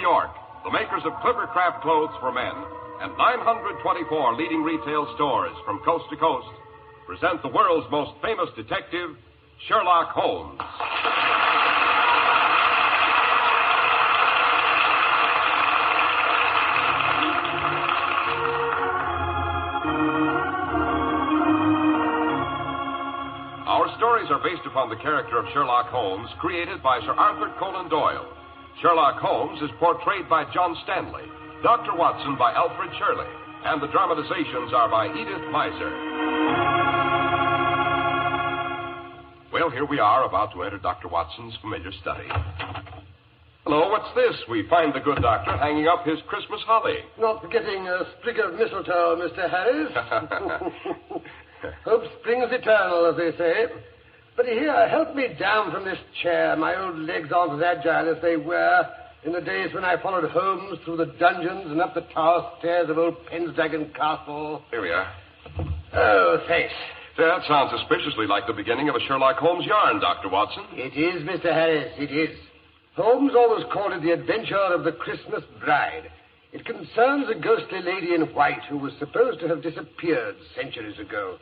York, the makers of Clippercraft clothes for men, and 924 leading retail stores from coast to coast, present the world's most famous detective, Sherlock Holmes. Our stories are based upon the character of Sherlock Holmes, created by Sir Arthur Conan Doyle. Sherlock Holmes is portrayed by John Stanley, Dr. Watson by Alfred Shirley, and the dramatizations are by Edith Meiser. Well, here we are, about to enter Dr. Watson's familiar study. Hello, what's this? We find the good doctor hanging up his Christmas holly. Not forgetting a sprig of mistletoe, Mr. Harris. Hope springs eternal, as they say. But here, help me down from this chair. My old legs aren't as agile as they were in the days when I followed Holmes through the dungeons and up the tower stairs of old Pendragon Castle. Here we are. Oh, thanks. That sounds suspiciously like the beginning of a Sherlock Holmes yarn, Dr. Watson. It is, Mr. Harris, it is. Holmes always called it the adventure of the Christmas bride. It concerns a ghostly lady in white who was supposed to have disappeared centuries ago.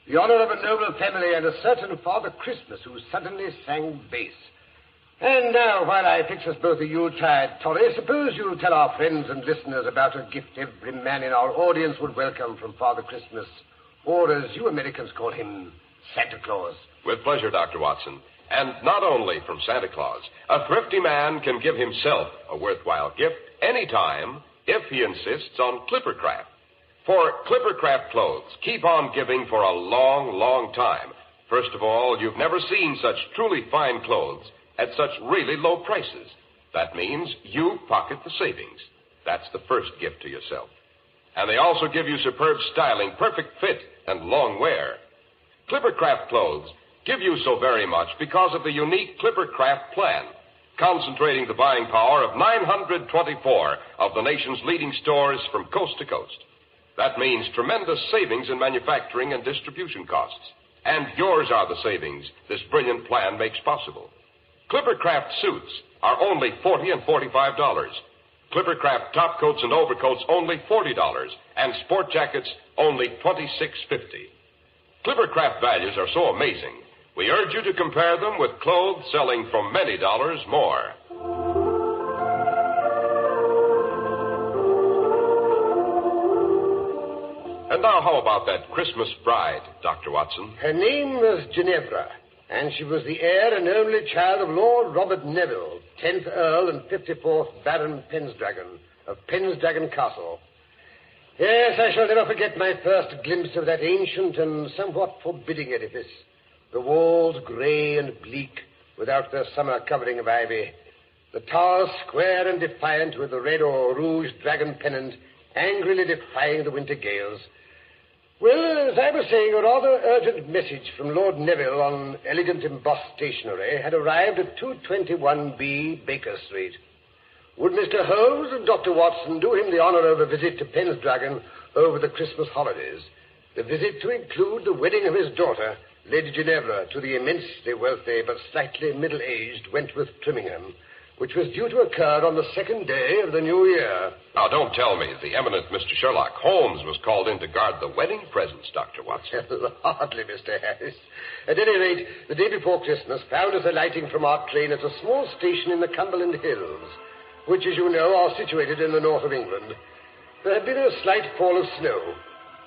The honor of a noble family and a certain Father Christmas who suddenly sang bass. And now, while I fix us both a Yuletide toddy, suppose you'll tell our friends and listeners about a gift every man in our audience would welcome from Father Christmas, or as you Americans call him, Santa Claus. With pleasure, Dr. Watson. And not only from Santa Claus. A thrifty man can give himself a worthwhile gift anytime if he insists on Clippercraft. For Clippercraft clothes keep on giving for a long, long time. First of all, you've never seen such truly fine clothes at such really low prices. That means you pocket the savings. That's the first gift to yourself. And they also give you superb styling, perfect fit, and long wear. Clippercraft clothes give you so very much because of the unique Clippercraft plan, concentrating the buying power of 924 of the nation's leading stores from coast to coast. That means tremendous savings in manufacturing and distribution costs. And yours are the savings this brilliant plan makes possible. Clippercraft suits are only $40 and $45. Clippercraft top coats and overcoats only $40, and sport jackets only $26.50. Clippercraft values are so amazing, we urge you to compare them with clothes selling for many dollars more. And now, how about that Christmas bride, Dr. Watson? Her name was Ginevra, and she was the heir and only child of Lord Robert Neville, 10th Earl and 54th Baron Pendragon of Pendragon Castle. Yes, I shall never forget my first glimpse of that ancient and somewhat forbidding edifice. The walls grey and bleak, without their summer covering of ivy. The towers square and defiant, with the red or rouge dragon pennant angrily defying the winter gales. Well, as I was saying, a rather urgent message from Lord Neville on elegant embossed stationery had arrived at 221B Baker Street. Would Mr. Holmes and Dr. Watson do him the honor of a visit to Pendragon over the Christmas holidays? The visit to include the wedding of his daughter, Lady Ginevra, to the immensely wealthy but slightly middle-aged Wentworth Trimmingham, which was due to occur on the second day of the new year. Now, don't tell me the eminent Mr. Sherlock Holmes was called in to guard the wedding presents, Dr. Watson. Hardly, Mr. Harris. At any rate, the day before Christmas found us alighting from our train at a small station in the Cumberland Hills, which, as you know, are situated in the north of England. There had been a slight fall of snow.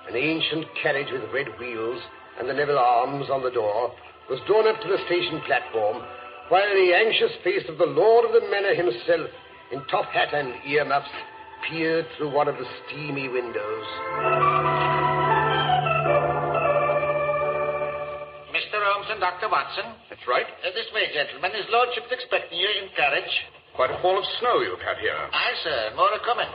An ancient carriage with red wheels and the Neville arms on the door was drawn up to the station platform, while the anxious face of the lord of the manor himself, in top hat and earmuffs, peered through one of the steamy windows. Mr. Holmes and Dr. Watson. That's right. This way, gentlemen. His lordship's expecting you in carriage. Quite a fall of snow you've had here. Aye, sir. More are coming.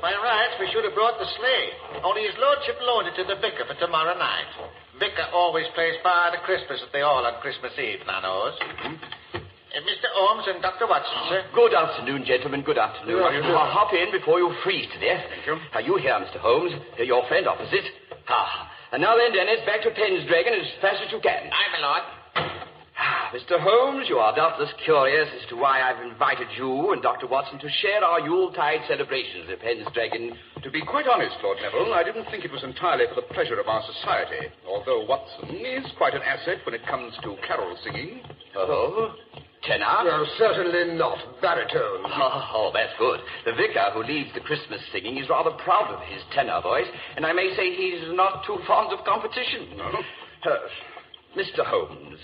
By rights, we should have brought the sleigh. Only his lordship loaned it to the vicar for tomorrow night. Vicar always plays Father Christmas at the Hall on Christmas Eve, now knows. Mr. Holmes and Dr. Watson, sir. Good afternoon, gentlemen. Good afternoon. I'll hop in before you freeze to death. Thank you. Are you here, Mr. Holmes? Your friend opposite. And now then, Dennis, back to Pendragon as fast as you can. Aye, my lord. Mr. Holmes, you are doubtless curious as to why I've invited you and Dr. Watson to share our Yuletide celebrations at Pendragon. To be quite honest, Lord Neville, I didn't think it was entirely for the pleasure of our society, although Watson is quite an asset when it comes to carol singing. Oh? Tenor? No, certainly not. Baritone. Oh, that's good. The vicar who leads the Christmas singing is rather proud of his tenor voice, and I may say he's not too fond of competition. No? Mr. Holmes,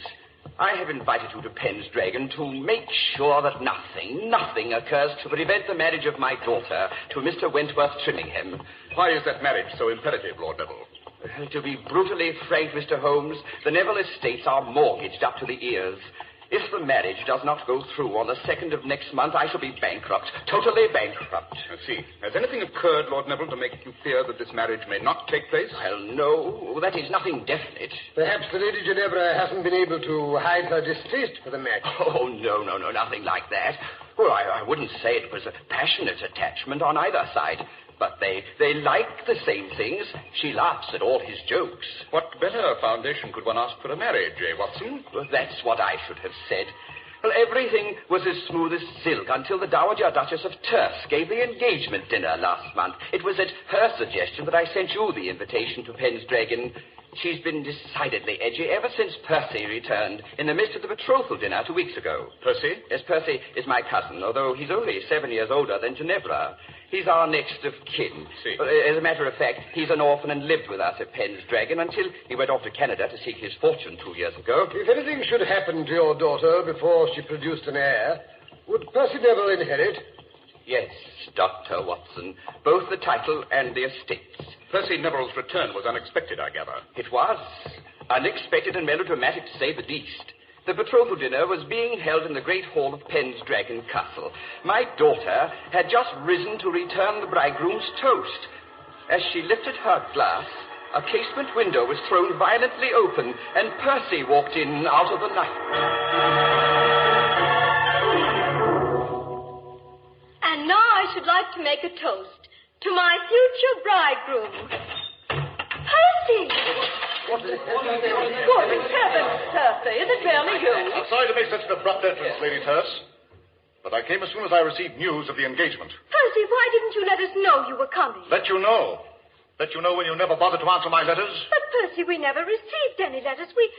I have invited you to Pendragon to make sure that nothing occurs to prevent the marriage of my daughter to Mr. Wentworth Trimmingham. Why is that marriage so imperative, Lord Neville? To be brutally frank, Mr. Holmes, the Neville estates are mortgaged up to the ears. If the marriage does not go through on the 2nd of next month, I shall be bankrupt, totally bankrupt. I see. Has anything occurred, Lord Neville, to make you fear that this marriage may not take place? Well, no, that is nothing definite. Perhaps the Lady Ginevra hasn't been able to hide her distaste for the match. Oh, no, nothing like that. Well, I wouldn't say it was a passionate attachment on either side. But they like the same things. She laughs at all his jokes. What better foundation could one ask for a marriage, Watson? Well, that's what I should have said. Well, everything was as smooth as silk until the Dowager Duchess of Terce gave the engagement dinner last month. It was at her suggestion that I sent you the invitation to Pendragon. She's been decidedly edgy ever since Percy returned in the midst of the betrothal dinner 2 weeks ago. Percy? Yes, Percy is my cousin, although he's only 7 years older than Ginevra. He's our next of kin. See. As a matter of fact, he's an orphan and lived with us at Pendragon until he went off to Canada to seek his fortune 2 years ago. If anything should happen to your daughter before she produced an heir, would Percy Neville inherit? Yes, Dr. Watson. Both the title and the estates. Percy Neville's return was unexpected, I gather. It was. Unexpected and melodramatic, to say the least. The betrothal dinner was being held in the great hall of Pendragon Castle. My daughter had just risen to return the bridegroom's toast. As she lifted her glass, a casement window was thrown violently open, and Percy walked in out of the night. And now I should like to make a toast to my future bridegroom. Percy! Good heavens, Percy, is it really you? I'm sorry to make such an abrupt entrance, Lady Terce, but I came as soon as I received news of the engagement. Percy, why didn't you let us know you were coming? Let you know. Let you know when you never bothered to answer my letters. But, Percy, we never received any letters. We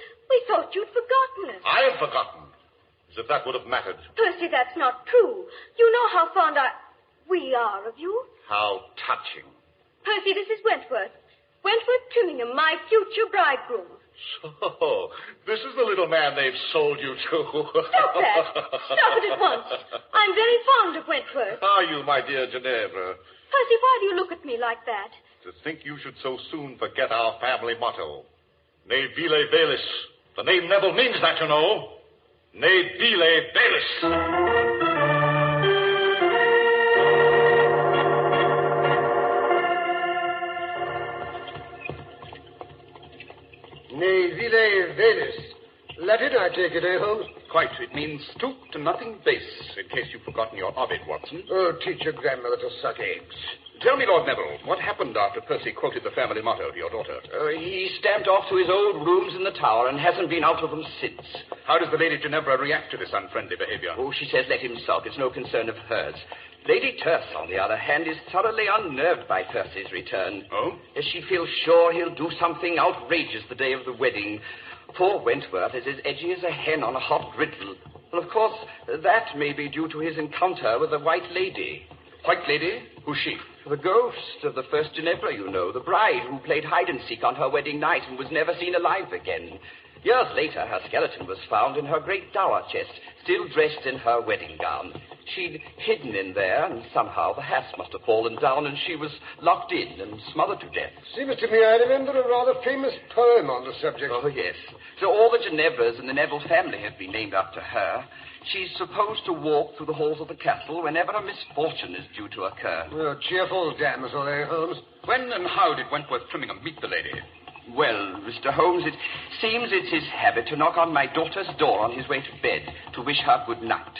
thought you'd forgotten us. I had forgotten. As if that would have mattered. Percy, that's not true. You know how fond we are of you. How touching. Percy, this is Wentworth. Wentworth Trimmingham, my future bridegroom. So, this is the little man they've sold you to. Stop that. Stop it at once. I'm very fond of Wentworth. Are you, my dear Ginevra? Percy, why do you look at me like that? To think you should so soon forget our family motto. Ne vile velis. The name Neville means that, you know. Ne vile velis. Ne vile velis. Latin, I take it, Holmes? Quite. It means stoop to nothing base, in case you've forgotten your Ovid, Watson. Oh, teach your grandmother to suck eggs. Tell me, Lord Neville, what happened after Percy quoted the family motto to your daughter? He stamped off to his old rooms in the tower and hasn't been out of them since. How does the Lady Ginevra react to this unfriendly behavior? Oh, she says let him sulk. It's no concern of hers. Lady Terce, on the other hand, is thoroughly unnerved by Percy's return. Oh? As she feels sure he'll do something outrageous the day of the wedding. Poor Wentworth is as edgy as a hen on a hot griddle. Well, of course, that may be due to his encounter with the White Lady. White Lady? Who's she? The ghost of the first Ginevra, you know, the bride who played hide-and-seek on her wedding night and was never seen alive again. Years later, her skeleton was found in her great dower chest, still dressed in her wedding gown. She'd hidden in there, and somehow the hasp must have fallen down, and she was locked in and smothered to death. Seems to me I remember a rather famous poem on the subject. Oh, yes. So all the Ginevras in the Neville family have been named after her. She's supposed to walk through the halls of the castle whenever a misfortune is due to occur. Oh, cheerful damsel, Holmes? When and how did Wentworth Trimmingham meet the lady? Well, Mr. Holmes, it seems it's his habit to knock on my daughter's door on his way to bed to wish her good night.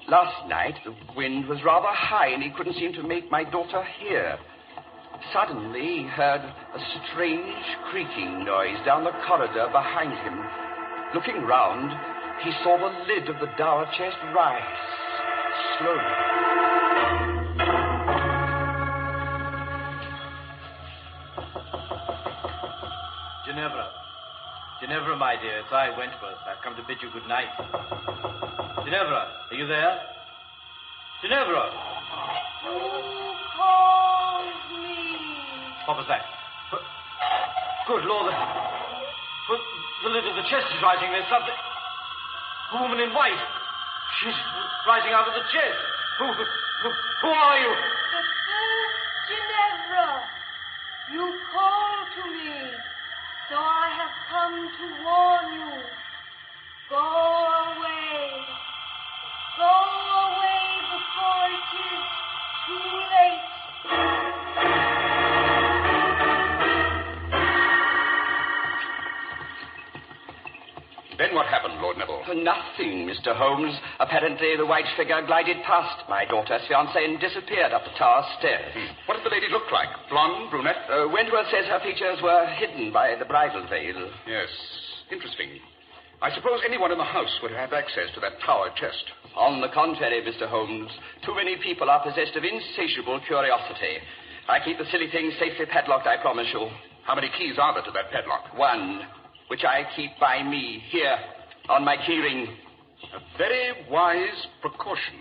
Last night, the wind was rather high, and he couldn't seem to make my daughter hear. Suddenly, he heard a strange creaking noise down the corridor behind him. Looking round, he saw the lid of the dower chest rise slowly. Ginevra, my dear, it's I, Wentworth. I've come to bid you good night. Ginevra, are you there? Ginevra! Who calls me? What was that? Good Lord, the lid of the chest is rising. There's something... A woman in white. She's rising out of the chest. Who are you? The first Ginevra. You call to me. So I have come to warn you. Go away. Go away before it is too late. Then what happened, Lord Neville? Nothing, Mr. Holmes. Apparently, the white figure glided past my daughter's fiancé and disappeared up the tower stairs. What did the lady look like? Blonde, brunette? Wentworth says her features were hidden by the bridal veil. Yes. Interesting. I suppose anyone in the house would have access to that tower chest. On the contrary, Mr. Holmes, too many people are possessed of insatiable curiosity. I keep the silly thing safely padlocked, I promise you. How many keys are there to that padlock? One, which I keep by me, here, on my keyring. A very wise precaution.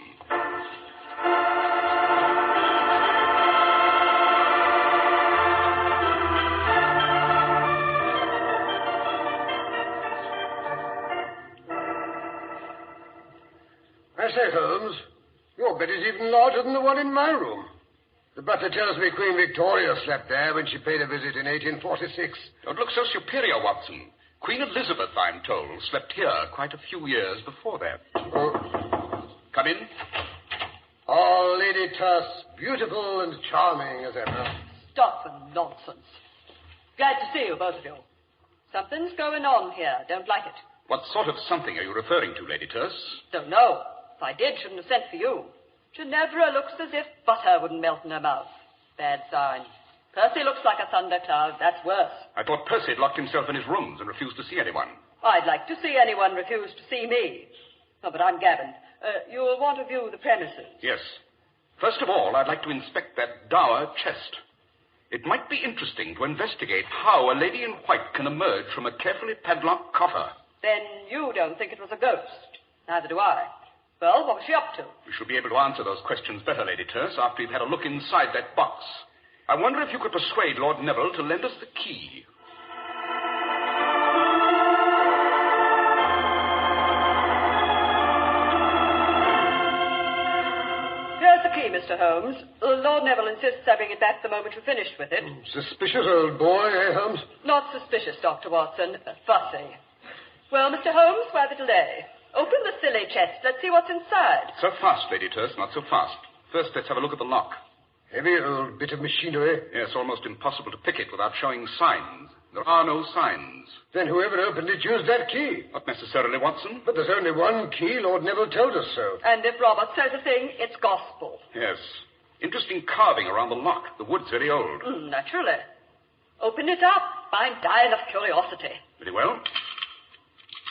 I say, Holmes, your bed is even larger than the one in my room. The butler tells me Queen Victoria slept there when she paid a visit in 1846. Don't look so superior, Watson. Queen Elizabeth, I'm told, slept here quite a few years before that. Oh. Come in. Oh, Lady Tuss, beautiful and charming as ever. Stuff and nonsense. Glad to see you, both of you. Something's going on here. Don't like it. What sort of something are you referring to, Lady Tuss? Don't know. If I did, shouldn't have sent for you. Ginevra looks as if butter wouldn't melt in her mouth. Bad sign. Percy looks like a thundercloud. That's worse. I thought Percy had locked himself in his rooms and refused to see anyone. I'd like to see anyone refuse to see me. Oh, but I'm Gavin. You'll want to view the premises. Yes. First of all, I'd like to inspect that dower chest. It might be interesting to investigate how a lady in white can emerge from a carefully padlocked coffer. Then you don't think it was a ghost. Neither do I. Well, what was she up to? We shall be able to answer those questions better, Lady Tuss, after you've had a look inside that box. I wonder if you could persuade Lord Neville to lend us the key. Here's the key, Mr. Holmes. Lord Neville insists having it back the moment you've finished with it. Suspicious old boy, eh, Holmes? Not suspicious, Dr. Watson. Fussy. Well, Mr. Holmes, why the delay? Open the silly chest. Let's see what's inside. So fast, Lady Tuss, not so fast. First, let's have a look at the lock. Heavy old bit of machinery. Yes, almost impossible to pick it without showing signs. There are no signs. Then whoever opened it used that key. Not necessarily, Watson. But there's only one key. Lord Neville told us so. And if Robert says a thing, it's gospel. Yes. Interesting carving around the lock. The wood's very old. Naturally. Open it up. I'm dying of curiosity. Very well.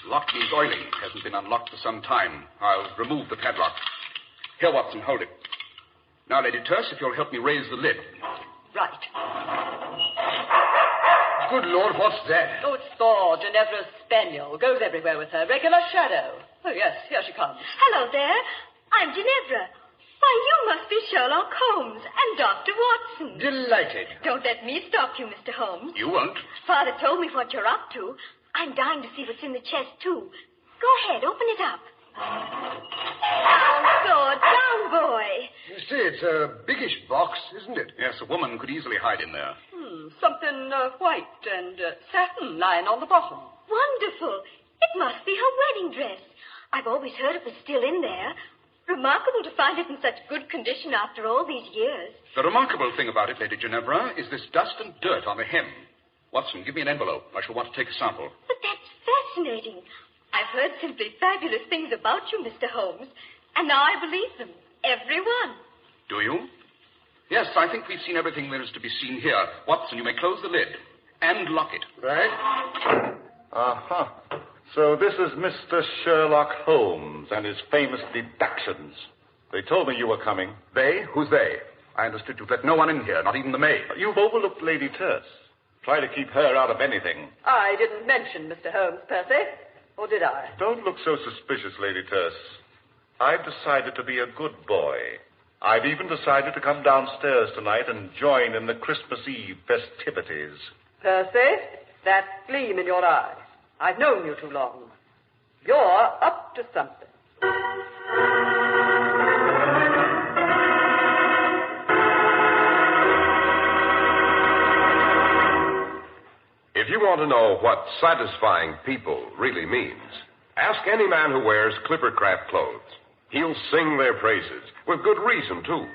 Lock needs oiling. Hasn't been unlocked for some time. I'll remove the padlock. Here, Watson, hold it. Now, Lady Tuss, if you'll help me raise the lid. Right. Good Lord, what's that? Oh, it's Thor, Ginevra's spaniel. Goes everywhere with her. Regular shadow. Oh, yes, here she comes. Hello there. I'm Ginevra. Why, you must be Sherlock Holmes and Dr. Watson. Delighted. Don't let me stop you, Mr. Holmes. You won't. Father told me what you're up to. I'm dying to see what's in the chest, too. Go ahead, open it up. Down, sword, down, boy. You see, it's a biggish box, isn't it? Yes, a woman could easily hide in there. Something white and satin lying on the bottom. Wonderful. It must be her wedding dress. I've always heard it was still in there. Remarkable to find it in such good condition after all these years. The remarkable thing about it, Lady Ginevra, is this dust and dirt on the hem. Watson, give me an envelope. I shall want to take a sample. But that's fascinating. I've heard simply fabulous things about you, Mr. Holmes, and now I believe them. Every one. Do you? Yes, I think we've seen everything there is to be seen here. Watson, you may close the lid and lock it. Right. Uh-huh. So this is Mr. Sherlock Holmes and his famous deductions. They told me you were coming. They? Who's they? I understood you'd let no one in here, not even the maid. You've overlooked Lady Terse. Try to keep her out of anything. I didn't mention Mr. Holmes, Percy. Or did I? Don't look so suspicious, Lady Terse. I've decided to be a good boy. I've even decided to come downstairs tonight and join in the Christmas Eve festivities. Percy, that gleam in your eye. I've known you too long. You're up to something. If you want to know what satisfying people really means, ask any man who wears Clippercraft clothes. He'll sing their praises, with good reason, too.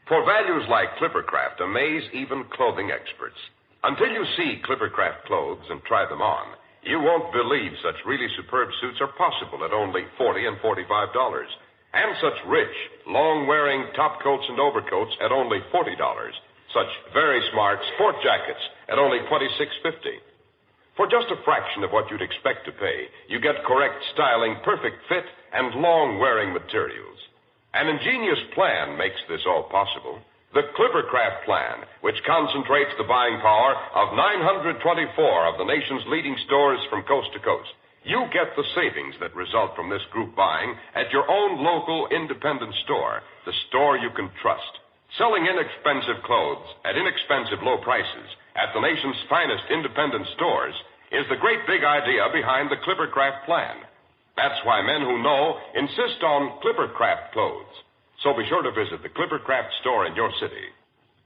For values like Clippercraft amaze even clothing experts. Until you see Clippercraft clothes and try them on, you won't believe such really superb suits are possible at only $40 and $45. And such rich, long-wearing top coats and overcoats at only $40. Such very smart sport jackets at only $26.50. For just a fraction of what you'd expect to pay, you get correct styling, perfect fit, and long-wearing materials. An ingenious plan makes this all possible. The Clippercraft plan, which concentrates the buying power of 924 of the nation's leading stores from coast to coast. You get the savings that result from this group buying at your own local independent store, the store you can trust. Selling inexpensive clothes at inexpensive low prices at the nation's finest independent stores is the great big idea behind the Clippercraft plan. That's why men who know insist on Clippercraft clothes. So be sure to visit the Clippercraft store in your city.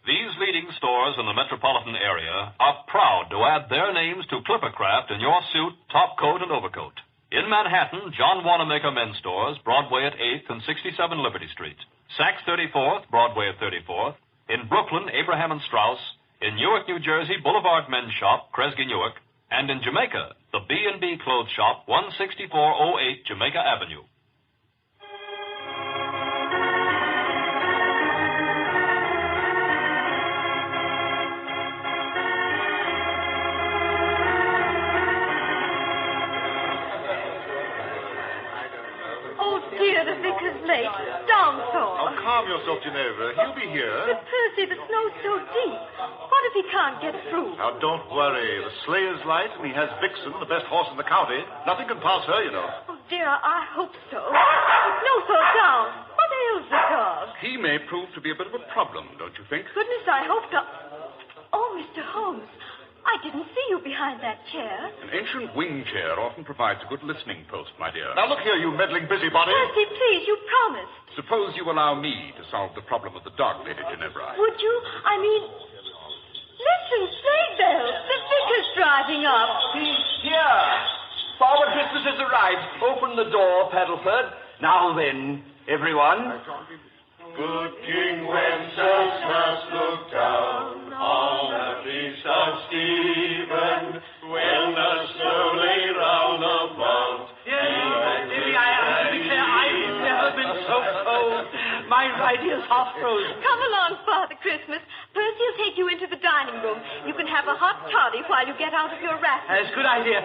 These leading stores in the metropolitan area are proud to add their names to Clippercraft in your suit, top coat, and overcoat. In Manhattan, John Wanamaker Men's Stores, Broadway at 8th and 67 Liberty Street. Saks 34th, Broadway at 34th. In Brooklyn, Abraham and Strauss. In Newark, New Jersey, Boulevard Men's Shop, Kresge Newark. And in Jamaica, the B&B Clothes Shop, 16408 Jamaica Avenue. The vicar's late. Down, Thor. Oh, calm yourself, Ginevra. He'll be here. But, Percy, the snow's so deep. What if he can't get through? Now, don't worry. The sleigh is light, and he has Vixen, the best horse in the county. Nothing can pass her, you know. Oh, dear, I hope so. No, Thor, down. What ails the dog? He may prove to be a bit of a problem, don't you think? Goodness, I hope so. Oh, Mr. Holmes, I didn't see you behind that chair. An ancient wing chair often provides a good listening post, my dear. Now, look here, you meddling busybody. Percy, please, you promised. Suppose you allow me to solve the problem of the dog, Lady Ginevra. Would you? I mean, listen, sleigh bells. The vicar's driving up. He's here. Father Christmas has arrived. Open the door, Paddleford. Now then, everyone. Good King Wenceslas looked down on the feast of Stephen when the snow lay round about. I've been so cold. My right ear's half frozen. Come along, Father Christmas. Percy will take you into the dining room. You can have a hot toddy while you get out of your wrap. That's a good idea.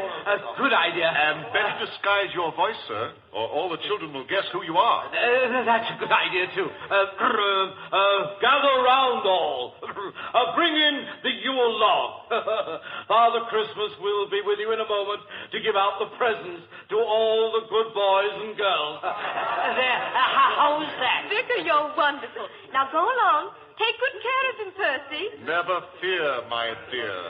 Good idea. And better disguise your voice, sir, or all the children will guess who you are. That's a good idea, too. Gather round all. Bring in the Yule log. Father Christmas will be with you in a moment to give out the presents to all the good boys and girls. How is that? Vicar, you're wonderful. Now go along. Take good care of him, Percy. Never fear, my dear.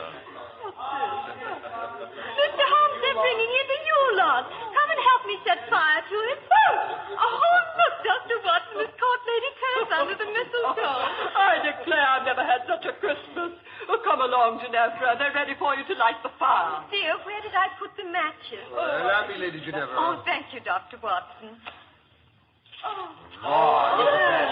Mr. Holmes, they're bringing in the Yule log. Come and help me set fire to it. Oh, look, Dr. Watson has caught Lady Terse under the mistletoe. I declare I've never had such a Christmas. Oh, come along, Ginevra. They're ready for you to light the fire. Dear, where did I put the matches? Allow me, Lady Ginevra. Oh, thank you, Dr. Watson. Oh, look at that.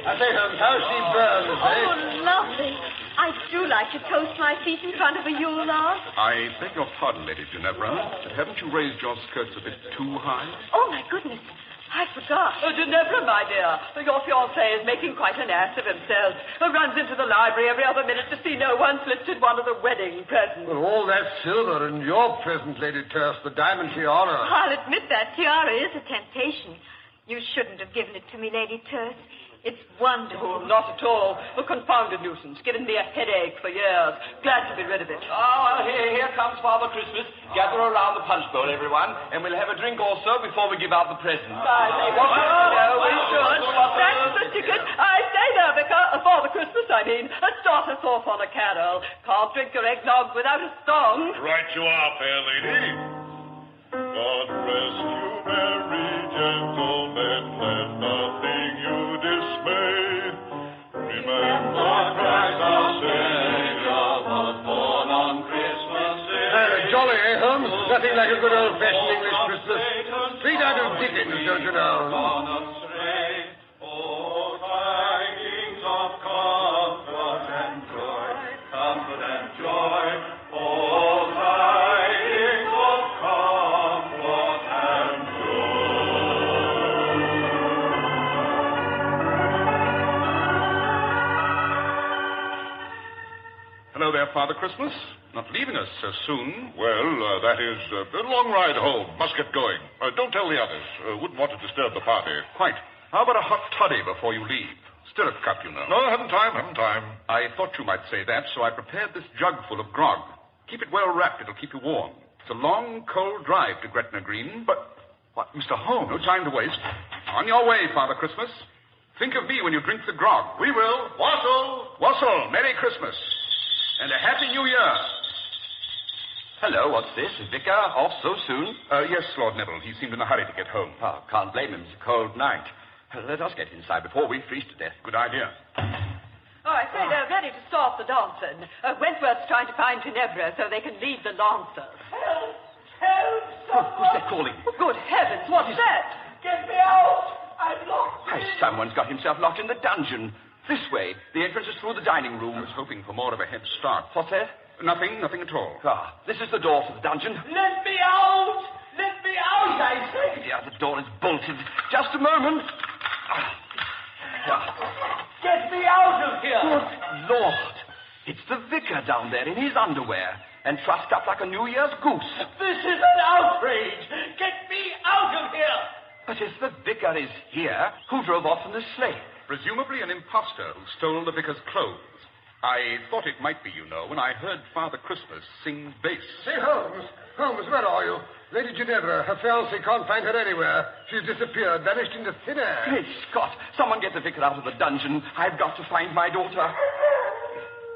I say, Holmes, how she burns, eh? Oh, lovely. I do like to toast my feet in front of a Yule log. I beg your pardon, Lady Ginevra, but haven't you raised your skirts a bit too high? Oh, my goodness. I forgot. Oh, Ginevra, my dear, your fiancé is making quite an ass of himself. Runs into the library every other minute to see no one's lifted one of the wedding presents. Well, all that silver and your present, Lady Terse, the diamond tiara. I'll admit that tiara is a temptation. You shouldn't have given it to me, Lady Terse. It's wonderful. Oh, not at all. A confounded nuisance. Given me a headache for years. Glad to be rid of it. Oh, well, here comes Father Christmas. Gather around the punch bowl, everyone, and we'll have a drink or so before we give out the presents. We should. That's the ticket. I say there, Vicar. Father Christmas, I mean. Start us off on a carol. Can't drink your eggnog without a song. Right you are, fair lady. God rest you, merry gentlemen. Let nothing you dismay. Remember Christ our Savior was born on Christmas Day. Jolly, eh, Holmes? Nothing like a good old-fashioned English Christmas. Straight out of Dickens, don't you know? Oh, tidings of comfort and joy, comfort and joy. Oh, tidings of comfort and Hello there, Father Christmas. Not leaving us so soon. Well, that is a long ride home. Must get going. Don't tell the others. Wouldn't want to disturb the party. Quite. How about a hot toddy before you leave? Stirrup cup, you know. No, haven't time. I thought you might say that, so I prepared this jug full of grog. Keep it well wrapped. It'll keep you warm. It's a long, cold drive to Gretna Green, but... What, Mr. Holmes? No time to waste. On your way, Father Christmas. Think of me when you drink the grog. We will. Wassail! Wassail, Merry Christmas. And a Happy New Year. Hello, what's this? Vicar off so soon? Yes, Lord Neville. He seemed in a hurry to get home. Oh, can't blame him. It's a cold night. Let us get inside before we freeze to death. Good idea. Oh, I say they're ready to start the dancing. Wentworth's trying to find Ginevra so they can lead the lancers. Help! Who's that calling? Oh, good heavens, what's that? Get me out! I'm locked in. Someone's got himself locked in the dungeon. This way. The entrance is through the dining room. I was hoping for more of a head start. What's that? Nothing at all. Ah, this is the door to the dungeon. Let me out! Let me out, I say! Yeah, the door is bolted. Just a moment. Get me out of here! Good Lord. It's the vicar down there in his underwear and trussed up like a New Year's goose. This is an outrage! Get me out of here! But if the vicar is here, who drove off in the sleigh? Presumably an impostor who stole the vicar's clothes. I thought it might be, you know, when I heard Father Christmas sing bass. Say, Holmes, where are you? Lady Ginevra, her fiancé can't find her anywhere. She's disappeared, vanished into thin air. Great Scott! Someone get the vicar out of the dungeon. I've got to find my daughter.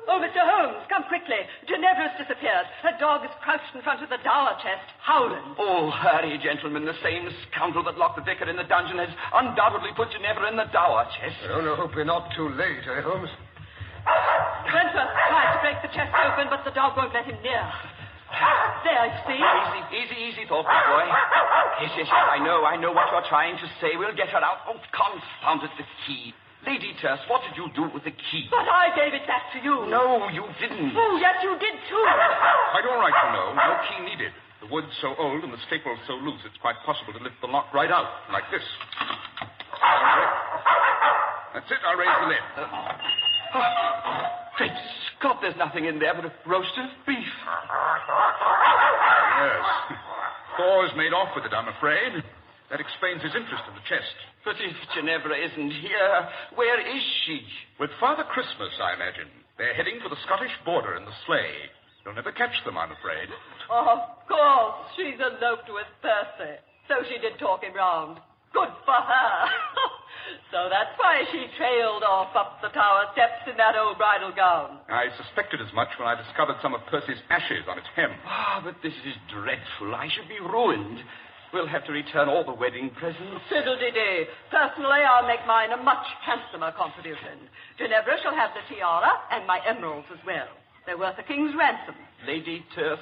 Oh, Mr. Holmes, come quickly. Ginevra's disappeared. Her dog is crouched in front of the dower chest, howling. Oh, hurry, gentlemen. The same scoundrel that locked the vicar in the dungeon has undoubtedly put Ginevra in the dower chest. I only hope we're not too late, eh, Holmes? Wentworth tried to break the chest open, but the dog won't let him near. There, you see? Easy, thoughtful boy. Yes, I know what you're trying to say. We'll get her out. Oh, confound it, the key. Lady Terse, what did you do with the key? But I gave it back to you. No, you didn't. Oh, yes, you did, too. Quite all right, you know. No key needed. The wood's so old and the staples so loose, it's quite possible to lift the lock right out, like this. That's it. I'll raise the lid. Great Scott, there's nothing in there but a roast of beef. Yes. Thor's made off with it, I'm afraid. That explains his interest in the chest. But if Ginevra isn't here, where is she? With Father Christmas, I imagine. They're heading for the Scottish border in the sleigh. You'll never catch them, I'm afraid. Oh, of course. She's eloped with Percy. So she did talk him round. Good for her. So that's why she trailed off up the tower steps in that old bridal gown. I suspected as much when I discovered some of Percy's ashes on its hem. But this is dreadful. I should be ruined. We'll have to return all the wedding presents. Fiddle-dee-dee. Personally, I'll make mine a much handsomer contribution. Ginevra shall have the tiara and my emeralds as well. They're worth a king's ransom. Lady Terse,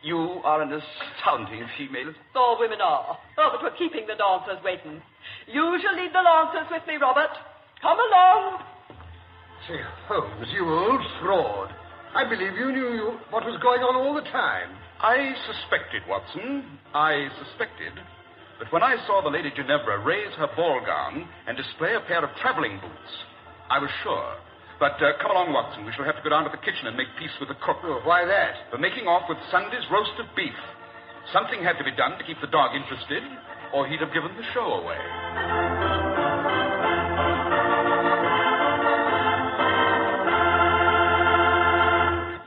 you are an astounding female. All women are. Oh, but we're keeping the dancers waiting. You shall lead the lancers with me, Robert. Come along. Say, Holmes, you old fraud. I believe you knew what was going on all the time. I suspected, Watson. I suspected. But when I saw the Lady Ginevra raise her ball gown and display a pair of traveling boots, I was sure. But come along, Watson. We shall have to go down to the kitchen and make peace with the cook. Oh, why that? For making off with Sunday's roast of beef. Something had to be done to keep the dog interested, or he'd have given the show away.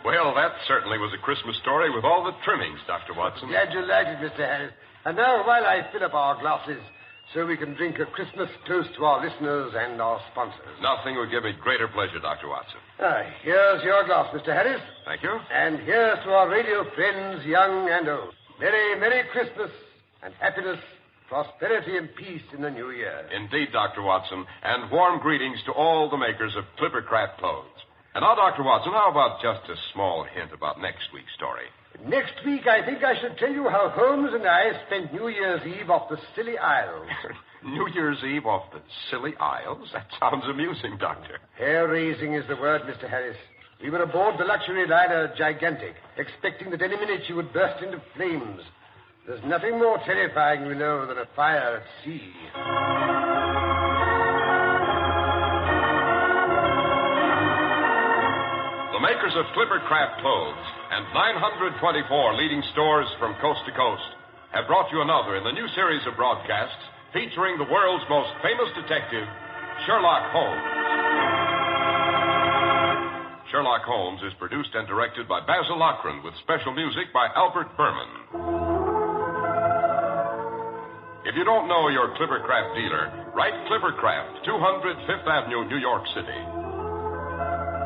Well, that certainly was a Christmas story with all the trimmings, Dr. Watson. Glad you liked it, Mr. Harris. And now, while I fill up our glasses, so we can drink a Christmas toast to our listeners and our sponsors. Nothing would give me greater pleasure, Dr. Watson. Here's your glass, Mr. Harris. Thank you. And here's to our radio friends, young and old. Merry, Merry Christmas and happiness, prosperity and peace in the new year. Indeed, Dr. Watson, and warm greetings to all the makers of Clippercraft clothes. And now, Dr. Watson, how about just a small hint about next week's story? Next week, I think I should tell you how Holmes and I spent New Year's Eve off the Scilly Isles. New Year's Eve off the Scilly Isles? That sounds amusing, Doctor. Hair-raising is the word, Mr. Harris. We were aboard the luxury liner Gigantic, expecting that any minute she would burst into flames. There's nothing more terrifying, we know, than a fire at sea. The makers of Clippercraft clothes and 924 leading stores from coast to coast have brought you another in the new series of broadcasts featuring the world's most famous detective, Sherlock Holmes. Sherlock Holmes is produced and directed by Basil Lochran with special music by Albert Berman. If you don't know your Clippercraft dealer, write Clippercraft, 200 Fifth Avenue, New York City.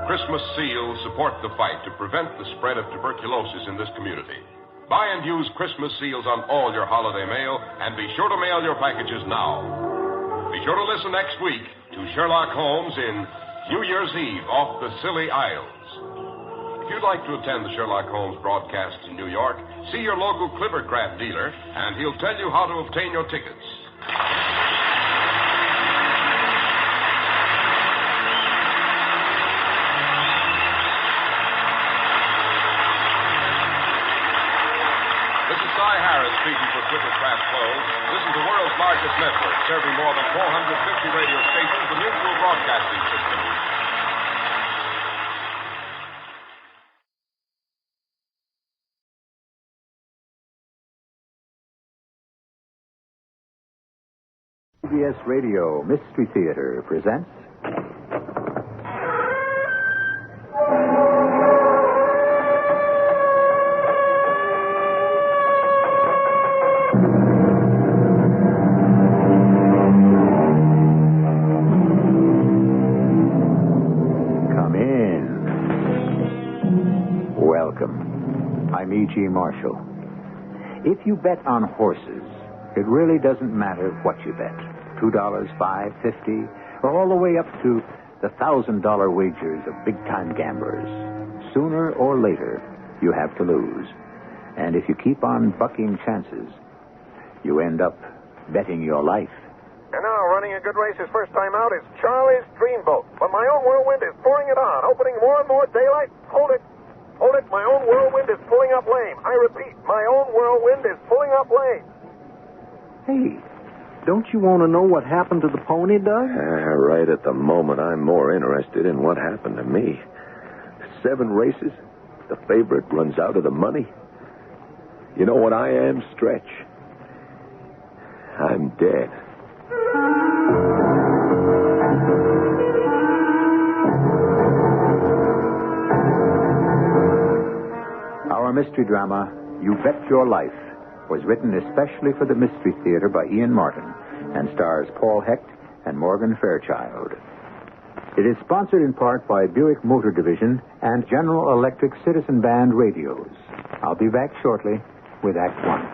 Christmas seals support the fight to prevent the spread of tuberculosis in this community. Buy and use Christmas seals on all your holiday mail, and be sure to mail your packages now. Be sure to listen next week to Sherlock Holmes in New Year's Eve off the Scilly Isles. If you'd like to attend the Sherlock Holmes broadcast in New York, see your local Clippercraft dealer, and he'll tell you how to obtain your tickets. Speaking for Clippercraft clothes, this is the world's largest network, serving more than 450 radio stations and mutual broadcasting systems. CBS Radio Mystery Theater presents I'm E.G. Marshall. If you bet on horses, it really doesn't matter what you bet. $2, $5, $50, or all the way up to the $1,000 wagers of big-time gamblers. Sooner or later, you have to lose. And if you keep on bucking chances, you end up betting your life. And now, running a good race his first time out is Charlie's Dreamboat. But my own whirlwind is pouring it on, opening more and more daylight. Hold it. Hold it, my own whirlwind is pulling up lame. I repeat, my own whirlwind is pulling up lame. Hey, don't you want to know what happened to the pony, Doug? Right at the moment, I'm more interested in what happened to me. 7 races, the favorite runs out of the money. You know what I am, Stretch? I'm dead. Our mystery drama, You Bet Your Life, was written especially for the Mystery Theater by Ian Martin and stars Paul Hecht and Morgan Fairchild. It is sponsored in part by Buick Motor Division and General Electric Citizen Band radios. I'll be back shortly with Act One.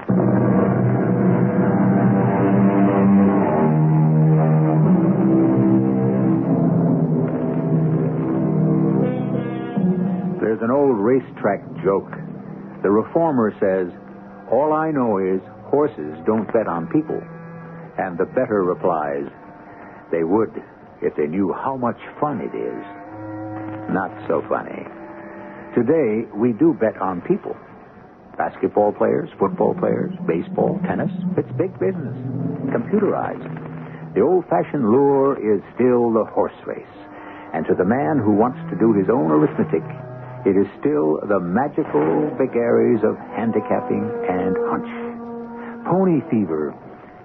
There's an old racetrack joke. The reformer says, "All I know is horses don't bet on people." And the bettor replies, "They would if they knew how much fun it is." Not so funny. Today, we do bet on people. Basketball players, football players, baseball, tennis. It's big business. Computerized. The old-fashioned lure is still the horse race. And to the man who wants to do his own arithmetic, it is still the magical vagaries of handicapping and hunch. Pony fever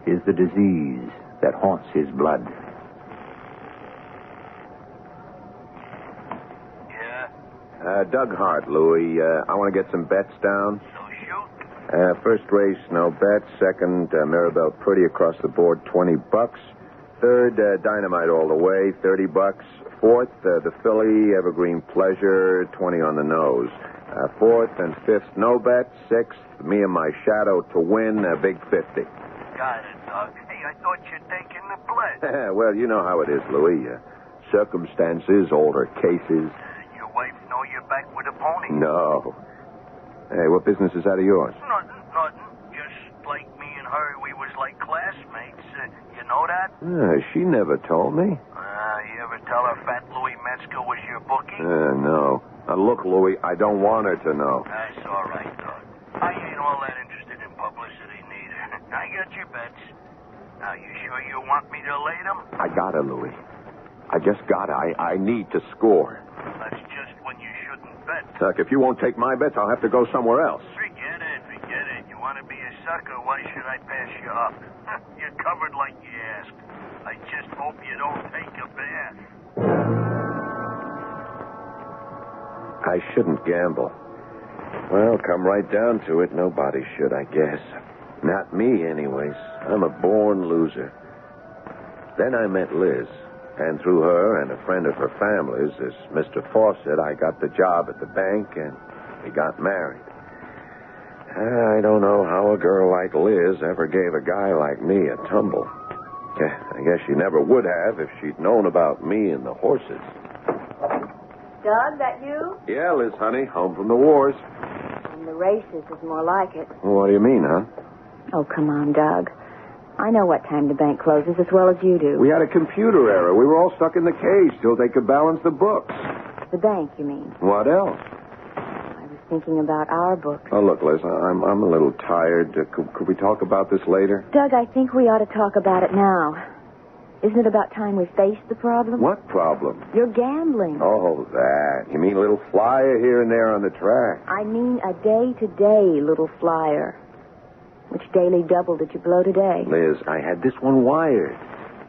is the disease that haunts his blood. Doug Hart, Louie. I want to get some bets down. So shoot. First race, no bets. Second, Mirabelle Pretty across the board, $20. Third, Dynamite all the way, $30. Fourth, the Filly, Evergreen Pleasure, 20 on the nose. Fourth and fifth, no bets. Sixth, me and my shadow to win, big 50. Got it, Doug. Hey, I thought you'd taken the pledge. Well, you know how it is, Louie. Circumstances, older cases. Your wife know you're back with a pony? No. Hey, what business is that of yours? Nothing. Just like me and her, we was like classmates. You know that? She never told me. You ever tell her Fat Louie Metzger was your bookie? No. Now, look, Louie, I don't want her to know. That's all right, Doug. I ain't all that interested in publicity, neither. I got your bets. Now, you sure you want me to lay them? I gotta, Louie. I just gotta. I need to score. That's just when you shouldn't bet. Look, if you won't take my bets, I'll have to go somewhere else. Forget it. You want to be a sucker, why should I pass you up? You're covered like you asked. I just hope you don't take a bath. I shouldn't gamble. Well, come right down to it, nobody should, I guess. Not me, anyways. I'm a born loser. Then I met Liz, and through her and a friend of her family's, this Mr. Fawcett, I got the job at the bank, and we got married. I don't know how a girl like Liz ever gave a guy like me a tumble. I guess she never would have if she'd known about me and the horses. Doug, that you? Yeah, Liz, honey. Home from the wars. From the races is more like it. Well, what do you mean, huh? Oh, come on, Doug. I know what time the bank closes as well as you do. We had a computer error. We were all stuck in the cage till they could balance the books. The bank, you mean? What else? Thinking about our books. Oh, look, Liz, I'm a little tired. Could we talk about this later? Doug, I think we ought to talk about it now. Isn't it about time we faced the problem? What problem? You're gambling. Oh, that. You mean a little flyer here and there on the track? I mean a day-to-day little flyer. Which daily double did you blow today? Liz, I had this one wired.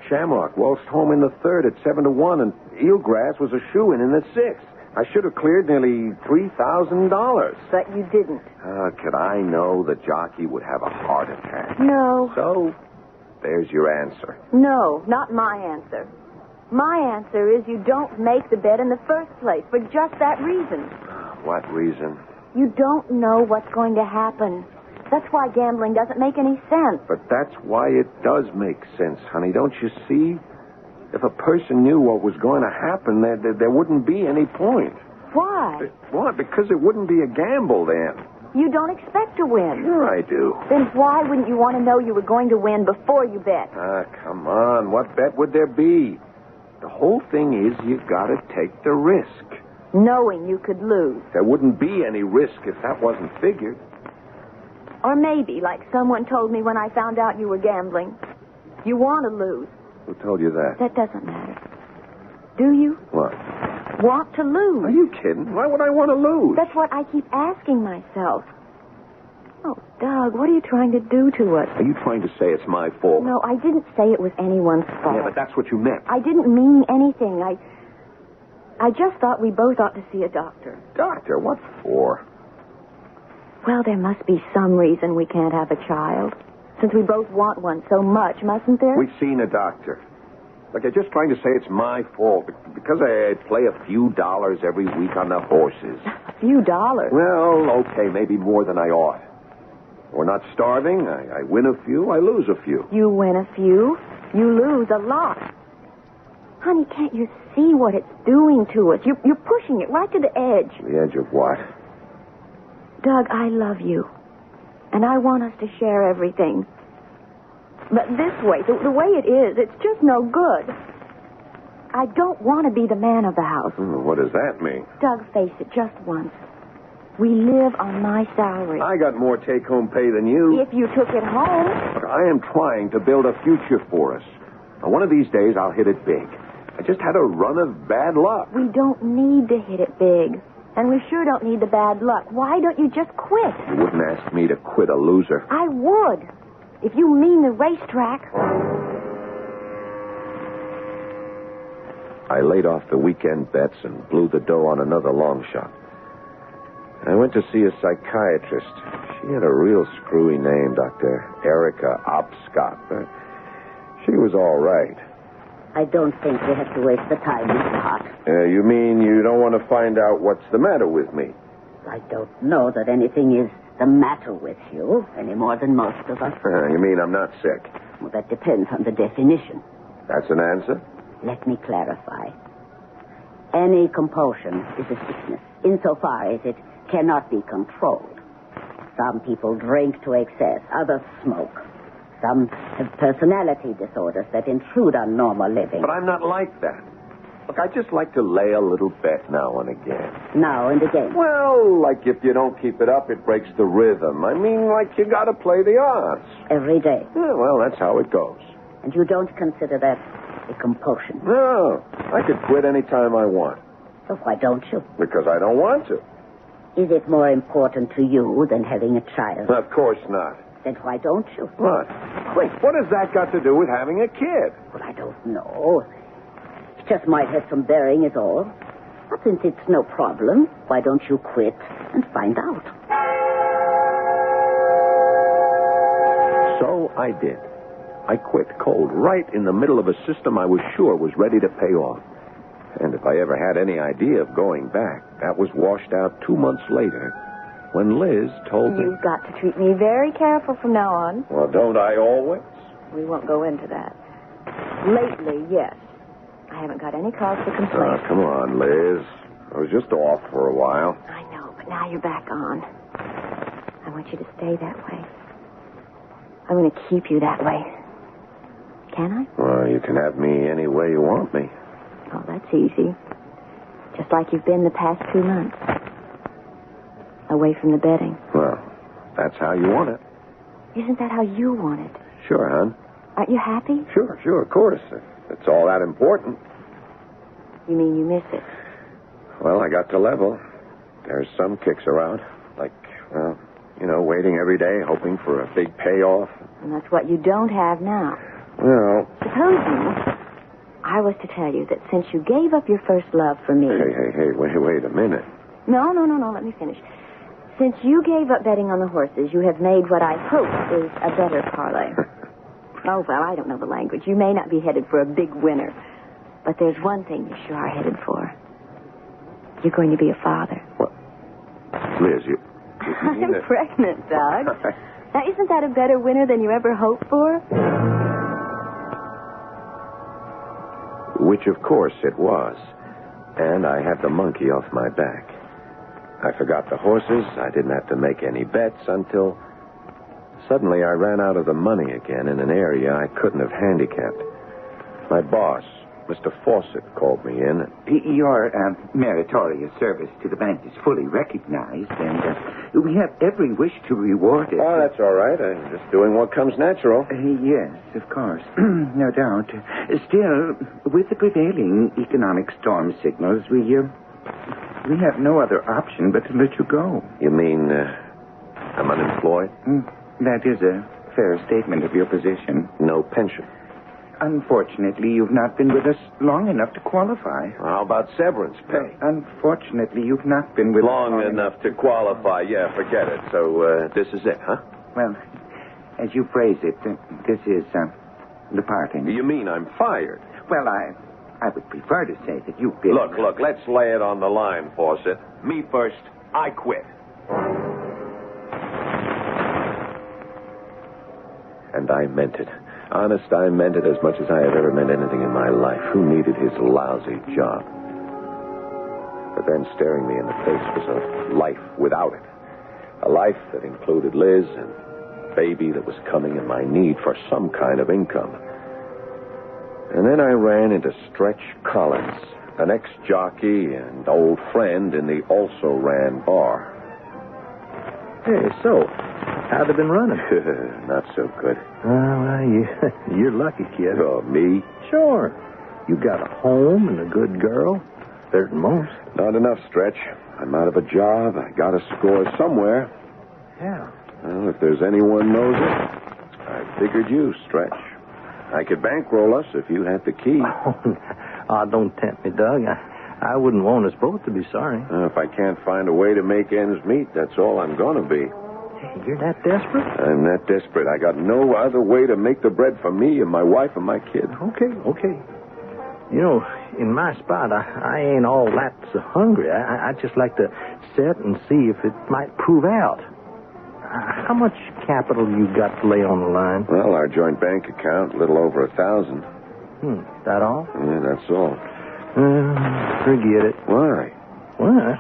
Shamrock waltzed home in the third at 7-1, and Eelgrass was a shoo-in the sixth. I should have cleared nearly $3,000. But you didn't. Could I know the jockey would have a heart attack? No. So, there's your answer. No, not my answer. My answer is you don't make the bet in the first place for just that reason. What reason? You don't know what's going to happen. That's why gambling doesn't make any sense. But that's why it does make sense, honey. Don't you see? If a person knew what was going to happen, there wouldn't be any point. Why? Why? Because it wouldn't be a gamble then. You don't expect to win. Sure I do. Then why wouldn't you want to know you were going to win before you bet? Come on. What bet would there be? The whole thing is you've got to take the risk. Knowing you could lose. There wouldn't be any risk if that wasn't figured. Or maybe, like someone told me when I found out you were gambling, you want to lose. Who told you that? That doesn't matter. Do you? What? Want to lose. Are you kidding? Why would I want to lose? That's what I keep asking myself. Oh, Doug, what are you trying to do to us? Are you trying to say it's my fault? No, I didn't say it was anyone's fault. Yeah, but that's what you meant. I didn't mean anything. I just thought we both ought to see a doctor. Doctor? What for? Well, there must be some reason we can't have a child. Since we both want one so much, mustn't there? We've seen a doctor. Look, I'm just trying to say it's my fault. Because I play a few dollars every week on the horses. A few dollars? Well, okay, maybe more than I ought. We're not starving. I win a few, I lose a few. You win a few, you lose a lot. Honey, can't you see what it's doing to us? You're pushing it right to the edge. The edge of what? Doug, I love you. And I want us to share everything. But this way, the way it is, it's just no good. I don't want to be the man of the house. What does that mean? Doug, face it just once. We live on my salary. I got more take-home pay than you. If you took it home. Look, I am trying to build a future for us. Now, one of these days, I'll hit it big. I just had a run of bad luck. We don't need to hit it big. And we sure don't need the bad luck. Why don't you just quit? You wouldn't ask me to quit a loser. I would. If you mean the racetrack. I laid off the weekend bets and blew the dough on another long shot. I went to see a psychiatrist. She had a real screwy name, Dr. Erica Opscott. She was all right. I don't think we have to waste the time, Mr. Hart. You mean you don't want to find out what's the matter with me? I don't know that anything is the matter with you any more than most of us. You mean I'm not sick? Well, that depends on the definition. That's an answer? Let me clarify. Any compulsion is a sickness, insofar as it cannot be controlled. Some people drink to excess, others smoke. Some have personality disorders that intrude on normal living. But I'm not like that. Look, I just like to lay a little bet now and again. Now and again? Well, like if you don't keep it up, it breaks the rhythm. I mean, like you got to play the odds. Every day? Yeah, well, that's how it goes. And you don't consider that a compulsion? No. I could quit any time I want. So why don't you? Because I don't want to. Is it more important to you than having a child? Of course not. Then why don't you? What? Wait, what has that got to do with having a kid? Well, I don't know. It just might have some bearing is all. But since it's no problem, why don't you quit and find out? So I did. I quit cold right in the middle of a system I was sure was ready to pay off. And if I ever had any idea of going back, that was washed out 2 months later when Liz told me... You've got to treat me very careful from now on. Well, don't I always? We won't go into that. Lately, yes. I haven't got any cause for complaint. Oh, come on, Liz. I was just off for a while. I know, but now you're back on. I want you to stay that way. I'm going to keep you that way. Can I? Well, you can have me any way you want me. Oh, that's easy. Just like you've been the past 2 months. Away from the betting. Well, that's how you want it. Isn't that how you want it? Sure, hon. Aren't you happy? Sure, of course. It's all that important. You mean you miss it? Well, I got to level. There's some kicks around. Like, well, waiting every day, hoping for a big payoff. And that's what you don't have now. Well... Supposing I was to tell you that since you gave up your first love for me... Hey, wait a minute. No, let me finish. Since you gave up betting on the horses, you have made what I hope is a better parlay. Oh, well, I don't know the language. You may not be headed for a big winner. But there's one thing you sure are headed for. You're going to be a father. What? Liz, you mean I'm pregnant, Doug. Now, isn't that a better winner than you ever hoped for? Which, of course, it was. And I had the monkey off my back. I forgot the horses. I didn't have to make any bets until... Suddenly, I ran out of the money again in an area I couldn't have handicapped. My boss, Mr. Fawcett, called me in. Your meritorious service to the bank is fully recognized, and we have every wish to reward it. Oh, that's all right. I'm just doing what comes natural. Yes, of course. No doubt. Still, with the prevailing economic storm signals, we have no other option but to let you go. You mean I'm unemployed? That is a fair statement of your position. No pension. Unfortunately, you've not been with us long enough to qualify. How about severance pay? Unfortunately, you've not been with us long enough to qualify. Yeah, forget it. So this is it, huh? Well, as you phrase it, this is departing. You mean I'm fired? Well, I would prefer to say that you've been... Look, let's lay it on the line, Fawcett. Me first, I quit. And I meant it. Honest, I meant it as much as I have ever meant anything in my life. Who needed his lousy job? But then staring me in the face was a life without it. A life that included Liz and a baby that was coming and my need for some kind of income. And then I ran into Stretch Collins, an ex-jockey and old friend in the also-ran bar. Hey, so, how've they been running? Not so good. Well, you're lucky, kid. Oh, me? Sure. You got a home and a good girl. Better than most. Not enough, Stretch. I'm out of a job. I got to score somewhere. Yeah. Well, if there's anyone knows it, I figured you, Stretch. I could bankroll us if you had the key. Oh, don't tempt me, Doug. I wouldn't want us both to be sorry. If I can't find a way to make ends meet, that's all I'm going to be. Hey, you're that desperate? I'm that desperate. I got no other way to make the bread for me and my wife and my kid. Okay. You know, in my spot, I ain't all that so hungry. I'd just like to sit and see if it might prove out. How much capital you got to lay on the line? Well, our joint bank account, a little over 1,000. That all? Yeah, that's all. Forget it. Why? Well,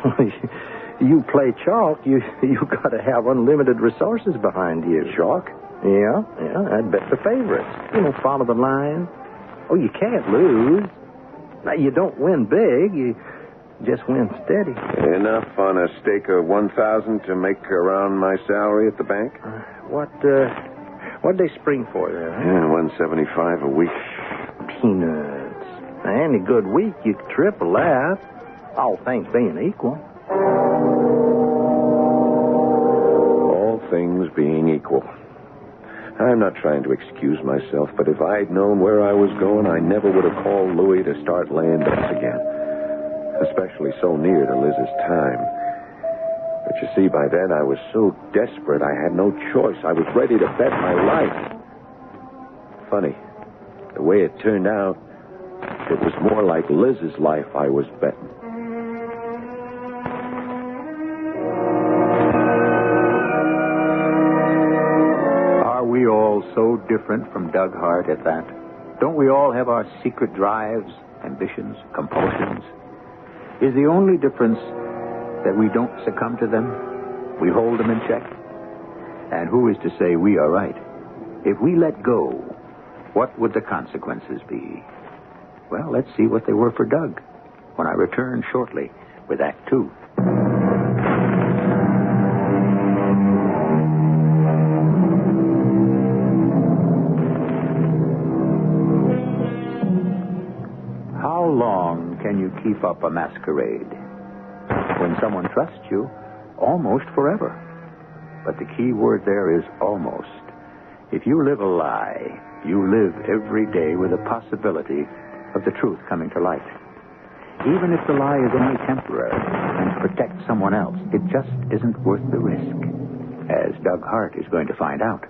you play chalk, you got to have unlimited resources behind you. Chalk? Yeah, I'd bet the favorites. Follow the line. Oh, you can't lose. Now, you don't win big, you just win steady. Enough on a stake of 1,000 to make around my salary at the bank? What'd they spring for there? Yeah, $175 a week. Peanuts. Any good week, you could triple that. All things being equal. All things being equal. I'm not trying to excuse myself, but if I'd known where I was going, I never would have called Louis to start laying bets again. Especially so near to Liz's time. But you see, by then I was so desperate I had no choice. I was ready to bet my life. Funny. The way it turned out, it was more like Liz's life I was betting. Are we all so different from Doug Hart at that? Don't we all have our secret drives, ambitions, compulsions? Is the only difference that we don't succumb to them? We hold them in check? And who is to say we are right? If we let go, what would the consequences be? Well, let's see what they were for Doug when I return shortly with Act Two. How long can you keep up a masquerade? When someone trusts you, almost forever. But the key word there is almost. If you live a lie, you live every day with a possibility of the truth coming to light. Even if the lie is only temporary and protects someone else, it just isn't worth the risk, as Doug Hart is going to find out.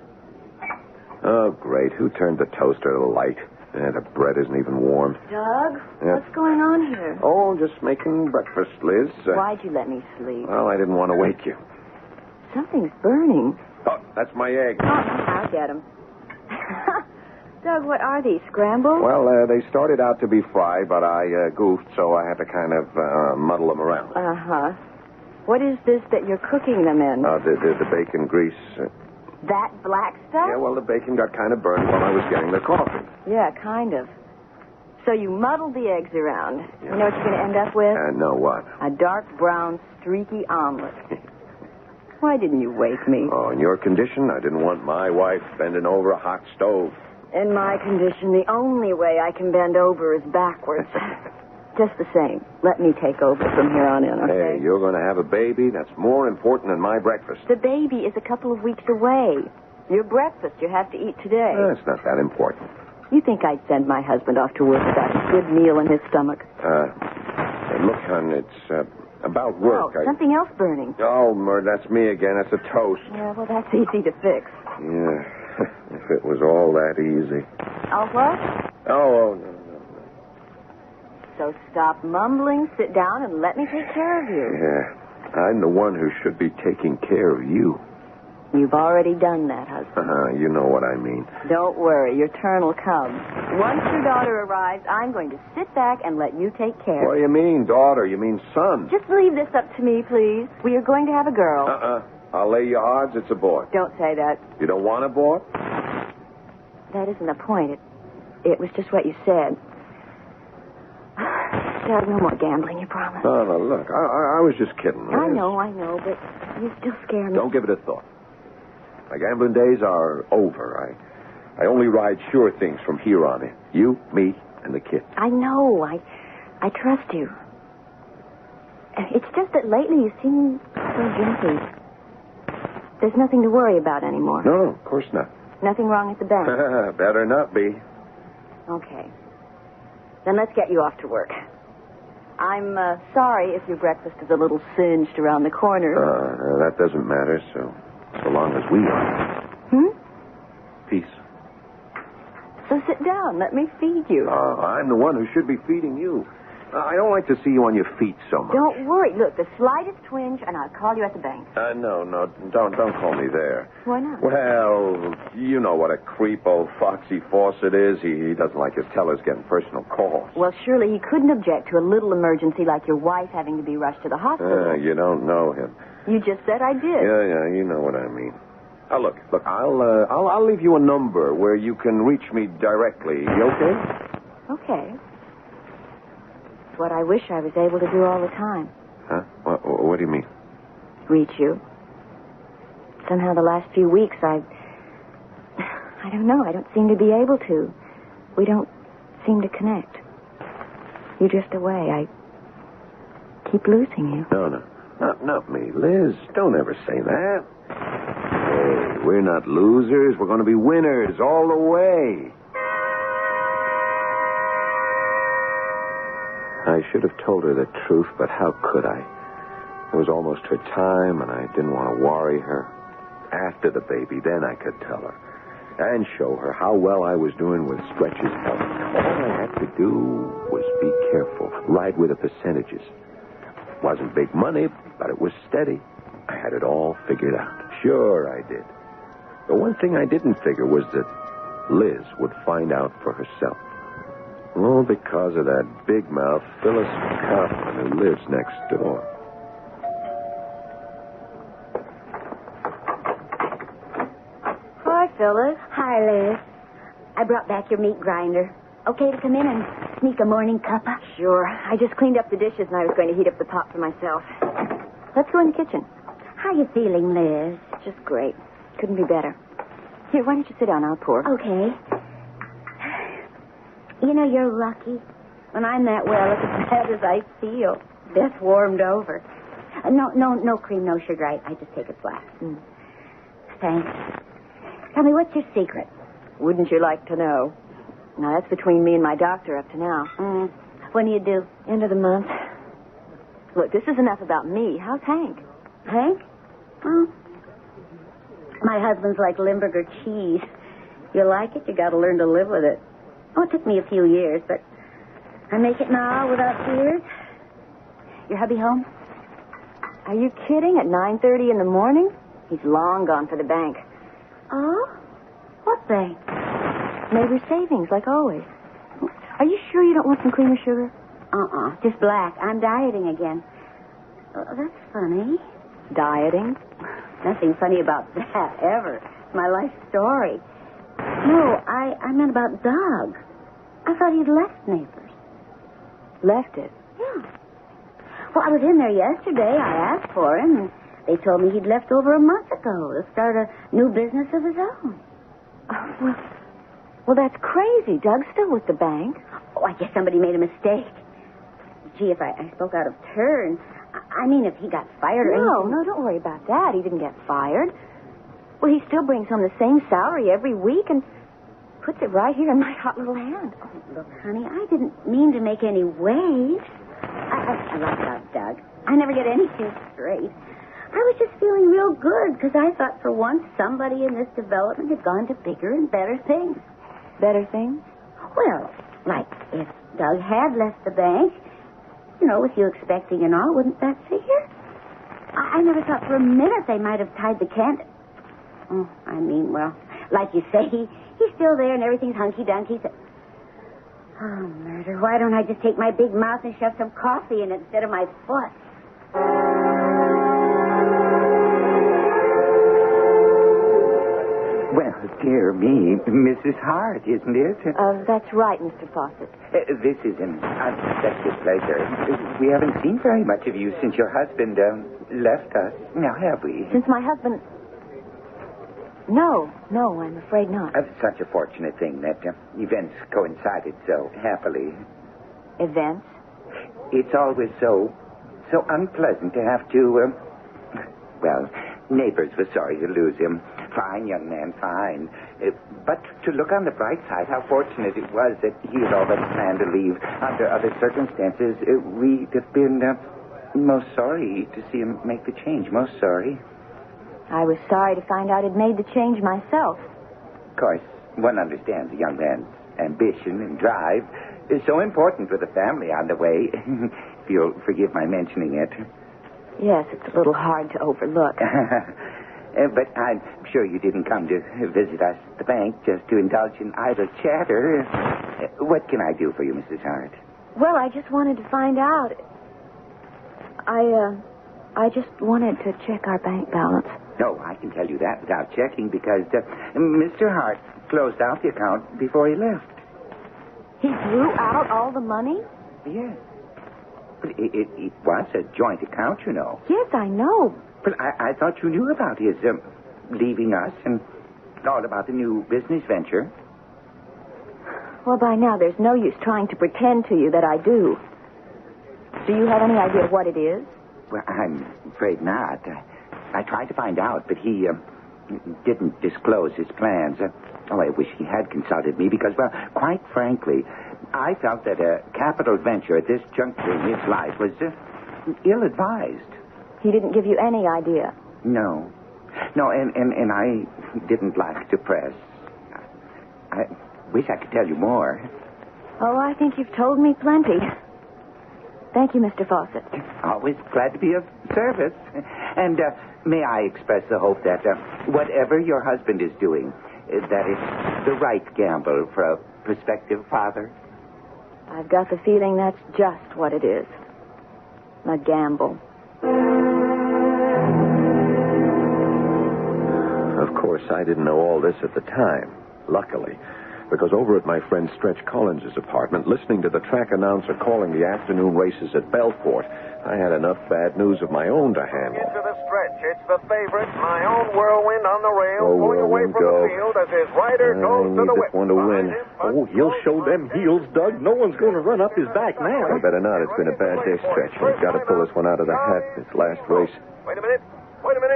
Oh, great. Who turned the toaster to the light? The bread isn't even warm. Doug, Yeah. what's going on here? Oh, just making breakfast, Liz. Why'd you let me sleep? Well, I didn't want to wake you. Something's burning. Oh, that's my egg. Oh, I'll get them. Doug, what are these, scrambled? Well, they started out to be fried, but I goofed, so I had to kind of muddle them around. Uh-huh. What is this that you're cooking them in? The bacon grease. That black stuff? Yeah, well, the bacon got kind of burned while I was getting the coffee. Yeah, kind of. So you muddled the eggs around. You know what you're going to end up with? No, what? A dark brown, streaky omelet. Why didn't you wake me? Oh, in your condition, I didn't want my wife bending over a hot stove. In my condition, the only way I can bend over is backwards. Just the same, let me take over from here on in, okay? Hey, you're going to have a baby. That's more important than my breakfast. The baby is a couple of weeks away. Your breakfast you have to eat today. It's not that important. You think I'd send my husband off to work without a good meal in his stomach? Look, hon, it's about work. Oh, something else burning. Oh, Murd, that's me again. That's a toast. Yeah, well, that's easy to fix. Yeah, if it was all that easy. Oh, what? Oh, no. So stop mumbling, sit down, and let me take care of you. Yeah, I'm the one who should be taking care of you. You've already done that, husband. You know what I mean. Don't worry, your turn will come. Once your daughter arrives, I'm going to sit back and let you take care. What do you mean, daughter? You mean son? Just leave this up to me, please. We are going to have a girl. I'll lay you odds it's a boy. Don't say that. You don't want a boy? That isn't the point. It was just what you said. Doug, no more gambling, you promise? No, look, I was just kidding. I know, but you still scare me. Don't give it a thought. My gambling days are over. I only ride sure things from here on in. You, me, and the kid. I know. I trust you. It's just that lately you seem so jumpy. There's nothing to worry about anymore. No, of course not. Nothing wrong at the bank? Better not be. Okay. Then let's get you off to work. I'm sorry if your breakfast is a little singed around the corner. That doesn't matter, so long as we are. Peace. So sit down. Let me feed you. I'm the one who should be feeding you. I don't like to see you on your feet so much. Don't worry. Look, the slightest twinge, and I'll call you at the bank. No, don't call me there. Why not? Well, you know what a creep old Foxy Fawcett is. He doesn't like his tellers getting personal calls. Well, surely he couldn't object to a little emergency like your wife having to be rushed to the hospital. You don't know him. You just said I did. Yeah, you know what I mean. Look, I'll leave you a number where you can reach me directly. You okay? Okay. It's what I wish I was able to do all the time. Huh? What do you mean? Reach you. Somehow the last few weeks I don't know. I don't seem to be able to. We don't seem to connect. You're just away. I keep losing you. No. Not me, Liz. Don't ever say that. Hey, we're not losers. We're going to be winners all the way. I should have told her the truth, but how could I? It was almost her time, and I didn't want to worry her. After the baby, then I could tell her. And show her how well I was doing with Stretch's help. All I had to do was be careful. Ride with the percentages. Wasn't big money, but it was steady. I had it all figured out. Sure I did. The one thing I didn't figure was that Liz would find out for herself. All because of that big-mouth Phyllis Kaufman who lives next door. Hi, Phyllis. Hi, Liz. I brought back your meat grinder. Okay to come in and sneak a morning cuppa? Sure. I just cleaned up the dishes and I was going to heat up the pot for myself. Let's go in the kitchen. How you feeling, Liz? Just great. Couldn't be better. Here, why don't you sit down? I'll pour. Okay. You know, you're lucky. When I'm that well, it's as bad as I feel. Beth warmed over. No cream, no sugar. I just take it flat. Thanks. Tell me, what's your secret? Wouldn't you like to know? Now, that's between me and my doctor up to now. When do you do? End of the month. Look, this is enough about me. How's Hank? Hank? Well, my husband's like Limburger cheese. You like it, you got to learn to live with it. Oh, it took me a few years, but I make it now without tears. Your hubby home? Are you kidding? At 9:30 in the morning? He's long gone for the bank. Oh? What bank? Neighbor Savings, like always. Are you sure you don't want some cream or sugar? Just black. I'm dieting again. Oh, that's funny. Dieting? Nothing funny about that, ever. It's my life story. No, I meant about Doug. I thought he'd left Neighbors. Left it? Yeah. Well, I was in there yesterday. I asked for him, and they told me he'd left over a month ago to start a new business of his own. Well, that's crazy. Doug's still with the bank. Oh, I guess somebody made a mistake. Gee, if I spoke out of turn, I mean, if he got fired or anything. No, don't worry about that. He didn't get fired. Well, he still brings home the same salary every week and puts it right here in my hot little hand. Oh, look, honey, I didn't mean to make any waves. I like about Doug. I never get anything straight. I was just feeling real good because I thought for once somebody in this development had gone to bigger and better things. Better things? Well, like if Doug had left the bank, with you expecting and all, wouldn't that figure? I never thought for a minute they might have tied the can. Oh, I mean, well, like you say, he's still there and everything's hunky-dunky. Oh, murder. Why don't I just take my big mouth and shove some coffee in it instead of my foot? Well, dear me, Mrs. Hart, isn't it? That's right, Mr. Fawcett. This is an unexpected pleasure. We haven't seen very much of you since your husband left us. Now, have we? Since my husband... No, I'm afraid not. Such a fortunate thing that events coincided so happily. Events? It's always so unpleasant to have to, well, neighbors were sorry to lose him. Fine young man, fine. But to look on the bright side, how fortunate it was that he had already planned to leave. Under other circumstances, we'd have been most sorry to see him make the change. Most sorry. I was sorry to find out he'd made the change myself. Of course, one understands a young man's ambition and drive is so important with a family on the way. If you'll forgive my mentioning it. Yes, it's a little hard to overlook. But I'm sure you didn't come to visit us at the bank just to indulge in idle chatter. What can I do for you, Mrs. Hart? Well, I just wanted to find out. I just wanted to check our bank balance. No, I can tell you that without checking because Mr. Hart closed out the account before he left. He drew out all the money? Yes. But it was a joint account, you know. Yes, I know. But I thought you knew about his leaving us and all about the new business venture. Well, by now, there's no use trying to pretend to you that I do. Do you have any idea what it is? Well, I'm afraid not. I tried to find out, but he didn't disclose his plans. I wish he had consulted me because, well, quite frankly, I felt that a capital venture at this juncture in his life was ill-advised. He didn't give you any idea? No, and I didn't like to press. I wish I could tell you more. Oh, I think you've told me plenty. Thank you, Mr. Fawcett. Always glad to be of service. And may I express the hope that whatever your husband is doing, that it's the right gamble for a prospective father? I've got the feeling that's just what it is. A gamble. Of course, I didn't know all this at the time, luckily, because over at my friend Stretch Collins's apartment, listening to the track announcer calling the afternoon races at Belfort, I had enough bad news of my own to handle. Into the stretch. It's the favorite, my own Whirlwind on the rail, pulling away from the field as his rider goes to the whip. I need this one to win. Oh, he'll show them heels, Doug. No one's going to run up his back now. I better not. It's been a bad day, Stretch. We've got to pull this one out of the hat. It's last race. Wait a minute.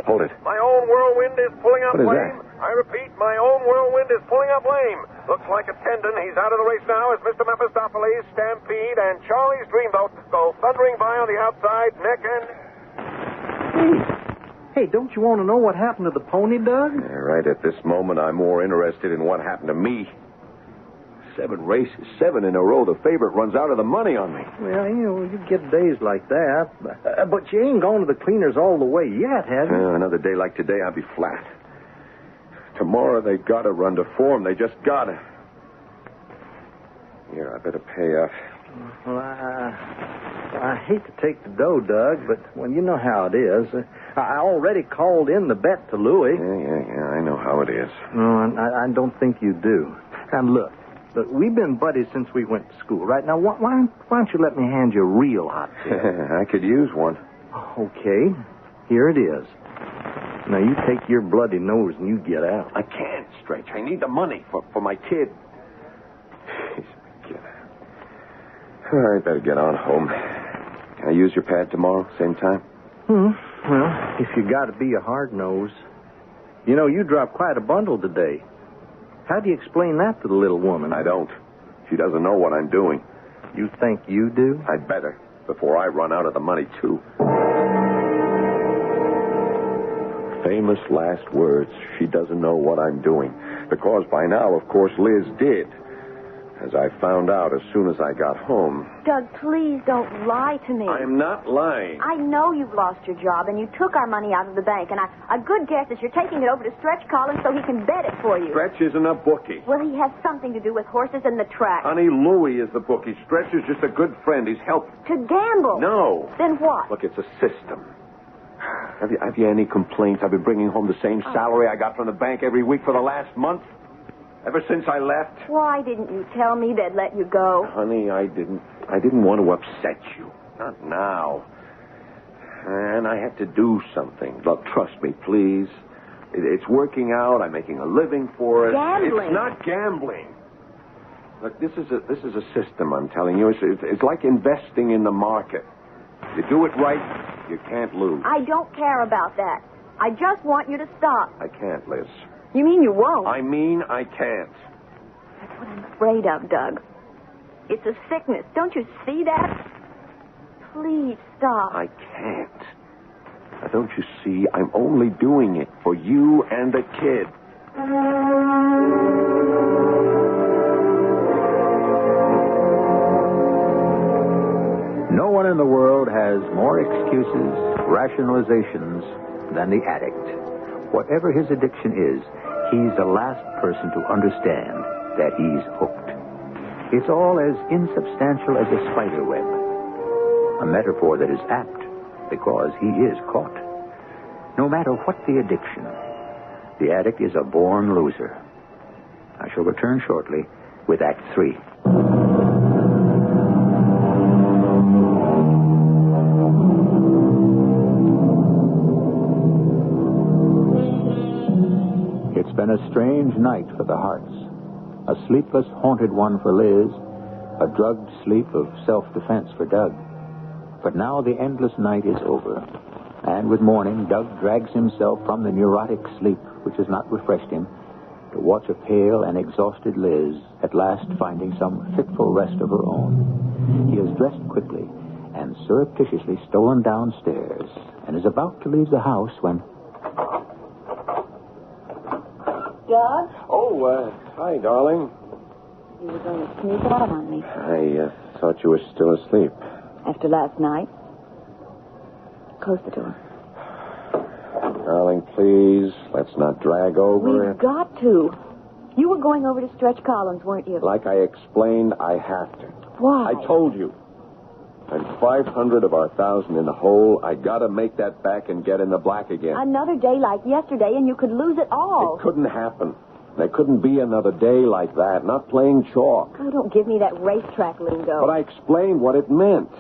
Hold it. My own Whirlwind is pulling up What is lame. that? I repeat, my own Whirlwind is pulling up lame. Looks like a tendon. He's out of the race now as Mr. Mephistopheles, Stampede, and Charlie's Dreamboat go thundering by on the outside, neck and... Hey, don't you want to know what happened to the pony, Doug? Yeah, right at this moment, I'm more interested in what happened to me. 7 races, 7 in a row. The favorite runs out of the money on me. Well, you get days like that. But you ain't gone to the cleaners all the way yet, have you? Another day like today, I'll be flat. Tomorrow, they got to run to form. They just got to. Here, I better pay up. Well, I hate to take the dough, Doug, but, well, you know how it is. I already called in the bet to Louis. Yeah, I know how it is. No, I don't think you do. And look, we've been buddies since we went to school. Right now, why don't you let me hand you a real hot tip? I could use one. Okay, here it is. Now, you take your bloody nose and you get out. I can't, Stretch. I need the money for my kid. I better get on home. Can I use your pad tomorrow, same time? Well, if you got to be a hard nose. You know, you dropped quite a bundle today. How do you explain that to the little woman? I don't. She doesn't know what I'm doing. You think you do? I'd better, before I run out of the money, too. Famous last words. She doesn't know what I'm doing. Because by now, of course, Liz did. As I found out as soon as I got home. Doug, please don't lie to me. I'm not lying. I know you've lost your job, and you took our money out of the bank, and a good guess is you're taking it over to Stretch Collins so he can bet it for you. Stretch isn't a bookie. Well, he has something to do with horses and the track. Honey, Louis is the bookie. Stretch is just a good friend. He's helped. To gamble? No. Then what? Look, it's a system. Have you any complaints? I've been bringing home the same salary I got from the bank every week for the last month. Ever since I left. Why didn't you tell me they'd let you go? Honey, I didn't want to upset you. Not now. And I have to do something. Look, trust me, please. It's working out. I'm making a living for it. Gambling. It's not gambling. Look, this is a system, I'm telling you. It's like investing in the market. You do it right, you can't lose. I don't care about that. I just want you to stop. I can't, Liz. You mean you won't? I mean I can't. That's what I'm afraid of, Doug. It's a sickness. Don't you see that? Please stop. I can't. Now, don't you see? I'm only doing it for you and the kid. No one in the world has more excuses, rationalizations than the addict. Whatever his addiction is, he's the last person to understand that he's hooked. It's all as insubstantial as a spider web. A metaphor that is apt because he is caught. No matter what the addiction, the addict is a born loser. I shall return shortly with Act 3. It's been a strange night for the Harts. A sleepless, haunted one for Liz. A drugged sleep of self-defense for Doug. But now the endless night is over. And with morning, Doug drags himself from the neurotic sleep, which has not refreshed him, to watch a pale and exhausted Liz at last finding some fitful rest of her own. He has dressed quickly and surreptitiously stolen downstairs and is about to leave the house when... Doug? Oh, hi, darling. You were going to sneak out on me. I thought you were still asleep. After last night? Close the door. Darling, please, let's not drag over it. We've got to. You were going over to Stretch Collins, weren't you? Like I explained, I have to. Why? I told you. I'm 500 of our 1,000 in the hole. I gotta make that back and get in the black again. Another day like yesterday, and you could lose it all. It couldn't happen. There couldn't be another day like that. Not playing chalk. Oh, don't give me that racetrack lingo. But I explained what it meant.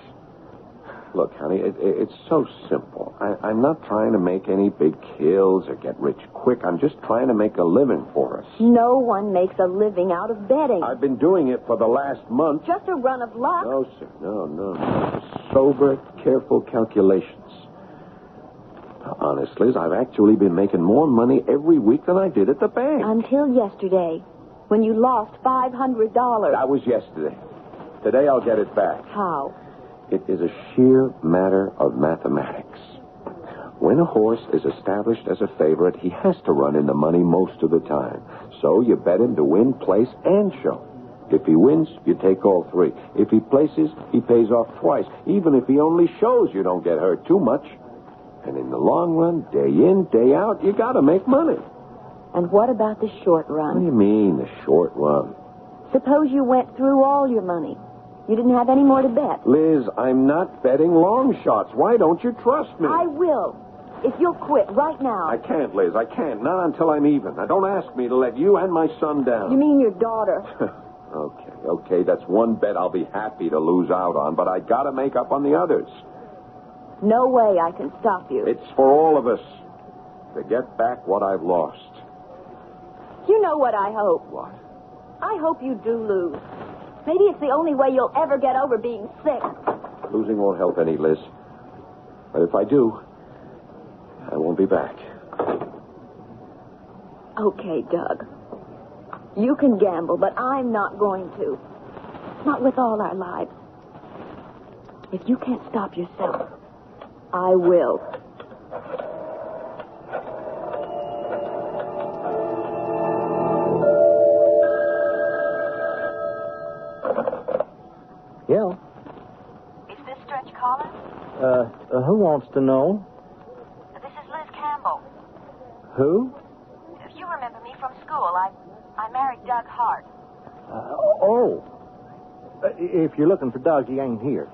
Look, honey, it's so simple. I'm not trying to make any big kills or get rich quick. I'm just trying to make a living for us. No one makes a living out of betting. I've been doing it for the last month. Just a run of luck. No, sir. No. Sober, careful calculations. Honestly, I've actually been making more money every week than I did at the bank. Until yesterday, when you lost $500. That was yesterday. Today I'll get it back. How? It is a sheer matter of mathematics. When a horse is established as a favorite, he has to run in the money most of the time. So you bet him to win, place, and show. If he wins, you take all three. If he places, he pays off twice. Even if he only shows, you don't get hurt too much. And in the long run, day in, day out, you got to make money. And what about the short run? What do you mean, the short run? Suppose you went through all your money. You didn't have any more to bet. Liz, I'm not betting long shots. Why don't you trust me? I will. If you'll quit right now. I can't, Liz. I can't. Not until I'm even. Now, don't ask me to let you and my son down. You mean your daughter? Okay. That's one bet I'll be happy to lose out on, but I got to make up on the others. No way I can stop you. It's for all of us to get back what I've lost. You know what I hope? What? I hope you do lose. Maybe it's the only way you'll ever get over being sick. Losing won't help any, Liz. But if I do, I won't be back. Okay, Doug. You can gamble, but I'm not going to. Not with all our lives. If you can't stop yourself, I will. Yeah. Is this Stretch Collins? Who wants to know? This is Liz Campbell. Who? You remember me from school. I married Doug Hart. If you're looking for Doug, he ain't here.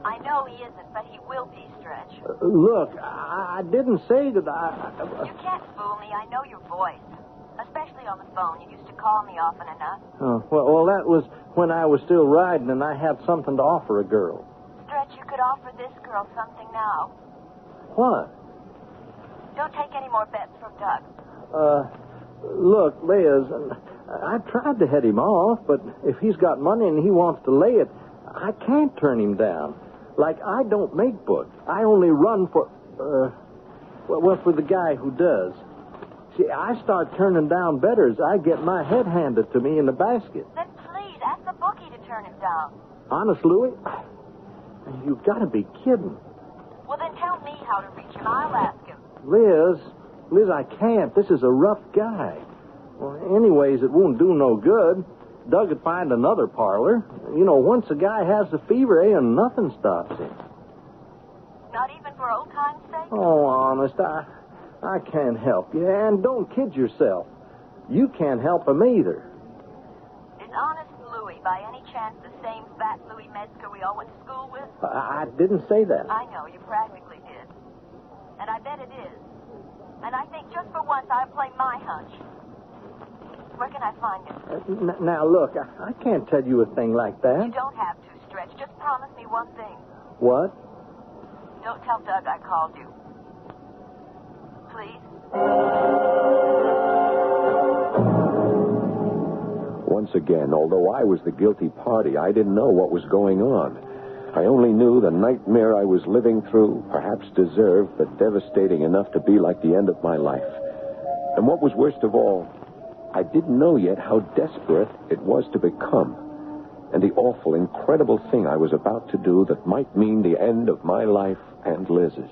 I know he isn't, but he will be, Stretch. Look, I didn't say that You can't fool me. I know your voice. Especially on the phone. You used to call me often enough. Oh, well, that was when I was still riding and I had something to offer a girl. Stretch, you could offer this girl something now. What? Don't take any more bets from Doug. Look, Liz, I tried to head him off, but if he's got money and he wants to lay it, I can't turn him down. Like, I don't make books. I only run for, for the guy who does. See, I start turning down betters. I get my head handed to me in the basket. Then please, ask the bookie to turn him down. Honest, Louie? You've got to be kidding. Well, then tell me how to reach him. I'll ask him. Liz, I can't. This is a rough guy. Well, anyways, it won't do no good. Doug would find another parlor. You know, once a guy has the fever, nothing stops him. Not even for old time's sake? Oh, honest, I can't help you. And don't kid yourself. You can't help him either. Is Honest Louie by any chance the same fat Louie Metzger we all went to school with? I didn't say that. I know, you practically did. And I bet it is. And I think just for once I'll play my hunch. Where can I find him? Now, look, I can't tell you a thing like that. You don't have to, Stretch. Just promise me one thing. What? Don't tell Doug I called you. Please? Once again, although I was the guilty party, I didn't know what was going on. I only knew the nightmare I was living through, perhaps deserved, but devastating enough to be like the end of my life. And what was worst of all, I didn't know yet how desperate it was to become, and the awful, incredible thing I was about to do that might mean the end of my life and Liz's.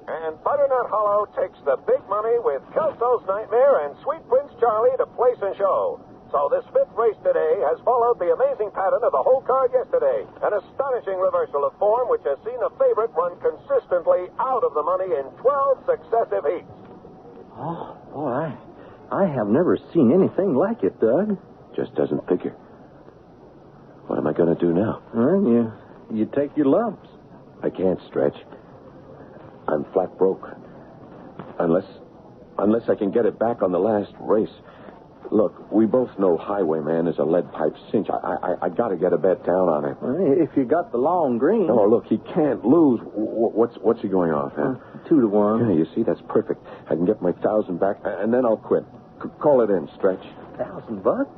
And Butternut Hollow takes the big money with Kelso's Nightmare and Sweet Prince Charlie to place and show. So this fifth race today has followed the amazing pattern of the whole card yesterday. An astonishing reversal of form which has seen a favorite run consistently out of the money in 12 successive heats. Oh, boy, I have never seen anything like it, Doug. Just doesn't figure. What am I going to do now? Well, you take your lumps. I can't, Stretch. I'm flat broke. Unless I can get it back on the last race. Look, we both know Highwayman is a lead pipe cinch. I got to get a bet down on it. If you got the long green. No, look, he can't lose. What's he going off, huh? 2-1. Yeah, you see, that's perfect. I can get my 1,000 back, and then I'll quit. Call it in, Stretch. $1,000?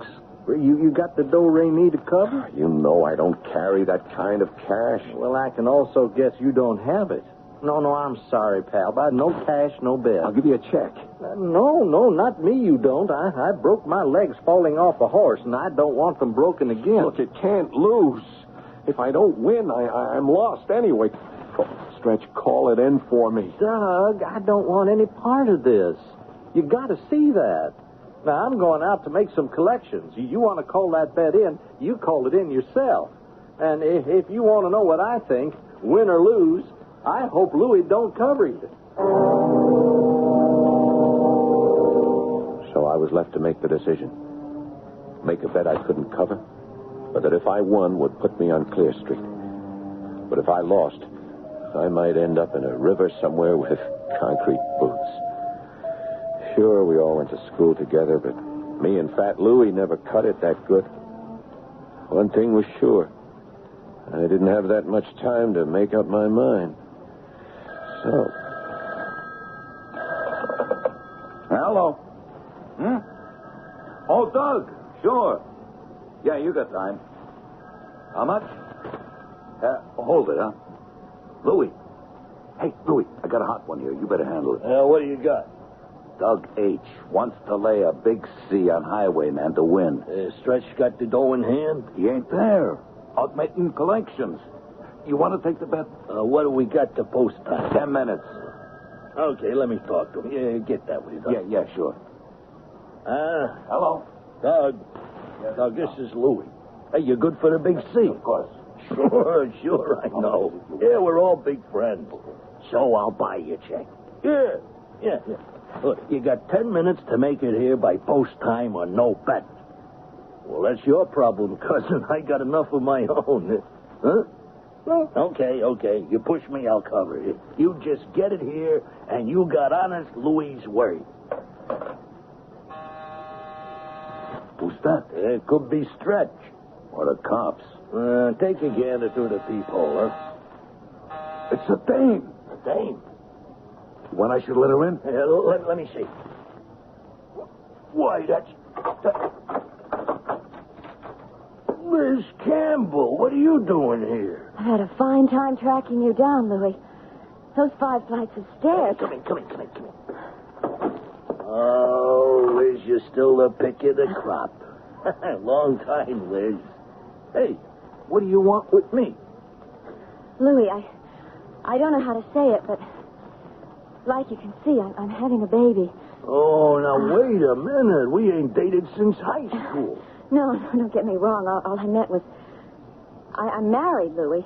You got the do-re-mi to cover? You know I don't carry that kind of cash. Well, I can also guess you don't have it. No, I'm sorry, pal. But no cash, no bet. I'll give you a check. No, not me, you don't. I broke my legs falling off a horse, and I don't want them broken again. Look, it can't lose. If I don't win, I'm lost anyway. Stretch, call it in for me. Doug, I don't want any part of this. You got to see that. Now, I'm going out to make some collections. You want to call that bet in, you call it in yourself. And if you want to know what I think, win or lose, I hope Louie don't cover it. So I was left to make the decision. Make a bet I couldn't cover, but that if I won would put me on Clear Street. But if I lost, I might end up in a river somewhere with concrete boots. Sure, we all went to school together, but me and Fat Louie never cut it that good. One thing was sure. I didn't have that much time to make up my mind. So. Hello. Oh, Doug. Sure. Yeah, you got time. How much? Hold it, huh? Louie. Hey, Louie, I got a hot one here. You better handle it. What do you got? Doug H. wants to lay a big C on Highwayman to win. Stretch got the dough in hand? He ain't there. Out making collections. You want to take the bet? What do we got to post time? 10 minutes. Okay, let me talk to him. Yeah, get that with you, Doug. Yeah, sure. Hello. Doug. Yeah, Doug, this is Louie. Hey, you good for the big C? Of course. Sure, I know. Yeah, we're all big friends. So I'll buy you a check. Yeah. Look, you got 10 minutes to make it here by post time or no bet. Well, that's your problem, cousin. I got enough of my own. Huh? Okay. You push me, I'll cover it. You just get it here, and you got honest Louis' word. Who's that? It could be Stretch. Or the cops. Take a gander through the peephole, huh? It's a dame. A dame? When I should let her in? Let me see. Why, that's... Liz Campbell, what are you doing here? I've had a fine time tracking you down, Louis. Those 5 flights of stairs. Come in. Oh, Liz, you're still the pick of the crop. Long time, Liz. Hey, what do you want with me? Louis, I don't know how to say it, but like you can see, I'm having a baby. Oh, now wait a minute. We ain't dated since high school. No, don't get me wrong. All I meant was I'm married, Louis.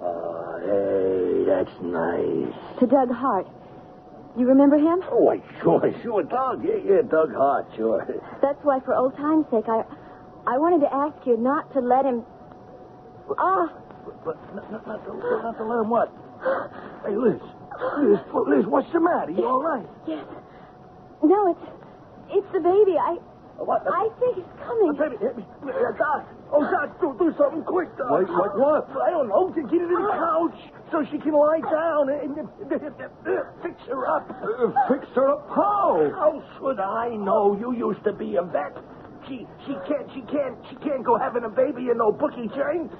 Oh, hey, that's nice. To Doug Hart. You remember him? Oh, why, sure, Doug. Yeah, Doug Hart, sure. That's why, for old time's sake, I wanted to ask you not to let him... But not to let him what? Hey, Liz, what's the matter? You all right? Yes. No, it's the baby. What? I think it's coming. Baby, Doc. Oh, Doc, do something quick, Doc. Like what? I don't know. Get her to the couch so she can lie down and fix her up. Fix her up? How? How should I know? You used to be a vet. She can't go having a baby in no bookie chains.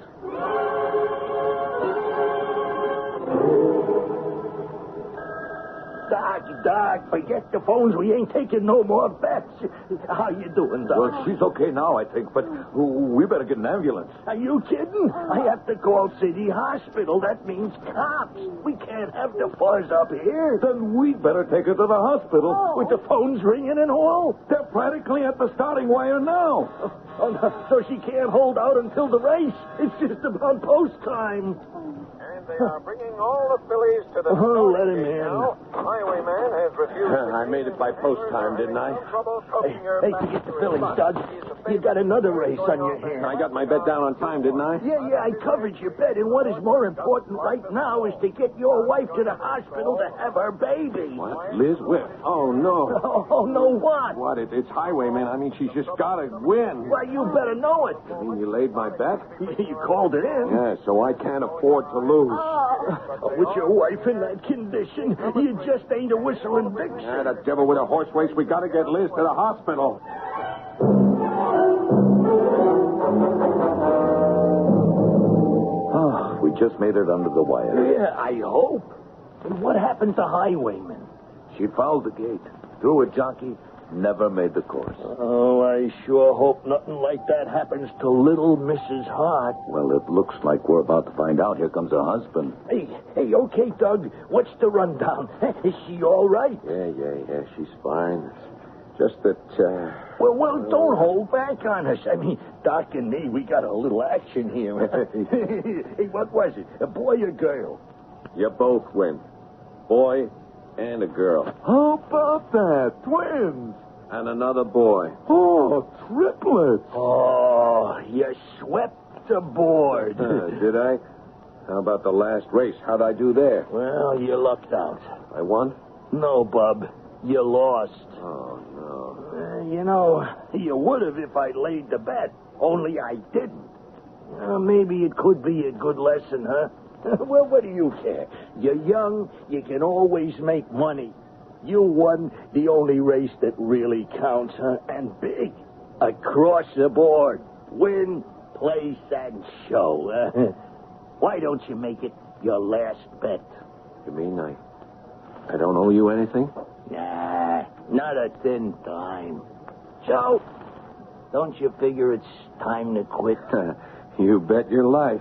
Doc, forget the phones. We ain't taking no more bets. How you doing, Doc? Well, she's okay now, I think, but we better get an ambulance. Are you kidding? I have to call City Hospital. That means cops. We can't have the fuzz up here. Then we'd better take her to the hospital. Oh. With the phones ringing and all? They're practically at the starting wire now. Oh, no. So she can't hold out until the race. It's just about post time. And they are bringing all the fillies to the let him in. Now. Highwayman has refused. I made it by post time, didn't I? Hey, to get the fillies, Doug. You got another race on your hands. I got my bet down on time, didn't I? Yeah, I covered your bet. And what is more important right now is to get your wife to the hospital to have her baby. What? Liz, where? Oh, no. Oh, no what? What? It's Highwayman. I mean, she's just got to win. Well, you better know it. You mean you laid my bet? You called it in. Yeah, so I can't afford to lose. With your wife in that condition, you just ain't a whistling vixen. Yeah, the devil with a horse race. We got to get Liz to the hospital. Oh, we just made it under the wire. Yeah, I hope. And what happened to Highwayman? She fouled the gate, threw a jockey, never made the course. Oh, I sure hope nothing like that happens to little Mrs. Hart. Well, it looks like we're about to find out. Here comes her husband. Hey, okay, Doug. What's the rundown? Is she all right? Yeah, she's fine. Just that, Well, don't hold back on us. I mean, Doc and me, we got a little action here. Hey, what was it? A boy or girl? You both win. Boy and a girl. How about that? Twins. And another boy. Oh, triplets. Oh, you swept the board. Did I? How about the last race? How'd I do there? Well, you lucked out. I won? No, Bub. You lost. Oh, no. You would have if I laid the bet. Only I didn't. Maybe it could be a good lesson, huh? Well, what do you care? You're young. You can always make money. You won the only race that really counts, huh? And big. Across the board. Win, place, and show. Why don't you make it your last bet? You mean I don't owe you anything? Nah, not a thin dime. So, don't you figure it's time to quit? You bet your life.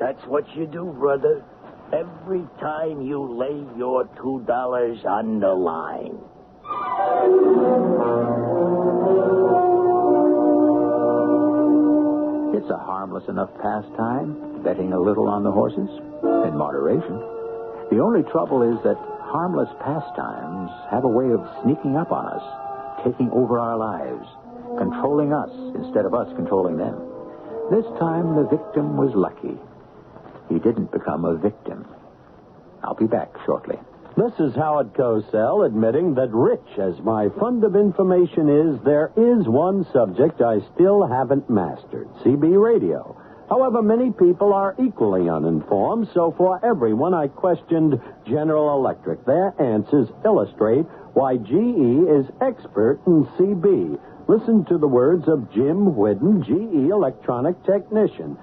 That's what you do, brother. Every time you lay your $2 on the line. It's a harmless enough pastime, betting a little on the horses, in moderation. The only trouble is that harmless pastimes have a way of sneaking up on us, taking over our lives, controlling us instead of us controlling them. This time the victim was lucky. He didn't become a victim. I'll be back shortly. This is Howard Cosell admitting that rich as my fund of information is, there is one subject I still haven't mastered, CB radio. However, many people are equally uninformed, so for everyone I questioned General Electric. Their answers illustrate why GE is expert in CB. Listen to the words of Jim Whidden, GE electronic technician.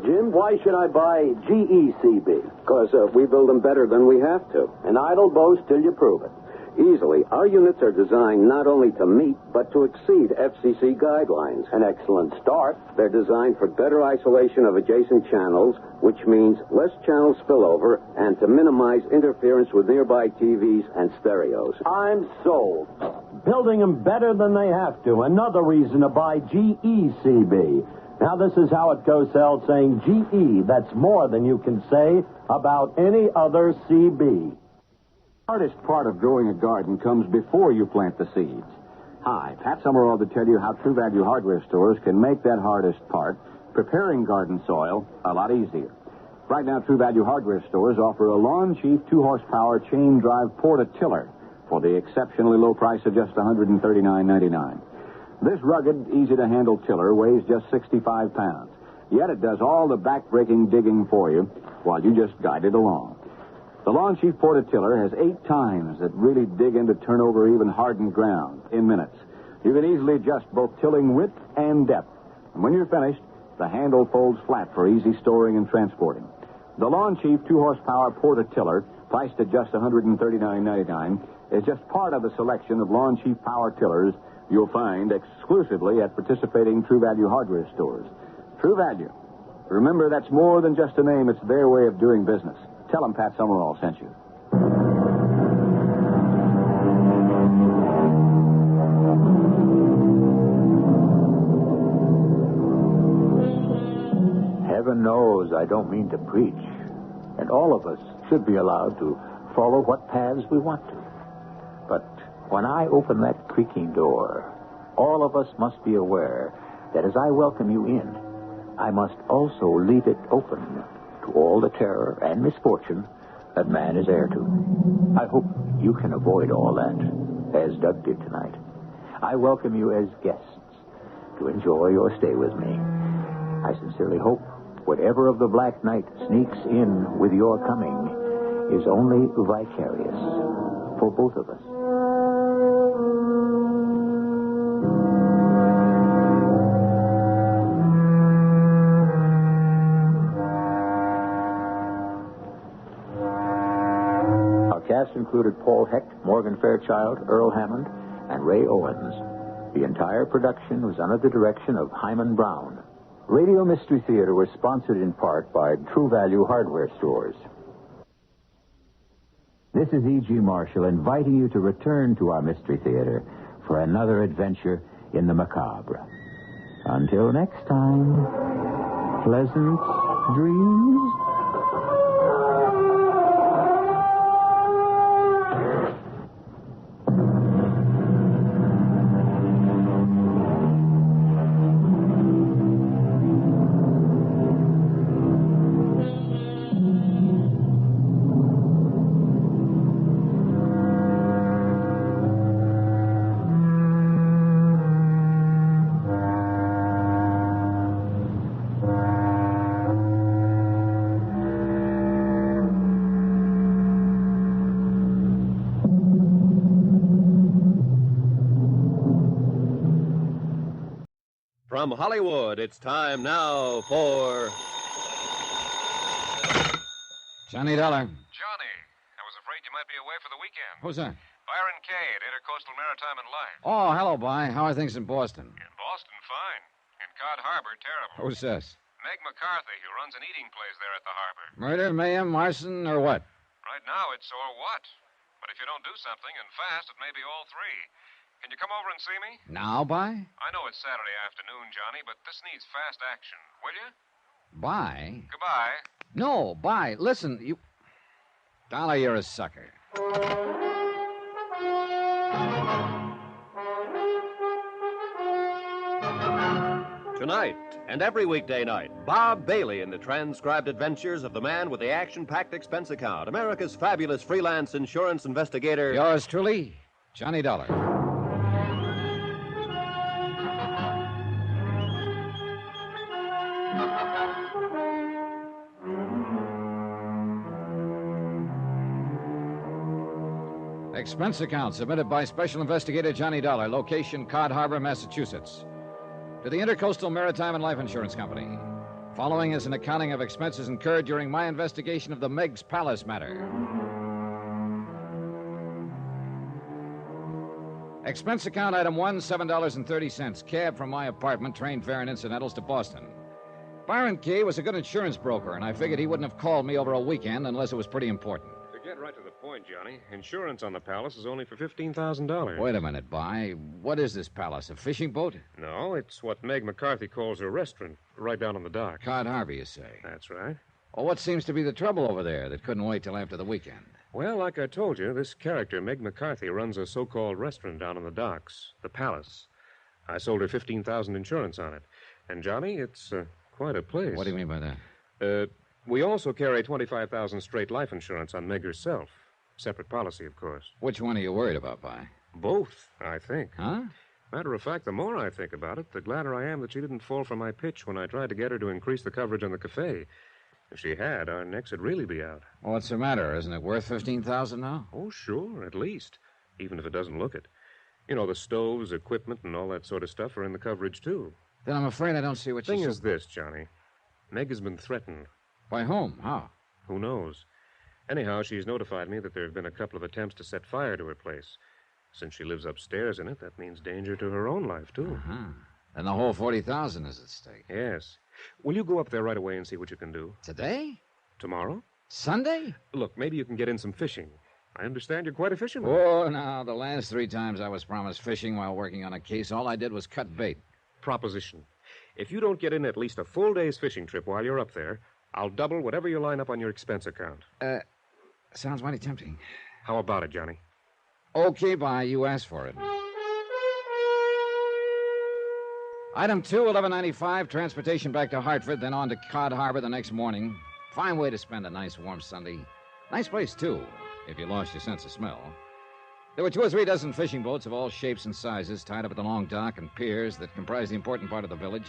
Jim, why should I buy GECB? Because we build them better than we have to. An idle boast till you prove it. Easily, our units are designed not only to meet, but to exceed FCC guidelines. An excellent start. They're designed for better isolation of adjacent channels, which means less channel spillover, and to minimize interference with nearby TVs and stereos. I'm sold. Building them better than they have to. Another reason to buy GECB. Now, this is Howard Cosell saying GE. That's more than you can say about any other CB. The hardest part of growing a garden comes before you plant the seeds. Hi, Pat Summerall to tell you how True Value hardware stores can make that hardest part, preparing garden soil, a lot easier. Right now, True Value hardware stores offer a Lawn Chief 2-horsepower chain drive portatiller for the exceptionally low price of just $139.99. This rugged, easy-to-handle tiller weighs just 65 pounds. Yet it does all the back-breaking digging for you while you just guide it along. The Lawn Chief portatiller has 8 tines that really dig in to turn over even hardened ground in minutes. You can easily adjust both tilling width and depth. And when you're finished, the handle folds flat for easy storing and transporting. The Lawn Chief 2-horsepower portatiller, priced at just $139.99, is just part of the selection of Lawn Chief power tillers you'll find exclusively at participating True Value hardware stores. True Value. Remember, that's more than just a name. It's their way of doing business. Tell them Pat Summerall sent you. Heaven knows I don't mean to preach, and all of us should be allowed to follow what paths we want to. But when I open that creaking door, all of us must be aware that as I welcome you in, I must also leave it open to all the terror and misfortune that man is heir to. I hope you can avoid all that, as Doug did tonight. I welcome you as guests to enjoy your stay with me. I sincerely hope whatever of the black night sneaks in with your coming is only vicarious for both of us. Cast included Paul Hecht, Morgan Fairchild, Earl Hammond, and Ray Owens. The entire production was under the direction of Hyman Brown. Radio Mystery Theater was sponsored in part by True Value hardware stores. This is E.G. Marshall inviting you to return to our Mystery Theater for another adventure in the macabre. Until next time, pleasant dreams. From Hollywood, it's time now for... Johnny Dollar. Johnny, I was afraid you might be away for the weekend. Who's that? Byron Cade, Intercoastal Maritime and Life. Oh, hello, By. How are things in Boston? In Boston, fine. In Cod Harbor, terrible. Who's this? Meg McCarthy, who runs an eating place there at the harbor. Murder, mayhem, arson, or what? Right now, it's or what. But if you don't do something, and fast, it may be all three. Can you come over and see me? Now, By? I know it's Saturday afternoon, Johnny, but this needs fast action. Will you? By? Goodbye. No, By. Listen, you... Dollar, you're a sucker. Tonight, and every weekday night, Bob Bailey in the transcribed adventures of the man with the action-packed expense account, America's fabulous freelance insurance investigator. Yours truly, Johnny Dollar. Expense account submitted by Special Investigator Johnny Dollar, location Cod Harbor, Massachusetts. To the Intercoastal Maritime and Life Insurance Company. Following is an accounting of expenses incurred during my investigation of the Meg's Palace matter. Expense account item 1, $7.30. Cab from my apartment, train fare and incidentals to Boston. Byron Key was a good insurance broker, and I figured he wouldn't have called me over a weekend unless it was pretty important. To get right to the point, Johnny, insurance on the Palace is only for $15,000. Wait a minute, By. What is this Palace, a fishing boat? No, it's what Meg McCarthy calls a restaurant, right down on the dock. Cod Harbor, you say? That's right. Well, what seems to be the trouble over there that couldn't wait till after the weekend? Well, like I told you, this character, Meg McCarthy, runs a so-called restaurant down on the docks, the Palace. I sold her $15,000 insurance on it. And, Johnny, it's quite a place. What do you mean by that? We also carry $25,000 straight life insurance on Meg herself. Separate policy, of course. Which one are you worried about, By? Both, I think. Huh? Matter of fact, the more I think about it, the gladder I am that she didn't fall for my pitch when I tried to get her to increase the coverage on the cafe. If she had, our necks would really be out. Well, what's the matter? Isn't it worth $15,000 now? Oh, sure, at least. Even if it doesn't look it. You know, the stoves, equipment, and all that sort of stuff are in the coverage, too. Then I'm afraid I don't see what The thing is this, Johnny. Meg has been threatened. By whom? How? Who knows? Anyhow, she's notified me that there have been a couple of attempts to set fire to her place. Since she lives upstairs in it, that means danger to her own life, too. Uh-huh. And the whole $40,000 is at stake. Yes. Will you go up there right away and see what you can do? Today? Tomorrow? Sunday? Look, maybe you can get in some fishing. I understand you're quite a fisherman. Oh, now, the last 3 times I was promised fishing while working on a case, all I did was cut bait. Proposition. If you don't get in at least a full day's fishing trip while you're up there, I'll double whatever you line up on your expense account. Sounds mighty tempting. How about it, Johnny? Okay, By. You asked for it. Item 2, $11.95, transportation back to Hartford, then on to Cod Harbor the next morning. Fine way to spend a nice warm Sunday. Nice place, too, if you lost your sense of smell. There were 2 or 3 dozen fishing boats of all shapes and sizes tied up at the long dock and piers that comprised the important part of the village.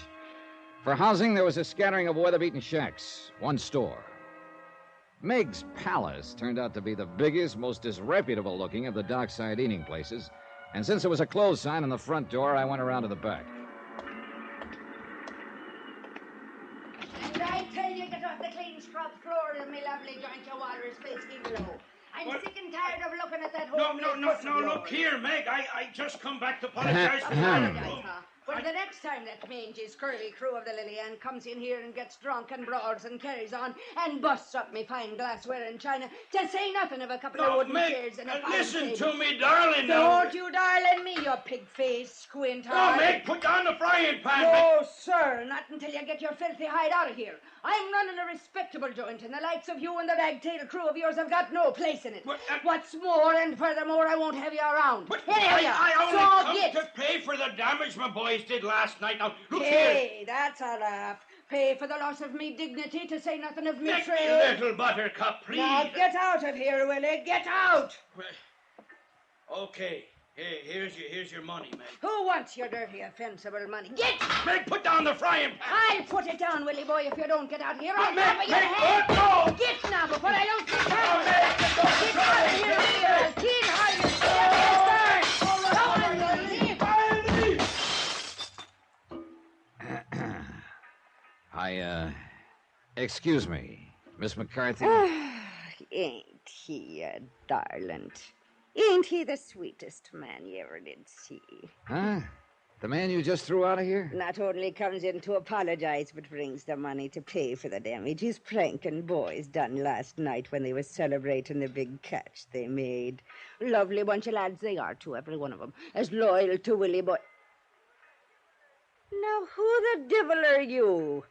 For housing, there was a scattering of weather-beaten shacks, 1 store. Meg's Palace turned out to be the biggest, most disreputable-looking of the dockside eating places, and since there was a closed sign on the front door, I went around to the back. And I tell you, get off the clean scrub floor of my lovely joint your walrus face below. I'm sick and tired of looking at that home. No, look here, Meg. I just come back to apologize for my Well, the next time that mangy, scurvy crew of the Lily Ann comes in here and gets drunk and brawls and carries on and busts up me fine glassware and china, to say nothing of a couple of wooden chairs and a fine listen table. to me, darling. Don't you darling me, you pig-faced squint eye. No, Meg, put down the frying pan. No, sir, not until you get your filthy hide out of here. I'm running a respectable joint, and the likes of you and the ragtail crew of yours have got no place in it. What's more, and furthermore, I won't have you around. I only come to pay for the damage my boys did last night. Now, look here. Hey, that's a laugh. Pay for the loss of me dignity, to say nothing of me Let trade. me, little buttercup, please. Now, get out of here, Willie. Get out. Okay. Hey, here's your money, Meg. Who wants your dirty, offensive money? Get! Meg, put down the frying pan. I'll put it down, Willie boy, if you don't get out here. I'll Meg, cover your Meg, head. no! Get now, before I don't get out. Meg, get out of here, Willie. Clean hard you Excuse me, Miss McCarthy. Ain't he a darling? Ain't he the sweetest man you ever did see? Huh? The man you just threw out of here? Not only comes in to apologize, but brings the money to pay for the damage his pranking boys done last night when they were celebrating the big catch they made. Lovely bunch of lads they are, too, every one of them. As loyal to Willie boy. Now, who the devil are you?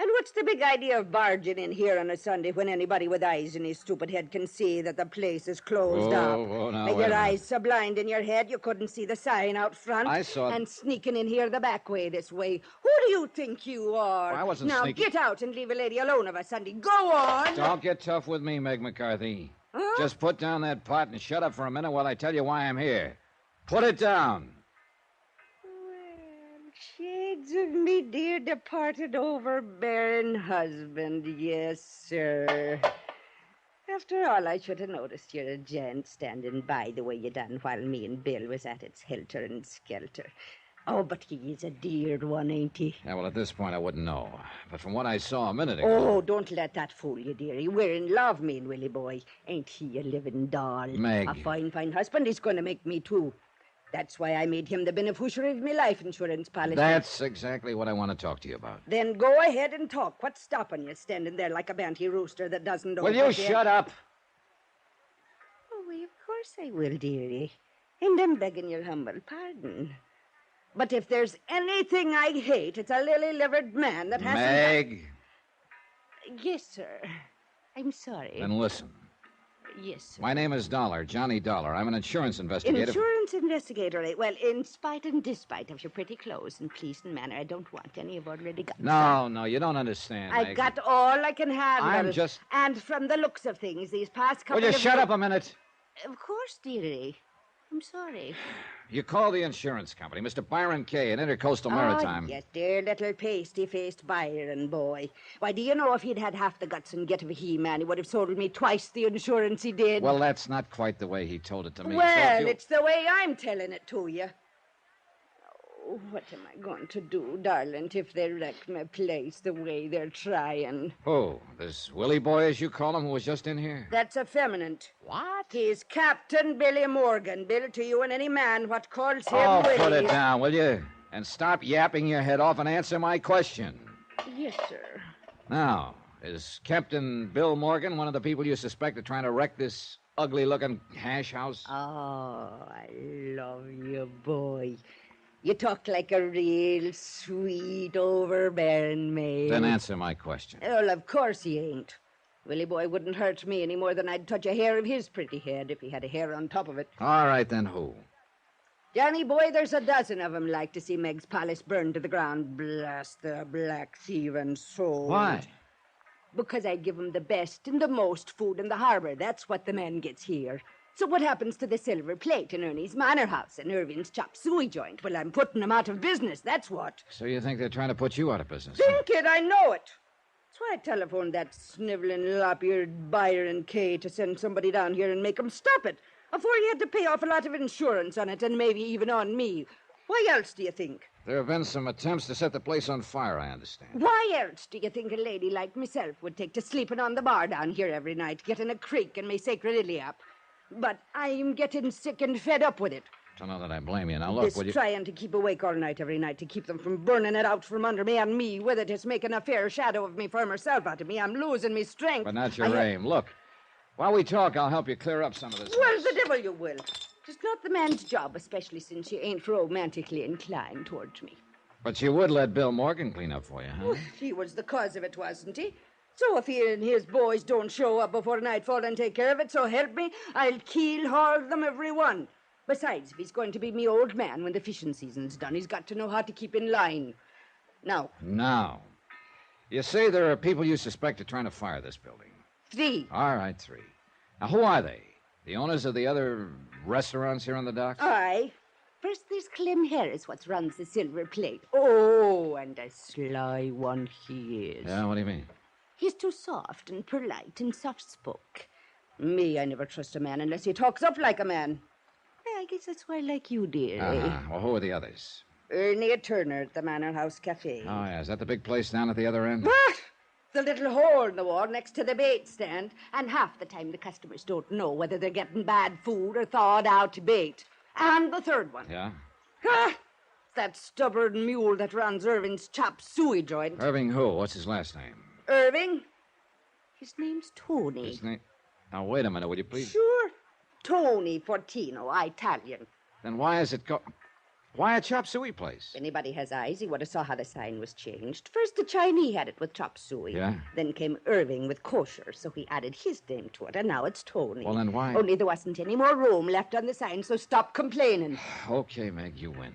And what's the big idea of barging in here on a Sunday when anybody with eyes in his stupid head can see that the place is closed up? Now, With wait your a minute. eyes so blind in your head you couldn't see the sign out front. I saw it. And sneaking in here the back way this way. Who do you think you are? Well, I wasn't now, sneaking. get out and leave a lady alone of a Sunday. Go on! Don't get tough with me, Meg McCarthy. Huh? Just put down that pot and shut up for a minute while I tell you why I'm here. Put it down. Shades of me dear departed overbearing husband, yes, sir. After all, I should have noticed you're a gent standing by the way you done while me and Bill was at its helter and skelter. Oh, but he is a dear one, ain't he? Yeah, well, at this point, I wouldn't know. But from what I saw a minute ago... Oh, don't let that fool you, dearie. We're in love, me and Willie boy. Ain't he a living doll? Meg. A fine husband he's going to make me, too. That's why I made him the beneficiary of my life insurance policy. That's exactly what I want to talk to you about. Then go ahead and talk. What's stopping you standing there like a banty rooster that doesn't know... Will you shut up? Oh, well, of course I will, dearie. And I'm begging your humble pardon. But if there's anything I hate, it's a lily-livered man that hasn't... Meg! Yes, sir. I'm sorry. Then listen. Yes, sir. My name is Dollar, Johnny Dollar. I'm an insurance investigator. Insurance investigator, eh? Well, in spite and despite of your pretty clothes and pleasing manner, I don't want any you've already got. No, you don't understand, I Meg. got all I can handle. I'm just... And from the looks of things, these past couple Will you of... shut up a minute? Of course, dearie. I'm sorry. You call the insurance company, Mr. Byron Kay, in Intercoastal Maritime. Oh, yes, dear little pasty-faced Byron boy. Why, do you know if he'd had half the guts and get of a he-man, he would have sold me twice the insurance he did? Well, that's not quite the way he told it to me. Well, So if you- it's the way I'm telling it to you. Oh, what am I going to do, darling, if they wreck my place the way they're trying? Oh, this Willie boy, as you call him, who was just in here? That's effeminate. What? He's Captain Billy Morgan, Bill to you and any man what calls him Oh, Willie. put it down, will you? And stop yapping your head off and answer my question. Yes, sir. Now, is Captain Bill Morgan one of the people you suspect of trying to wreck this ugly-looking hash house? Oh, I love you, boy. You talk like a real sweet, overbearing man. Then answer my question. Well, of course he ain't. Willie boy wouldn't hurt me any more than I'd touch a hair of his pretty head if he had a hair on top of it. All right, then who? Johnny boy, there's a dozen of 'em like to see Meg's palace burned to the ground. Blast their black thieving souls. Why? Because I give 'em the best and the most food in the harbor. That's what the man gets here. So what happens to the silver plate in Ernie's Manor House and Irving's chop suey joint? Well, I'm putting 'em out of business, that's what. So you think they're trying to put you out of business? Think it, I know it. That's why I telephoned that sniveling, lop-eared Byron Kay to send somebody down here and make 'em stop it before he had to pay off a lot of insurance on it and maybe even on me. Why else do you think? There have been some attempts to set the place on fire, I understand. Why else do you think a lady like myself would take to sleeping on the bar down here every night, getting a creak in my sacrilege? But I'm getting sick and fed up with it. Don't know that I blame you. Now, look, This will you... trying to keep awake all night every night to keep them from burning it out from under me and me with it is making a fair shadow of me former self out of me. I'm losing me strength. But not your aim. Look, while we talk, I'll help you clear up some of this. Well, the devil you will. It's not the man's job, especially since you ain't romantically inclined towards me. But you would let Bill Morgan clean up for you, huh? He was the cause of it, wasn't he? So if he and his boys don't show up before nightfall and take care of it, so help me, I'll keel-haul them every one. Besides, if he's going to be me old man when the fishing season's done, he's got to know how to keep in line. Now, You say there are people you suspect of trying to fire this building. 3. All right, 3. Now, who are they? The owners of the other restaurants here on the docks? Aye. First, there's Clem Harris, what runs the Silver Plate. Oh, and a sly one he is. Yeah, what do you mean? He's too soft and polite and soft-spoke. Me, I never trust a man unless he talks up like a man. I guess that's why I like you, dear. Well, who are the others? Ernie Turner at the Manor House Cafe. Oh, yeah. Is that the big place down at the other end? What? The little hole in the wall next to the bait stand. And half the time the customers don't know whether they're getting bad food or thawed-out bait. And the third one. Yeah? That stubborn mule that runs Irving's chop suey joint. Irving who? What's his last name? Irving? His name's Tony. His name... Now, wait a minute, would you please? Sure. Tony Fortino, Italian. Then why is it Why a chop suey place? If anybody has eyes, he would have saw how the sign was changed. First, the Chinese had it with chop suey. Yeah? Then came Irving with kosher, so he added his name to it, and now it's Tony. Well, then why? Only there wasn't any more room left on the sign, so stop complaining. Okay, Meg, you win.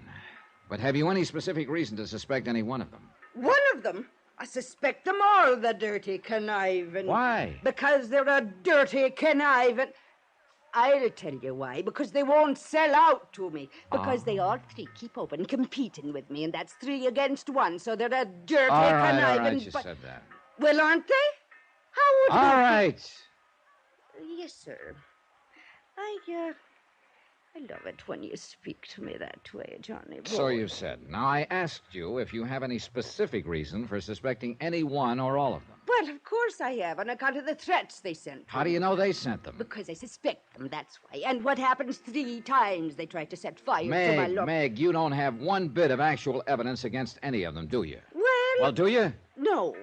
But have you any specific reason to suspect any one of them? One of them? I suspect them all, the dirty conniving. Why? Because they're a dirty conniving. I'll tell you why. Because they won't sell out to me. Because they all three keep open competing with me, and that's 3 against 1, so they're a dirty conniving. All right, you said that. Well, aren't they? How would All you... right. Yes, sir. I love it when you speak to me that way, Johnny boy. So you said. Now, I asked you if you have any specific reason for suspecting any one or all of them. Well, of course I have, on account of the threats they sent. How do you know they sent them? Because I suspect them, that's why. And what happens 3 times they tried to set fire to my love... Meg, you don't have one bit of actual evidence against any of them, do you? Well, do you? No,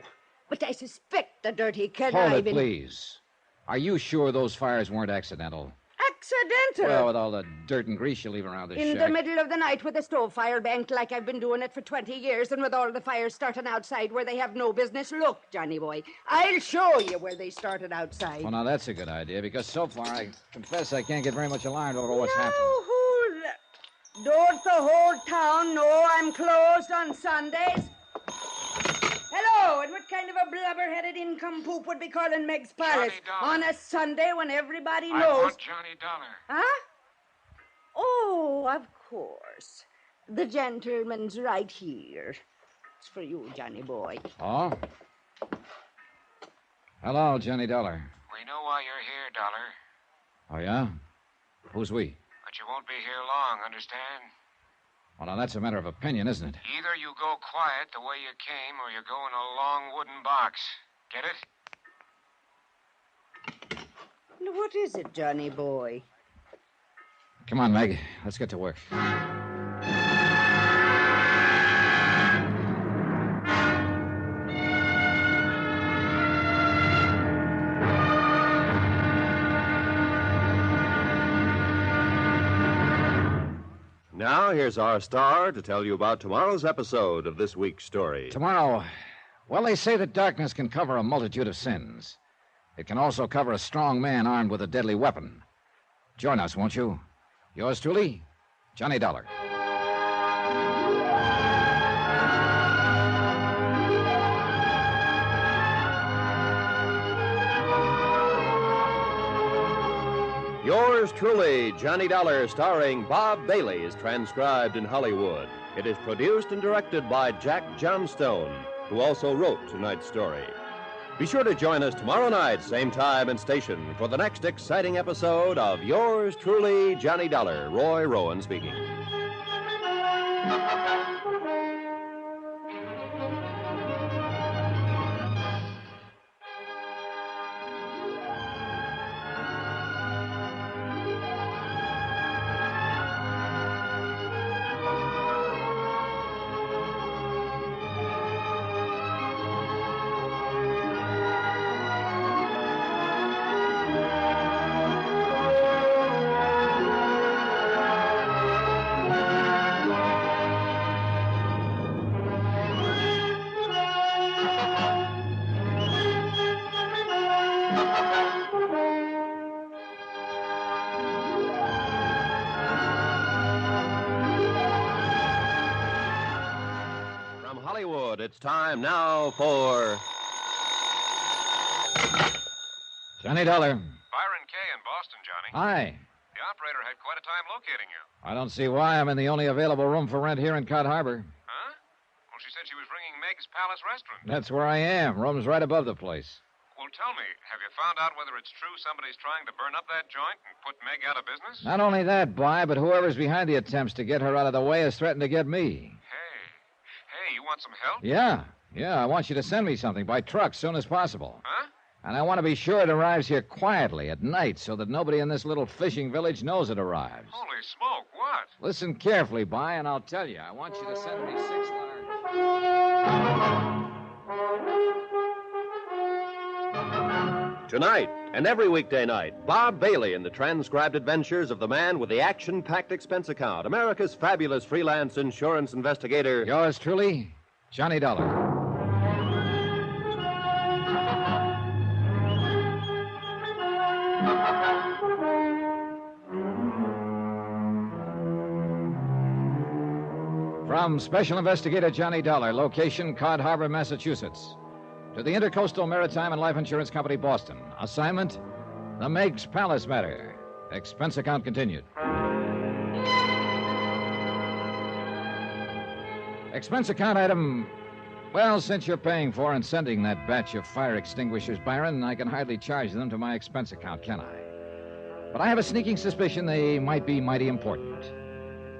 but I suspect the dirty Hold conniving... it, please. Are you sure those fires weren't accidental? Accidental? Well, with all the dirt and grease you leave around this In shack. the middle of the night with a stove fire banked like I've been doing it for 20 years, and with all the fires starting outside where they have no business. Look, Johnny boy, I'll show you where they started outside. Well, now, that's a good idea, because so far, I confess I can't get very much alarmed over what's happening. Don't the whole town know I'm closed on Sundays? Hello, and what kind of a blubber-headed income-poop would be calling Meg's Palace on a Sunday when everybody knows... I want Johnny Dollar. Huh? Oh, of course. The gentleman's right here. It's for you, Johnny boy. Oh? Hello, Johnny Dollar. We know why you're here, Dollar, Oh, yeah? Who's we? but you won't be here long, understand? Well, now, that's a matter of opinion, isn't it? Either you go quiet the way you came, or you go in a long wooden box. Get it? Now, what is it, Johnny boy? Come on, Meg. Let's get to work. Now, here's our star to tell you about tomorrow's episode of this week's story. Tomorrow, well, they say that darkness can cover a multitude of sins. It can also cover a strong man armed with a deadly weapon. Join us, won't you? Yours truly, Johnny Dollar. Yours truly, Johnny Dollar, starring Bob Bailey, is transcribed in Hollywood. It is produced and directed by Jack Johnstone, who also wrote tonight's story. Be sure to join us tomorrow night, same time and station, for the next exciting episode of Yours truly, Johnny Dollar. Roy Rowan speaking. It's time now for... Johnny Dollar. Byron Kay in Boston, Johnny. Hi. The operator had quite a time locating you. I don't see why I'm in the only available room for rent here in Cod Harbor. Huh? Well, she said she was ringing Meg's Palace Restaurant. That's where I am. Room's right above the place. Well, tell me, have you found out whether it's true somebody's trying to burn up that joint and put Meg out of business? Not only that, Bly, but whoever's behind the attempts to get her out of the way has threatened to get me. Hey, you want some help? Yeah, I want you to send me something by truck soon as possible. Huh? And I want to be sure it arrives here quietly at night so that nobody in this little fishing village knows it arrives. Holy smoke, what? Listen carefully, Bly, and I'll tell you. I want you to send me 6 large... Tonight And every weekday night, Bob Bailey in the transcribed adventures of the man with the action-packed expense account, America's fabulous freelance insurance investigator. Yours truly, Johnny Dollar. From Special Investigator Johnny Dollar, location Cod Harbor, Massachusetts, to the Intercoastal Maritime and Life Insurance Company, Boston. Assignment, the Meg's Palace matter. Expense account continued. Expense account item. Well, since you're paying for and sending that batch of fire extinguishers, Byron, I can hardly charge them to my expense account, can I? But I have a sneaking suspicion they might be mighty important.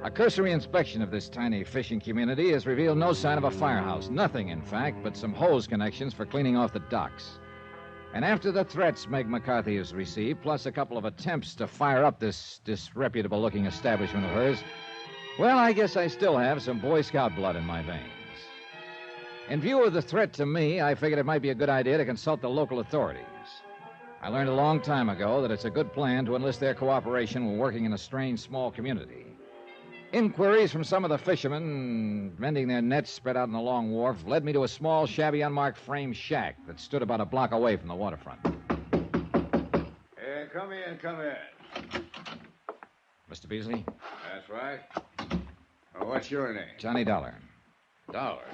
A cursory inspection of this tiny fishing community has revealed no sign of a firehouse. Nothing, in fact, but some hose connections for cleaning off the docks. And after the threats Meg McCarthy has received, plus a couple of attempts to fire up this disreputable-looking establishment of hers, well, I guess I still have some Boy Scout blood in my veins. In view of the threat to me, I figured it might be a good idea to consult the local authorities. I learned a long time ago that it's a good plan to enlist their cooperation when working in a strange, small community. Inquiries from some of the fishermen mending their nets spread out on the long wharf led me to a small, shabby, unmarked frame shack that stood about a block away from the waterfront. Come in, come in. Mr. Beasley? That's right. Oh, what's your name? Johnny Dollar. Dollar,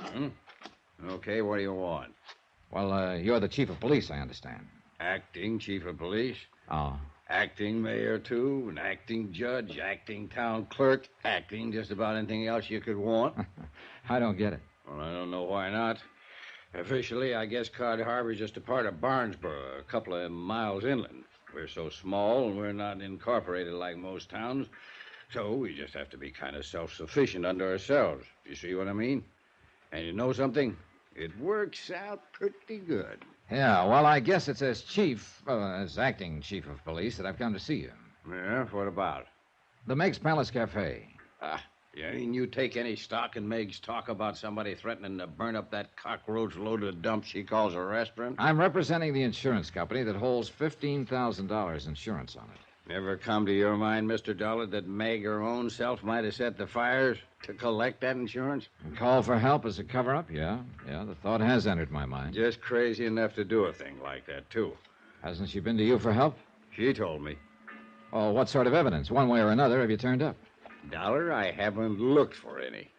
Okay, what do you want? Well, you're the chief of police, I understand. Acting chief of police? Oh. Acting mayor, too, an acting judge, acting town clerk, acting just about anything else you could want. I don't get it. Well, I don't know why not. Officially, I guess Cod Harbor's just a part of Barnesboro, a couple of miles inland. We're so small, and we're not incorporated like most towns, so we just have to be kind of self-sufficient unto ourselves. You see what I mean? And you know something? It works out pretty good. Yeah, well, I guess it's as as acting chief of police that I've come to see you. Yeah, what about? The Meg's Palace Cafe. Yeah, and you take any stock in Meg's talk about somebody threatening to burn up that cockroach-loaded dump she calls a restaurant? I'm representing the insurance company that holds $15,000 insurance on it. Never come to your mind, Mr. Dollar, that Meg her own self might have set the fires to collect that insurance? And call for help as a cover-up? Yeah, the thought has entered my mind. Just crazy enough to do a thing like that, too. Hasn't she been to you for help? She told me. Oh, what sort of evidence, one way or another, have you turned up? Dollar, I haven't looked for any.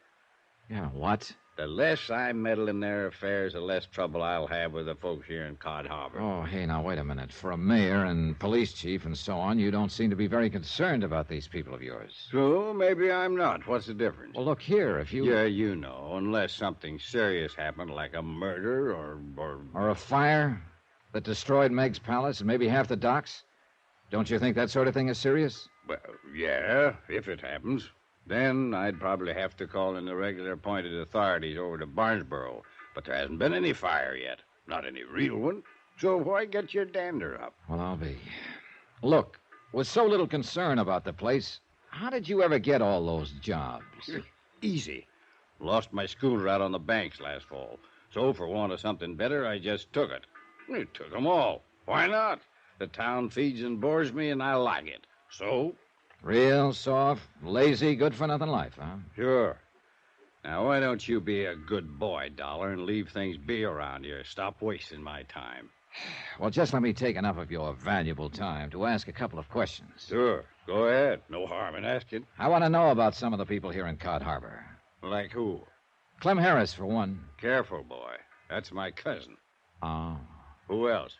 Yeah, what? The less I meddle in their affairs, the less trouble I'll have with the folks here in Cod Harbor. Oh, hey, now, wait a minute. For a mayor and police chief and so on, you don't seem to be very concerned about these people of yours. So, maybe I'm not. What's the difference? Well, look here, if you... Yeah, you know, unless something serious happened, like a murder Or a fire that destroyed Meg's Palace and maybe half the docks. Don't you think that sort of thing is serious? Well, yeah, if it happens. Then I'd probably have to call in the regular appointed authorities over to Barnesboro. But there hasn't been any fire yet. Not any real one. So why get your dander up? Well, I'll be. Look, with so little concern about the place, how did you ever get all those jobs? Easy. Lost my schooner out on the banks last fall. So for want of something better, I just took it. I took them all. Why not? The town feeds and bores me, and I like it. So... Real soft, lazy, good-for-nothing life, huh? Sure. Now, why don't you be a good boy, Dollar, and leave things be around here? Stop wasting my time. Well, just let me take enough of your valuable time to ask a couple of questions. Sure. Go ahead. No harm in asking. I want to know about some of the people here in Cod Harbor. Like who? Clem Harris, for one. Careful, boy. That's my cousin. Oh. Who else?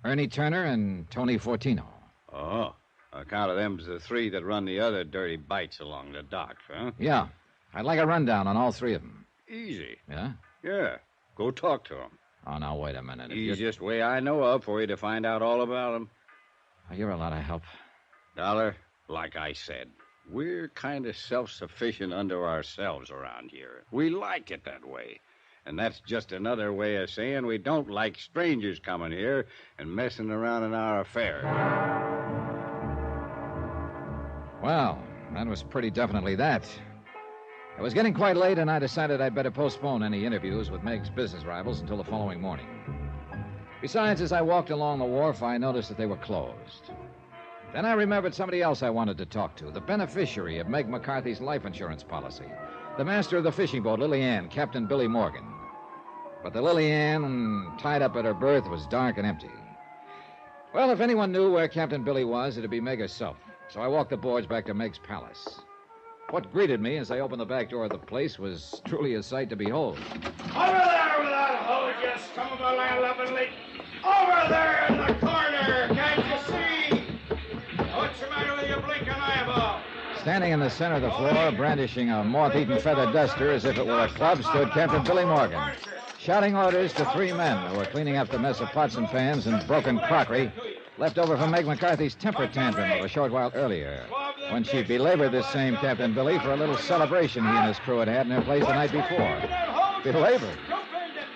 Ernie Turner and Tony Fortino. Oh. On account of them's the three that run the other dirty bites along the docks, huh? Yeah. I'd like a rundown on all three of them. Easy. Yeah? Yeah. Go talk to them. Oh, now, wait a minute. Easiest way I know of for you to find out all about them. Oh, you're a lot of help. Dollar, like I said, we're kind of self-sufficient unto ourselves around here. We like it that way. And that's just another way of saying we don't like strangers coming here and messing around in our affairs. Well, that was pretty definitely that. It was getting quite late, and I decided I'd better postpone any interviews with Meg's business rivals until the following morning. Besides, as I walked along the wharf, I noticed that they were closed. Then I remembered somebody else I wanted to talk to, the beneficiary of Meg McCarthy's life insurance policy, the master of the fishing boat, Lily Ann, Captain Billy Morgan. But the Lily Ann, tied up at her berth, was dark and empty. Well, if anyone knew where Captain Billy was, it'd be Meg herself. So I walked the boards back to Meg's palace. What greeted me as I opened the back door of the place was truly a sight to behold. Over there with that hose, you scum of a land-loving. Over there in the corner, can't you see? What's the matter with your blinking eyeball? Standing in the center of the floor, brandishing a moth-eaten feather duster as if it were a club, stood Captain Billy Morgan, shouting orders to 3 men who were cleaning up the mess of pots and pans and broken crockery left over from Meg McCarthy's temper tantrum of a short while earlier, when she belabored this same Captain Billy for a little celebration he and his crew had in their place the night before. Belabored?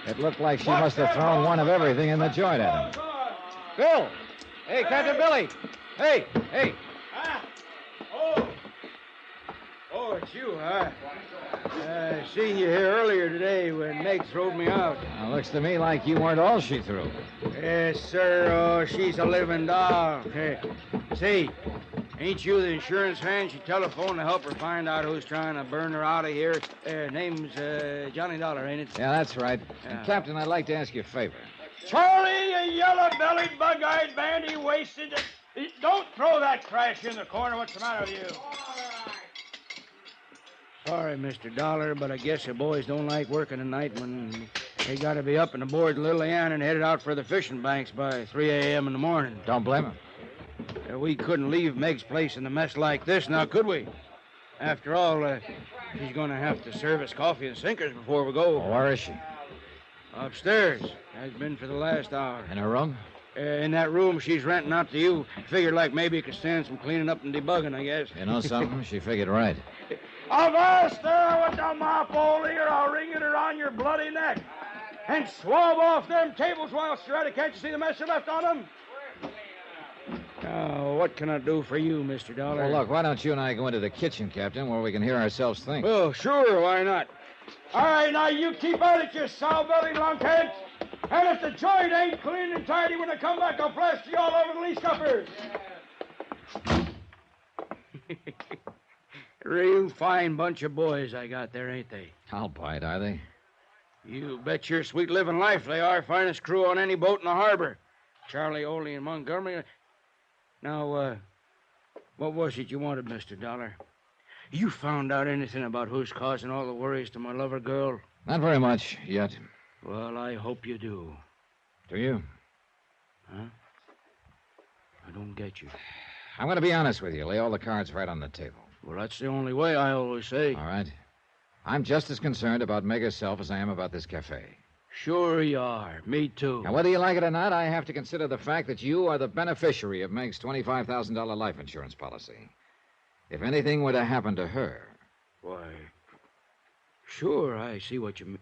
It looked like she must have thrown one of everything in the joint at him. Bill! Hey, Captain Billy! Hey! Oh, it's you, huh? I seen you here earlier today when Meg throwed me out. Well, looks to me like you weren't all she threw. Yes, sir. Oh, she's a living doll. Hey, say, ain't you the insurance man? She telephoned to help her find out who's trying to burn her out of here. Name's Johnny Dollar, ain't it? Yeah, that's right. And, Captain, I'd like to ask you a favor. Charlie, you yellow-bellied, bug-eyed, bandy-waisted. Don't throw that trash in the corner. What's the matter with you? Sorry, Mr. Dollar, but I guess the boys don't like working at night when they got to be up and aboard Lily Ann and headed out for the fishing banks by 3 a.m. in the morning. Don't blame them. We couldn't leave Meg's place in a mess like this, now could we? After all, she's going to have to serve us coffee and sinkers before we go. Well, where is she? Upstairs. Has been for the last hour. In her room? In that room she's renting out to you. Figured like maybe it could stand some cleaning up and debugging, I guess. You know something? She figured right. Avast there with the mop all here. I'll wring it around your bloody neck. And swab off them tables while you're at it. Can't you see the mess you left on them? Oh, what can I do for you, Mr. Dollar? Well, look, why don't you and I go into the kitchen, Captain, where we can hear ourselves think? Well, sure, why not? All right, now you keep at it, you sow-bellied lunkheads. And if the joint ain't clean and tidy when I come back, I'll blast you all over the lee scuppers. Real fine bunch of boys I got there, ain't they? I'll bite, are they? You bet your sweet living life they are. Finest crew on any boat in the harbor. Charlie, Oley, and Montgomery. Now, what was it you wanted, Mr. Dollar? You found out anything about who's causing all the worries to my lover girl? Not very much yet. Well, I hope you do. Do you? Huh? I don't get you. I'm going to be honest with you. Lay all the cards right on the table. Well, that's the only way, I always say. All right. I'm just as concerned about Meg herself as I am about this cafe. Sure you are. Me too. Now, whether you like it or not, I have to consider the fact that you are the beneficiary of Meg's $25,000 life insurance policy. If anything were to happen to her... Why, sure, I see what you mean.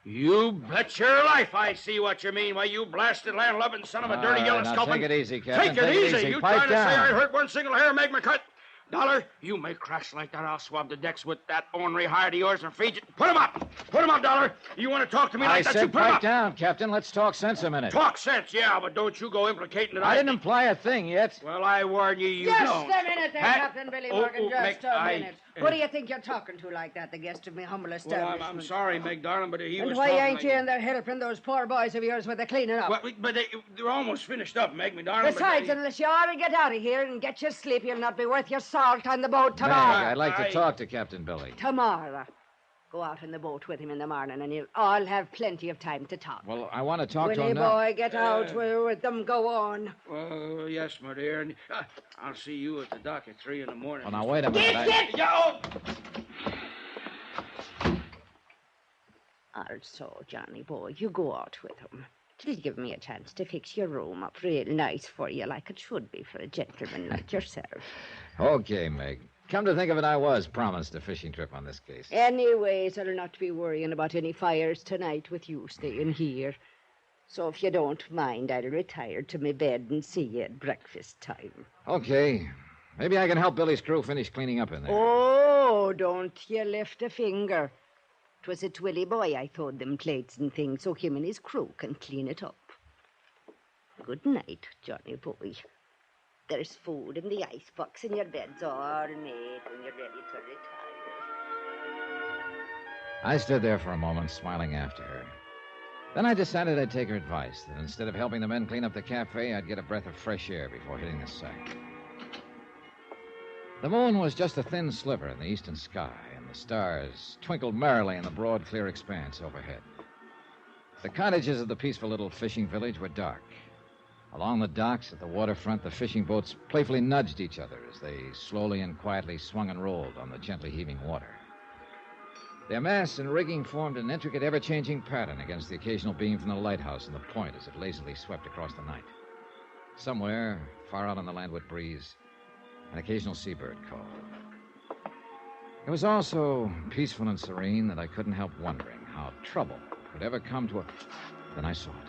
You bet your life I see what you mean. Why, you blasted land-loving son of a dirty yellow sculpin. Take it easy, Captain. Take it easy. You Pipe trying down. to say I hurt one single hair, Meg McCut? Dollar, you make crash like that, I'll swab the decks with that ornery hide of yours and feed you. Put him up! Put him up, Dollar! You want to talk to me like that, you put him pipe up! down, Captain. Let's talk sense a minute. Talk sense, yeah, but don't you go implicating that I didn't imply a thing yet. Well, I warn you, you Just don't. a minute there, Captain Billy Morgan, just a Meg, minute. Who do you think you're talking to like that, the guest of me humble establishment? Well, I'm sorry, Meg, darling, but he and was why talking ain't like... you in there helping those poor boys of yours with the cleaning up? Well, but they're almost finished up, Meg, me darling. Besides, unless you ought to get out of here and get your sleep, you'll not be worth your salt on the boat tomorrow. Meg, I'd like to talk to Captain Billy. Tomorrow. Go out in the boat with him in the morning, and you'll all have plenty of time to talk. Well, I want to talk to him Willie now. boy, get out with them. Go on. Well, yes, my dear. And, I'll see you at the dock at 3 in the morning. Well, now, wait a minute. Also, Johnny boy, you go out with him. It'll give me a chance to fix your room up real nice for you, like it should be for a gentleman like yourself. Okay, Meg. Come to think of it, I was promised a fishing trip on this case. Anyways, I'll not be worrying about any fires tonight with you staying here. So if you don't mind, I'll retire to my bed and see you at breakfast time. Okay. Maybe I can help Billy's crew finish cleaning up in there. Oh, don't you lift a finger. 'Twas a Twilly boy I throwed them plates and things so him and his crew can clean it up. Good night, Johnny boy. There's food in the icebox and your bed's all made when you're ready to retire. I stood there for a moment, smiling after her. Then I decided I'd take her advice, that instead of helping the men clean up the cafe, I'd get a breath of fresh air before hitting the sack. The moon was just a thin sliver in the eastern sky, and the stars twinkled merrily in the broad, clear expanse overhead. The cottages of the peaceful little fishing village were dark. Along the docks at the waterfront, the fishing boats playfully nudged each other as they slowly and quietly swung and rolled on the gently heaving water. Their masts and rigging formed an intricate, ever-changing pattern against the occasional beam from the lighthouse and the point as it lazily swept across the night. Somewhere, far out on the landward breeze, an occasional seabird called. It was all so peaceful and serene that I couldn't help wondering how trouble could ever come to a... Then I saw it.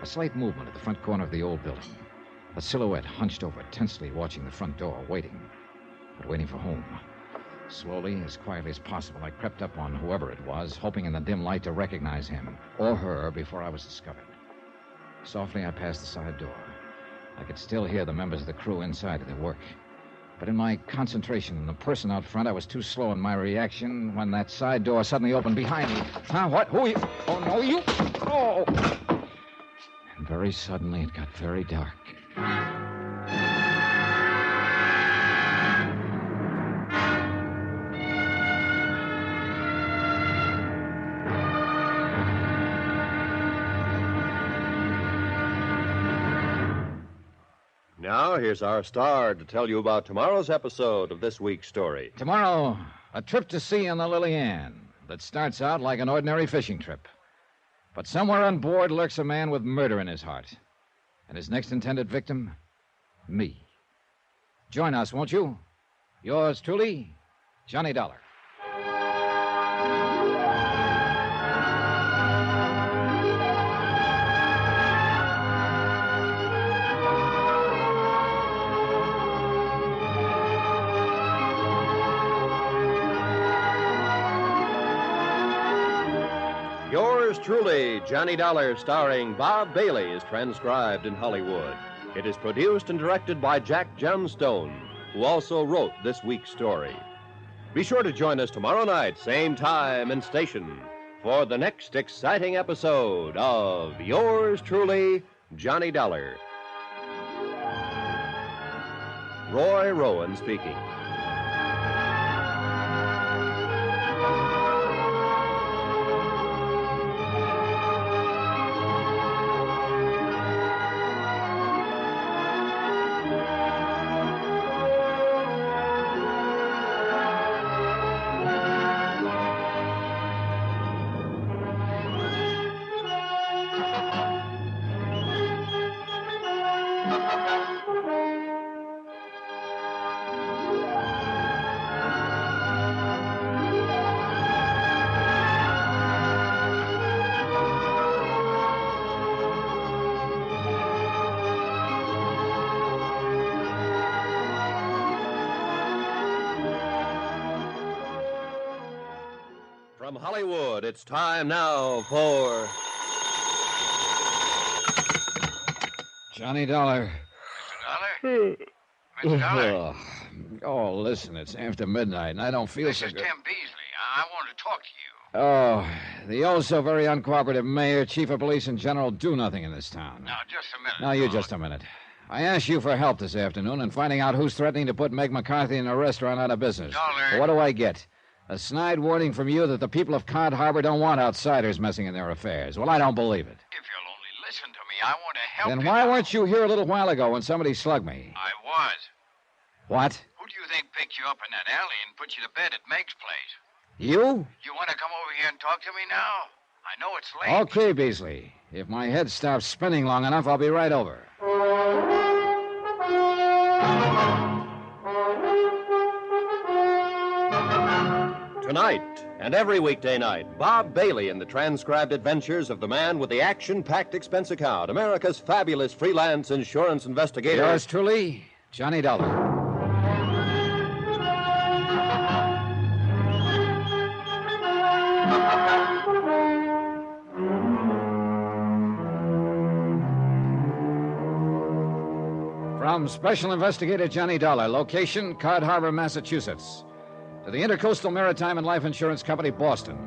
A slight movement at the front corner of the old building. A silhouette hunched over, tensely watching the front door, waiting for whom? Slowly, as quietly as possible, I crept up on whoever it was, hoping in the dim light to recognize him or her before I was discovered. Softly, I passed the side door. I could still hear the members of the crew inside at their work. But in my concentration on the person out front, I was too slow in my reaction when that side door suddenly opened behind me. Huh? What? Who are you? Oh, no, you... Oh! And very suddenly, it got very dark. Now, here's our star to tell you about tomorrow's episode of this week's story. Tomorrow, a trip to sea on the Lily Ann that starts out like an ordinary fishing trip. But somewhere on board lurks a man with murder in his heart. And his next intended victim, me. Join us, won't you? Yours truly, Johnny Dollar. Yours truly, Johnny Dollar, starring Bob Bailey, is transcribed in Hollywood. It is produced and directed by Jack Johnstone, who also wrote this week's story. Be sure to join us tomorrow night, same time and station, for the next exciting episode of Yours truly, Johnny Dollar. Roy Rowan speaking. From Hollywood, it's time now for... Johnny Dollar. Mr. Dollar? Oh, listen, it's after midnight, and I don't feel This so is good. Tim Beasley. I want to talk to you. Oh, the oh-so-very uncooperative mayor, chief of police, and general do-nothing in this town. Now, just a minute. Now, you just a minute. I asked you for help this afternoon in finding out who's threatening to put Meg McCarthy in a restaurant out of business. Dollar. What do I get? A snide warning from you that the people of Cod Harbor don't want outsiders messing in their affairs. Well, I don't believe it. If you'll only listen to me, I want to help Then you. why weren't you here a little while ago when somebody slugged me? I was. What? Who do you think picked you up in that alley and put you to bed at Meg's place? You? You want to come over here and talk to me now? I know it's late. Okay, Beasley. If my head stops spinning long enough, I'll be right over. Tonight and every weekday night, Bob Bailey in the transcribed adventures of the man with the action-packed expense account, America's fabulous freelance insurance investigator. Yours truly, Johnny Dollar. from Special Investigator Johnny Dollar, location Cod Harbor, Massachusetts, to the Intercoastal Maritime and Life Insurance Company, Boston.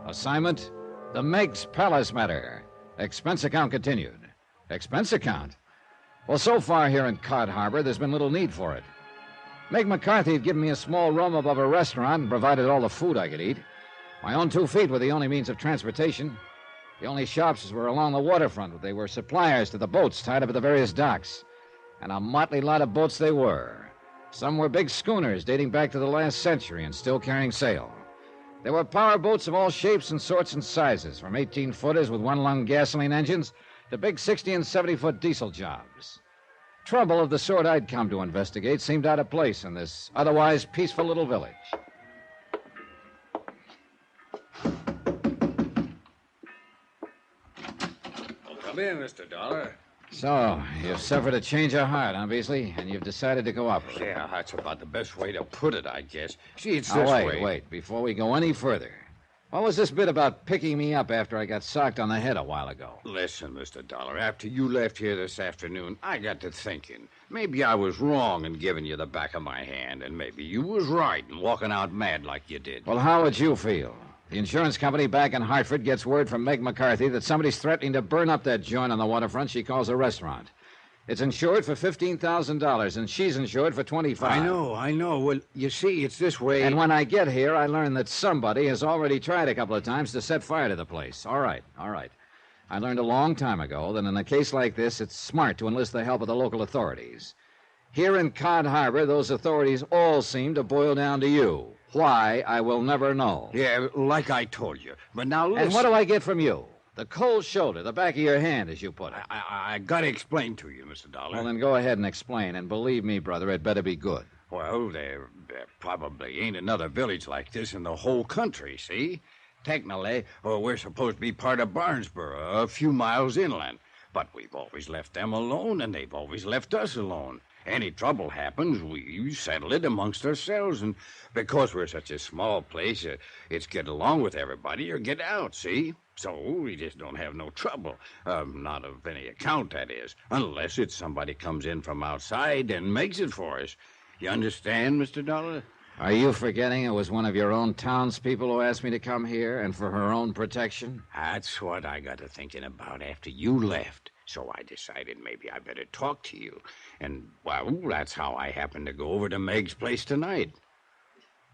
Assignment, the Meg's Palace matter. Expense account continued. Expense account? Well, so far here in Cod Harbor, there's been little need for it. Meg McCarthy had given me a small room above a restaurant and provided all the food I could eat. My own 2 feet were the only means of transportation. The only shops were along the waterfront. They were suppliers to the boats tied up at the various docks. And a motley lot of boats they were. Some were big schooners dating back to the last century and still carrying sail. There were power boats of all shapes and sorts and sizes, from 18-footers with one-lung gasoline engines to big 60- and 70-foot diesel jobs. Trouble of the sort I'd come to investigate seemed out of place in this otherwise peaceful little village. Come in, Mr. Dollar. So, you've suffered a change of heart, huh, Beasley? And you've decided to cooperate. Yeah, that's about the best way to put it, I guess. See, it's Now, this wait, way. wait. Before we go any further, what was this bit about picking me up after I got socked on the head a while ago? Listen, Mr. Dollar, after you left here this afternoon, I got to thinking. Maybe I was wrong in giving you the back of my hand, and maybe you was right in walking out mad like you did. Well, how would you feel? The insurance company back in Hartford gets word from Meg McCarthy that somebody's threatening to burn up that joint on the waterfront she calls a restaurant. It's insured for $15,000, and she's insured for $25,000. I know. Well, you see, it's this way. And when I get here, I learn that somebody has already tried a couple of times to set fire to the place. All right. I learned a long time ago that in a case like this, it's smart to enlist the help of the local authorities. Here in Cod Harbor, those authorities all seem to boil down to you. Why, I will never know. Yeah, like I told you. But now listen. And what do I get from you? The cold shoulder, the back of your hand, as you put it. I got to explain to you, Mr. Dollar. Well, then go ahead and explain. And believe me, brother, it better be good. Well, there probably ain't another village like this in the whole country, see? Technically, we're supposed to be part of Barnesboro, a few miles inland. But we've always left them alone, and they've always left us alone. Any trouble happens, we settle it amongst ourselves. And because we're such a small place, it's get along with everybody or get out, see? So we just don't have no trouble. Not of any account, that is. Unless it's somebody comes in from outside and makes it for us. You understand, Mr. Dollar? Are you forgetting it was one of your own townspeople who asked me to come here, and for her own protection? That's what I got to thinking about after you left. So I decided maybe I better talk to you. And, well, that's how I happened to go over to Meg's place tonight.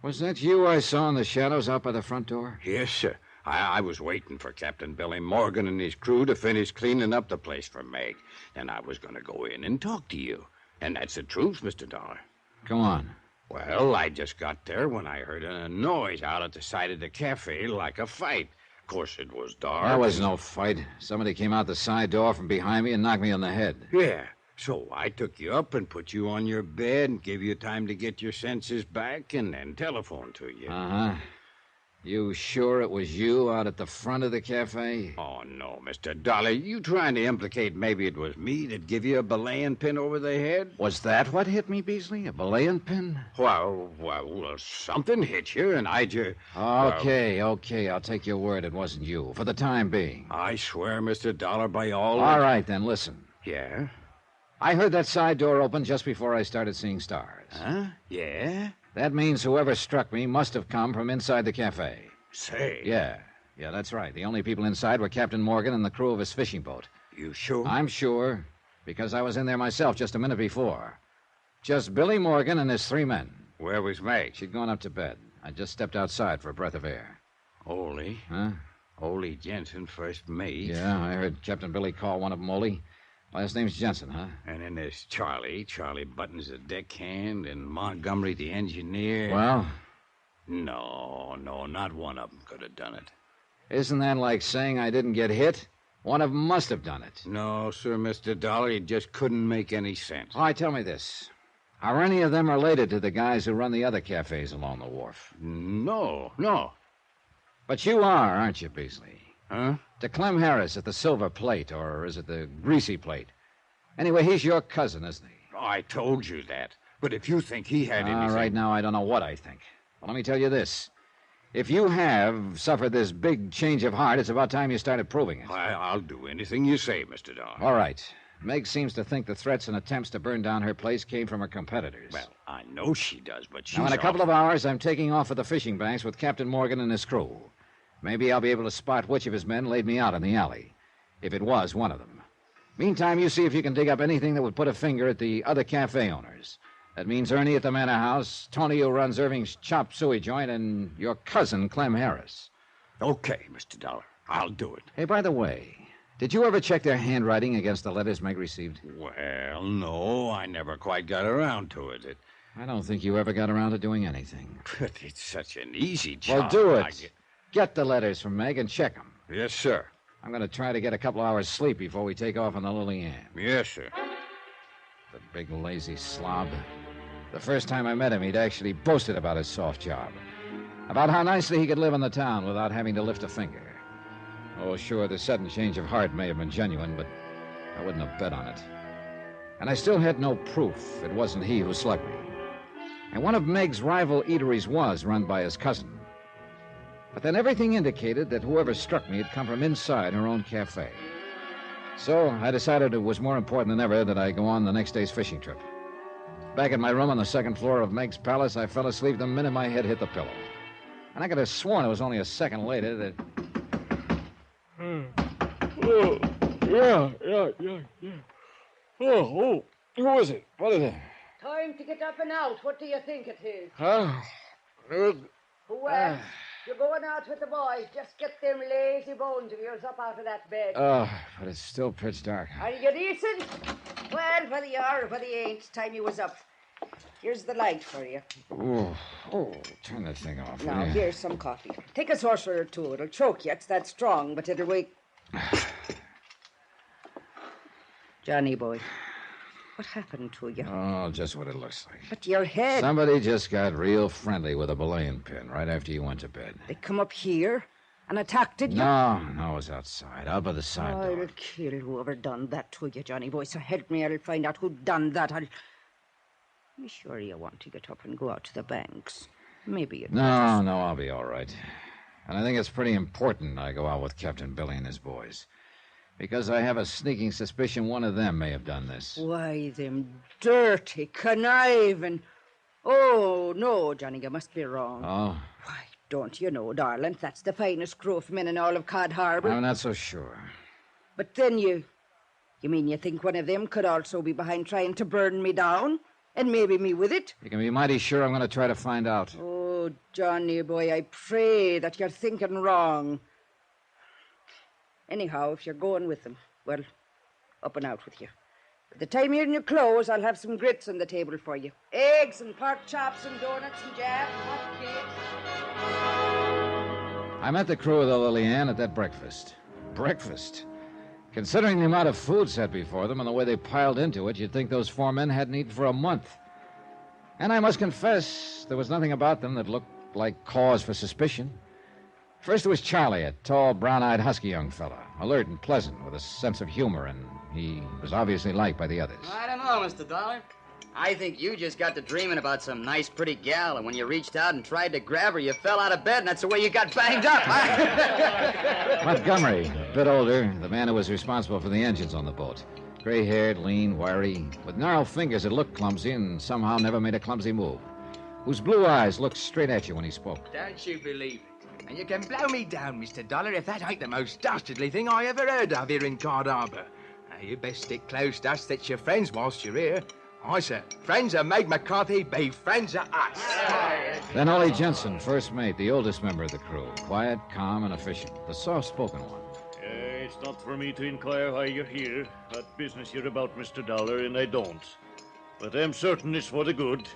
Was that you I saw in the shadows out by the front door? Yes, sir. I was waiting for Captain Billy Morgan and his crew to finish cleaning up the place for Meg. And I was going to go in and talk to you. And that's the truth, Mr. Dollar. Go on. Well, I just got there when I heard a noise out at the side of the cafe like a fight. Of course, it was dark. There was no fight. Somebody came out the side door from behind me and knocked me on the head. Yeah. So I took you up and put you on your bed and gave you time to get your senses back and then telephoned to you. Uh-huh. You sure it was you out at the front of the cafe? Oh, no, Mr. Dollar. You trying to implicate maybe it was me that give you a belaying pin over the head? Was that what hit me, Beasley? A belaying pin? Well, something hit you, and I just... Okay. I'll take your word it wasn't you, for the time being. I swear, Mr. Dollar, by all... All right, then, listen. Yeah? I heard that side door open just before I started seeing stars. Huh? Yeah? That means whoever struck me must have come from inside the cafe. Say? Yeah, that's right. The only people inside were Captain Morgan and the crew of his fishing boat. You sure? I'm sure, because I was in there myself just a minute before. Just Billy Morgan and his 3 men. Where was Meg? She'd gone up to bed. I just stepped outside for a breath of air. Ole? Huh? Ole Jensen, first mate. Yeah, I heard Captain Billy call one of them Ole. Last name's Jensen, huh? And then there's Charlie. Charlie Buttons, the deckhand, and Montgomery, the engineer. Well? No, not one of them could have done it. Isn't that like saying I didn't get hit? One of them must have done it. No, sir, Mr. Dollar. It just couldn't make any sense. All right, tell me this. Are any of them related to the guys who run the other cafes along the wharf? No. But you are, aren't you, Beasley? Huh? To Clem Harris at the Silver Plate, or is it the Greasy Plate? Anyway, he's your cousin, isn't he? Oh, I told you that. But if you think he had anything... Right now, I don't know what I think. Well, let me tell you this. If you have suffered this big change of heart, it's about time you started proving it. I'll do anything you say, Mr. Dollar. All right. Meg seems to think the threats and attempts to burn down her place came from her competitors. Well, I know she does, but she's Now, in a couple of hours, I'm taking off for the fishing banks with Captain Morgan and his crew. Maybe I'll be able to spot which of his men laid me out in the alley, if it was one of them. Meantime, you see if you can dig up anything that would put a finger at the other cafe owners. That means Ernie at the Manor House, Tony who runs Irving's Chop Suey joint, and your cousin, Clem Harris. Okay, Mr. Dollar. I'll do it. Hey, by the way, did you ever check their handwriting against the letters Meg received? Well, no, I never quite got around to it. I don't think you ever got around to doing anything. But it's such an easy job. Well, do it. Get the letters from Meg and check them. Yes, sir. I'm going to try to get a couple hours sleep before we take off on the Lily Ann. Yes, sir. The big lazy slob. The first time I met him, he'd actually boasted about his soft job. About how nicely he could live in the town without having to lift a finger. Oh, sure, the sudden change of heart may have been genuine, but I wouldn't have bet on it. And I still had no proof it wasn't he who slugged me. And one of Meg's rival eateries was run by his cousin. But then everything indicated that whoever struck me had come from inside her own cafe. So I decided it was more important than ever that I go on the next day's fishing trip. Back in my room on the second floor of Meg's palace, I fell asleep the minute my head hit the pillow. And I could have sworn it was only a second later that... Oh, yeah. Oh, who is it? What is it? Time to get up and out. What do you think it is? Huh? Well, you're going out with the boys. Just get them lazy bones of yours up out of that bed. Oh, but it's still pitch dark. Are you decent? Well, whether you are or whether you ain't, it's time you was up. Here's the light for you. Oh, turn that thing off. Now, here's some coffee. Take a saucer or two. It'll choke you. It's that strong, but it'll wake... Johnny boy, what happened to you? Oh, just what it looks like. But your head... Somebody just got real friendly with a belaying pin right after you went to bed. They come up here and attacked you? No, it was outside, out by the side door. I'll kill whoever done that to you, Johnny boy. So help me, I'll find out who done that. I'm sure you want to get up and go out to the banks. Maybe you No, I'll be all right. And I think it's pretty important I go out with Captain Billy and his boys. Because I have a sneaking suspicion one of them may have done this. Why, them dirty, conniving... Oh, no, Johnny, you must be wrong. Oh? Why, don't you know, darling, that's the finest crew of men in all of Cod Harbor. I'm not so sure. But then you mean you think one of them could also be behind trying to burn me down? And maybe me with it? You can be mighty sure I'm going to try to find out. Oh, Johnny boy, I pray that you're thinking wrong. Anyhow, if you're going with them, well, up and out with you. By the time you're in your clothes, I'll have some grits on the table for you. Eggs and pork chops and donuts and jam and hot cakes. I met the crew of the Lily Ann at that breakfast. Breakfast? Considering the amount of food set before them and the way they piled into it, you'd think those 4 men hadn't eaten for a month. And I must confess, there was nothing about them that looked like cause for suspicion. First there was Charlie, a tall, brown-eyed, husky young fella, alert and pleasant, with a sense of humor, and he was obviously liked by the others. I don't know, Mr. Dollar. I think you just got to dreaming about some nice, pretty gal, and when you reached out and tried to grab her, you fell out of bed, and that's the way you got banged up. Montgomery, a bit older, the man who was responsible for the engines on the boat. Gray-haired, lean, wiry, with narrow fingers that looked clumsy and somehow never made a clumsy move. Whose blue eyes looked straight at you when he spoke. Don't you believe it? And you can blow me down, Mr. Dollar, if that ain't the most dastardly thing I ever heard of here in Cod Harbor. Now, you best stick close to us that's your friends whilst you're here. I say, friends of Meg McCarthy be friends of us. Then Ollie Jensen, first mate, the oldest member of the crew. Quiet, calm, and efficient. The soft-spoken one. It's not for me to inquire why you're here. That business you're about, Mr. Dollar, and I don't. But I'm certain it's for the good.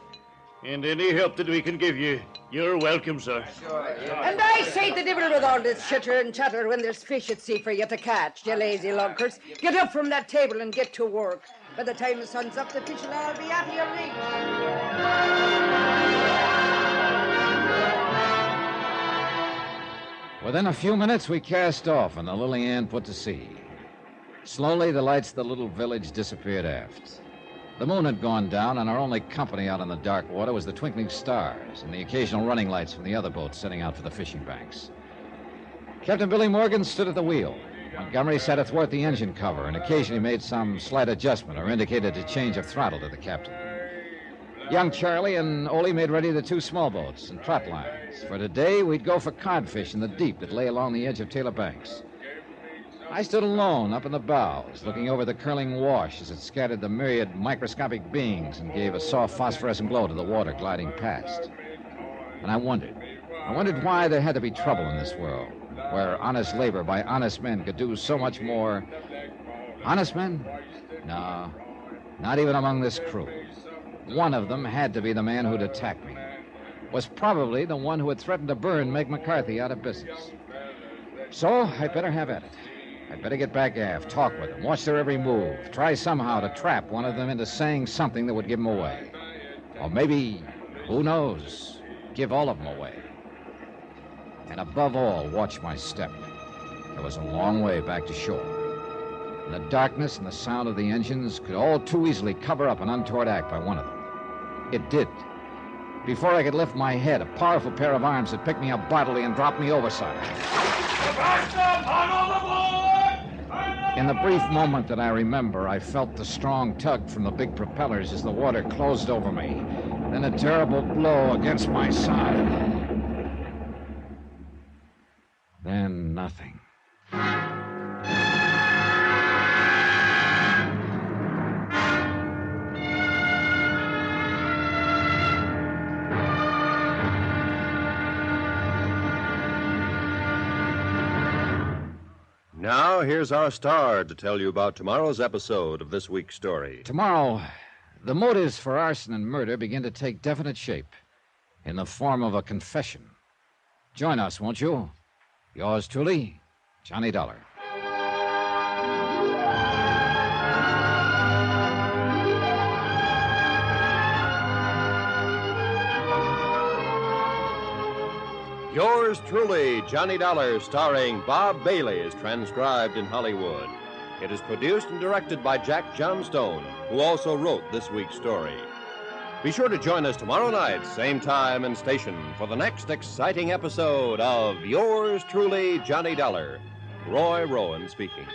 And any help that we can give you, you're welcome, sir. And I say the devil with all this chitter and chatter when there's fish at sea for you to catch, you lazy lunkers. Get up from that table and get to work. By the time the sun's up, the fish will all be out of your reach. Within a few minutes, we cast off, and the Lily Ann put to sea. Slowly, the lights of the little village disappeared aft. The moon had gone down, and our only company out on the dark water was the twinkling stars and the occasional running lights from the other boats setting out for the fishing banks. Captain Billy Morgan stood at the wheel. Montgomery sat athwart the engine cover and occasionally made some slight adjustment or indicated a change of throttle to the captain. Young Charlie and Ole made ready the two small boats and trot lines. For today, we'd go for codfish in the deep that lay along the edge of Taylor Banks. I stood alone up in the bows, looking over the curling wash as it scattered the myriad microscopic beings and gave a soft phosphorescent glow to the water gliding past. And I wondered why there had to be trouble in this world, where honest labor by honest men could do so much more. Honest men? No, not even among this crew. One of them had to be the man who'd attacked me. Was probably the one who had threatened to burn Meg McCarthy out of business. So I'd better have at it. I'd better get back aft, talk with them, watch their every move, try somehow to trap one of them into saying something that would give them away. Or maybe, who knows, give all of them away. And above all, watch my step. There was a long way back to shore. And the darkness and the sound of the engines could all too easily cover up an untoward act by one of them. It did. Before I could lift my head, a powerful pair of arms had picked me up bodily and dropped me overside. In the brief moment that I remember, I felt the strong tug from the big propellers as the water closed over me, then a terrible blow against my side. Then nothing. Now, here's our star to tell you about tomorrow's episode of this week's story. Tomorrow, the motives for arson and murder begin to take definite shape in the form of a confession. Join us, won't you? Yours truly, Johnny Dollar. Yours truly, Johnny Dollar, starring Bob Bailey, is transcribed in Hollywood. It is produced and directed by Jack Johnstone, who also wrote this week's story. Be sure to join us tomorrow night, same time and station, for the next exciting episode of Yours truly, Johnny Dollar. Roy Rowan speaking.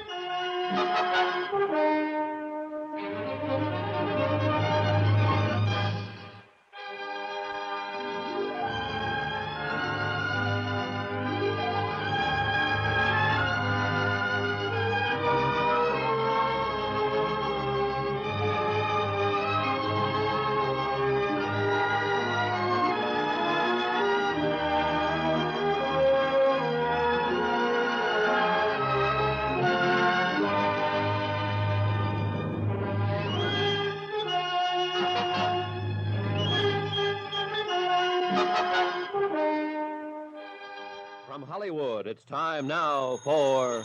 From Hollywood, it's time now for...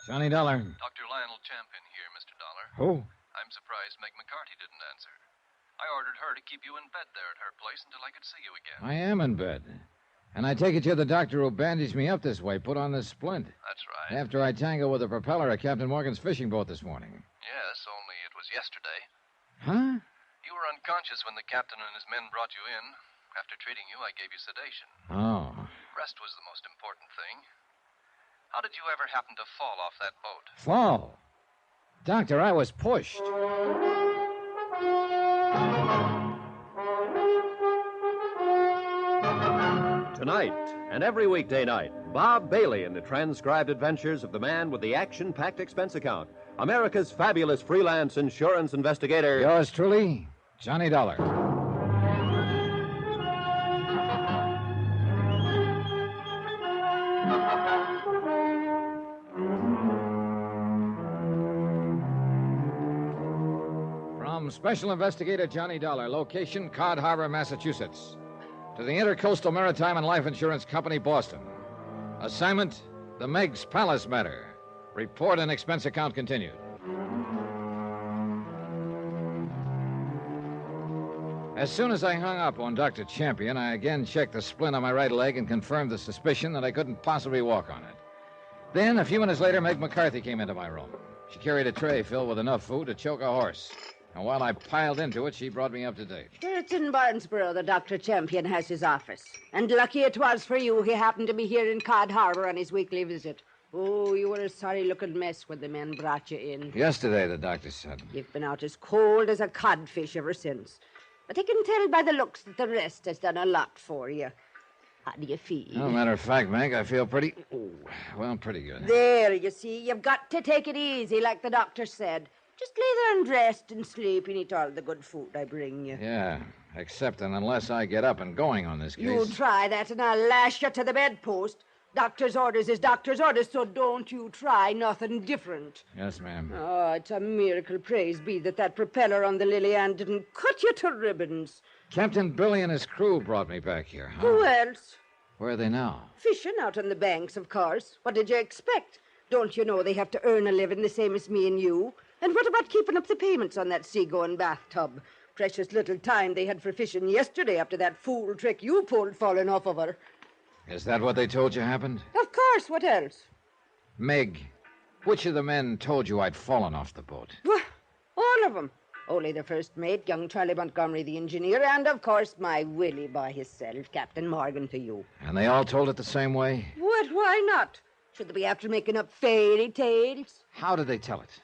Johnny Dollar. Dr. Lionel Champion here, Mr. Dollar. Who? I'm surprised Meg McCarthy didn't answer. I ordered her to keep you in bed there at her place until I could see you again. I am in bed. And I take it you're the doctor who bandaged me up this way, put on this splint. That's right. After I tangled with the propeller of Captain Morgan's fishing boat this morning. Yes, only it was yesterday. Huh? You were unconscious when the captain and his men brought you in. After treating you, I gave you sedation. Oh. Rest was the most important thing. How did you ever happen to fall off that boat? Fall? Doctor, I was pushed. Tonight, and every weekday night, Bob Bailey in the transcribed adventures of the man with the action-packed expense account, America's fabulous freelance insurance investigator. Yours truly, Johnny Dollar. From Special Investigator Johnny Dollar, location Cod Harbor, Massachusetts. To the Intercoastal Maritime and Life Insurance Company, Boston. Assignment, the Meg's Palace matter. Report and expense account continued. As soon as I hung up on Dr. Champion, I again checked the splint on my right leg and confirmed the suspicion that I couldn't possibly walk on it. Then, a few minutes later, Meg McCarthy came into my room. She carried a tray filled with enough food to choke a horse. And while I piled into it, she brought me up to date. Here it's in Barnesboro the Dr. Champion has his office. And lucky it was for you he happened to be here in Cod Harbor on his weekly visit. Oh, you were a sorry-looking mess when the men brought you in. Yesterday, the doctor said. You've been out as cold as a codfish ever since. But I can tell by the looks that the rest has done a lot for you. How do you feel? No matter of fact, Meg, I feel pretty good. There, you see, you've got to take it easy, like the doctor said. Just lay there and rest and sleep and eat all the good food I bring you. Yeah, except and unless I get up and going on this case. You try that and I'll lash you to the bedpost. Doctor's orders is doctor's orders, so don't you try nothing different. Yes, ma'am. Oh, it's a miracle, praise be, that propeller on the Lily Ann didn't cut you to ribbons. Captain Billy and his crew brought me back here, huh? Who else? Where are they now? Fishing out on the banks, of course. What did you expect? Don't you know they have to earn a living the same as me and you? And what about keeping up the payments on that seagoing bathtub? Precious little time they had for fishing yesterday after that fool trick you pulled falling off of her. Is that what they told you happened? Of course, what else? Meg, which of the men told you I'd fallen off the boat? Well, all of them. Only the first mate, young Charlie Montgomery, the engineer, and, of course, my Willie by himself, Captain Morgan, to you. And they all told it the same way? What? Why not? Should they be after making up fairy tales? How did they tell it?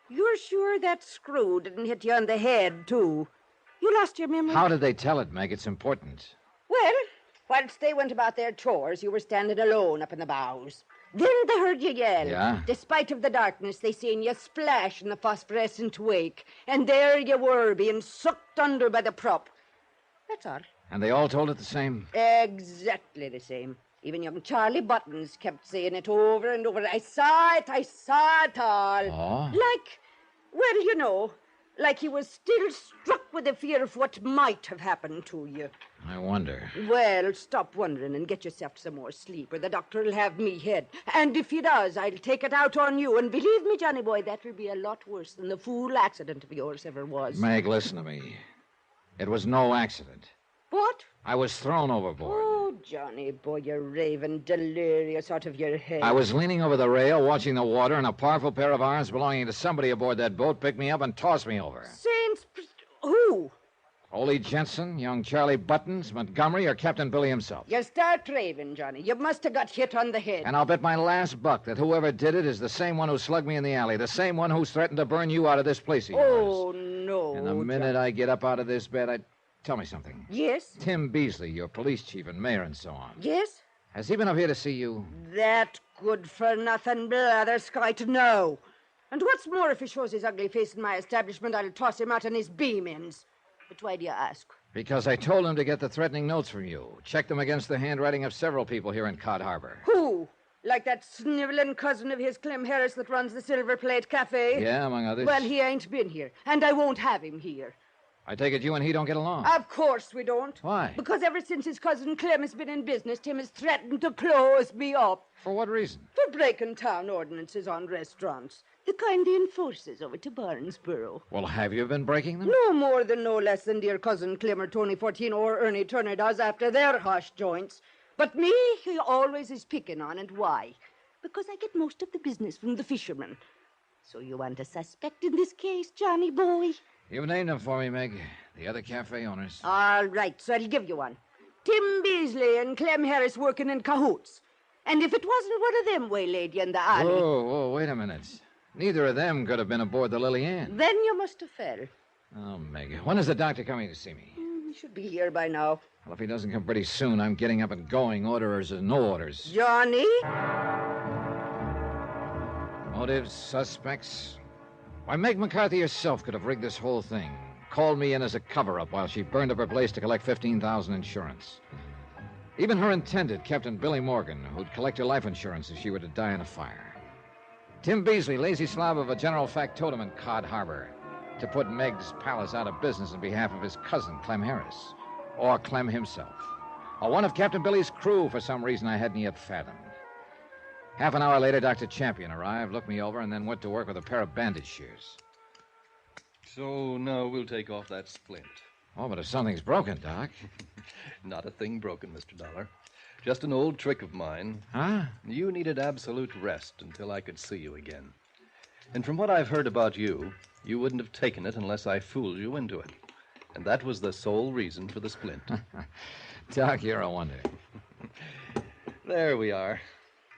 You're sure that screw didn't hit you on the head, too? You lost your memory? How did they tell it, Meg? It's important. Well, whilst they went about their chores, you were standing alone up in the bows. Then they heard you yell. Yeah? Despite of the darkness, they seen you splash in the phosphorescent wake. And there you were, being sucked under by the prop. That's all. And they all told it the same? Exactly the same. Even young Charlie Buttons kept saying it over and over. I saw it all. Oh? Like he was still struck with the fear of what might have happened to you. I wonder. Well, stop wondering and get yourself some more sleep, or the doctor'll have me head. And if he does, I'll take it out on you. And believe me, Johnny boy, that'll be a lot worse than the fool accident of yours ever was. Meg, listen to me. It was no accident. What? I was thrown overboard. Oh, Johnny boy, you're raving delirious out of your head. I was leaning over the rail, watching the water, and a powerful pair of arms belonging to somebody aboard that boat picked me up and tossed me over. Who? Ole Jensen, young Charlie Buttons, Montgomery, or Captain Billy himself. You start raving, Johnny. You must have got hit on the head. And I'll bet my last buck that whoever did it is the same one who slugged me in the alley, the same one who's threatened to burn you out of this place of yours. Oh, no. And the minute Johnny. I get up out of this bed, Tell me something. Yes? Tim Beasley, your police chief and mayor and so on. Yes? Has he been up here to see you? That good-for-nothing blatherskite, no. And what's more, if he shows his ugly face in my establishment, I'll toss him out on his beam ends. But why do you ask? Because I told him to get the threatening notes from you. Check them against the handwriting of several people here in Cod Harbor. Who? Like that sniveling cousin of his, Clem Harris, that runs the Silver Plate Cafe? Yeah, among others. Well, he ain't been here, and I won't have him here. I take it you and he don't get along. Of course we don't. Why? Because ever since his cousin Clem has been in business, Tim has threatened to close me up. For what reason? For breaking town ordinances on restaurants. The kind he enforces over to Barnesboro. Well, have you been breaking them? No more than no less than dear cousin Clem or Tony 14 or Ernie Turner does after their hush joints. But me, he always is picking on, and why? Because I get most of the business from the fishermen. So you want a suspect in this case, Johnny boy? You've named them for me, Meg. The other cafe owners. All right, so I'll give you one. Tim Beasley and Clem Harris working in cahoots. And if it wasn't one of them waylaid you in the alley... Whoa, wait a minute. Neither of them could have been aboard the Lily Ann. Then you must have fell. Oh, Meg, when is the doctor coming to see me? He should be here by now. Well, if he doesn't come pretty soon, I'm getting up and going, orders or no orders. Johnny? Motives, suspects... Why, Meg McCarthy herself could have rigged this whole thing. Called me in as a cover-up while she burned up her place to collect $15,000 insurance. Even her intended, Captain Billy Morgan, who'd collect her life insurance if she were to die in a fire. Tim Beasley, lazy slob of a general factotum in Cod Harbor, to put Meg's palace out of business on behalf of his cousin, Clem Harris. Or Clem himself. Or one of Captain Billy's crew for some reason I hadn't yet fathomed. Half an hour later, Dr. Champion arrived, looked me over, and then went to work with a pair of bandage shears. So now we'll take off that splint. Oh, but if something's broken, Doc. Not a thing broken, Mr. Dollar. Just an old trick of mine. Huh? You needed absolute rest until I could see you again. And from what I've heard about you, you wouldn't have taken it unless I fooled you into it. And that was the sole reason for the splint. Doc, you're a wonder. There we are.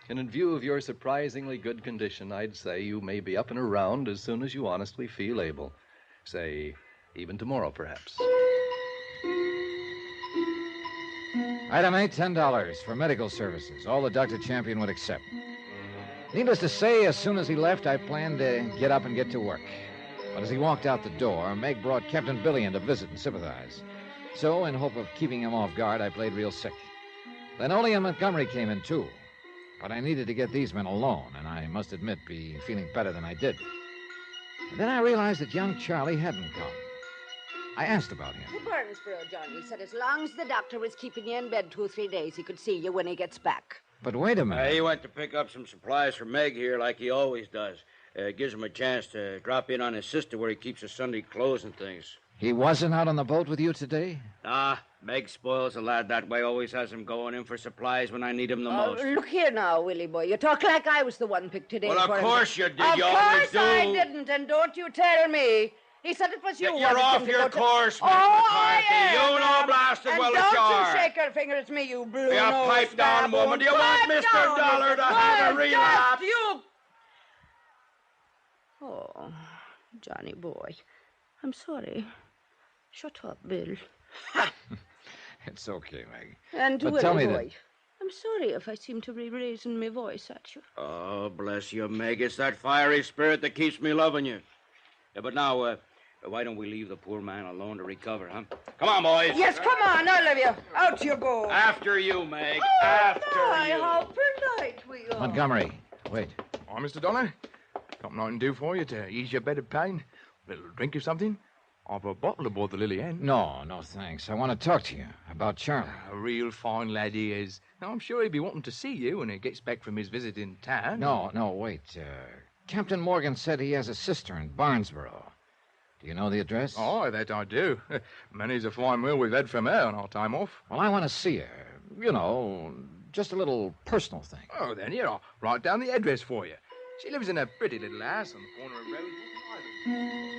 And in view of your surprisingly good condition, I'd say you may be up and around as soon as you honestly feel able. Say, even tomorrow, perhaps. Item 8, $10 for medical services. All the Dr. Champion would accept. Needless to say, as soon as he left, I planned to get up and get to work. But as he walked out the door, Meg brought Captain Billy in to visit and sympathize. So, in hope of keeping him off guard, I played real sick. Then Ole and Montgomery came in, too. But I needed to get these men alone, and I must admit, be feeling better than I did. And then I realized that young Charlie hadn't come. I asked about him. To Burnsboro, Johnny. He said as long as the doctor was keeping you in bed 2 or 3 days, he could see you when he gets back. But wait a minute. He went to pick up some supplies for Meg here like he always does. Gives him a chance to drop in on his sister where he keeps his Sunday clothes and things. He wasn't out on the boat with you today? Meg spoils a lad that way, always has him going in for supplies when I need him the most. Look here now, Willie boy. You talk like I was the one picked today. Well, of course you did. Of You always course do. I didn't, and don't you tell me. He said it was you. You're off your course, Miss I McCarthy. am. You know blasted And well as you don't are. you shake your finger at me, you blue You pipe down, woman. Do you want Mr. Dollar to have a relapse? You. Oh, Johnny boy. I'm sorry. Shut up, Bill. It's okay, Meg. And But Willie tell me boy. I'm sorry if I seem to be raising my voice at you. Oh, bless you, Meg. It's that fiery spirit that keeps me loving you. Yeah, but now, why don't we leave the poor man alone to recover, huh? Come on, boys. Yes, come on, all of you. Out you go. After you, Meg. Oh, After my, you. how polite we are. Montgomery, wait. Oh, Mr. Dollar, something I can do for you to ease your bed of pain? A little drink or something? I've a bottle aboard the Lily Ann. No, thanks. I want to talk to you about Charlie. A real fine lad he is. Now, I'm sure he'll be wanting to see you when he gets back from his visit in town. No, wait. Captain Morgan said he has a sister in Barnesboro. Do you know the address? Oh, that I do. Many's a fine meal we've had from her on our time off. Well, I want to see her. You know, just a little personal thing. Oh, then here, I'll write down the address for you. She lives in a pretty little house on the corner of Rosewood Island.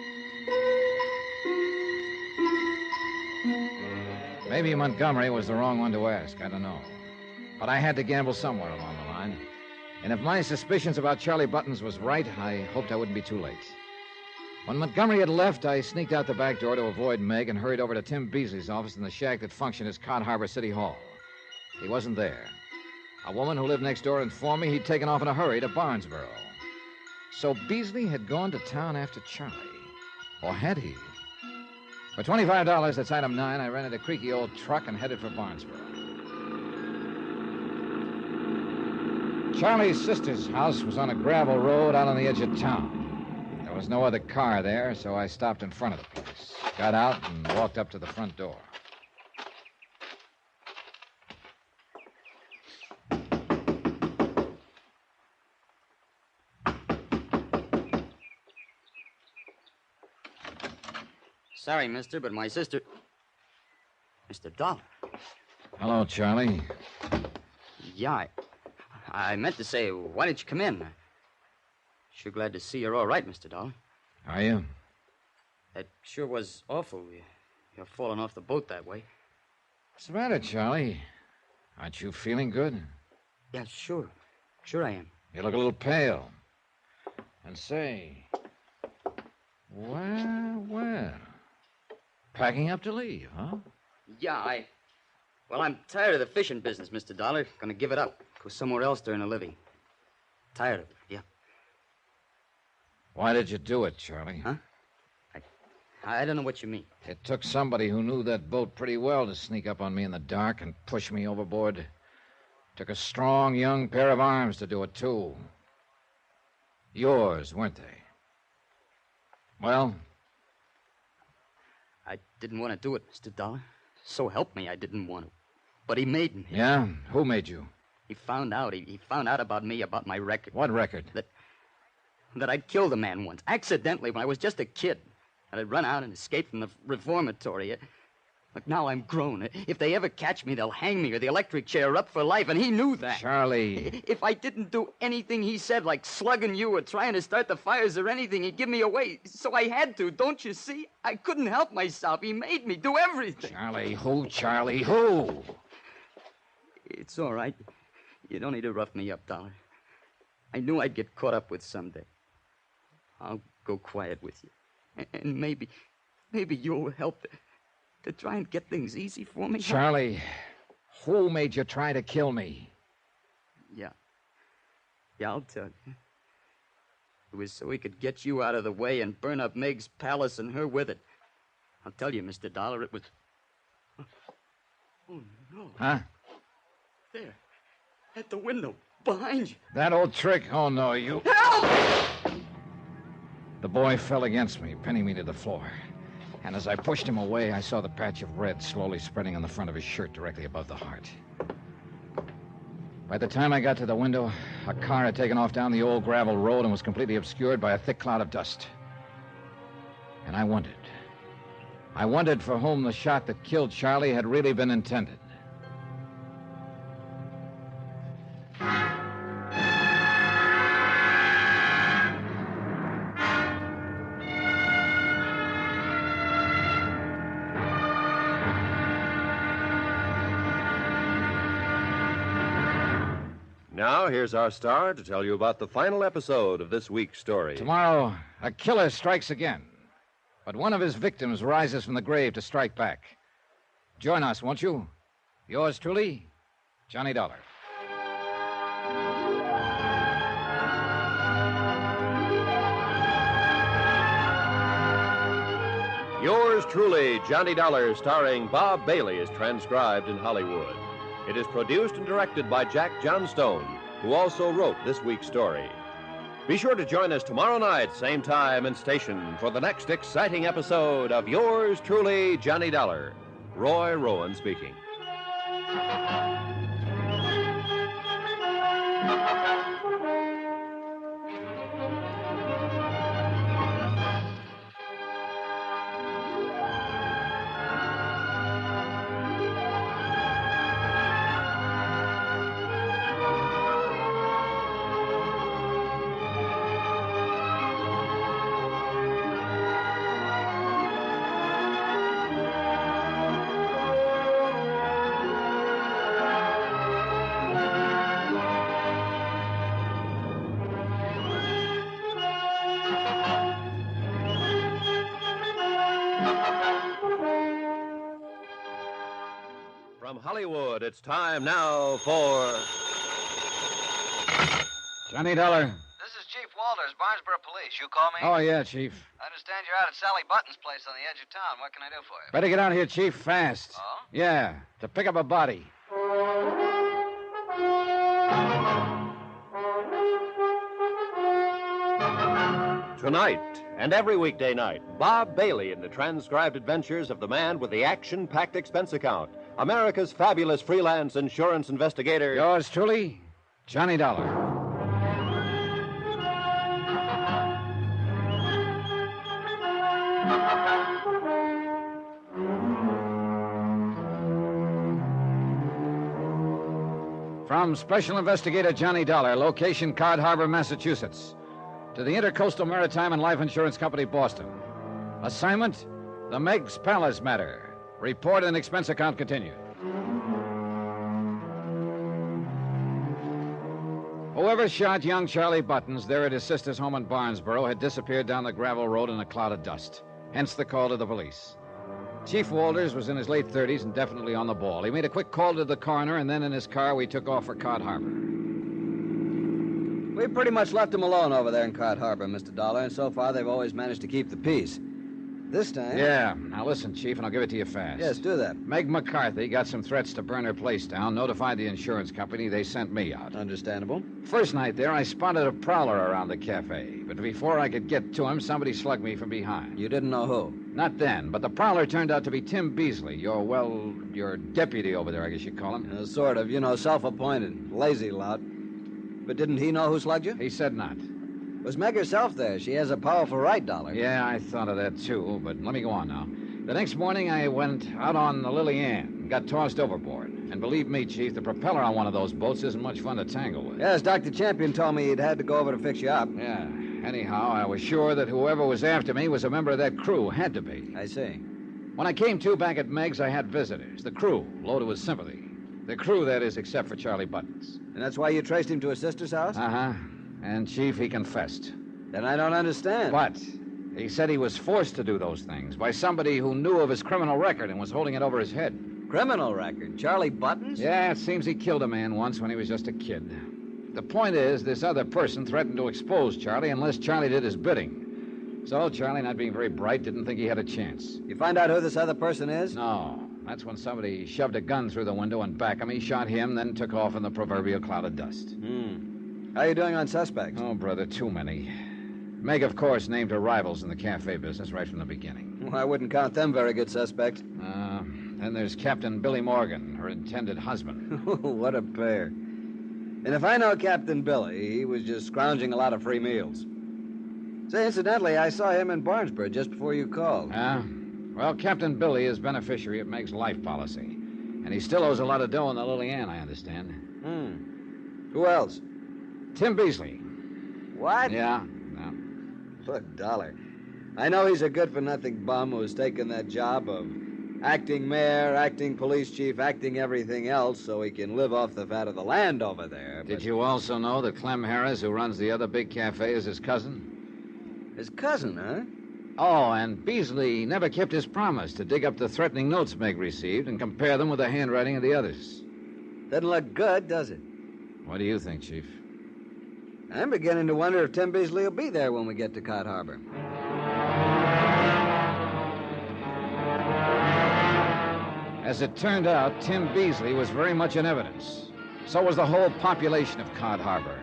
Maybe Montgomery was the wrong one to ask. I don't know. But I had to gamble somewhere along the line. And if my suspicions about Charlie Buttons was right, I hoped I wouldn't be too late. When Montgomery had left, I sneaked out the back door to avoid Meg and hurried over to Tim Beasley's office in the shack that functioned as Cod Harbor City Hall. He wasn't there. A woman who lived next door informed me he'd taken off in a hurry to Barnesboro. So Beasley had gone to town after Charlie. Or had he? For $25, that's item 9, I rented a creaky old truck and headed for Barnesboro. Charlie's sister's house was on a gravel road out on the edge of town. There was no other car there, so I stopped in front of the place, got out, and walked up to the front door. Sorry, mister, but my sister... Mr. Dollar. Hello, Charlie. Yeah, I meant to say, why did you come in? Sure glad to see you're all right, Mr. Dollar. Are you? It sure was awful. You're falling off the boat that way. What's the matter, Charlie? Aren't you feeling good? Yeah, sure. Sure I am. You look a little pale. And say... Well... Packing up to leave, huh? Yeah, Well, I'm tired of the fishing business, Mr. Dollar. Gonna give it up. Go somewhere else to earn a living. Tired of it, yeah. Why did you do it, Charlie? Huh? I don't know what you mean. It took somebody who knew that boat pretty well to sneak up on me in the dark and push me overboard. Took a strong, young pair of arms to do it, too. Yours, weren't they? Well? I didn't want to do it, Mr. Dollar. So help me, I didn't want to. But he made me. Yeah? Who made you? He found out. He found out about me, about my record. What record? That I'd killed a man once, accidentally, when I was just a kid. And I'd run out and escaped from the reformatory. But now I'm grown. If they ever catch me, they'll hang me or the electric chair up for life, and he knew that. Charlie. If I didn't do anything he said, like slugging you or trying to start the fires or anything, he'd give me away. So I had to, don't you see? I couldn't help myself. He made me do everything. Charlie, who, Charlie, who? It's all right. You don't need to rough me up, Dollar. I knew I'd get caught up with someday. I'll go quiet with you. And maybe you'll help to try and get things easy for me. Charlie, who made you try to kill me? Yeah, I'll tell you. It was so he could get you out of the way and burn up Meg's palace and her with it. I'll tell you, Mr. Dollar, it was... Oh, no. Huh? There. At the window. Behind you. That old trick? Oh, no, you... Help! The boy fell against me, pinning me to the floor. And as I pushed him away, I saw the patch of red slowly spreading on the front of his shirt directly above the heart. By the time I got to the window, a car had taken off down the old gravel road and was completely obscured by a thick cloud of dust. And I wondered. I wondered for whom the shot that killed Charlie had really been intended. Now, here's our star to tell you about the final episode of this week's story. Tomorrow, a killer strikes again. But one of his victims rises from the grave to strike back. Join us, won't you? Yours truly, Johnny Dollar. Yours truly, Johnny Dollar, starring Bob Bailey, is transcribed in Hollywood. It is produced and directed by Jack Johnstone, who also wrote this week's story. Be sure to join us tomorrow night, same time and station, for the next exciting episode of Yours truly, Johnny Dollar. Roy Rowan speaking. From Hollywood, it's time now for... Johnny Dollar. This is Chief Walters, Barnesboro Police. You call me? Oh, yeah, Chief. I understand you're out at Sally Button's place on the edge of town. What can I do for you? Better get out here, Chief, fast. Oh? Yeah, to pick up a body. Tonight, and every weekday night, Bob Bailey in the transcribed adventures of the man with the action-packed expense account, America's fabulous freelance insurance investigator... Yours truly, Johnny Dollar. From Special Investigator Johnny Dollar, location Cod Harbor, Massachusetts, to the Intercoastal Maritime and Life Insurance Company, Boston. Assignment, the Meg's Palace matter. Report and expense account continued. Whoever shot young Charlie Buttons there at his sister's home in Barnesboro had disappeared down the gravel road in a cloud of dust. Hence the call to the police. Chief Walters was in his late 30s and definitely on the ball. He made a quick call to the coroner, and then in his car we took off for Cod Harbor. We pretty much left them alone over there in Cod Harbor, Mr. Dollar, and so far they've always managed to keep the peace. This time... Yeah. Now listen, Chief, and I'll give it to you fast. Yes, do that. Meg McCarthy got some threats to burn her place down, notified the insurance company. They sent me out. Understandable. First night there, I spotted a prowler around the cafe. But before I could get to him, somebody slugged me from behind. You didn't know who? Not then, but the prowler turned out to be Tim Beasley, your deputy over there, I guess you'd call him. Sort of, self-appointed. Lazy lout. But didn't he know who slugged you? He said not. Was Meg herself there? She has a powerful right, Dollar. Yeah, I thought of that, too, but let me go on now. The next morning, I went out on the Lily Ann and got tossed overboard. And believe me, Chief, the propeller on one of those boats isn't much fun to tangle with. Yes, Dr. Champion told me he'd had to go over to fix you up. Yeah. Anyhow, I was sure that whoever was after me was a member of that crew. Had to be. I see. When I came to back at Meg's, I had visitors. The crew, loaded with sympathy. The crew, that is, except for Charlie Buttons. And that's why you traced him to his sister's house? Uh-huh. And, Chief, he confessed. Then I don't understand. But he said he was forced to do those things by somebody who knew of his criminal record and was holding it over his head. Criminal record? Charlie Buttons? Yeah, it seems he killed a man once when he was just a kid. The point is, this other person threatened to expose Charlie unless Charlie did his bidding. So Charlie, not being very bright, didn't think he had a chance. You find out who this other person is? No. That's when somebody shoved a gun through the window and back of me, shot him, then took off in the proverbial cloud of dust. How are you doing on suspects? Oh, brother, too many. Meg, of course, named her rivals in the cafe business right from the beginning. Well, I wouldn't count them very good suspects. Then there's Captain Billy Morgan, her intended husband. What a pair. And if I know Captain Billy, he was just scrounging a lot of free meals. Say, incidentally, I saw him in Barnesboro just before you called. Well, Captain Billy is beneficiary of Meg's life policy. And he still owes a lot of dough on the Lily Ann, I understand. Who else? Tim Beasley. What? Yeah. Good dollar. I know he's a good-for-nothing bum who's taken that job of acting mayor, acting police chief, acting everything else so he can live off the fat of the land over there. Did you also know that Clem Harris, who runs the other big cafe, is his cousin? His cousin, huh? Oh, and Beasley never kept his promise to dig up the threatening notes Meg received and compare them with the handwriting of the others. Doesn't look good, does it? What do you think, Chief? I'm beginning to wonder if Tim Beasley will be there when we get to Cod Harbor. As it turned out, Tim Beasley was very much in evidence. So was the whole population of Cod Harbor.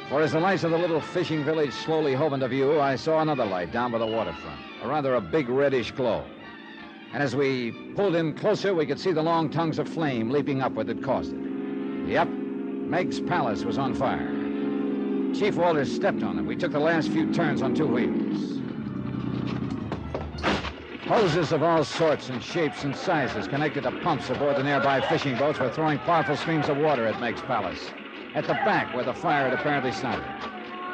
For as the lights of the little fishing village slowly hove into view, I saw another light down by the waterfront, a big reddish glow. And as we pulled in closer, we could see the long tongues of flame leaping upward that caused it. Yep, Meg's palace was on fire. Chief Walters stepped on it. We took the last few turns on two wheels. Hoses of all sorts and shapes and sizes connected to pumps aboard the nearby fishing boats were throwing powerful streams of water at Meg's palace, at the back where the fire had apparently started.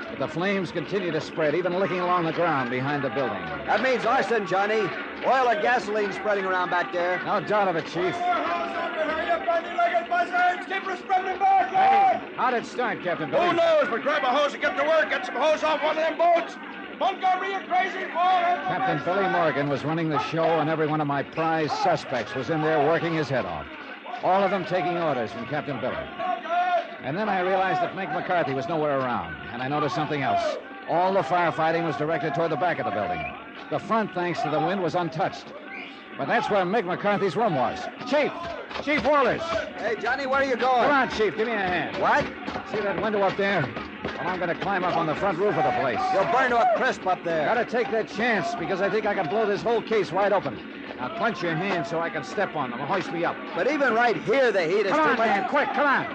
But the flames continued to spread, even licking along the ground behind the building. That means arson, Johnny. Oil and gasoline spreading around back there. No doubt of it, Chief. Hey, how'd it start, Captain Billy? Who knows? But grab a hose and get to work. Get some hose off one of them boats. Montgomery, you crazy fool! Captain Billy Morgan was running the show, and every one of my prize suspects was in there working his head off. All of them taking orders from Captain Billy. And then I realized that Meg McCarthy was nowhere around, and I noticed something else. All the firefighting was directed toward the back of the building. The front, thanks to the wind, was untouched. But that's where Meg McCarthy's room was. Chief Walters! Hey, Johnny, where are you going? Come on, Chief, give me a hand. What? See that window up there? Well, I'm going to climb up on the front roof of the place. You'll burn to a crisp up there. Gotta take that chance, because I think I can blow this whole case wide open. Now, clench your hands so I can step on them and hoist me up. But even right here, the heat is Come too on, much. man, quick, come on.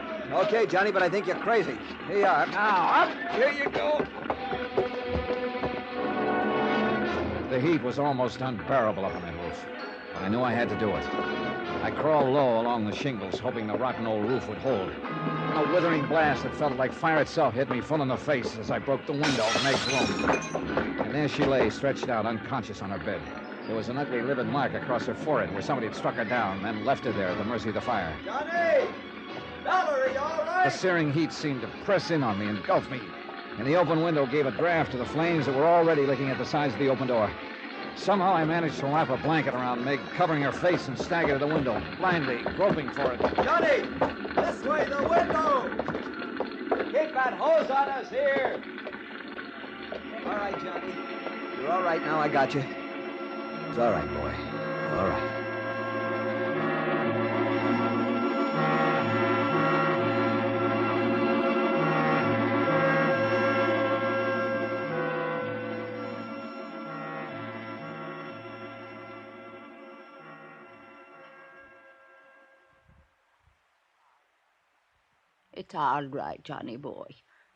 Okay, Johnny, but I think you're crazy. Here you are. Now, up. Here you go. The heat was almost unbearable up on that roof, but I knew I had to do it. I crawled low along the shingles, hoping the rotten old roof would hold. A withering blast that felt like fire itself hit me full in the face as I broke the window of Meg's room. And there she lay, stretched out, unconscious on her bed. There was an ugly, livid mark across her forehead where somebody had struck her down, then left her there at the mercy of the fire. Johnny! Valerie, all right? The searing heat seemed to press in on me, engulf me, and the open window gave a draft to the flames that were already licking at the sides of the open door. Somehow I managed to wrap a blanket around Meg, covering her face, and stagger to the window, blindly groping for it. Johnny! This way, the window! Keep that hose on us here! All right, Johnny. You're all right now, I got you. It's all right, boy. All right. It's all right, Johnny boy.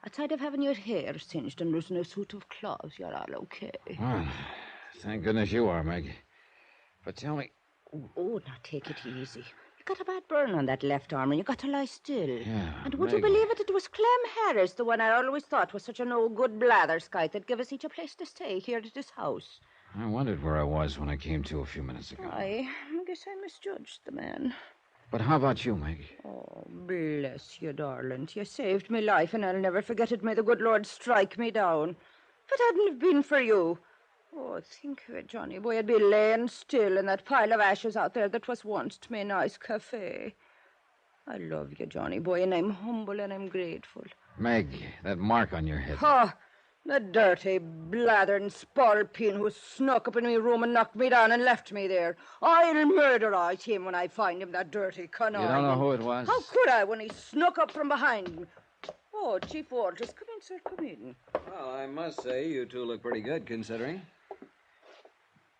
Outside of having your hair singed and losing a suit of clothes, you're all okay. Well, thank goodness you are, Meg. If But tell me... Oh, now take it easy. You got a bad burn on that left arm, and you got to lie still. Yeah, And would you believe it? It was Clem Harris, the one I always thought was such a no-good blatherskite that gave us each a place to stay here at this house. I wondered where I was when I came to a few minutes ago. I guess I misjudged the man. But how about you, Meg? Oh, bless you, darling. You saved me life, and I'll never forget it. May the good Lord strike me down. If it hadn't have been for you... Oh, think of it, Johnny boy. I'd be laying still in that pile of ashes out there that was once my nice cafe. I love you, Johnny boy, and I'm humble and I'm grateful. Meg, that mark on your head. Oh, the dirty, blathering spalpeen who snuck up in my room and knocked me down and left me there. I'll murderize him when I find him, that dirty conniving. You don't know who it was? How could I when he snuck up from behind me? Oh, Chief Walters, come in, sir, come in. Well, I must say, you two look pretty good, considering.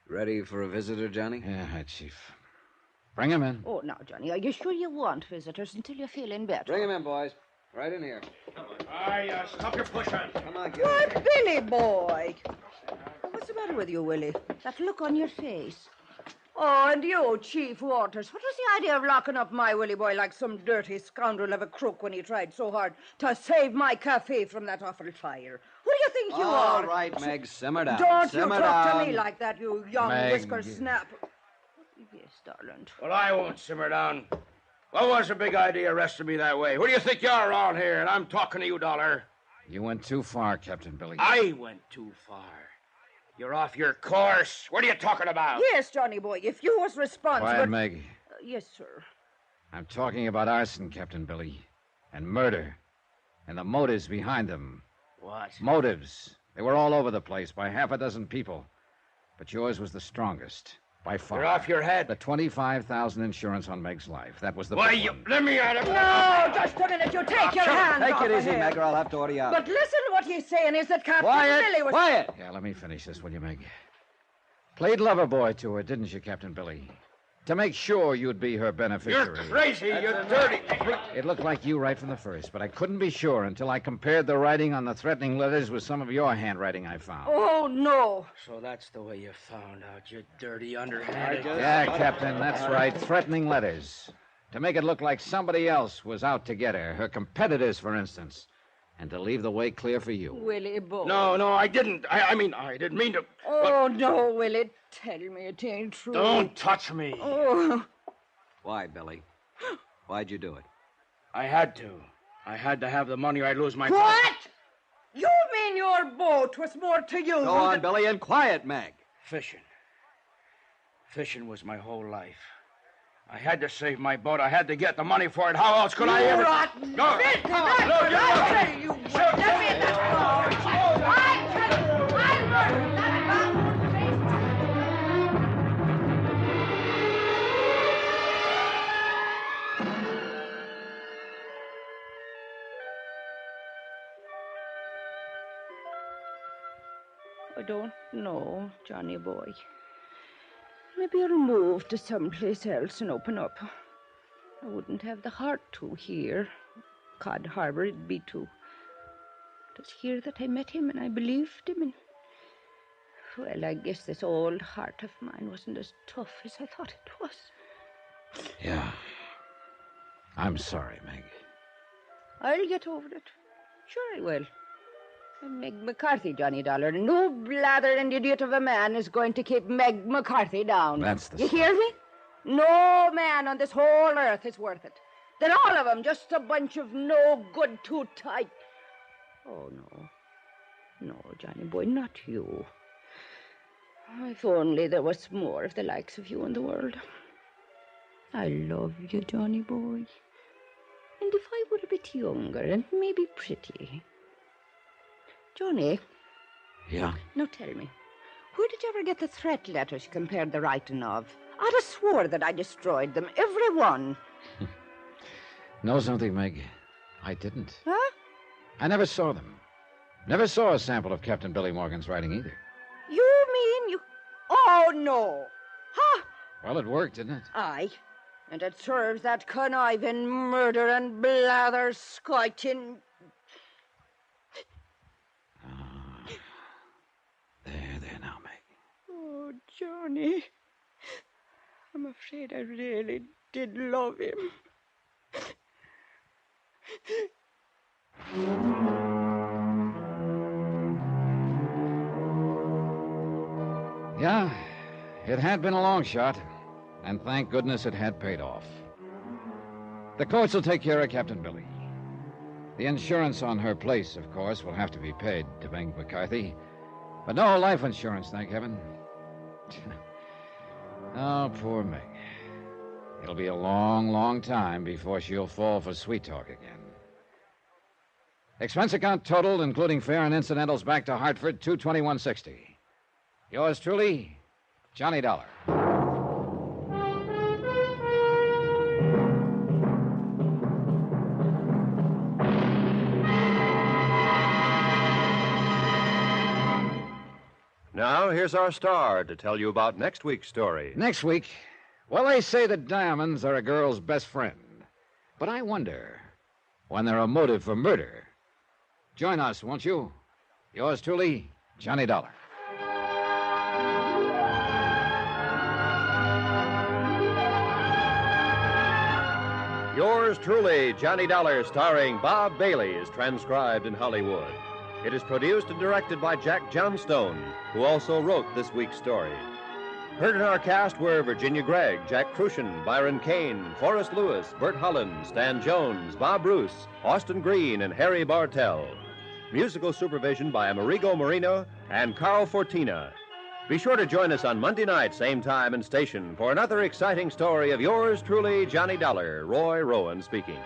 Ready for a visitor, Johnny? Yeah, hi, Chief. Bring him in. Oh, now, Johnny, are you sure you want visitors until you're feeling better? Bring him in, boys. Right in here. Stop your pushing. Come on, kid. Why, Billy boy. What's the matter with you, Willie? That look on your face. Oh, and you, Chief Walters. What was the idea of locking up my Willie boy like some dirty scoundrel of a crook when he tried so hard to save my cafe from that awful fire? Who do you think you are? All right, Meg, simmer down. Don't simmer you talk down. to me like that, you young Meg. whisker snap. Yes, darling. Well, I won't simmer down. What was the big idea arresting me that way? Who do you think you are around here? And I'm talking to you, Dollar. You went too far, Captain Billy. I went too far. You're off your course. What are you talking about? Yes, Johnny boy, if you was responsible... Quiet, Meg. Yes, sir. I'm talking about arson, Captain Billy, and murder, and the motives behind them. What? Motives. They were all over the place by half a dozen people. But yours was the strongest, by far. You're off your head. The $25,000 insurance on Meg's life. That was the Why, big you... one. Let me at him. No, just a minute. You take your hands Take off it of easy, him. Meg, or I'll have to order you out. But listen, what he's saying is that Captain Quiet, Billy was... Quiet! Yeah, let me finish this, will you, Meg? Played lover boy to her, didn't you, Captain Billy? To make sure you'd be her beneficiary. You're crazy, you dirty... It looked like you right from the first, but I couldn't be sure until I compared the writing on the threatening letters with some of your handwriting I found. Oh, no. So that's the way you found out, you dirty underhanded... Yeah, Captain, that's right. Threatening letters. To make it look like somebody else was out to get her. Her competitors, for instance. And to leave the way clear for you. Willie boy. No, I didn't. I mean, I didn't mean to... Oh, no, Willie. Tell me it ain't true. Don't touch me. Oh. Why, Billy? Why'd you do it? I had to. I had to have the money or I'd lose my... What? You mean your boat was more to you? Go on, Billy, and quiet, Meg. Fishing. Fishing was my whole life. I had to save my boat. I had to get the money for it. How else could I ever... Rotten No. bitch! I tell you what. Let me in that boat. I tell you, I murdered that I don't know, Johnny boy. Maybe I'll move to someplace else and open up. I wouldn't have the heart to here. Cod Harbor, it'd be too. It was here that I met him and I believed him. And, well, I guess this old heart of mine wasn't as tough as I thought it was. Yeah. I'm sorry, Meg. I'll get over it. Sure I will. I'm Meg McCarthy, Johnny Dollar. No blathering idiot of a man is going to keep Meg McCarthy down. That's the... You hear me? No man on this whole earth is worth it. They're all of them just a bunch of no good, too tight. Oh, no. No, Johnny boy, not you. If only there was more of the likes of you in the world. I love you, Johnny boy. And if I were a bit younger and maybe pretty... Johnny. Yeah? Now tell me, where did you ever get the threat letters you compared the writing of? I'd have swore that I destroyed them, every one. Know something, Meg? I didn't. Huh? I never saw them. Never saw a sample of Captain Billy Morgan's writing either. You mean you... Oh, no. Huh? Well, it worked, didn't it? Aye. And it serves that conniving murder and blather scoiting... There now, Meg. Oh, Johnny. I'm afraid I really did love him. Yeah, it had been a long shot, and thank goodness it had paid off. The coach will take care of Captain Billy. The insurance on her place, of course, will have to be paid to Meg McCarthy, but no life insurance, thank heaven. Oh, poor Meg. It'll be a long, long time before she'll fall for sweet talk again. Expense account totaled, including fare and incidentals, back to Hartford, $221.60. Yours truly, Johnny Dollar. Now, here's our star to tell you about next week's story. Next week, well, they say that diamonds are a girl's best friend. But I wonder when they're a motive for murder. Join us, won't you? Yours truly, Johnny Dollar. Yours truly, Johnny Dollar, starring Bob Bailey, is transcribed in Hollywood. It is produced and directed by Jack Johnstone, who also wrote this week's story. Heard in our cast were Virginia Gregg, Jack Crucian, Byron Kane, Forrest Lewis, Bert Holland, Stan Jones, Bob Bruce, Austin Green, and Harry Bartell. Musical supervision by Amerigo Marino and Carl Fortina. Be sure to join us on Monday night, same time and station, for another exciting story of yours truly, Johnny Dollar. Roy Rowan speaking.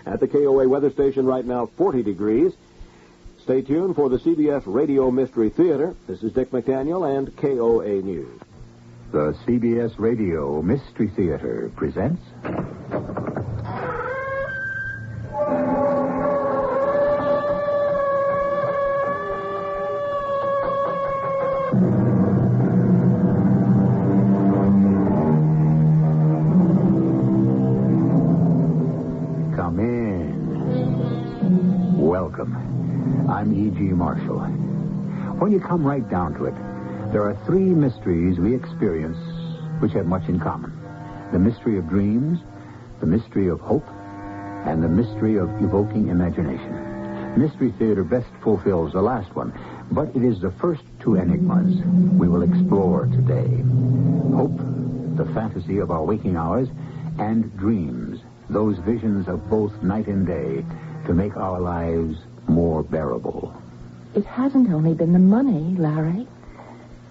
At the KOA weather station right now, 40 degrees. Stay tuned for the CBS Radio Mystery Theater. This is Dick McDaniel and KOA News. The CBS Radio Mystery Theater presents... Come in. Welcome. I'm E.G. Marshall. When you come right down to it, there are three mysteries we experience which have much in common. The mystery of dreams, the mystery of hope, and the mystery of evoking imagination. Mystery Theater best fulfills the last one, but it is the first two enigmas we will explore today. Hope, the fantasy of our waking hours, and dreams, those visions of both night and day to make our lives more bearable. It hasn't only been the money, Larry.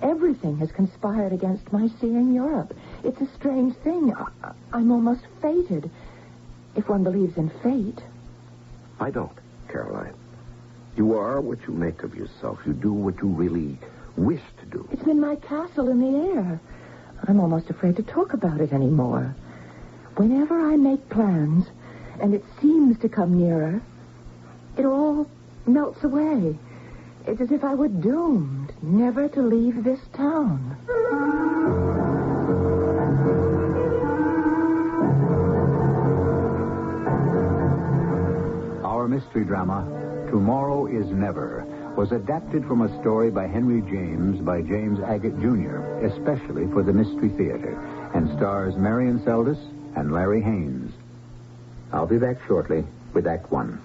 Everything has conspired against my seeing Europe. It's a strange thing. I'm almost fated, if one believes in fate. I don't, Caroline. You are what you make of yourself. You do what you really wish to do. It's been my castle in the air. I'm almost afraid to talk about it anymore. Whenever I make plans, and it seems to come nearer, it all melts away. It's as if I were doomed never to leave this town. Our mystery drama, Tomorrow is Never, was adapted from a story by Henry James by James Agate, Jr., especially for the Mystery Theater, and stars Marion Seldes and Larry Haynes. I'll be back shortly with Act One.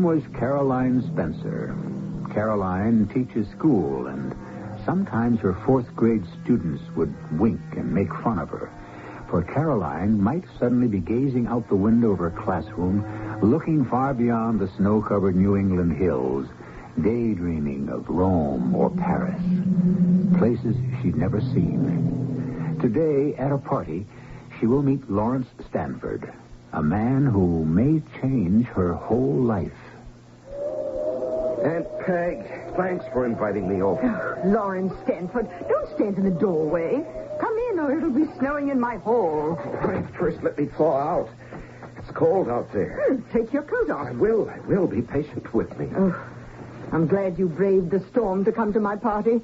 was Caroline Spencer. Caroline teaches school, and sometimes her fourth-grade students would wink and make fun of her. For Caroline might suddenly be gazing out the window of her classroom, looking far beyond the snow-covered New England hills, daydreaming of Rome or Paris, places she'd never seen. Today, at a party, she will meet Lawrence Stanford, a man who may change her whole life. Aunt Peg, thanks for inviting me over. Oh, Lawrence Stanford, don't stand in the doorway. Come in or it'll be snowing in my hall. Right, first let me thaw out. It's cold out there. Take your coat off. I will. Be patient with me. Oh, I'm glad you braved the storm to come to my party.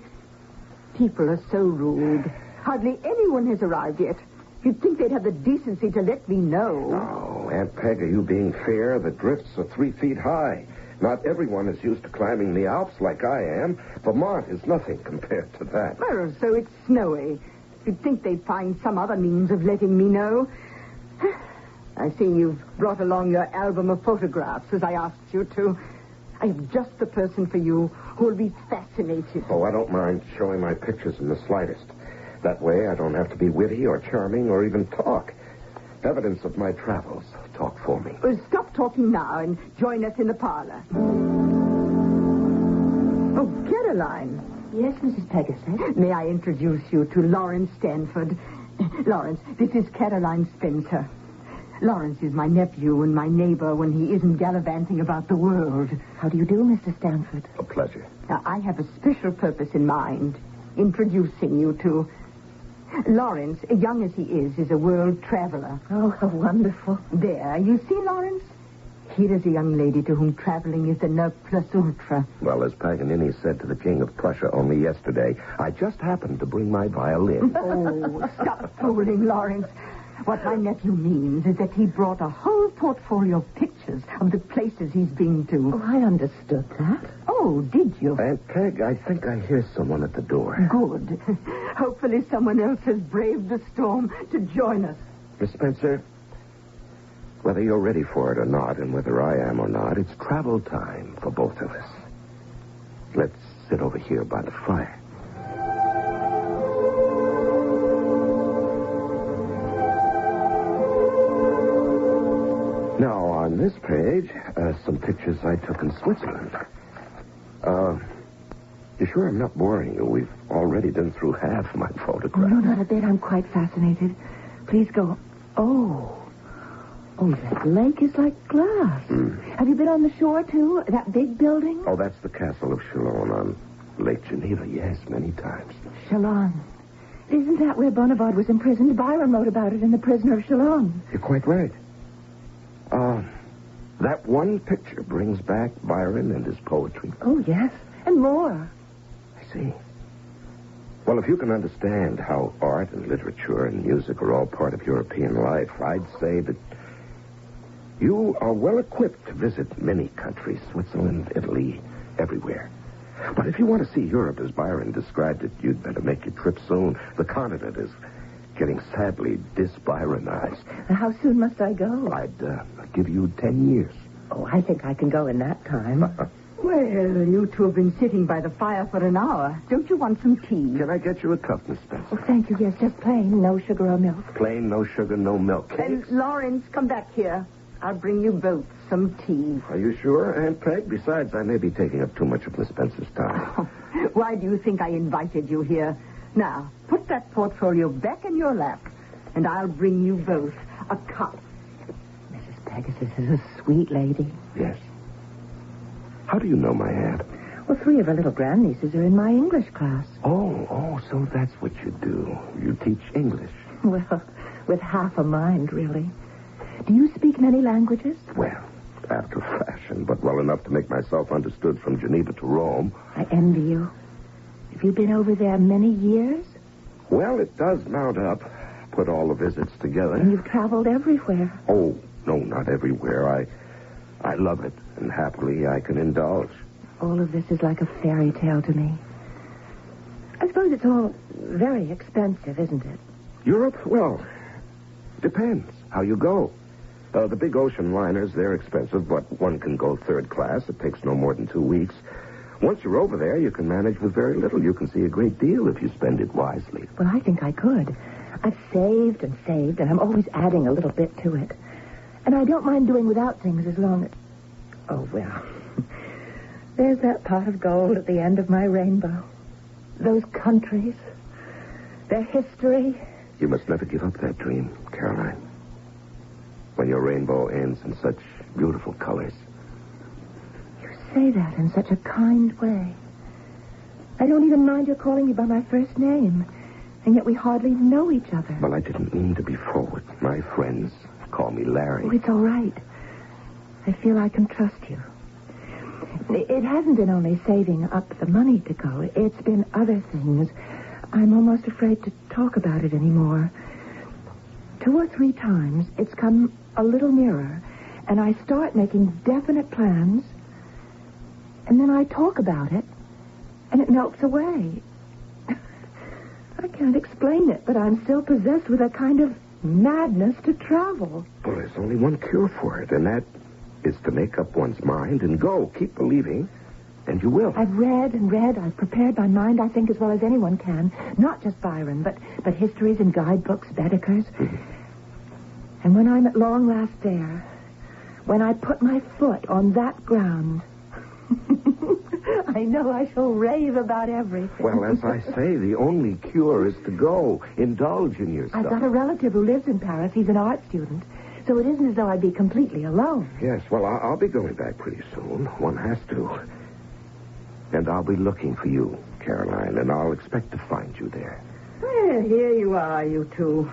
People are so rude. Hardly anyone has arrived yet. You'd think they'd have the decency to let me know. Oh, Aunt Peg, are you being fair? The drifts are 3 feet high. Not everyone is used to climbing the Alps like I am. Vermont is nothing compared to that. Well, so it's snowy. You'd think they'd find some other means of letting me know. I see you've brought along your album of photographs, as I asked you to. I am just the person for you who will be fascinated. Oh, I don't mind showing my pictures in the slightest. That way I don't have to be witty or charming or even talk. Evidence of my travels talk for me. Well, stop talking now and join us in the parlor. Oh, Caroline. Yes, Mrs. Pegasus. May I introduce you to Lawrence Stanford? Lawrence, this is Caroline Spencer. Lawrence is my nephew and my neighbor when he isn't gallivanting about the world. How do you do, Mr. Stanford? A pleasure. Now, I have a special purpose in mind, introducing you to... Lawrence, young as he is a world traveler. Oh, how wonderful. There, you see, Lawrence? Here is a young lady to whom traveling is the ne plus ultra. Well, as Paganini said to the King of Prussia only yesterday, I just happened to bring my violin. Oh, stop fooling, Lawrence. What my nephew means is that he brought a whole portfolio of pictures of the places he's been to. Oh, I understood that. Oh, did you? Aunt Peg, I think I hear someone at the door. Good. Hopefully someone else has braved the storm to join us. Miss Spencer, whether you're ready for it or not, and whether I am or not, it's travel time for both of us. Let's sit over here by the fire. Now, on this page, some pictures I took in Switzerland. You sure I'm not boring you? We've already been through half my photographs. Oh, no, not a bit. I'm quite fascinated. Please go. Oh, that lake is like glass. Have you been on the shore, too? That big building? Oh, that's the castle of Chalon on Lake Geneva. Yes, many times. Chalon. Isn't that where Bonaparte was imprisoned? Byron wrote about it in The Prisoner of Chalon. You're quite right. That one picture brings back Byron and his poetry. Oh, yes. And more. I see. Well, if you can understand how art and literature and music are all part of European life, I'd say that you are well equipped to visit many countries, Switzerland, Italy, everywhere. But if you want to see Europe as Byron described it, you'd better make your trip soon. The continent is getting sadly dis-Byronized. How soon must I go? I'd give you 10 years. Oh, I think I can go in that time. Well, you two have been sitting by the fire for an hour. Don't you want some tea? Can I get you a cup, Miss Spencer? Oh, thank you. Yes, just plain. No sugar or milk. Plain, no sugar, no milk. And Lawrence, come back here. I'll bring you both some tea. Are you sure, Aunt Peg? Besides, I may be taking up too much of Miss Spencer's time. Oh, why do you think I invited you here? Now, put that portfolio back in your lap, and I'll bring you both a cup. Mrs. Pegasus is a sweet lady. Yes. How do you know my aunt? Well, 3 of her little grandnieces are in my English class. Oh, so that's what you do. You teach English. Well, with half a mind, really. Do you speak many languages? Well, after fashion, but well enough to make myself understood from Geneva to Rome. I envy you. Have you been over there many years? Well, it does mount up. Put all the visits together. And you've traveled everywhere. Oh, no, not everywhere. I love it, and happily I can indulge. All of this is like a fairy tale to me. I suppose it's all very expensive, isn't it? Europe? Well, depends how you go. The big ocean liners, they're expensive, but one can go third class. It takes no more than 2 weeks. Once you're over there, you can manage with very little. You can see a great deal if you spend it wisely. Well, I think I could. I've saved, and I'm always adding a little bit to it. And I don't mind doing without things as long as... Oh, well. There's that pot of gold at the end of my rainbow. Those countries. Their history. You must never give up that dream, Caroline. When your rainbow ends in such beautiful colors. You say that in such a kind way. I don't even mind your calling me by my first name. And yet we hardly know each other. Well, I didn't mean to be forward. My friends call me Larry. Oh, it's all right. I feel I can trust you. It hasn't been only saving up the money to go. It's been other things. I'm almost afraid to talk about it anymore. 2 or 3 times, it's come a little nearer, and I start making definite plans, and then I talk about it, and it melts away. I can't explain it, but I'm still possessed with a kind of madness to travel. Well, there's only one cure for it, and that is to make up one's mind and go. Keep believing, and you will. I've read and read. I've prepared my mind, I think, as well as anyone can. Not just Byron, but histories and guidebooks, Baedekers. Mm-hmm. And when I'm at long last there, when I put my foot on that ground, I know I shall rave about everything. Well, as I say, the only cure is to go. Indulge in yourself. I've got a relative who lives in Paris. He's an art student. So it isn't as though I'd be completely alone. Yes, well, I'll be going back pretty soon. One has to. And I'll be looking for you, Caroline, and I'll expect to find you there. Well, here you are, you two.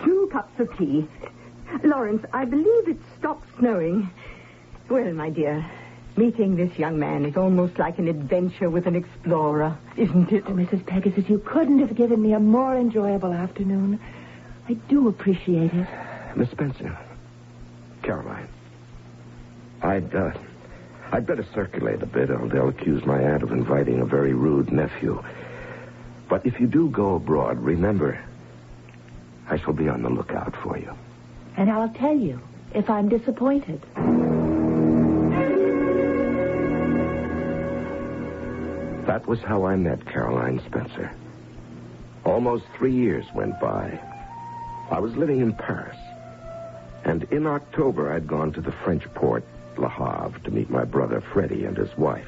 2 cups of tea. Lawrence, I believe it's stopped snowing. Well, my dear, meeting this young man is almost like an adventure with an explorer, isn't it? Oh, Mrs. Pegasus, you couldn't have given me a more enjoyable afternoon. I do appreciate it. Miss Spencer, Caroline, I'd better circulate a bit, or they'll accuse my aunt of inviting a very rude nephew. But if you do go abroad, remember, I shall be on the lookout for you. And I'll tell you if I'm disappointed. That was how I met Caroline Spencer. Almost 3 years went by. I was living in Paris. And in October, I'd gone to the French port, Le Havre, to meet my brother Freddie and his wife.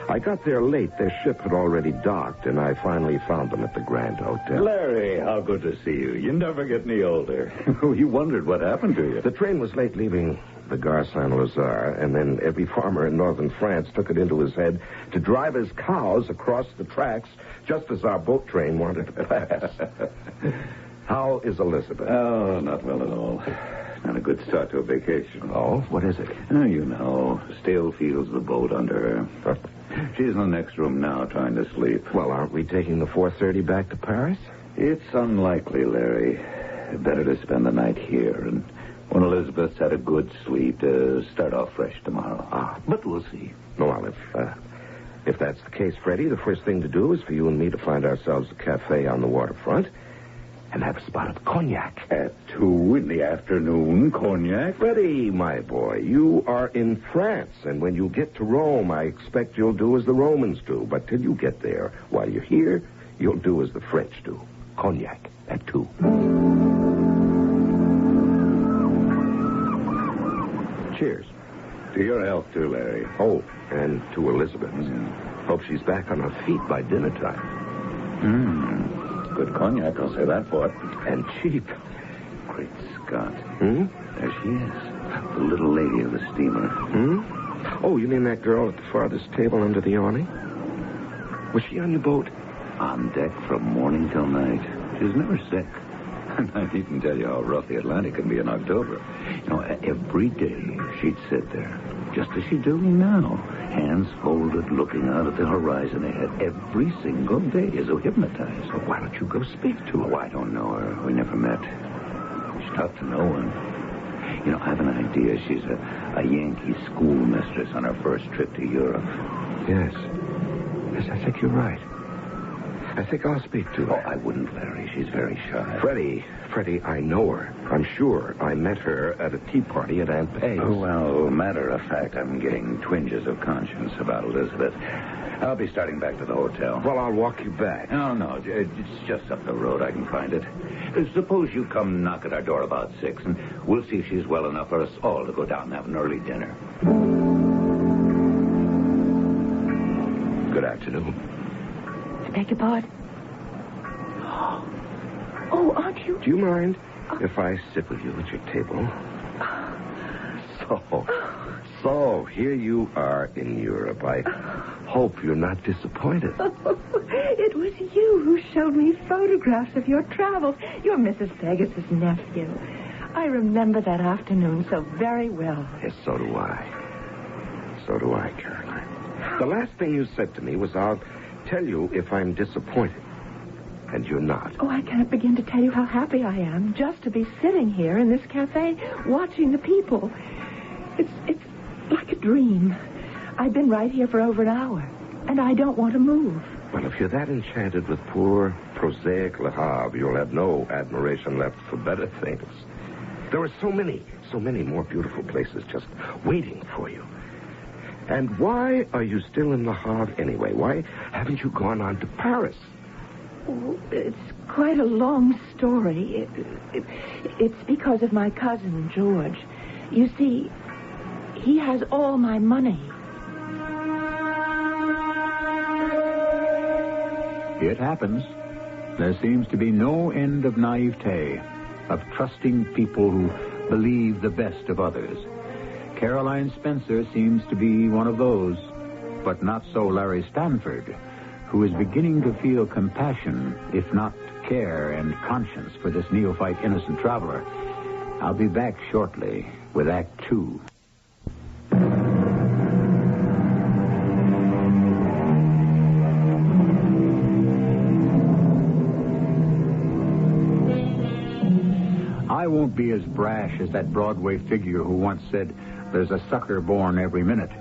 I got there late. Their ship had already docked, and I finally found them at the Grand Hotel. Larry, how good to see you. You never get any older. We wondered what happened to you. The train was late leaving the Gare Saint-Lazare, and then every farmer in northern France took it into his head to drive his cows across the tracks just as our boat train wanted to pass. How is Elizabeth? Oh, not well at all. Not a good start to a vacation. Oh? What is it? Oh, you know, still feels the boat under her. She's in the next room now, trying to sleep. Well, aren't we taking the 4:30 back to Paris? It's unlikely, Larry. Better to spend the night here, and when Elizabeth's had a good sleep, to start off fresh tomorrow. But we'll see. Well, if that's the case, Freddie, the first thing to do is for you and me to find ourselves a cafe on the waterfront and have a spot of cognac. At 2 in the afternoon, cognac? Freddie, my boy, you are in France, and when you get to Rome, I expect you'll do as the Romans do. But till you get there, while you're here, you'll do as the French do. Cognac at 2. Cheers. To your health, too, Larry. Oh, and to Elizabeth's. Hope she's back on her feet by dinner time. Good cognac, I'll say that for it. And cheap. Great Scott. There she is. The little lady of the steamer. Oh, you mean that girl at the farthest table under the awning? Was she on your boat? On deck from morning till night. She's never sick. And I needn't tell you how rough the Atlantic can be in October. You know, every day she'd sit there, just as she's doing now, hands folded, looking out at the horizon ahead, every single day, as though hypnotized. Well, why don't you go speak to her? Oh, I don't know her. We never met. She's talked to no one. You know, I have an idea she's a Yankee schoolmistress on her first trip to Europe. Yes, I think you're right. I think I'll speak to her. Oh, I wouldn't, Larry. She's very shy. Freddie, I know her. I'm sure. I met her at a tea party at Aunt Peg's. Oh, well, matter of fact, I'm getting twinges of conscience about Elizabeth. I'll be starting back to the hotel. Well, I'll walk you back. No, it's just up the road. I can find it. Suppose you come knock at our door about 6, and we'll see if she's well enough for us all to go down and have an early dinner. Good afternoon. I beg your pardon? Oh, aren't you? Do you mind if I sit with you at your table? So, here you are in Europe. I hope you're not disappointed. It was you who showed me photographs of your travels. You're Mrs. Pegasus' nephew. I remember that afternoon so very well. Yes, so do I. So do I, Caroline. The last thing you said to me was, I'll tell you if I'm disappointed. And you're not. Oh, I can't begin to tell you how happy I am just to be sitting here in this cafe watching the people. It's like a dream. I've been right here for over an hour, and I don't want to move. Well, if you're that enchanted with poor, prosaic Le Havre, you'll have no admiration left for better things. There are so many more beautiful places just waiting for you. And why are you still in Le Havre anyway? Why haven't you gone on to Paris? Oh, it's quite a long story. It's because of my cousin, George. You see, he has all my money. It happens. There seems to be no end of naivete, of trusting people who believe the best of others. Caroline Spencer seems to be one of those, but not so Larry Stanford, who is beginning to feel compassion, if not care and conscience for this neophyte innocent traveler. I'll be back shortly with Act 2. I won't be as brash as that Broadway figure who once said, "There's a sucker born every minute."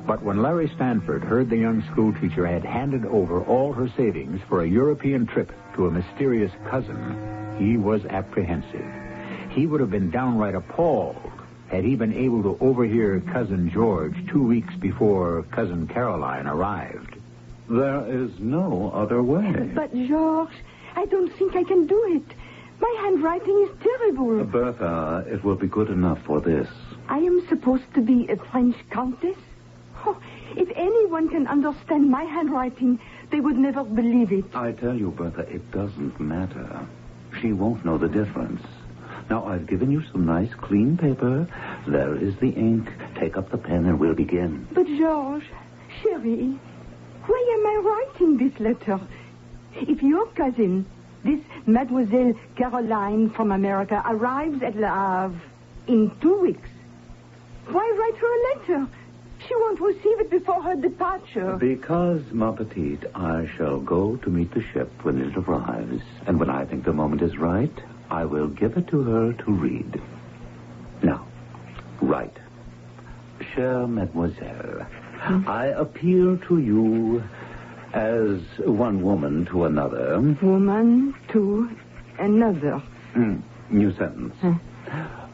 But when Larry Stanford heard the young schoolteacher had handed over all her savings for a European trip to a mysterious cousin, he was apprehensive. He would have been downright appalled had he been able to overhear Cousin George 2 weeks before Cousin Caroline arrived. There is no other way. But, George, I don't think I can do it. My handwriting is terrible. Bertha, it will be good enough for this. I am supposed to be a French countess? Oh, if anyone can understand my handwriting, they would never believe it. I tell you, Bertha, it doesn't matter. She won't know the difference. Now, I've given you some nice, clean paper. There is the ink. Take up the pen and we'll begin. But, George, chérie, why am I writing this letter? If your cousin, this Mademoiselle Caroline from America, arrives at Le Havre in 2 weeks, why write her a letter? She won't receive it before her departure. Because, ma petite, I shall go to meet the ship when it arrives. And when I think the moment is right, I will give it to her to read. Now, write. Chère Mademoiselle, I appeal to you as one woman to another. Woman to another. New sentence.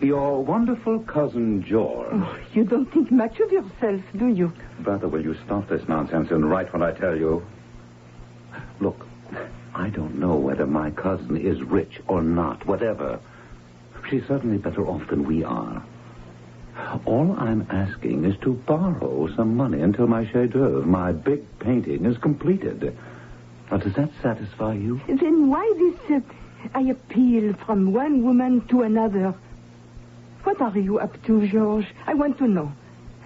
Your wonderful cousin George. Oh, you don't think much of yourself, do you? Bertha, will you stop this nonsense and write what I tell you? Look, I don't know whether my cousin is rich or not, whatever. She's certainly better off than we are. All I'm asking is to borrow some money until my chef-d'oeuvre, my big painting, is completed. Now, does that satisfy you? Then why this I appeal from one woman to another? What are you up to, George? I want to know.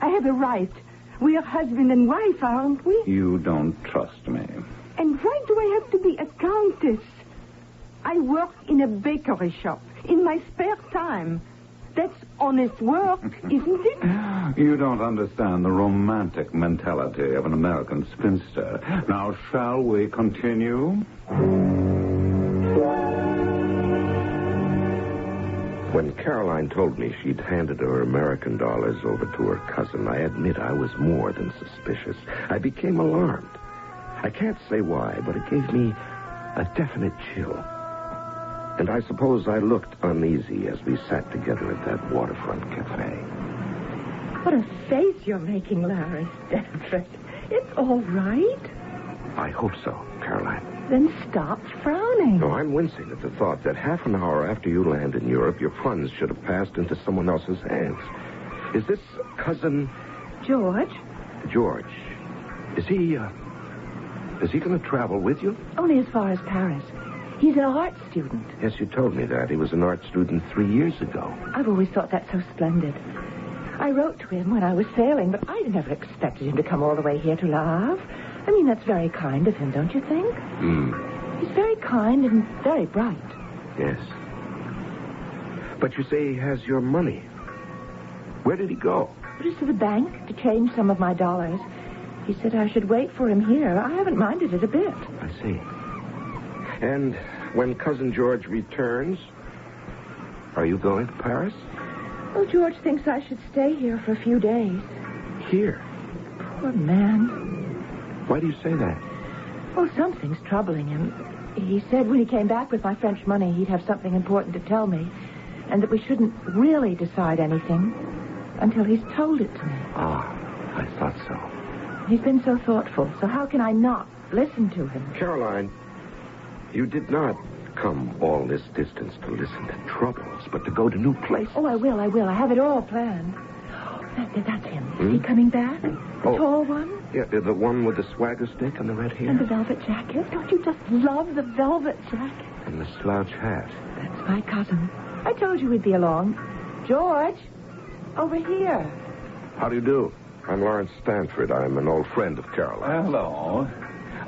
I have a right. We are husband and wife, aren't we? You don't trust me. And why do I have to be a countess? I work in a bakery shop in my spare time. That's honest work, isn't it? You don't understand the romantic mentality of an American spinster. Now, shall we continue? When Caroline told me she'd handed her American dollars over to her cousin, I admit I was more than suspicious. I became alarmed. I can't say why, but it gave me a definite chill. And I suppose I looked uneasy as we sat together at that waterfront cafe. What a face you're making, Larry Stanford. It's all right. I hope so, Caroline. Then stop frowning. No, I'm wincing at the thought that half an hour after you land in Europe, your funds should have passed into someone else's hands. Is this cousin... George? George. Is he going to travel with you? Only as far as Paris. He's an art student. Yes, you told me that. He was an art student 3 years ago. I've always thought that so splendid. I wrote to him when I was sailing, but I never expected him to come all the way here to Le Havre. I mean, that's very kind of him, don't you think? He's very kind and very bright. Yes. But you say he has your money. Where did he go? Just to the bank to change some of my dollars. He said I should wait for him here. I haven't minded it a bit. I see. And when Cousin George returns, are you going to Paris? Well, George thinks I should stay here for a few days. Here? Poor man. Why do you say that? Well, something's troubling him. He said when he came back with my French money, he'd have something important to tell me, and that we shouldn't really decide anything until he's told it to me. Ah, I thought so. He's been so thoughtful, so how can I not listen to him? Caroline, you did not come all this distance to listen to troubles, but to go to new places. Oh, I will. I have it all planned. That's him. Is he coming back? The tall one? Yeah, the one with the swagger stick and the red hair. And the velvet jacket. Don't you just love the velvet jacket? And the slouch hat. That's my cousin. I told you we'd be along. George, over here. How do you do? I'm Lawrence Stanford. I'm an old friend of Caroline. Hello.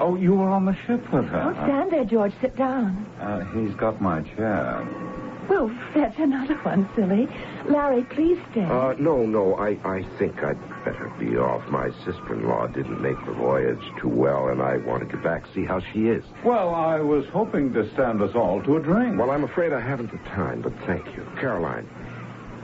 Oh, you were on the ship with her. Don't stand there, George. Sit down. He's got my chair. Well, fetch another one, silly. Larry, please stay. No. I think I'd better be off. My sister-in-law didn't make the voyage too well, and I want to get back, see how she is. Well, I was hoping to stand us all to a drink. Well, I'm afraid I haven't the time, but thank you. Caroline,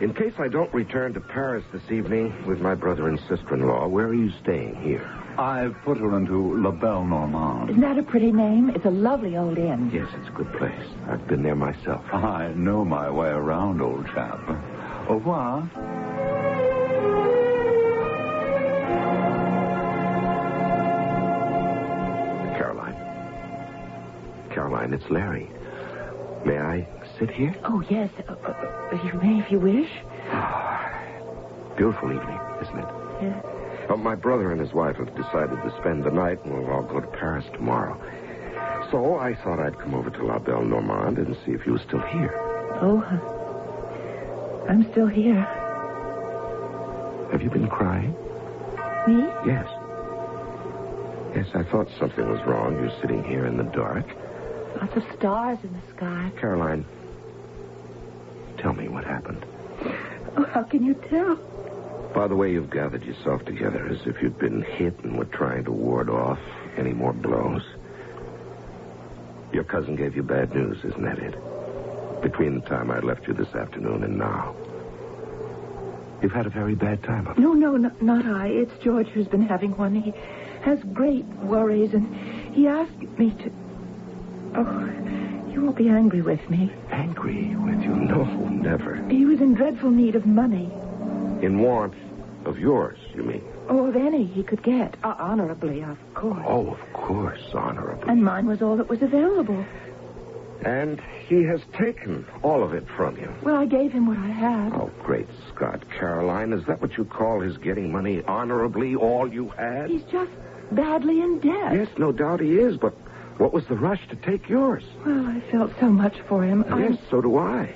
in case I don't return to Paris this evening with my brother and sister-in-law, where are you staying here? I've put her into La Belle Normande. Isn't that a pretty name? It's a lovely old inn. Yes, it's a good place. I've been there myself. I know my way around, old chap. Au revoir. Caroline, it's Larry. May I sit here? Oh, yes. You may if you wish. Beautiful evening, isn't it? Yes. My brother and his wife have decided to spend the night, and we'll all go to Paris tomorrow. So I thought I'd come over to La Belle Normande and see if you were still here. Oh, I'm still here. Have you been crying? Me? Yes. Yes, I thought something was wrong. You're sitting here in the dark. Lots of stars in the sky. Caroline, tell me what happened. Oh, how can you tell? By the way you've gathered yourself together, as if you'd been hit and were trying to ward off any more blows. Your cousin gave you bad news, isn't that it? Between the time I left you this afternoon and now. You've had a very bad time of it. No, not I. It's George who's been having one. He has great worries, and he asked me to... Oh, you won't be angry with me. Angry with you? No, never. He was in dreadful need of money. In want of yours, you mean? Oh, of any he could get. Honorably, of course. Oh, of course, honorably. And mine was all that was available. And he has taken all of it from you. Well, I gave him what I had. Oh, great Scott, Caroline. Is that what you call his getting money honorably, all you had? He's just badly in debt. Yes, no doubt he is, but what was the rush to take yours? Well, I felt so much for him. Yes, so do I.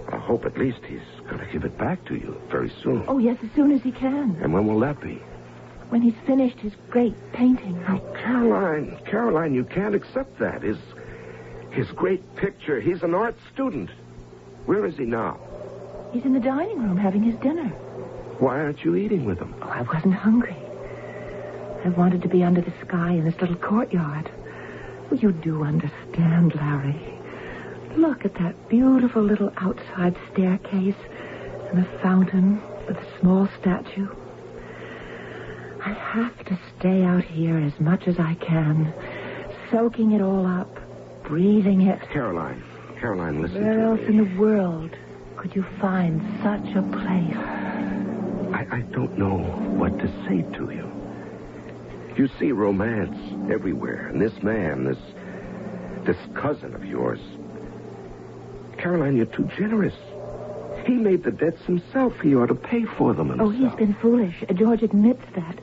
I hope at least he's going to give it back to you very soon. Oh, yes, as soon as he can. And when will that be? When he's finished his great painting. Now, Caroline, you can't accept that. His great picture. He's an art student. Where is he now? He's in the dining room having his dinner. Why aren't you eating with him? Oh, I wasn't hungry. I wanted to be under the sky in this little courtyard. Well, you do understand, Larry. Look at that beautiful little outside staircase and a fountain with a small statue. I have to stay out here as much as I can, soaking it all up, breathing it. Caroline, listen Where to else me. in the world could you find such a place? I don't know what to say to you. You see romance everywhere, and this man, this cousin of yours. Caroline, you're too generous. He made the debts himself. He ought to pay for them himself. Oh, he's been foolish. George admits that.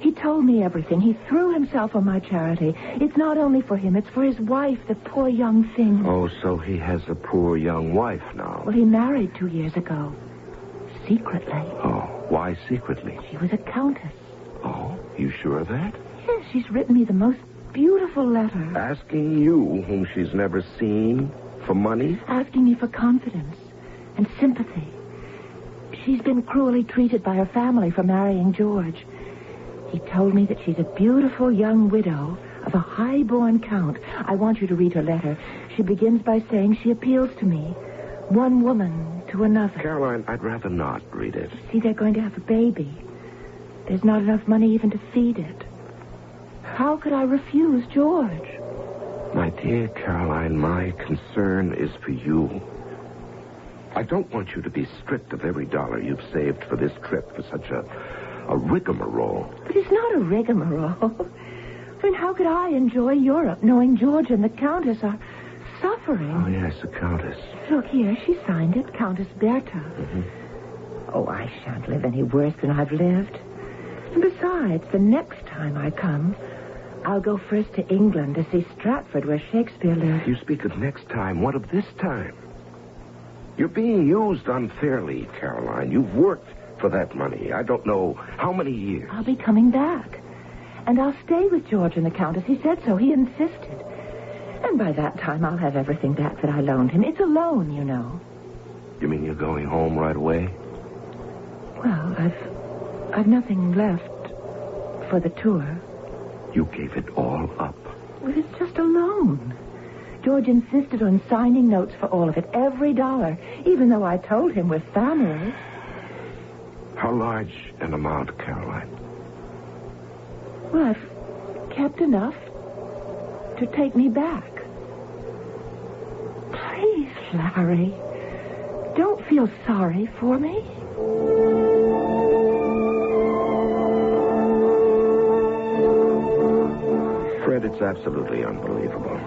He told me everything. He threw himself on my charity. It's not only for him, it's for his wife, the poor young thing. Oh, so he has a poor young wife now. Well, he married 2 years ago. Secretly. Oh, why secretly? She was a countess. Oh, you sure of that? Yes, she's written me the most beautiful letter. Asking you, whom she's never seen, for money? Asking me for confidence and sympathy. She's been cruelly treated by her family for marrying George. He told me that she's a beautiful young widow of a high-born count. I want you to read her letter. She begins by saying she appeals to me. One woman to another. Caroline, I'd rather not read it. See, they're going to have a baby. There's not enough money even to feed it. How could I refuse George? My dear Caroline, my concern is for you. I don't want you to be stripped of every dollar you've saved for this trip for such a rigmarole. But it's not a rigmarole. I mean, how could I enjoy Europe knowing George and the Countess are suffering? Oh, yes, the Countess. Look here, she signed it, Countess Bertha. Mm-hmm. Oh, I shan't live any worse than I've lived. And besides, the next time I come, I'll go first to England to see Stratford, where Shakespeare lived. You speak of next time. What of this time? You're being used unfairly, Caroline. You've worked for that money. I don't know how many years. I'll be coming back. And I'll stay with George and the Countess. He said so. He insisted. And by that time, I'll have everything back that I loaned him. It's a loan, you know. You mean you're going home right away? Well, I've nothing left for the tour. You gave it all up. Well, it's just a loan. George insisted on signing notes for all of it, every dollar, even though I told him we're family. How large an amount, Caroline? Well, I've kept enough to take me back. Please, Larry, don't feel sorry for me. Fred, it's absolutely unbelievable.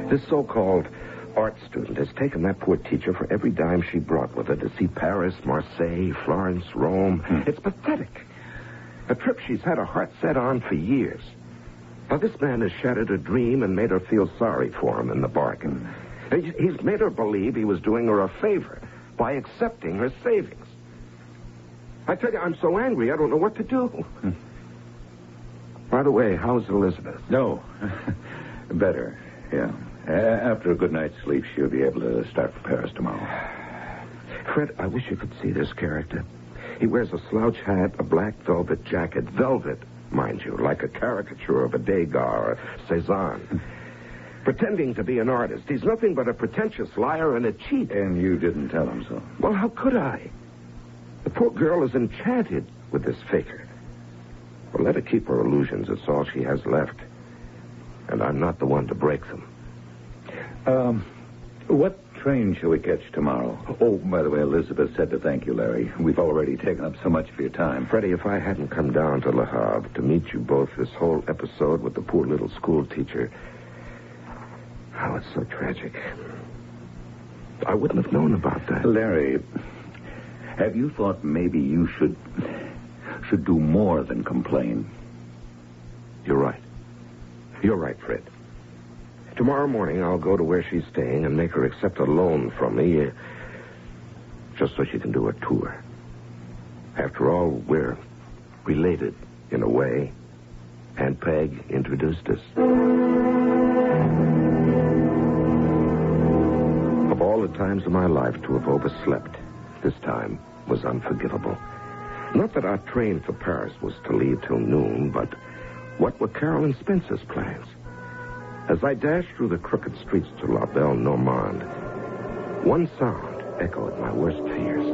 This so-called art student has taken that poor teacher for every dime she brought with her to see Paris, Marseille, Florence, Rome. It's pathetic. A trip she's had her heart set on for years. Now, this man has shattered her dream and made her feel sorry for him in the bargain. He's made her believe he was doing her a favor by accepting her savings. I tell you, I'm so angry, I don't know what to do. By the way, how's Elizabeth? No. Better, yeah. After a good night's sleep, she'll be able to start for Paris tomorrow. Fred, I wish you could see this character. He wears a slouch hat, a black velvet jacket. Velvet, mind you, like a caricature of a Degas or Cézanne. Pretending to be an artist. He's nothing but a pretentious liar and a cheat. And you didn't tell him so? Well, how could I? The poor girl is enchanted with this faker. Well, let her keep her illusions. It's all she has left. And I'm not the one to break them. What train shall we catch tomorrow? Oh, by the way, Elizabeth said to thank you, Larry. We've already taken up so much of your time. Freddie, if I hadn't come down to Le Havre to meet you both, this whole episode with the poor little school teacher... Oh, it's so tragic. I wouldn't have known about that. Larry, have you thought maybe you should do more than complain? You're right. You're right, Fred. Tomorrow morning, I'll go to where she's staying and make her accept a loan from me, just so she can do a tour. After all, we're related in a way. Aunt Peg introduced us. Of all the times of my life to have overslept, this time was unforgivable. Not that our train for Paris was to leave till noon, but what were Carolyn Spencer's plans? As I dashed through the crooked streets to La Belle Normande, one sound echoed my worst fears.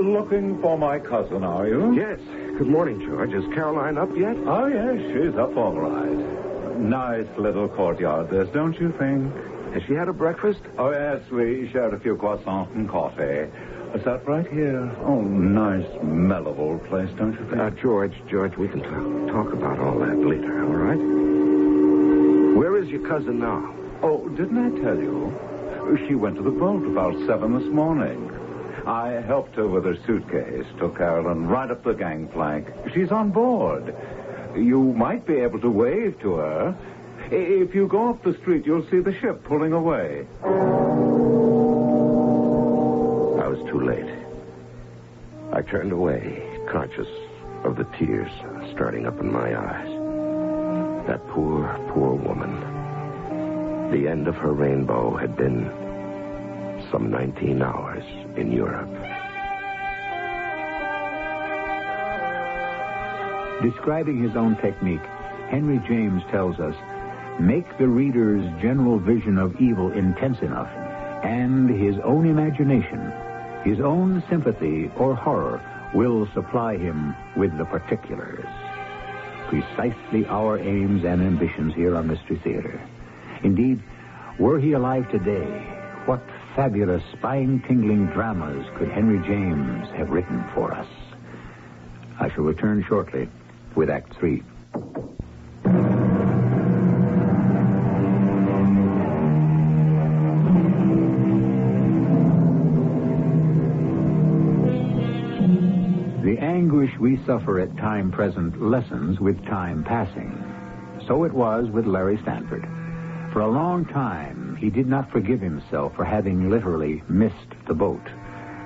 Looking for my cousin, are you? Yes. Good morning, George. Is Caroline up yet? Oh, yes, she's up all right. Nice little courtyard, this, don't you think? Has she had a breakfast? Oh, yes, we shared a few croissants and coffee. Sat right here. Oh, nice, mellow old place, don't you think? George, we can talk about all that later, all right? Where is your cousin now? Oh, didn't I tell you? She went to the boat about 7 this morning. I helped her with her suitcase, took Carolyn right up the gangplank. She's on board. You might be able to wave to her. If you go up the street, you'll see the ship pulling away. I was too late. I turned away, conscious of the tears starting up in my eyes. That poor, poor woman. The end of her rainbow had been some 19 hours in Europe. Describing his own technique, Henry James tells us, make the reader's general vision of evil intense enough, and his own imagination, his own sympathy or horror will supply him with the particulars. Precisely our aims and ambitions here on Mystery Theater. Indeed, were he alive today, what fabulous, spine-tingling dramas could Henry James have written for us? I shall return shortly with Act 3. The anguish we suffer at time present lessens with time passing. So it was with Larry Stanford. For a long time, he did not forgive himself for having literally missed the boat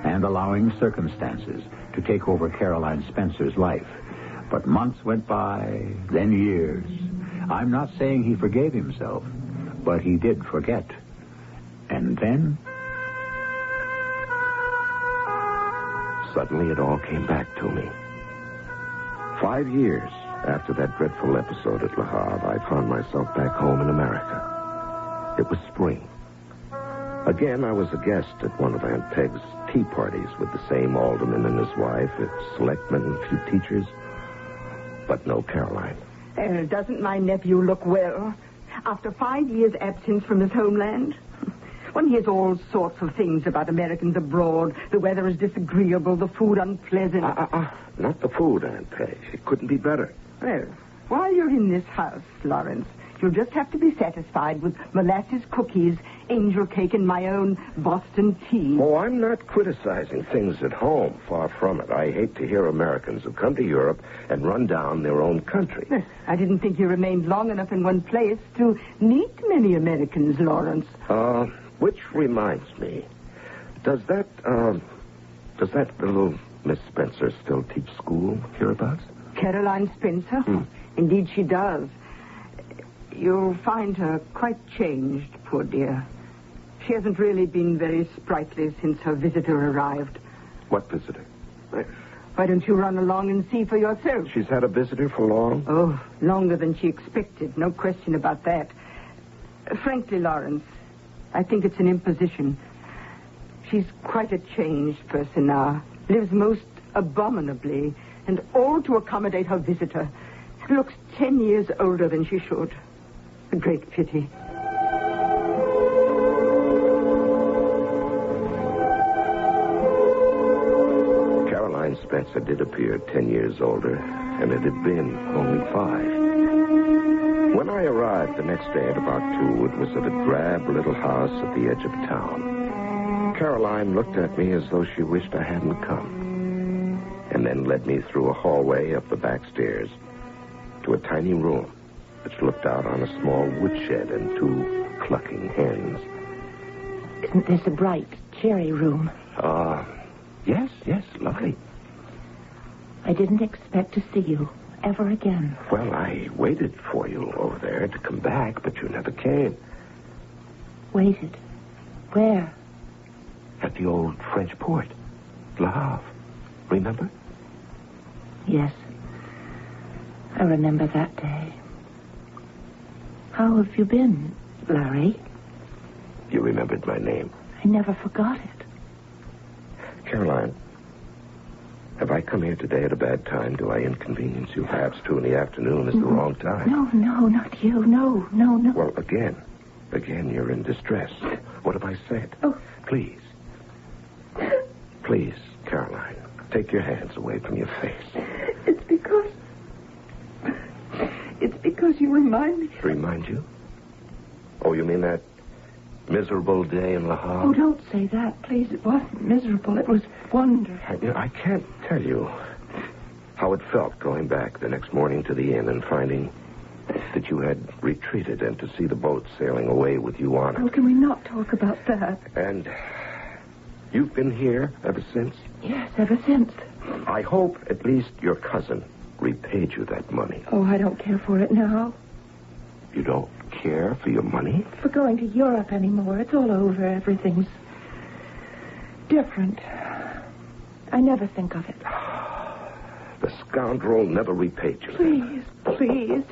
and allowing circumstances to take over Caroline Spencer's life. But months went by, then years. I'm not saying he forgave himself, but he did forget. And then... Suddenly it all came back to me. 5 years after that dreadful episode at Le Havre, I found myself back home in America. It was spring. Again, I was a guest at one of Aunt Peg's tea parties with the same alderman and his wife, its selectmen, and a few teachers. But no Caroline. Doesn't my nephew look well? After 5 years' absence from his homeland? One hears all sorts of things about Americans abroad. The weather is disagreeable, the food unpleasant. Not the food, Aunt Peg. It couldn't be better. Well, while you're in this house, Lawrence, you'll just have to be satisfied with molasses cookies, angel cake, and my own Boston tea. Oh, I'm not criticizing things at home. Far from it. I hate to hear Americans who come to Europe and run down their own country. I didn't think you remained long enough in one place to meet many Americans, Lawrence. Which reminds me, does that little Miss Spencer still teach school hereabouts? Caroline Spencer? Indeed she does. You'll find her quite changed, poor dear. She hasn't really been very sprightly since her visitor arrived. What visitor? Why don't you run along and see for yourself? She's had a visitor for long? Oh, longer than she expected. No question about that. Frankly, Lawrence, I think it's an imposition. She's quite a changed person now. Lives most abominably, and all to accommodate her visitor. Looks 10 years older than she should. A great pity. Caroline Spencer did appear 10 years older, and it had been only 5. When I arrived the next day at about 2, it was at a drab little house at the edge of town. Caroline looked at me as though she wished I hadn't come, and then led me through a hallway up the back stairs to a tiny room which looked out on a small woodshed and 2 clucking hens. Isn't this a bright, cheery room? Yes, lovely. I didn't expect to see you ever again. Well, I waited for you over there to come back, but you never came. Waited? Where? At the old French port, Le Havre. Remember? Yes. I remember that day. How have you been, Larry? You remembered my name. I never forgot it. Caroline, Have I come here today at a bad time? Do I inconvenience you? Perhaps 2 in the afternoon is the wrong time. No, not you. No. Well, again, you're in distress. What have I said? Oh. Please, Caroline, take your hands away from your face. It's because you remind me. Remind you? Oh, you mean that miserable day in Le Havre? Oh, don't say that, please. It wasn't miserable. It was wonderful. I can't tell you how it felt going back the next morning to the inn and finding that you had retreated and to see the boat sailing away with you on it. Oh, can we not talk about that? And you've been here ever since? Yes, ever since. I hope at least your cousin repaid you that money. Oh, I don't care for it now. You don't care for your money? For going to Europe anymore. It's all over. Everything's different. I never think of it. The scoundrel never repaid you. Please.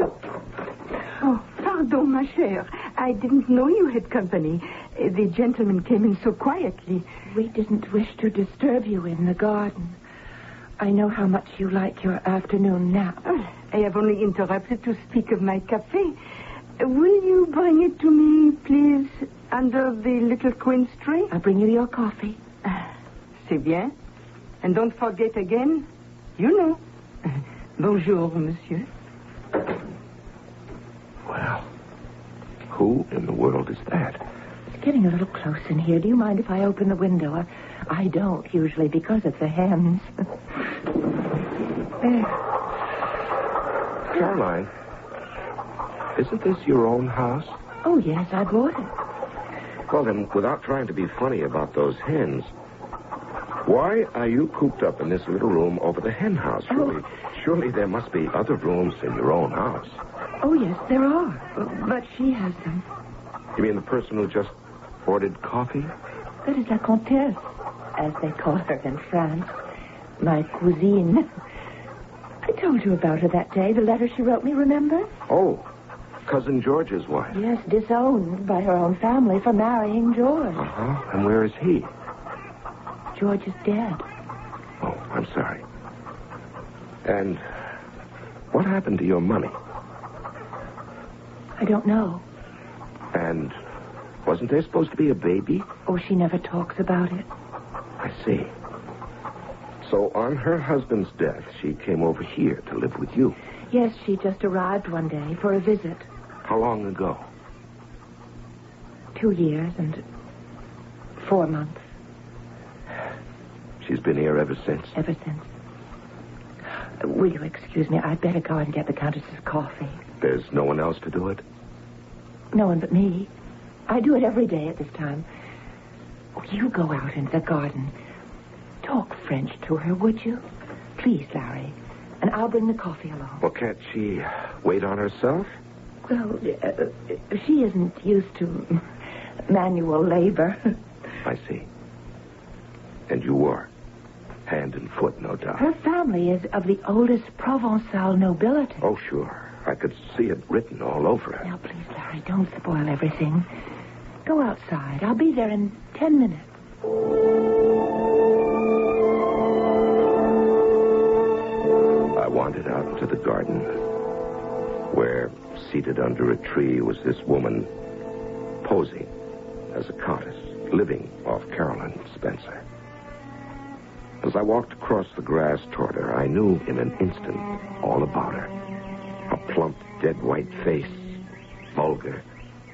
Oh, pardon, ma chère. I didn't know you had company. The gentleman came in so quietly. We didn't wish to disturb you in the garden. I know how much you like your afternoon nap. Oh, I have only interrupted to speak of my café. Will you bring it to me, please, under the little quince tree? I'll bring you your coffee. C'est bien. And don't forget again, you know. Bonjour, monsieur. Well, who in the world is that? It's getting a little close in here. Do you mind if I open the window? I don't, usually, because of the hens. Caroline, isn't this your own house? Oh, yes, I bought it. Well, then, without trying to be funny about those hens, why are you cooped up in this little room over the hen house? Surely there must be other rooms in your own house. Oh, yes, there are. But she has them. You mean the person who just ordered coffee? That is la comtesse, as they call her in France. My cousine. I told you about her that day, the letter she wrote me, remember? Oh, Cousin George's wife. Yes, disowned by her own family for marrying George. Uh-huh. And where is he? George is dead. Oh, I'm sorry. And what happened to your money? I don't know. And wasn't there supposed to be a baby? Oh, she never talks about it. I see. So on her husband's death, she came over here to live with you. Yes, she just arrived one day for a visit. How long ago? 2 years and 4 months. She's been here ever since? Ever since. Will you excuse me? I'd better go and get the Countess's coffee. There's no one else to do it? No one but me. I do it every day at this time. Oh, you go out into the garden. Talk French to her, would you? Please, Larry. And I'll bring the coffee along. Well, can't she wait on herself? Well, she isn't used to manual labor. I see. And you were? Hand and foot, no doubt. Her family is of the oldest Provençal nobility. Oh, sure. I could see it written all over her. Now, please, Larry, don't spoil everything. Go outside. I'll be there in 10 minutes. I wandered out into the garden, where, seated under a tree, was this woman posing as a countess, living off Caroline Spencer. As I walked across the grass toward her, I knew in an instant all about her. A plump, dead white face, vulgar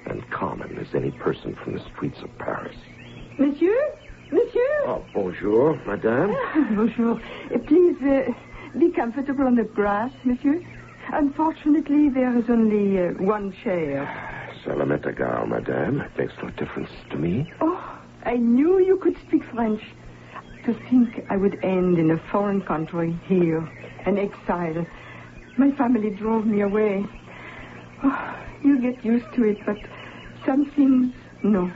and common as any person from the streets of Paris. Monsieur? Oh, bonjour, madame. Bonjour. Please, be comfortable on the grass, monsieur. Unfortunately, there is only one chair. Cela m'est égal, madame. It makes no difference to me. Oh, I knew you could speak French. To think I would end in a foreign country here, an exile. My family drove me away. Oh, you get used to it, but some things, no.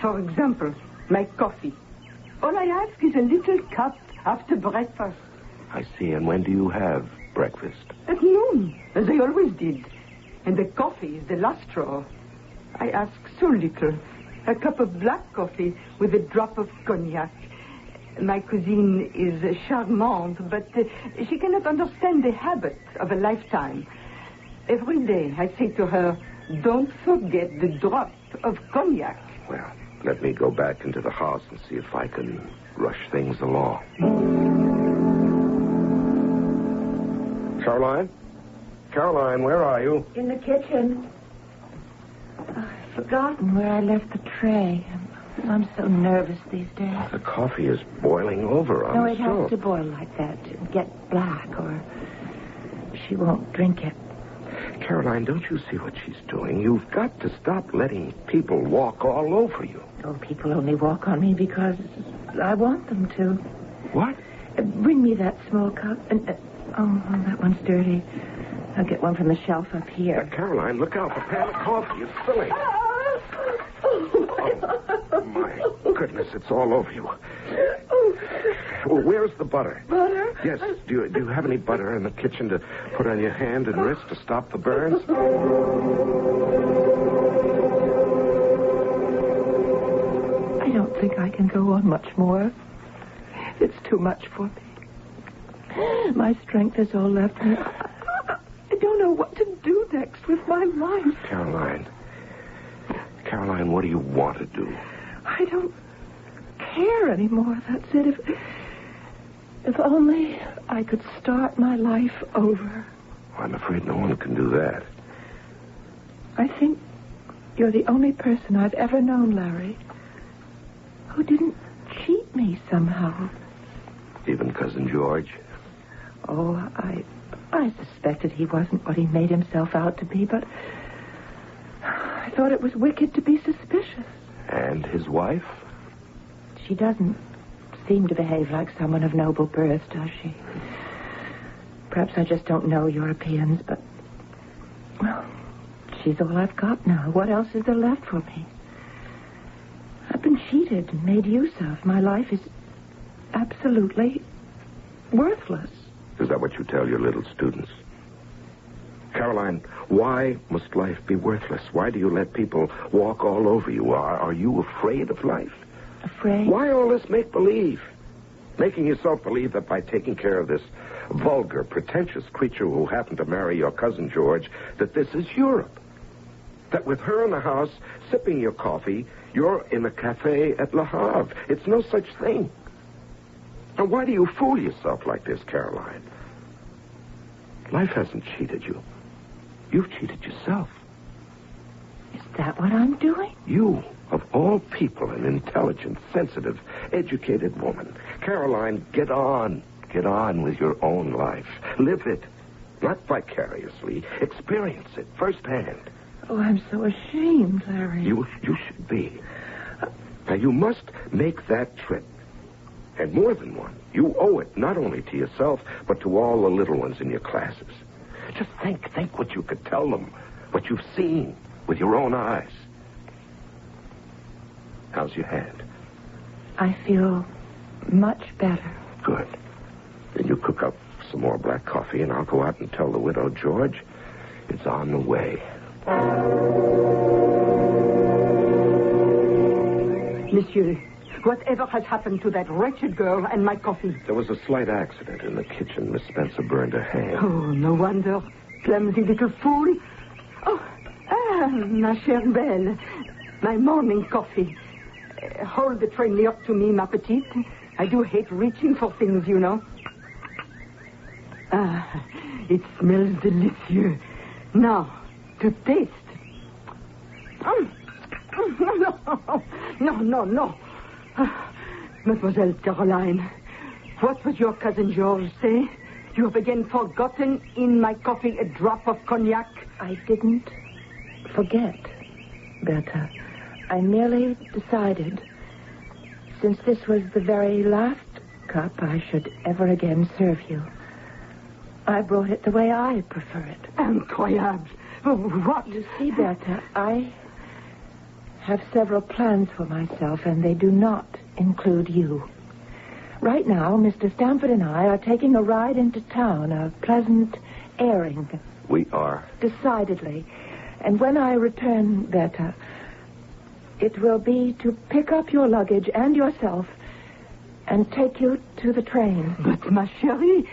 For example, my coffee. All I ask is a little cup after breakfast. I see. And when do you have breakfast? At noon, as I always did. And the coffee is the last straw. I ask so little. A cup of black coffee with a drop of cognac. My cousine is charmante, but she cannot understand the habits of a lifetime. Every day I say to her, don't forget the drop of cognac. Well, let me go back into the house and see if I can rush things along. Caroline? Caroline, where are you? In the kitchen. I've forgotten where I left the tray. I'm so nervous these days. The coffee is boiling over on the stove. No, it has to boil like that and get black, or she won't drink it. Caroline, don't you see what she's doing? You've got to stop letting people walk all over you. Oh, people only walk on me because I want them to. What? Bring me that small cup. And oh, that one's dirty. I'll get one from the shelf up here. Caroline, look out. The pan of coffee is spilling. Oh, my goodness, it's all over you. Well, where's the butter? Butter? Yes. Do you have any butter in the kitchen to put on your hand and wrist to stop the burns? I don't think I can go on much more. It's too much for me. My strength has all left me. I don't know what to do next with my life. Caroline, what do you want to do? I don't care anymore. That's it. If only I could start my life over. I'm afraid no one can do that. I think you're the only person I've ever known, Larry, who didn't cheat me somehow. Even Cousin George? Oh, I suspected he wasn't what he made himself out to be, but I thought it was wicked to be suspicious. And his wife? She doesn't seem to behave like someone of noble birth, does she? Perhaps I just don't know Europeans, but, well, she's all I've got now. What else is there left for me? I've been cheated and made use of. My life is absolutely worthless. Is that what you tell your little students? Caroline, why must life be worthless? Why do you let people walk all over you? Are you afraid of life? Afraid? Why all this make-believe? Making yourself believe that by taking care of this vulgar, pretentious creature who happened to marry your cousin George, that this is Europe. That with her in the house, sipping your coffee, you're in a cafe at Le Havre. It's no such thing. Now, why do you fool yourself like this, Caroline? Life hasn't cheated you. You've cheated yourself. Is that what I'm doing? You, of all people, an intelligent, sensitive, educated woman. Caroline, get on. Get on with your own life. Live it. Not vicariously. Experience it firsthand. Oh, I'm so ashamed, Larry. You should be. Now, you must make that trip. And more than one. You owe it not only to yourself, but to all the little ones in your classes. Just think what you could tell them, what you've seen with your own eyes. How's your hand? I feel much better. Good. Then you cook up some more black coffee, and I'll go out and tell the widow George it's on the way. Monsieur, whatever has happened to that wretched girl and my coffee? There was a slight accident in the kitchen. Miss Spencer burned her hand. Oh, no wonder. Clumsy little fool. Oh, ma chère belle. My morning coffee. Hold the tray near to me, ma petite. I do hate reaching for things, you know. Ah, it smells delicious. Now, to taste. No. Mademoiselle Caroline, what would your cousin George say? You have again forgotten in my coffee a drop of cognac? I didn't forget, Bertha. I merely decided, since this was the very last cup I should ever again serve you, I brought it the way I prefer it. Incroyable. What? You see, Bertha, I have several plans for myself, and they do not include you. Right now, Mr. Stamford and I are taking a ride into town, a pleasant airing. We are. Decidedly. And when I return, Bertha, it will be to pick up your luggage and yourself and take you to the train. But, ma chérie,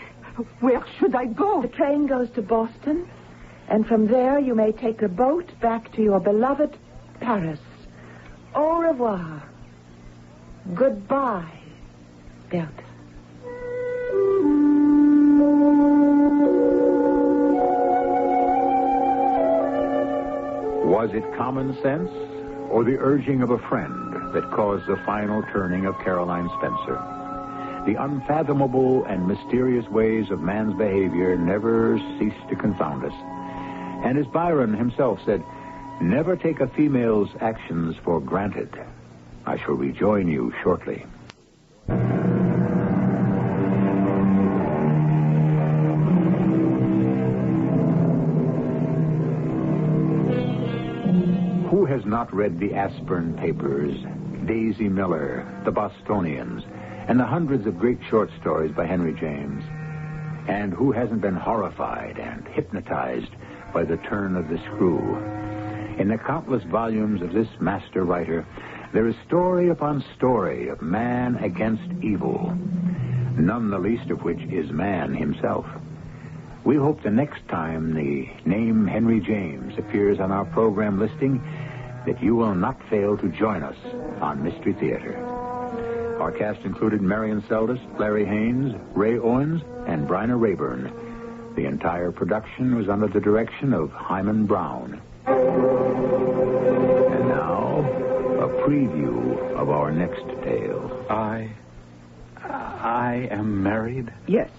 where should I go? The train goes to Boston, and from there you may take a boat back to your beloved Paris. Au revoir. Goodbye, Bertha. Was it common sense or the urging of a friend that caused the final turning of Caroline Spencer? The unfathomable and mysterious ways of man's behavior never cease to confound us. And as Byron himself said, never take a female's actions for granted. I shall rejoin you shortly. Who has not read the Aspern Papers, Daisy Miller, the Bostonians, and the hundreds of great short stories by Henry James? And who hasn't been horrified and hypnotized by the turn of the screw? In the countless volumes of this master writer, there is story upon story of man against evil, none the least of which is man himself. We hope the next time the name Henry James appears on our program listing that you will not fail to join us on Mystery Theater. Our cast included Marion Seldes, Larry Haynes, Ray Owens, and Bryna Rayburn. The entire production was under the direction of Hyman Brown. And now, a preview of our next tale. I am married? Yes.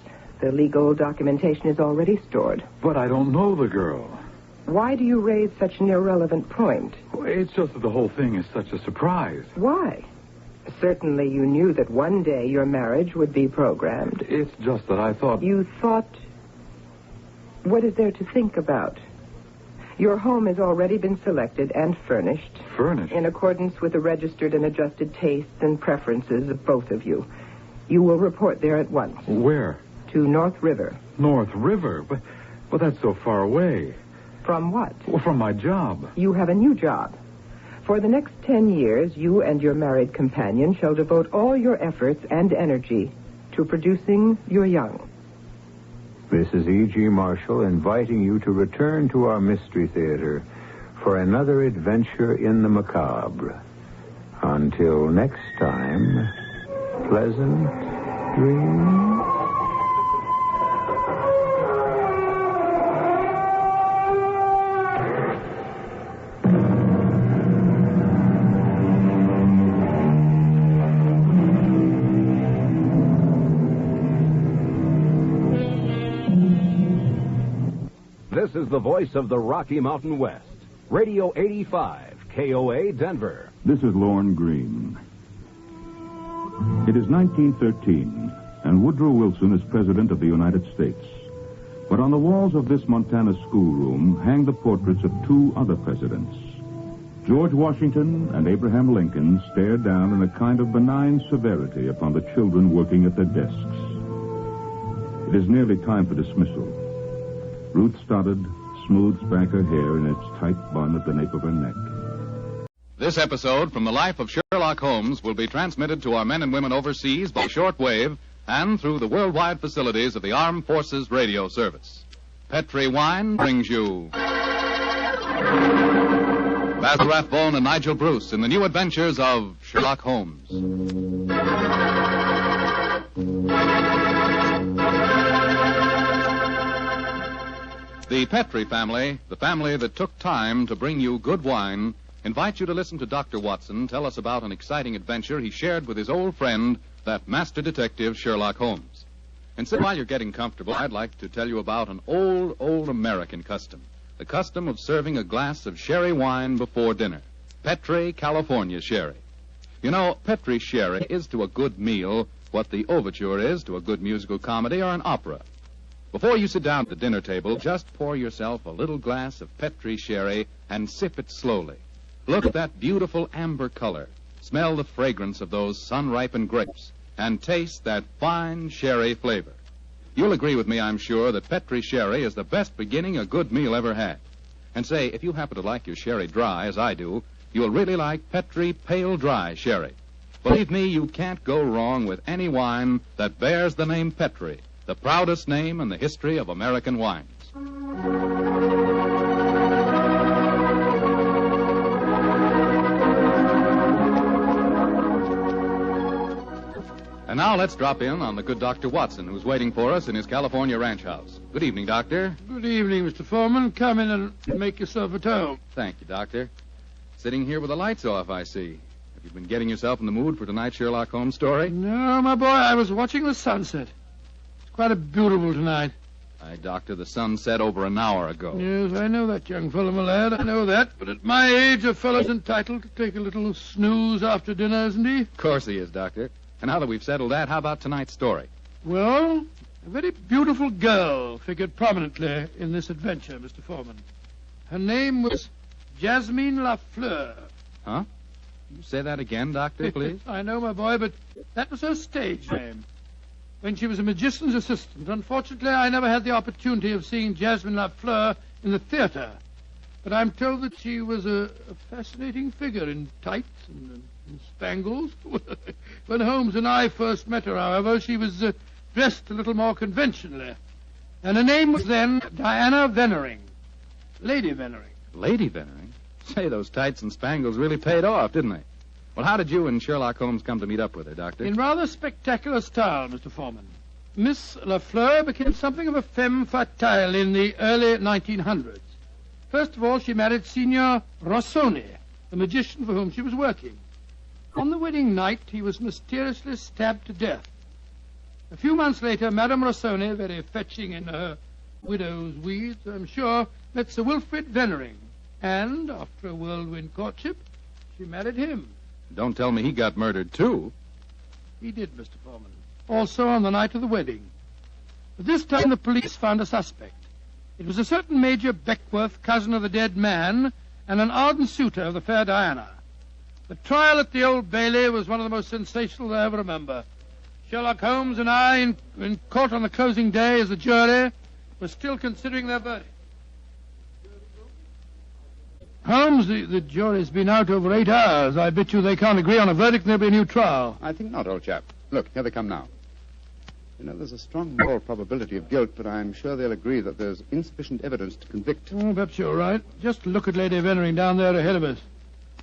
The legal documentation is already stored. But I don't know the girl. Why do you raise such an irrelevant point? It's just that the whole thing is such a surprise. Why? Certainly you knew that one day your marriage would be programmed. It's just that I thought... You thought... What is there to think about? Your home has already been selected and furnished. Furnished? In accordance with the registered and adjusted tastes and preferences of both of you. You will report there at once. Where? To North River. North River? But that's so far away. From what? Well, from my job. You have a new job. For the next 10 years, you and your married companion shall devote all your efforts and energy to producing your young. This is E.G. Marshall inviting you to return to our Mystery Theater for another adventure in the macabre. Until next time, pleasant dreams. This is the voice of the Rocky Mountain West. Radio 85, KOA, Denver. This is Lorne Green. It is 1913, and Woodrow Wilson is President of the United States. But on the walls of this Montana schoolroom hang the portraits of two other presidents. George Washington and Abraham Lincoln stared down in a kind of benign severity upon the children working at their desks. It is nearly time for dismissal. Ruth Stoddard smooths back her hair in its tight bun at the nape of her neck. This episode from the life of Sherlock Holmes will be transmitted to our men and women overseas by shortwave and through the worldwide facilities of the Armed Forces Radio Service. Petri Wine brings you Basil Rathbone and Nigel Bruce in the new adventures of Sherlock Holmes. The Petri family, the family that took time to bring you good wine, invites you to listen to Dr. Watson tell us about an exciting adventure he shared with his old friend, that master detective Sherlock Holmes. And so while you're getting comfortable, I'd like to tell you about an old American custom. The custom of serving a glass of sherry wine before dinner. Petri California Sherry. You know, Petri Sherry is to a good meal what the overture is to a good musical comedy or an opera. Before you sit down at the dinner table, just pour yourself a little glass of Petri Sherry and sip it slowly. Look at that beautiful amber color. Smell the fragrance of those sun-ripened grapes. And taste that fine sherry flavor. You'll agree with me, I'm sure, that Petri Sherry is the best beginning a good meal ever had. And say, if you happen to like your sherry dry, as I do, you'll really like Petri Pale Dry Sherry. Believe me, you can't go wrong with any wine that bears the name Petri, the proudest name in the history of American wines. And now let's drop in on the good Dr. Watson, who's waiting for us in his California ranch house. Good evening, Doctor. Good evening, Mr. Foreman. Come in and make yourself at home. Thank you, Doctor. Sitting here with the lights off, I see. Have you been getting yourself in the mood for tonight's Sherlock Holmes story? No, my boy, I was watching the sunset. It's quite a beautiful tonight. Aye, Doctor, the sun set over an hour ago. Yes, I know that, young fellow, my lad. I know that. But at my age, a fellow's entitled to take a little snooze after dinner, isn't he? Of course he is, Doctor. And now that we've settled that, how about tonight's story? Well, a very beautiful girl figured prominently in this adventure, Mr. Foreman. Her name was Jasmine Lafleur. Huh? You say that again, Doctor, please? I know, my boy, but that was her stage name. When she was a magician's assistant, unfortunately, I never had the opportunity of seeing Jasmine Lafleur in the theater. But I'm told that she was a fascinating figure in tights and spangles. When Holmes and I first met her, however, she was dressed a little more conventionally. And her name was then Diana Vennering. Lady Vennering. Lady Vennering? Say, those tights and spangles really paid off, didn't they? Well, how did you and Sherlock Holmes come to meet up with her, Doctor? In rather spectacular style, Mr. Foreman. Miss Lafleur became something of a femme fatale in the early 1900s. First of all, she married Signor Rossoni, the magician for whom she was working. On the wedding night, he was mysteriously stabbed to death. A few months later, Madame Rossoni, very fetching in her widow's weeds, I'm sure, met Sir Wilfrid Vennering. And, after a whirlwind courtship, she married him. Don't tell me he got murdered, too. He did, Mr. Foreman. Also on the night of the wedding. But this time the police found a suspect. It was a certain Major Beckworth, cousin of the dead man, and an ardent suitor of the fair Diana. The trial at the Old Bailey was one of the most sensational I ever remember. Sherlock Holmes and I, in court on the closing day as a jury, were still considering their verdict. Holmes, the jury's been out over 8 hours. I bet you they can't agree on a verdict and there'll be a new trial. I think not, old chap. Look, here they come now. You know, there's a strong moral probability of guilt, but I'm sure they'll agree that there's insufficient evidence to convict. Oh, perhaps you're right. Just look at Lady Vennering down there ahead of us.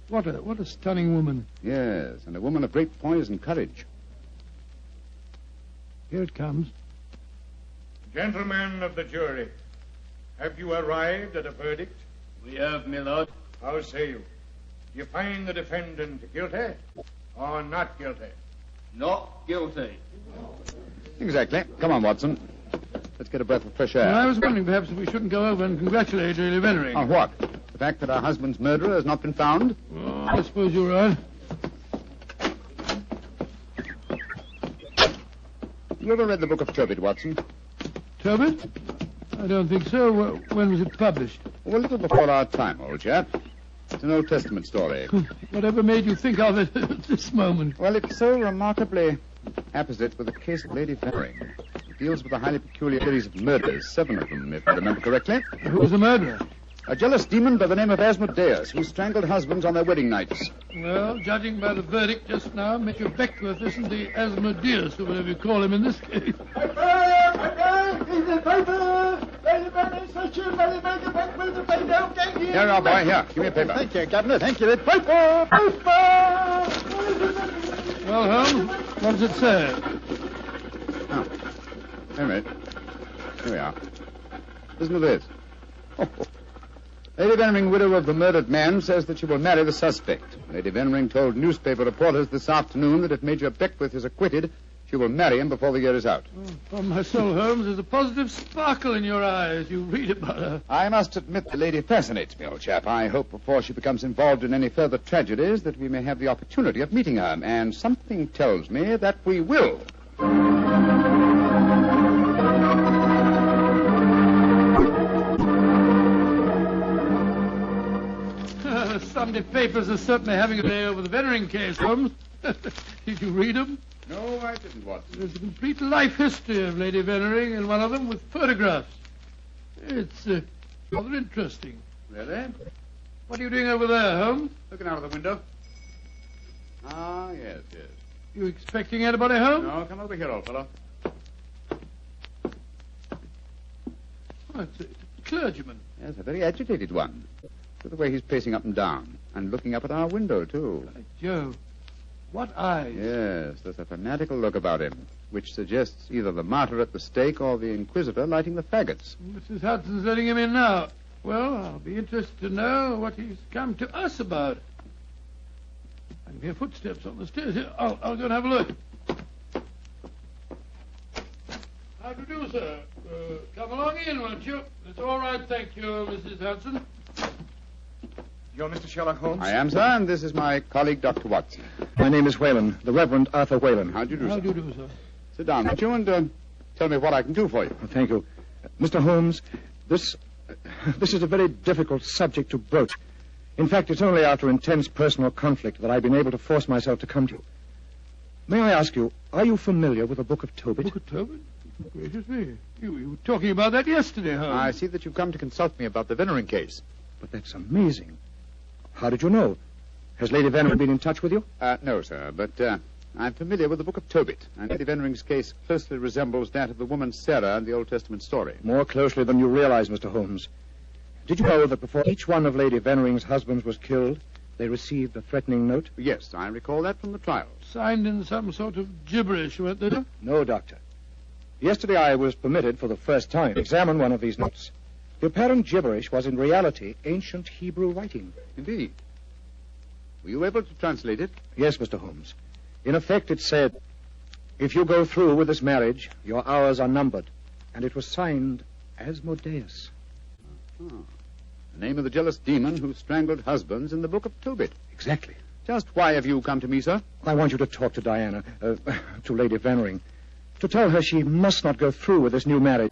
What a stunning woman. Yes, and a woman of great poise and courage. Here it comes. Gentlemen of the jury, have you arrived at a verdict? We have, my lord. How say you? Do you find the defendant guilty or not guilty? Not guilty. Exactly. Come on, Watson. Let's get a breath of fresh air. Well, I was wondering perhaps if we shouldn't go over and congratulate Lady Vennering. On what? The fact that our husband's murderer has not been found? Oh, I suppose you're right. You ever read the book of Tobit, Watson? Tobit? I don't think so. When was it published? Well, a little before our time, old chap. It's an Old Testament story. Whatever made you think of it at this moment? Well, it's so remarkably apposite with the case of Lady Vennering. It deals with a highly peculiar series of murders, 7 of them, if I remember correctly. Who was the murderer? A jealous demon by the name of Asmodeus, who strangled husbands on their wedding nights. Well, judging by the verdict just now, Major Beckworth isn't the Asmodeus, or whatever you call him in this case. Here, now, boy, here. Give me a paper. Thank you, Governor. Thank you. The paper! Well, Holmes, what does it say? Oh, wait a minute. Here we are. Listen to this. Lady Vennering, widow of the murdered man, says that she will marry the suspect. Lady Vennering told newspaper reporters this afternoon that if Major Beckworth is acquitted, she will marry him before the year is out. Oh, upon my soul, Holmes, there's a positive sparkle in your eyes. You read about her. I must admit the lady fascinates me, old chap. I hope before she becomes involved in any further tragedies that we may have the opportunity of meeting her. And something tells me that we will. The Sunday papers are certainly having a day over the Vennering case, Holmes. Did you read them? No, I didn't, Watson. There's a complete life history of Lady Vennering in one of them with photographs. It's rather interesting. Really? What are you doing over there, Holmes? Looking out of the window. Ah, yes. You expecting anybody home? No, come over here, old fellow. Oh, it's a clergyman. Yes, a very agitated one. Look at the way he's pacing up and down, and looking up at our window, too. Joe, what eyes? Yes, there's a fanatical look about him, which suggests either the martyr at the stake or the inquisitor lighting the faggots. Mrs. Hudson's letting him in now. Well, I'll be interested to know what he's come to us about. I can hear footsteps on the stairs. Here, I'll go and have a look. How do you do, sir? Come along in, won't you? It's all right, thank you, Mrs. Hudson. You're Mr. Sherlock Holmes? I am, sir, and this is my colleague, Dr. Watson. My name is Whalen, the Reverend Arthur Whalen. How do you do, sir? How do you do, sir? Sit down, won't you, and tell me what I can do for you. Thank you. Mr. Holmes, this is a very difficult subject to broach. In fact, it's only after intense personal conflict that I've been able to force myself to come to you. May I ask you, are you familiar with the Book of Tobit? Book of Tobit? Gracious me. You were talking about that yesterday, Holmes. I see that you've come to consult me about the Veneering case. But that's amazing. How did you know? Has Lady Veneering been in touch with you? No, sir, but I'm familiar with the Book of Tobit, and Lady Venering's case closely resembles that of the woman Sarah in the Old Testament story. More closely than you realize, Mr. Holmes. Did you know that before each one of Lady Venering's husbands was killed, they received a threatening note? Yes, I recall that from the trial. Signed in some sort of gibberish, weren't they? No, Doctor. Yesterday I was permitted for the first time to examine one of these notes. The apparent gibberish was in reality ancient Hebrew writing. Indeed. Were you able to translate it? Yes, Mr. Holmes. In effect, it said, if you go through with this marriage, your hours are numbered. And it was signed Asmodeus. Oh. The name of the jealous demon who strangled husbands in the Book of Tobit. Exactly. Just why have you come to me, sir? I want you to talk to Diana, to Lady Veneering, to tell her she must not go through with this new marriage.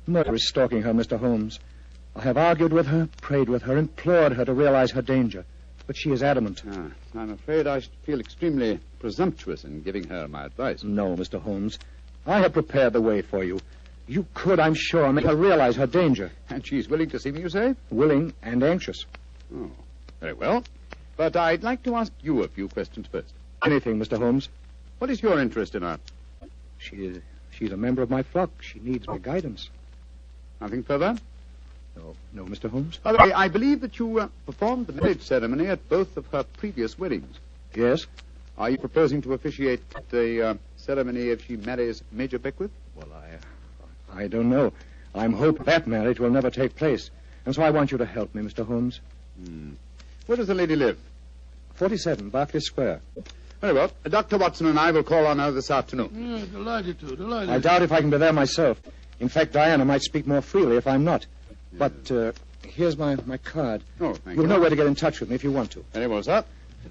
Murder is stalking her, Mr. Holmes. I have argued with her, prayed with her, implored her to realize her danger. But she is adamant. I'm afraid I should feel extremely presumptuous in giving her my advice. No, Mr. Holmes. I have prepared the way for you. You could, I'm sure, make her realize her danger. And she's willing to see me, you say? Willing and anxious. Oh, very well. But I'd like to ask you a few questions first. Anything, Mr. Holmes. What is your interest in her? She's a member of my flock. She needs my guidance. Nothing further? No, Mr. Holmes. By the way, I believe that you performed the marriage ceremony at both of her previous weddings. Yes. Are you proposing to officiate the ceremony if she marries Major Beckwith? Well, I don't know. I'm hoping that marriage will never take place. And so I want you to help me, Mr. Holmes. Where does the lady live? 47, Berkeley Square. Very well. Dr. Watson and I will call on her this afternoon. Delighted to. I doubt if I can be there myself. In fact, Diana might speak more freely if I'm not. But here's my card. Oh, thank you. You'll know where to get in touch with me if you want to. Very well, sir.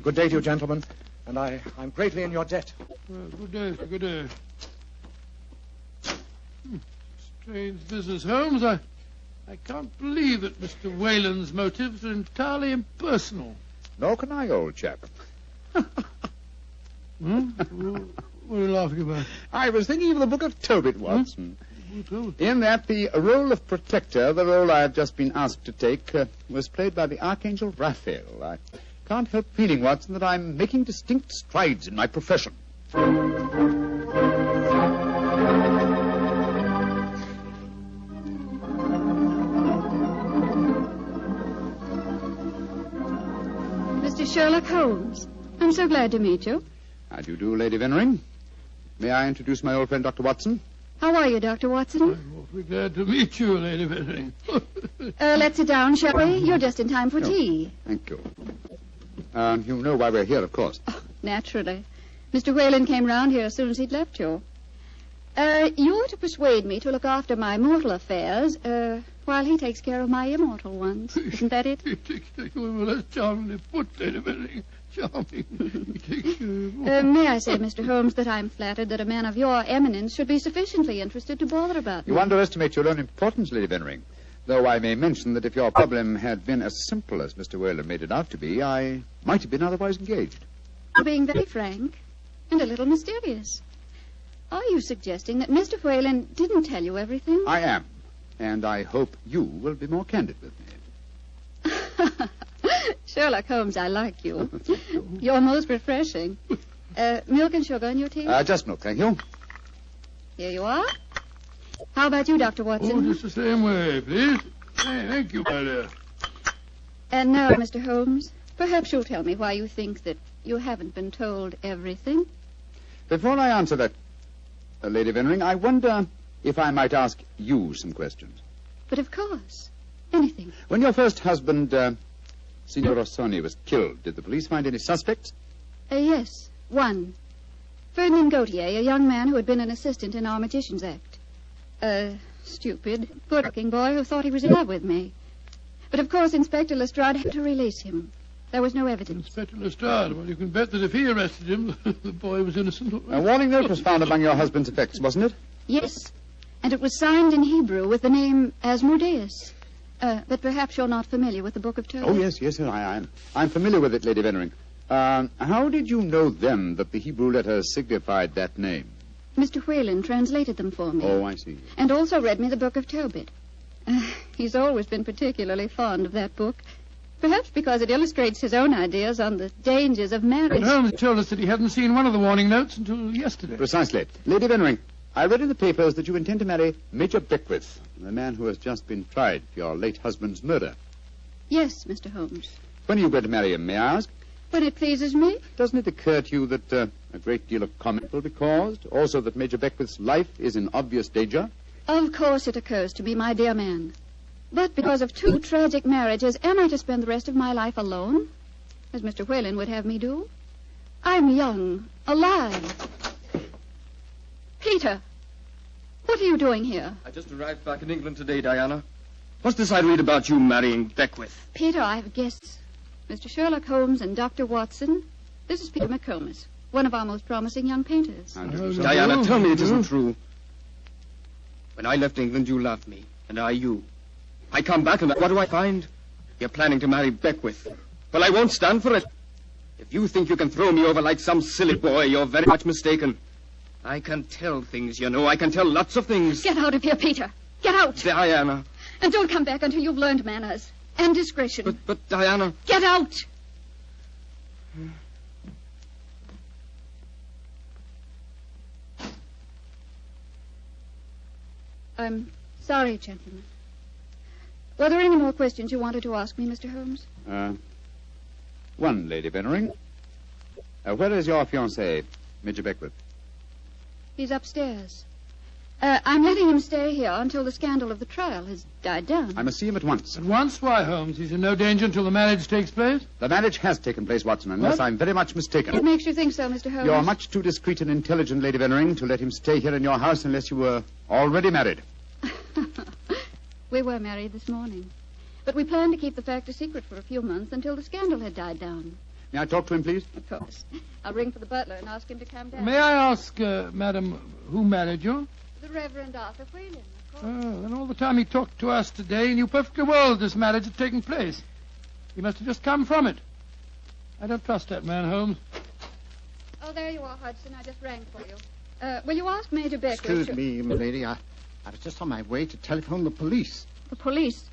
Good day to you, gentlemen. And I'm greatly in your debt. Good day, sir. Good day. Strange business, Holmes. I can't believe that Mr. Whalen's motives are entirely impersonal. Nor can I, old chap. What are you laughing about? I was thinking of the Book of Tobit, Watson. In that the role of protector, the role I have just been asked to take, was played by the Archangel Raphael. I can't help feeling, Watson, that I'm making distinct strides in my profession. Mr. Sherlock Holmes, I'm so glad to meet you. How do you do, Lady Veneering? May I introduce my old friend, Dr. Watson? How are you, Dr. Watson? I'm awfully glad to meet you, Lady Veneering. Let's sit down, shall we? You're just in time for tea. Thank you. You know why we're here, of course. Oh, naturally. Mr. Whalen came round here as soon as he'd left you. You're to persuade me to look after my mortal affairs, while he takes care of my immortal ones. Isn't that it? He takes care of them. Well, that's charmingly put, Lady Veneering. Charming. He takes care of May I say, Mr. Holmes, that I'm flattered that a man of your eminence should be sufficiently interested to bother about me. You underestimate your own importance, Lady Veneering. Though I may mention that if your problem had been as simple as Mr. Whalen made it out to be, I might have been otherwise engaged. You're being very frank and a little mysterious. Are you suggesting that Mr. Whalen didn't tell you everything? I am. And I hope you will be more candid with me. Sherlock Holmes, I like you. You're most refreshing. Milk and sugar in your tea? Just milk, thank you. Here you are. How about you, Dr. Watson? Oh, just the same way, please. Hey, thank you, my dear. And now, Mr. Holmes, perhaps you'll tell me why you think that you haven't been told everything. Before I answer that, Lady Vennering, I wonder if I might ask you some questions. But of course. Anything. When your first husband, Signor Rossoni, was killed, did the police find any suspects? Yes, one. Ferdinand Gautier, a young man who had been an assistant in our Magician's Act. A stupid, good-looking boy who thought he was in love with me. But of course Inspector Lestrade had to release him. There was no evidence. Inspector Lestrade, well, you can bet that if he arrested him, the boy was innocent. A warning note was found among your husband's effects, wasn't it? Yes, and it was signed in Hebrew with the name Asmodeus. But perhaps you're not familiar with the Book of Tobit. Oh, yes, I am. I'm familiar with it, Lady Vennering. How did you know then that the Hebrew letters signified that name? Mr. Whalen translated them for me. Oh, I see. And also read me the Book of Tobit. He's always been particularly fond of that book. Perhaps because it illustrates his own ideas on the dangers of marriage. But Holmes told us that he hadn't seen one of the warning notes until yesterday. Precisely. Lady Vennering, I read in the papers that you intend to marry Major Beckwith, the man who has just been tried for your late husband's murder. Yes, Mr. Holmes. When are you going to marry him, may I ask? When it pleases me. Doesn't it occur to you that a great deal of comment will be caused? Also that Major Beckwith's life is in obvious danger? Of course it occurs to me, my dear man. But because of two tragic marriages, am I to spend the rest of my life alone? As Mr. Whalen would have me do? I'm young, alive. Peter, what are you doing here? I just arrived back in England today, Diana. What's this I read about you marrying Beckwith? Peter, I have guests. Mr. Sherlock Holmes and Dr. Watson. This is Peter McComas, one of our most promising young painters. Diana, tell me it isn't true. When I left England, you loved me, and I you. I come back, and what do I find? You're planning to marry Beckwith. Well, I won't stand for it. If you think you can throw me over like some silly boy, you're very much mistaken. I can tell things, you know. I can tell lots of things. Get out of here, Peter. Get out. Diana. And don't come back until you've learned manners and discretion. But Diana... Get out! I'm sorry, gentlemen. Were there any more questions you wanted to ask me, Mr. Holmes? One, Lady Vennering. Where is your fiancé, Major Beckwith? He's upstairs. I'm letting him stay here until the scandal of the trial has died down. I must see him at once. At once? Why, Holmes? He's in no danger until the marriage takes place? The marriage has taken place, Watson, unless I'm very much mistaken. What makes you think so, Mr. Holmes? You're much too discreet and intelligent, Lady Vennering, to let him stay here in your house unless you were already married. We were married this morning. But we planned to keep the fact a secret for a few months until the scandal had died down. May I talk to him, please? Of course. I'll ring for the butler and ask him to come down. May I ask, madam, who married you? The Reverend Arthur Whalen, of course. Oh, and all the time he talked to us today, he knew perfectly well that this marriage had taken place. He must have just come from it. I don't trust that man, Holmes. Oh, there you are, Hudson. I just rang for you. Will you ask Major Beckwith? Excuse me, milady. I was just on my way to telephone the police. The police?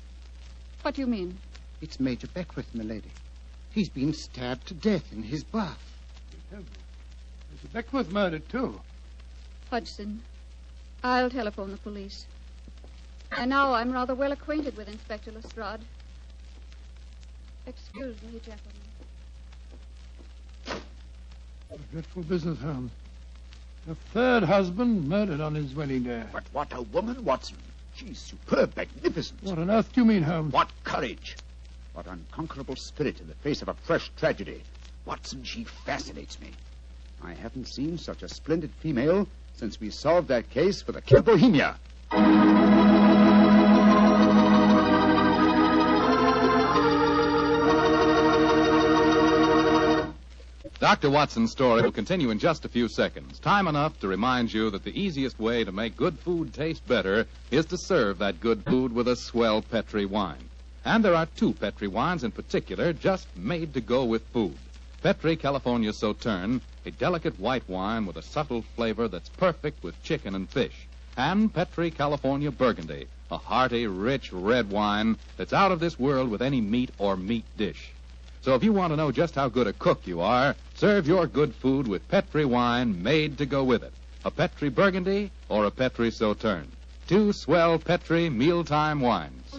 What do you mean? It's Major Beckwith, milady. He's been stabbed to death in his bath. Mr. Beckwith murdered, too. Hudson, I'll telephone the police. And now I'm rather well acquainted with Inspector Lestrade. Excuse me, gentlemen. A dreadful business, Holmes. A third husband murdered on his wedding day. But what a woman, Watson. She's superb, magnificent. What on earth do you mean, Holmes? What courage. What unconquerable spirit in the face of a fresh tragedy. Watson, she fascinates me. I haven't seen such a splendid female since we solved that case for the Kid of Bohemia. Dr. Watson's story will continue in just a few seconds. Time enough to remind you that the easiest way to make good food taste better is to serve that good food with a swell Petri wine. And there are two Petri wines in particular just made to go with food. Petri California Sauterne, a delicate white wine with a subtle flavor that's perfect with chicken and fish. And Petri California Burgundy, a hearty, rich red wine that's out of this world with any meat or meat dish. So if you want to know just how good a cook you are, serve your good food with Petri wine made to go with it. A Petri Burgundy or a Petri Sauterne. 2 swell Petri mealtime wines.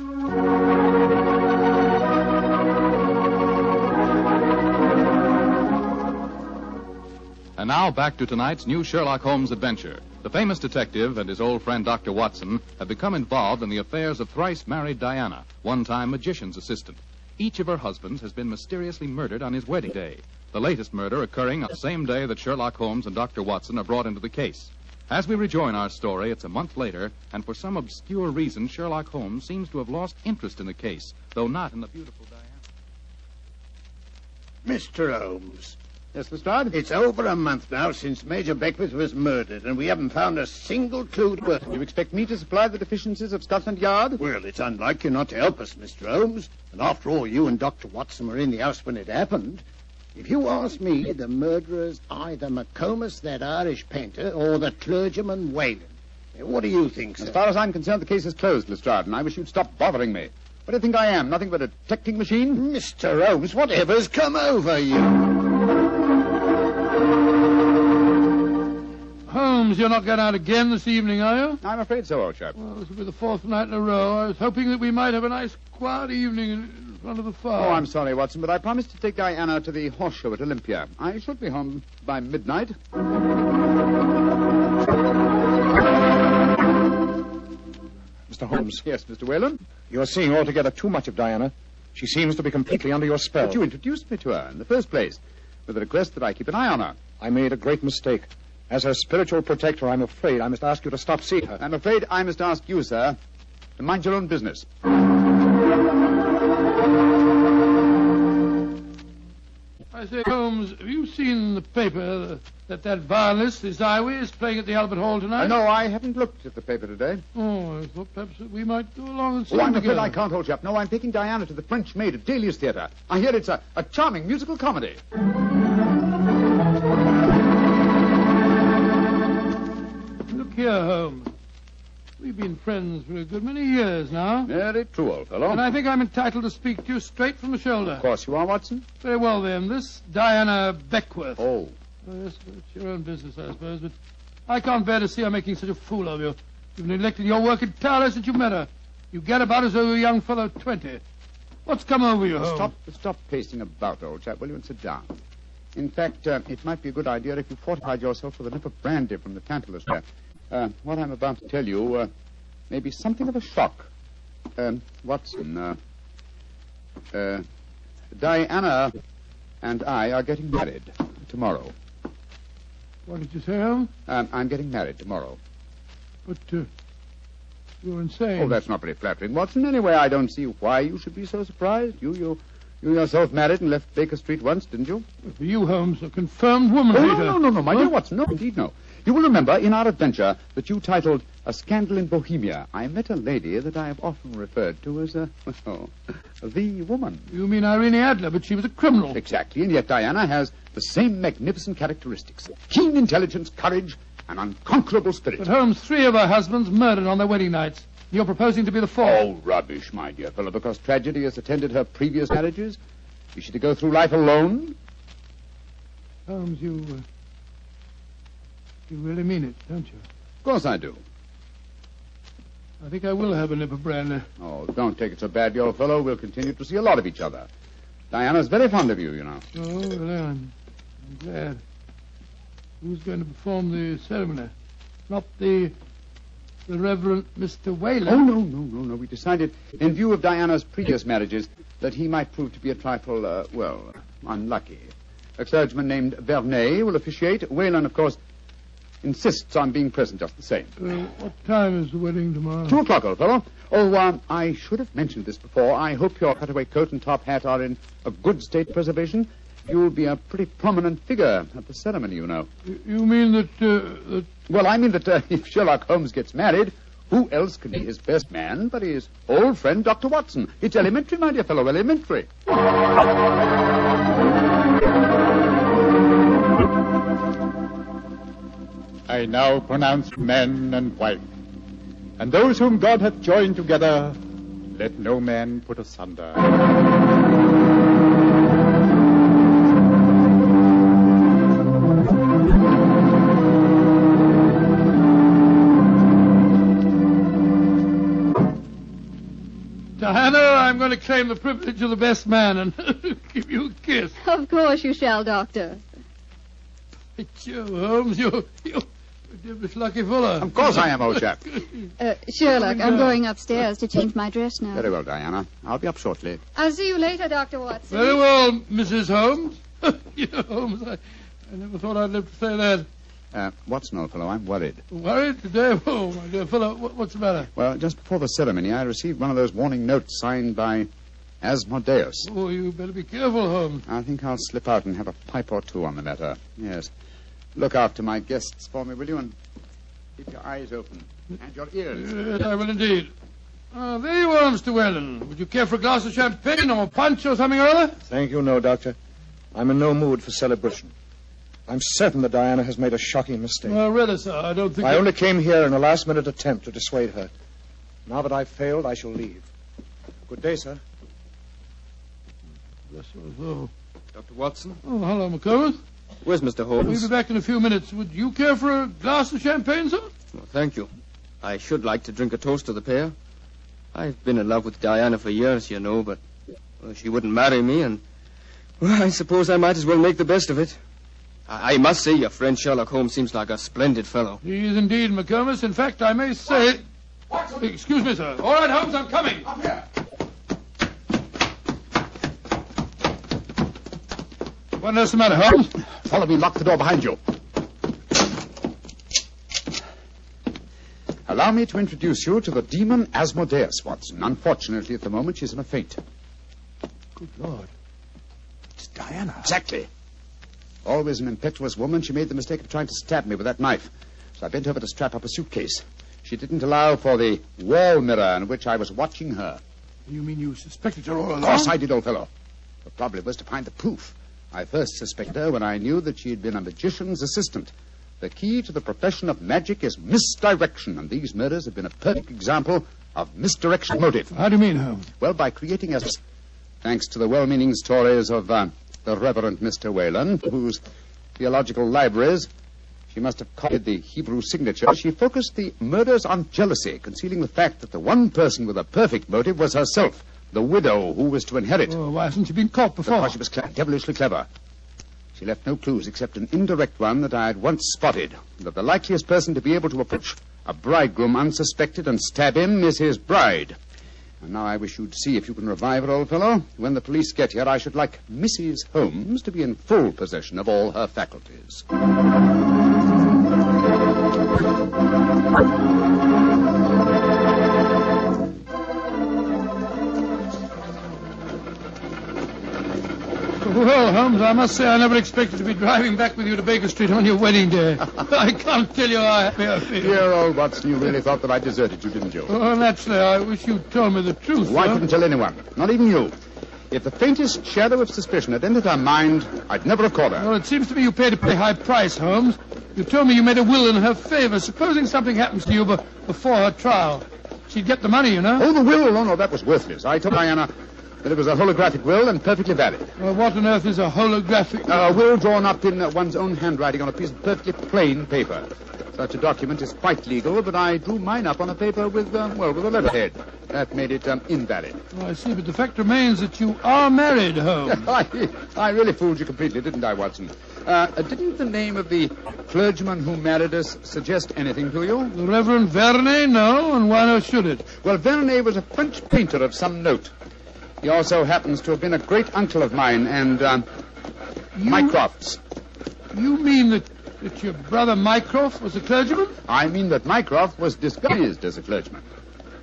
And now back to tonight's new Sherlock Holmes adventure. The famous detective and his old friend Dr. Watson have become involved in the affairs of thrice-married Diana, one-time magician's assistant. Each of her husbands has been mysteriously murdered on his wedding day, the latest murder occurring on the same day that Sherlock Holmes and Dr. Watson are brought into the case. As we rejoin our story, it's a month later, and for some obscure reason, Sherlock Holmes seems to have lost interest in the case, though not in the beautiful Diana. Mr. Holmes. Yes, Lestrade? It's over a month now since Major Beckwith was murdered, and we haven't found a single clue to it. You expect me to supply the deficiencies of Scotland Yard? Well, it's unlike you not to help us, Mr. Holmes. And after all, you and Dr. Watson were in the house when it happened. If you ask me, the murderer's either McComas, that Irish painter, or the clergyman Whalen. What do you think, sir? As far as I'm concerned, the case is closed, Lestrade, and I wish you'd stop bothering me. What do you think I am? Nothing but a detecting machine? Mr. Holmes, whatever's come over you? Holmes, you're not going out again this evening, are you? I'm afraid so, old chap. Well, this will be the 4th night in a row. I was hoping that we might have a nice, quiet evening in front of the fire. Oh, I'm sorry, Watson, but I promised to take Diana to the horse show at Olympia. I should be home by midnight. Mr. Holmes. Yes, Mr. Whalen? You're seeing altogether too much of Diana. She seems to be completely under your spell. But you introduced me to her in the first place, with the request that I keep an eye on her. I made a great mistake. As her spiritual protector, I'm afraid I must ask you to stop seeing her. I'm afraid I must ask you, sir, to mind your own business. I say, Holmes, have you seen in the paper that violinist, this Iway, is playing at the Albert Hall tonight? No, I haven't looked at the paper today. Oh, I thought perhaps that we might go along and see I'm him afraid together. I can't, old chap. No, I'm taking Diana to the French Maid at Delius Theatre. I hear it's a charming musical comedy. Look here, Holmes. We've been friends for a good many years now. Very true, old fellow. And I think I'm entitled to speak to you straight from the shoulder. Of course you are, Watson. Very well, then. This Diana Beckworth. Oh. Yes, it's your own business, I suppose, but I can't bear to see her making such a fool of you. You've neglected your work entirely since you met her. You get about as though you were a young fellow of 20. What's come over you, Holmes? Stop pacing about, old chap, will you, and sit down. In fact, it might be a good idea if you fortified yourself with a nip of brandy from the Tantalus there. What I'm about to tell you may be something of a shock. Watson, Diana and I are getting married tomorrow. What did you say, Holmes? I'm getting married tomorrow. But, you're insane. Oh, that's not very flattering, Watson. Anyway, I don't see why you should be so surprised. You yourself married and left Baker Street once, didn't you? For you, Holmes, a confirmed woman hater. No, my dear Watson. No, indeed, no. You will remember in our adventure that you titled A Scandal in Bohemia, I met a lady that I have often referred to as, the woman. You mean Irene Adler, but she was a criminal. Exactly, and yet Diana has the same magnificent characteristics. Keen intelligence, courage, and unconquerable spirit. But Holmes, 3 of her husbands murdered on their wedding nights. You're proposing to be the 4th. Oh, rubbish, my dear fellow, because tragedy has attended her previous marriages. Is she to go through life alone? Holmes, you really mean it, don't you? Of course I do. I think I will have a nip of brandy. Oh, don't take it so badly, old fellow. We'll continue to see a lot of each other. Diana's very fond of you, you know. Oh, well, I'm glad. Who's going to perform the ceremony? Not the Reverend Mr. Whalen? Oh, no. We decided, in view of Diana's previous marriages, that he might prove to be a trifle, unlucky. A clergyman named Vernet will officiate. Whalen, of course, insists on being present just the same. What time is the wedding tomorrow? 2 o'clock, old fellow. Oh, I should have mentioned this before. I hope your cutaway coat and top hat are in a good state of preservation. You'll be a pretty prominent figure at the ceremony, you know. You mean that... Well, I mean that if Sherlock Holmes gets married, who else can be his best man but his old friend, Dr. Watson? It's elementary, my dear fellow, elementary. I now pronounce man and wife, and those whom God hath joined together, let no man put asunder. I'm going to claim the privilege of the best man and give you a kiss. Of course you shall, Doctor. Joe Holmes, you're devilish lucky fellow. Of course I am, old chap. Sherlock, I'm going upstairs to change my dress now. Very well, Diana. I'll be up shortly. I'll see you later, Dr. Watson. Very well, Mrs. Holmes. Holmes, I never thought I'd live to say that. Watson, old fellow, I'm worried. Worried today? Oh, my dear fellow, what's the matter? Well, just before the ceremony, I received one of those warning notes signed by Asmodeus. Oh, you better be careful, Holmes. I think I'll slip out and have a pipe or two on the matter. Yes. Look after my guests for me, will you? And keep your eyes open. And your ears. Yes, I will indeed. There you are, Mr. Whalen. Would you care for a glass of champagne or punch or something or other? Thank you, no, Doctor. I'm in no mood for celebration. I'm certain that Diana has made a shocking mistake. Well, really, sir, I don't think... I only came here in a last-minute attempt to dissuade her. Now that I've failed, I shall leave. Good day, sir. Yes, sir. Dr. Watson? Oh, hello, McComas. Where's Mr. Holmes? We'll be back in a few minutes. Would you care for a glass of champagne, sir? Well, thank you. I should like to drink a toast to the pair. I've been in love with Diana for years, you know, but she wouldn't marry me, and well, I suppose I might as well make the best of it. I must say your friend Sherlock Holmes seems like a splendid fellow. He is indeed, McComas. In fact, I may say... Excuse me, sir. All right, Holmes, I'm coming. Up here. What on earth's the matter, Holmes? Follow me, lock the door behind you. Allow me to introduce you to the demon Asmodeus, Watson. Unfortunately, at the moment, she's in a faint. Good Lord. It's Diana. Exactly. Always an impetuous woman, she made the mistake of trying to stab me with that knife. So I bent over to strap up a suitcase. She didn't allow for the wall mirror in which I was watching her. You mean you suspected her all along? Of course I did, old fellow. The problem was to find the proof. I first suspected her when I knew that she had been a magician's assistant. The key to the profession of magic is misdirection, and these murders have been a perfect example of misdirection motive. How do you mean, Holmes? Well, by creating a... Thanks to the well-meaning stories of the Reverend Mr. Whalen, whose theological libraries she must have copied the Hebrew signature, she focused the murders on jealousy, concealing the fact that the one person with a perfect motive was herself, the widow who was to inherit. Oh, why hasn't she been caught before? Because she was devilishly clever. She left no clues except an indirect one that I had once spotted, that the likeliest person to be able to approach a bridegroom unsuspected and stab him is his bride. And now I wish you'd see if you can revive her, old fellow. When the police get here, I should like Mrs. Holmes to be in full possession of all her faculties. Well, Holmes, I must say I never expected to be driving back with you to Baker Street on your wedding day. I can't tell you how happy I feel. Dear old Watson, you really thought that I deserted you, didn't you? Oh, naturally, I wish you'd told me the truth. Well, I couldn't tell anyone, not even you. If the faintest shadow of suspicion had entered her mind, I'd never have caught her. Well, it seems to me you paid a pretty high price, Holmes. You told me you made a will in her favor. Supposing something happens to you before her trial, she'd get the money, you know. Oh, the will? Oh, no, that was worthless. I told Diana that it was a holographic will and perfectly valid. Well, what on earth is a holographic... A will drawn up in one's own handwriting on a piece of perfectly plain paper. Such a document is quite legal, but I drew mine up on a paper with a letterhead. That made it invalid. Oh, I see, but the fact remains that you are married, Holmes. I really fooled you completely, didn't I, Watson? Didn't the name of the clergyman who married us suggest anything to you? The Reverend Vernet? No, and why not should it? Well, Vernet was a French painter of some note. He also happens to have been a great uncle of mine and Mycroft's. You mean that your brother Mycroft was a clergyman? I mean that Mycroft was disguised as a clergyman.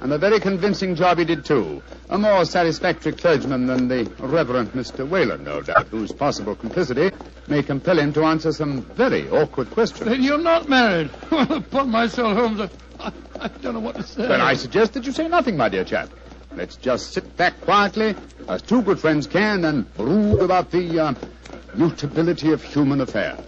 And a very convincing job he did, too. A more satisfactory clergyman than the Reverend Mr. Whalen, no doubt, whose possible complicity may compel him to answer some very awkward questions. Then you're not married. Well, upon my soul, Holmes, I don't know what to say. Then I suggest that you say nothing, my dear chap. Let's just sit back quietly, as two good friends can, and brood about the mutability of human affairs.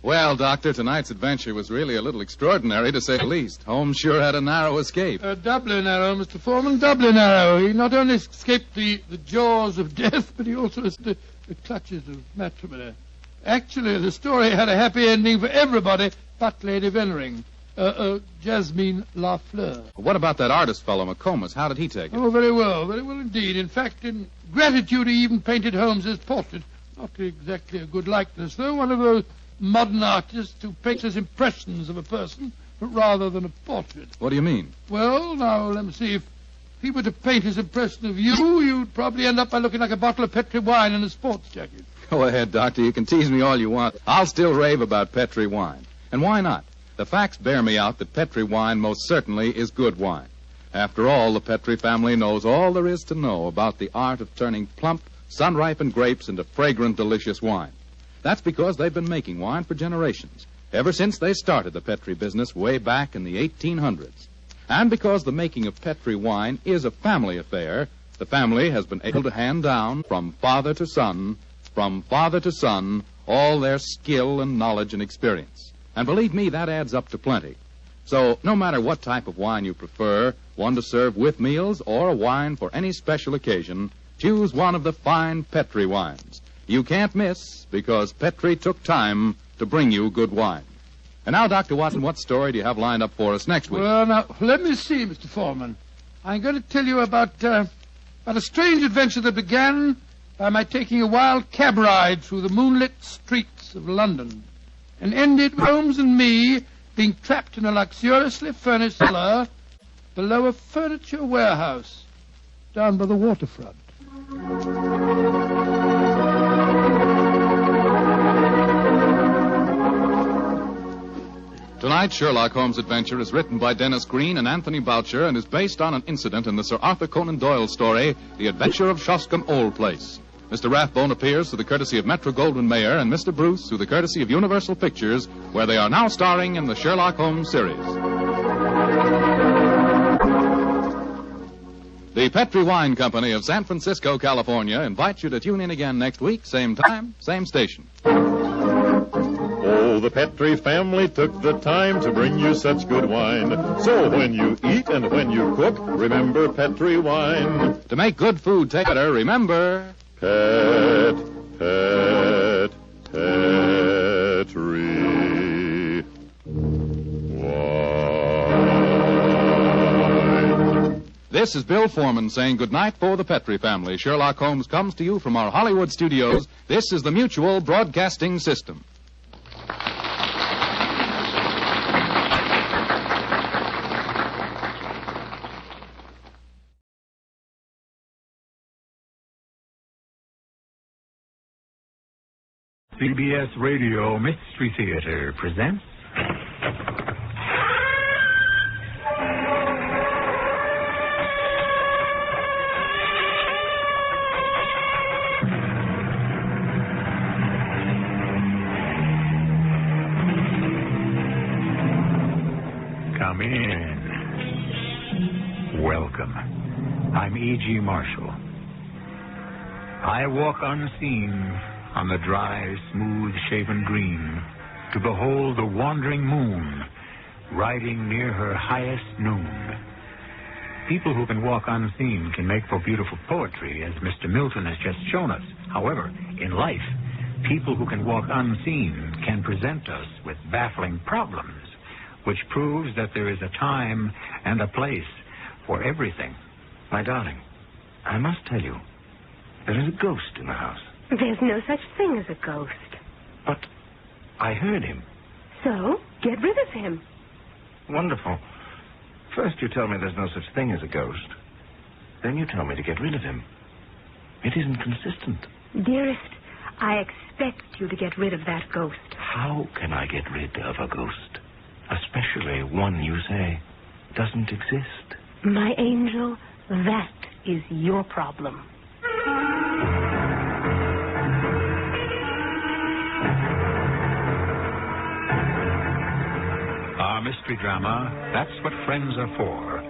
Well, Doctor, tonight's adventure was really a little extraordinary, to say the least. Holmes sure had a narrow escape. Doubly narrow, Mr. Foreman, doubly narrow. He not only escaped the jaws of death, but he also the clutches of matrimony. Actually, the story had a happy ending for everybody but Lady Veneering. Jasmine Lafleur. What about that artist fellow, McComas? How did he take it? Oh, very well indeed. In fact, in gratitude, he even painted Holmes's portrait. Not exactly a good likeness, though. One of those modern artists who paints as impressions of a person rather than a portrait. What do you mean? Well, now, let me see. If he were to paint his impression of you, you'd probably end up by looking like a bottle of Petri wine in a sports jacket. Go ahead, Doctor. You can tease me all you want. I'll still rave about Petri wine. And why not? The facts bear me out that Petri wine most certainly is good wine. After all, the Petri family knows all there is to know about the art of turning plump, sun-ripened grapes into fragrant, delicious wine. That's because they've been making wine for generations, ever since they started the Petri business way back in the 1800s. And because the making of Petri wine is a family affair, the family has been able to hand down from father to son, all their skill and knowledge and experience. And believe me, that adds up to plenty. So no matter what type of wine you prefer, one to serve with meals or a wine for any special occasion, choose one of the fine Petri wines. You can't miss, because Petri took time to bring you good wine. And now, Dr. Watson, what story do you have lined up for us next week? Well, now, let me see, Mr. Foreman. I'm going to tell you about a strange adventure that began by my taking a wild cab ride through the moonlit streets of London, and ended with Holmes and me being trapped in a luxuriously furnished cellar below a furniture warehouse down by the waterfront. Tonight's Sherlock Holmes adventure is written by Dennis Green and Anthony Boucher and is based on an incident in the Sir Arthur Conan Doyle story, The Adventure of Shoscombe Old Place. Mr. Rathbone appears through the courtesy of Metro-Goldwyn-Mayer and Mr. Bruce through the courtesy of Universal Pictures, where they are now starring in the Sherlock Holmes series. The Petri Wine Company of San Francisco, California, invites you to tune in again next week, same time, same station. Oh, the Petri family took the time to bring you such good wine. So when you eat and when you cook, remember Petri wine. To make good food taste better, remember... Petri wine. This is Bill Foreman saying goodnight for the Petri family. Sherlock Holmes comes to you from our Hollywood studios. This is the Mutual Broadcasting System. CBS Radio Mystery Theater presents... Come in. Welcome. I'm E.G. Marshall. I walk unseen on the dry, smooth-shaven green to behold the wandering moon riding near her highest noon. People who can walk unseen can make for beautiful poetry, as Mr. Milton has just shown us. However, in life, people who can walk unseen can present us with baffling problems, which proves that there is a time and a place for everything. My darling, I must tell you, there is a ghost in the house. There's no such thing as a ghost. But I heard him. So, get rid of him. Wonderful. First you tell me there's no such thing as a ghost. Then you tell me to get rid of him. It isn't consistent. Dearest, I expect you to get rid of that ghost. How can I get rid of a ghost? Especially one you say doesn't exist. My angel, that is your problem. Our mystery drama, That's What Friends Are For,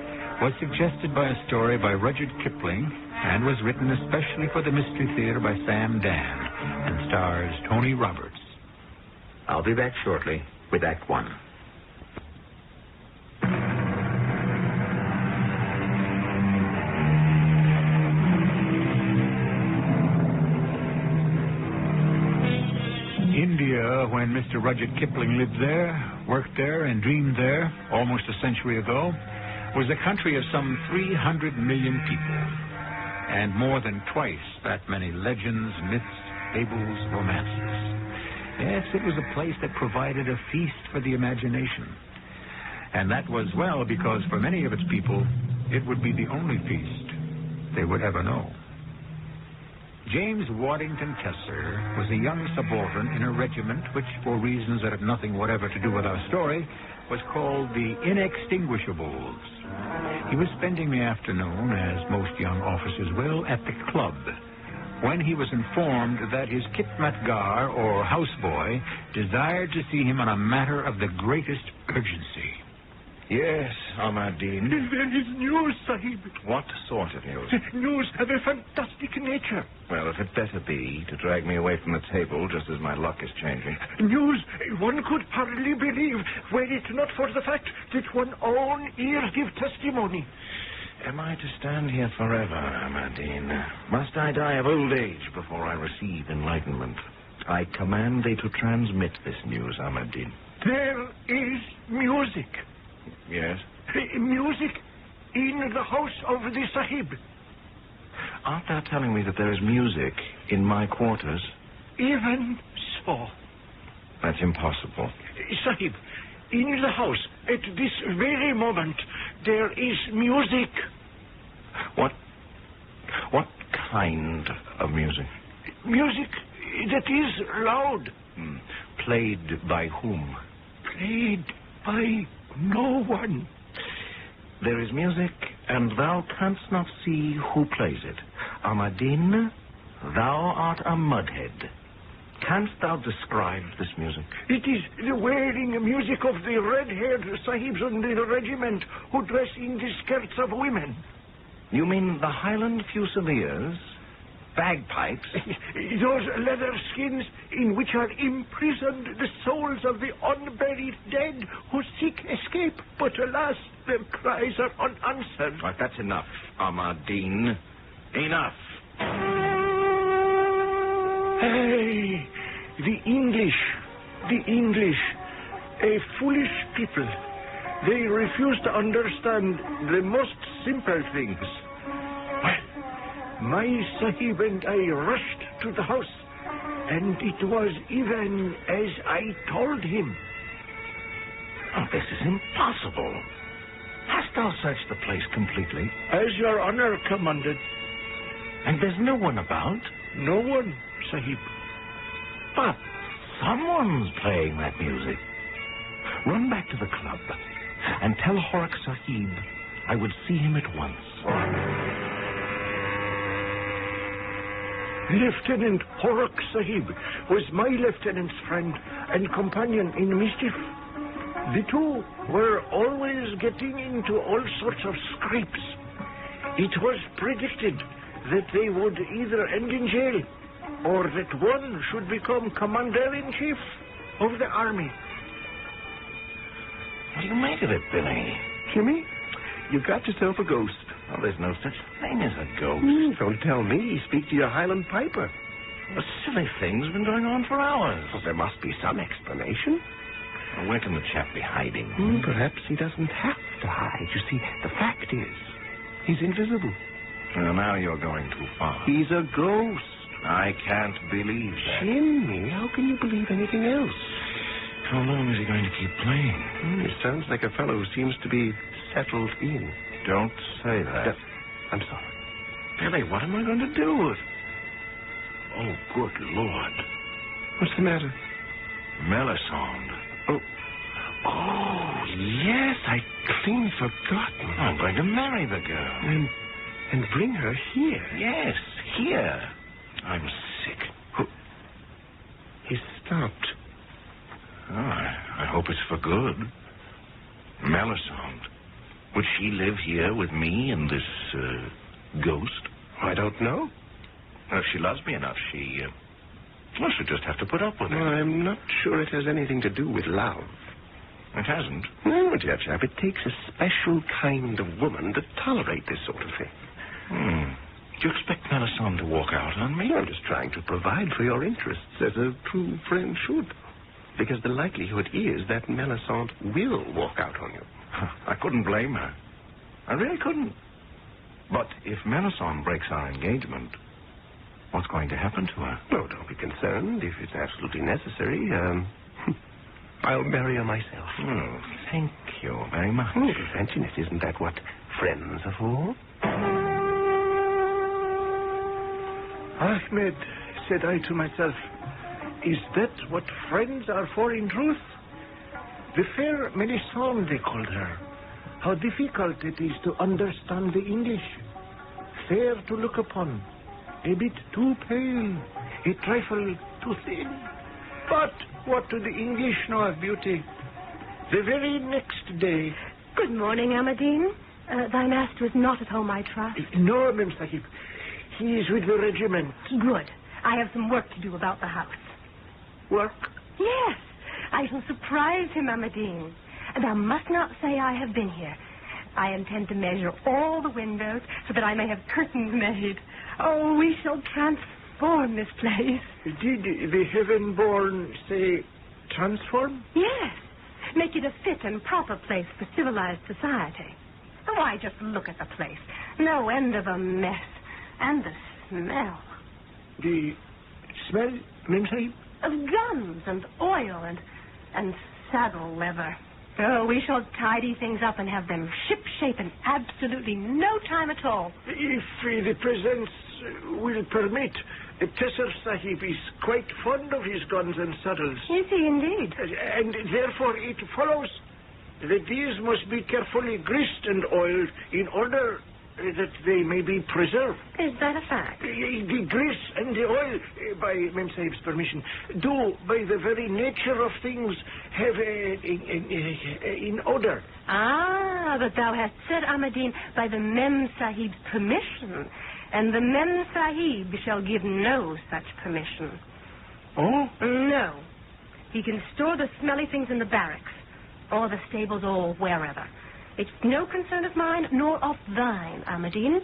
was suggested by a story by Rudyard Kipling and was written especially for the Mystery Theater by Sam Dan and stars Tony Roberts. I'll be back shortly with Act One. Mr. Rudyard Kipling lived there, worked there, and dreamed there almost a century ago, was a country of some 300 million people, and more than twice that many legends, myths, fables, romances. Yes, it was a place that provided a feast for the imagination. And that was well because for many of its people, it would be the only feast they would ever know. James Waddington Kessler was a young subaltern in a regiment which, for reasons that have nothing whatever to do with our story, was called the Inextinguishables. He was spending the afternoon, as most young officers will, at the club, when he was informed that his khitmatgar, or houseboy, desired to see him on a matter of the greatest urgency. Yes, Ahmadine. There is news, Sahib. What sort of news? News of a fantastic nature. Well, if it better be to drag me away from the table just as my luck is changing. News one could hardly believe were it not for the fact that one's own ears give testimony. Am I to stand here forever, Ahmadine? Must I die of old age before I receive enlightenment? I command thee to transmit this news, Ahmadine. There is music. Yes? Music in the house of the Sahib. Art thou telling me that there is music in my quarters? Even so. That's impossible. Sahib, in the house, at this very moment, there is music. What kind of music? Music that is loud. Played by whom? Played by no one. There is music, and thou canst not see who plays it. Ahmadine, thou art a mudhead. Canst thou describe this music? It is the wailing music of the red-haired sahibs in the regiment who dress in the skirts of women. You mean the Highland Fusiliers? Bagpipes? Those leather skins in which are imprisoned the souls of the unburied dead who seek escape, but alas, their cries are unanswered. Right, that's enough, Ahmadine. Enough. Hey, the English, a foolish people. They refuse to understand the most simple things. My Sahib and I rushed to the house, and it was even as I told him. Oh, this is impossible. Hast thou searched the place completely? As your honor commanded. And there's no one about? No one, Sahib. But someone's playing that music. Run back to the club and tell Horak Sahib I would see him at once. Lieutenant Horak Sahib was my lieutenant's friend and companion in mischief. The two were always getting into all sorts of scrapes. It was predicted that they would either end in jail or that one should become commander-in-chief of the army. What do you make of it, Billy? Jimmy, you got yourself a ghost. Oh, there's no such thing as a ghost. Don't tell me. Speak to your Highland piper. A silly thing's been going on for hours. Well, there must be some explanation. Well, where can the chap be hiding? Perhaps he doesn't have to hide. You see, the fact is, he's invisible. Well, now you're going too far. He's a ghost. I can't believe that. Jimmy, how can you believe anything else? How long is he going to keep playing? He sounds like a fellow who seems to be settled in. Don't say that. I'm sorry. Billy, what am I going to do with... Oh, good Lord. What's the matter? Melisande. Oh, yes, I'd clean forgotten. I'm going to marry the girl. And bring her here. Yes, here. I'm sick. He stopped. Oh, I hope it's for good. Melisande. Would she live here with me and this ghost? I don't know. Well, if she loves me enough, she'll just have to put up with it. Well, I'm not sure it has anything to do with love. It hasn't? No, dear chap. It takes a special kind of woman to tolerate this sort of thing. Do you expect Melisande to walk out on me? I'm just trying to provide for your interests as a true friend should. Because the likelihood is that Melisande will walk out on you. I couldn't blame her. I really couldn't. But if Melisande breaks our engagement, what's going to happen to her? Oh, don't be concerned. If it's absolutely necessary, I'll marry her myself. Oh, thank you very much. Oh, fancy it. Isn't that what friends are for? Ahmed, said I to myself, is that what friends are for in truth? The fair Melisande, they called her. How difficult it is to understand the English. Fair to look upon, a bit too pale, a trifle too thin. But what do the English know of beauty? The very next day... Good morning, Amadine. Thy master is not at home, I trust. No, Mem Sahib. He is with the regiment. Good. I have some work to do about the house. Work? Yes. I shall surprise him, Amadine. And thou must not say I have been here. I intend to measure all the windows so that I may have curtains measured. Oh, we shall transform this place. Did the heaven-born say transform? Yes. Make it a fit and proper place for civilized society. Why, just look at the place. No end of a mess. And the smell. The smell, Mem Sahib? Of guns and oil and saddle leather. Oh, we shall tidy things up and have them ship-shape in absolutely no time at all. If the presence will permit, Tesser Sahib is quite fond of his guns and saddles. Is he indeed? And therefore it follows that these must be carefully greased and oiled in order that they may be preserved. Is that a fact? The grease and the oil, by Mem Sahib's permission, do, by the very nature of things, have an odor. Ah, but thou hast said, Amadine, by the Mem Sahib's permission, and the Mem Sahib shall give no such permission. Oh? No. He can store the smelly things in the barracks, or the stables, or wherever. It's no concern of mine, nor of thine, Amadine.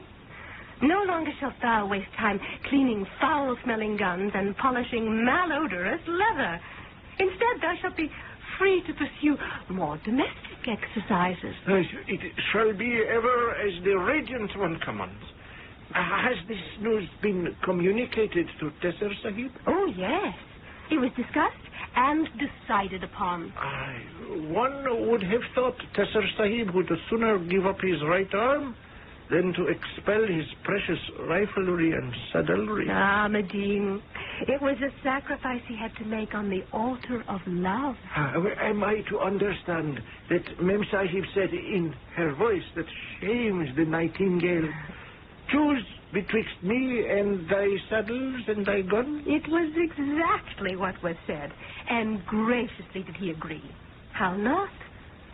No longer shalt thou waste time cleaning foul-smelling guns and polishing malodorous leather. Instead, thou shalt be free to pursue more domestic exercises. It shall be ever as the Radiant One commands. Has this news been communicated to Tesser Sahib? Oh, yes. It was discussed and decided upon. One would have thought Tesser Sahib would sooner give up his right arm than to expel his precious riflery and saddlery. Ah, Medine, it was a sacrifice he had to make on the altar of love. Am I to understand that Mem Sahib said in her voice that shames the nightingale, choose betwixt me and thy saddles and thy gun? It was exactly what was said, and graciously did he agree. How not?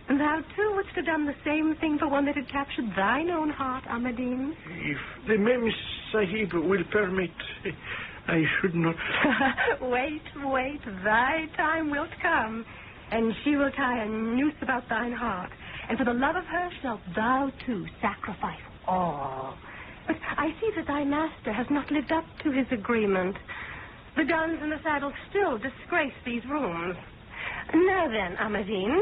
And thou, too, wouldst have done the same thing for one that had captured thine own heart, Amadine. If the Mem Sahib will permit, I should not... Wait, thy time wilt come, and she will tie a noose about thine heart, and for the love of her shalt thou, too, sacrifice all. But I see that thy master has not lived up to his agreement. The guns and the saddles still disgrace these rooms. Now then, Amadine,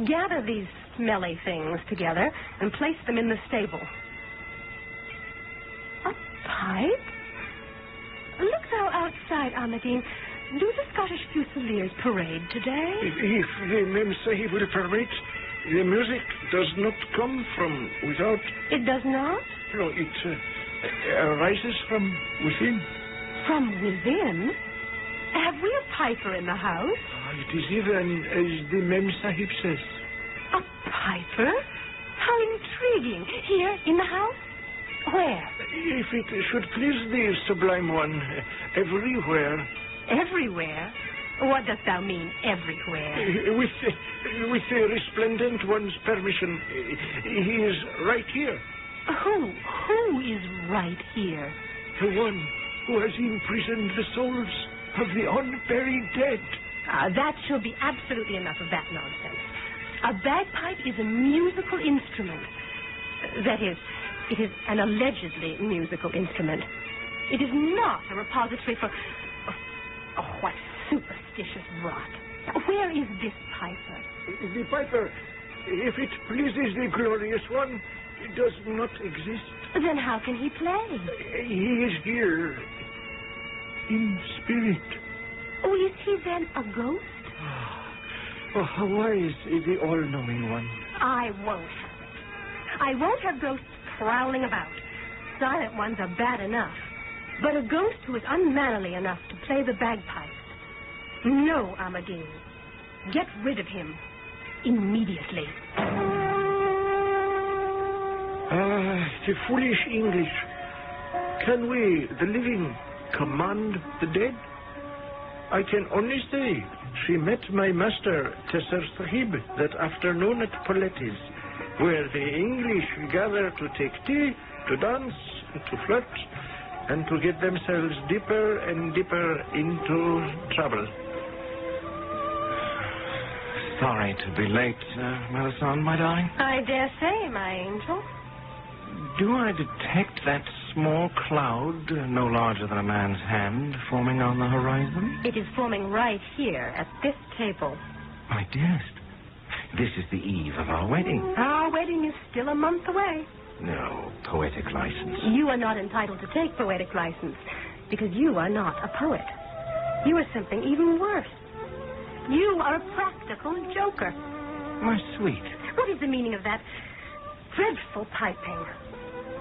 gather these smelly things together and place them in the stable. A pipe? Look thou outside, Amadine. Do the Scottish Fusiliers parade today? If the Mem Sahib will permit, the music does not come from without. It does not? No, it arises from within. From within? Have we a piper in the house? It is even as the Mem Sahib says. A piper? How intriguing. Here, in the house? Where? If it should please the Sublime One, everywhere. Everywhere? What dost thou mean, everywhere? With the Resplendent One's permission, he is right here. Who is right here? The one who has imprisoned the souls of the unburied dead. That shall be absolutely enough of that nonsense. A bagpipe is a musical instrument. That is, it is an allegedly musical instrument. It is not a repository for... what superstitious rot. Where is this piper? The piper, if it pleases the glorious one, does not exist. Then how can he play? He is here, in spirit. Oh, is he then a ghost? Oh, how wise is the all-knowing one. I won't have it. I won't have ghosts prowling about. Silent ones are bad enough. But a ghost who is unmannerly enough to play the bagpipes. No, Amadine. Get rid of him. Immediately. The foolish English. Can we, the living, command the dead? I can only say she met my master, Chesterton, that afternoon at Poletti's, where the English gather to take tea, to dance, to flirt, and to get themselves deeper and deeper into trouble. Sorry to be late, Melisande, my darling. I dare say, my angel. Do I detect that small cloud, no larger than a man's hand, forming on the horizon? It is forming right here at this table. My dearest, this is the eve of our wedding. Our wedding is still a month away. No, poetic license. You are not entitled to take poetic license because you are not a poet. You are something even worse. You are a practical joker. My sweet. What is the meaning of that dreadful piping?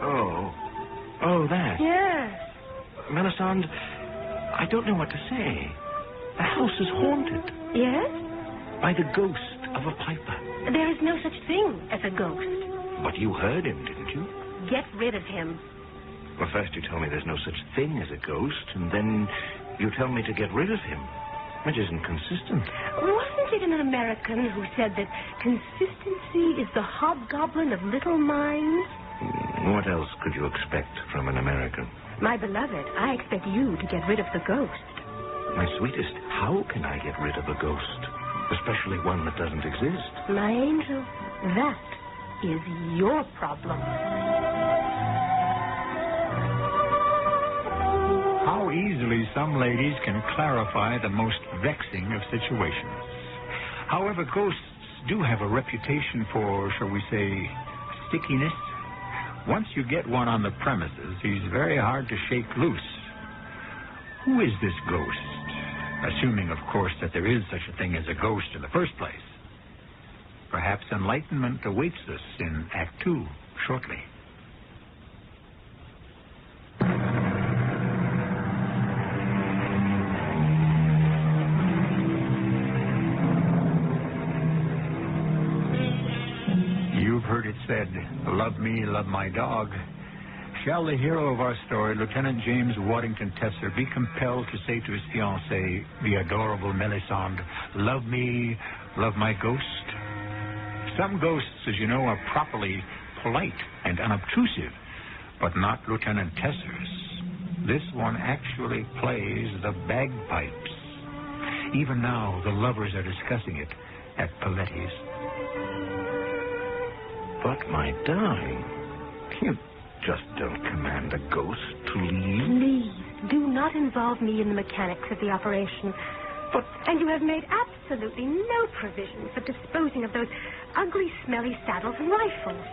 Oh, that. Yes. Melisande, I don't know what to say. The house is haunted. Yes? By the ghost of a piper. There is no such thing as a ghost. But you heard him, didn't you? Get rid of him. Well, first you tell me there's no such thing as a ghost, and then you tell me to get rid of him. Which isn't consistent. Wasn't it an American who said that consistency is the hobgoblin of little minds? What else could you expect from an American? My beloved, I expect you to get rid of the ghost. My sweetest, how can I get rid of a ghost? Especially one that doesn't exist. My angel, that is your problem. How easily some ladies can clarify the most vexing of situations. However, ghosts do have a reputation for, shall we say, stickiness. Once you get one on the premises, he's very hard to shake loose. Who is this ghost? Assuming, of course, that there is such a thing as a ghost in the first place. Perhaps enlightenment awaits us in Act 2 shortly. You've heard it said, love me, love my dog. Shall the hero of our story, Lieutenant James Waddington Tesser, be compelled to say to his fiancée, the adorable Melisande, love me, love my ghost? Some ghosts, as you know, are properly polite and unobtrusive, but not Lieutenant Tesser's. This one actually plays the bagpipes. Even now, the lovers are discussing it at Poletti's. But, my darling, you just don't command a ghost to leave. Please, do not involve me in the mechanics of the operation. And you have made absolutely no provision for disposing of those ugly, smelly saddles and rifles.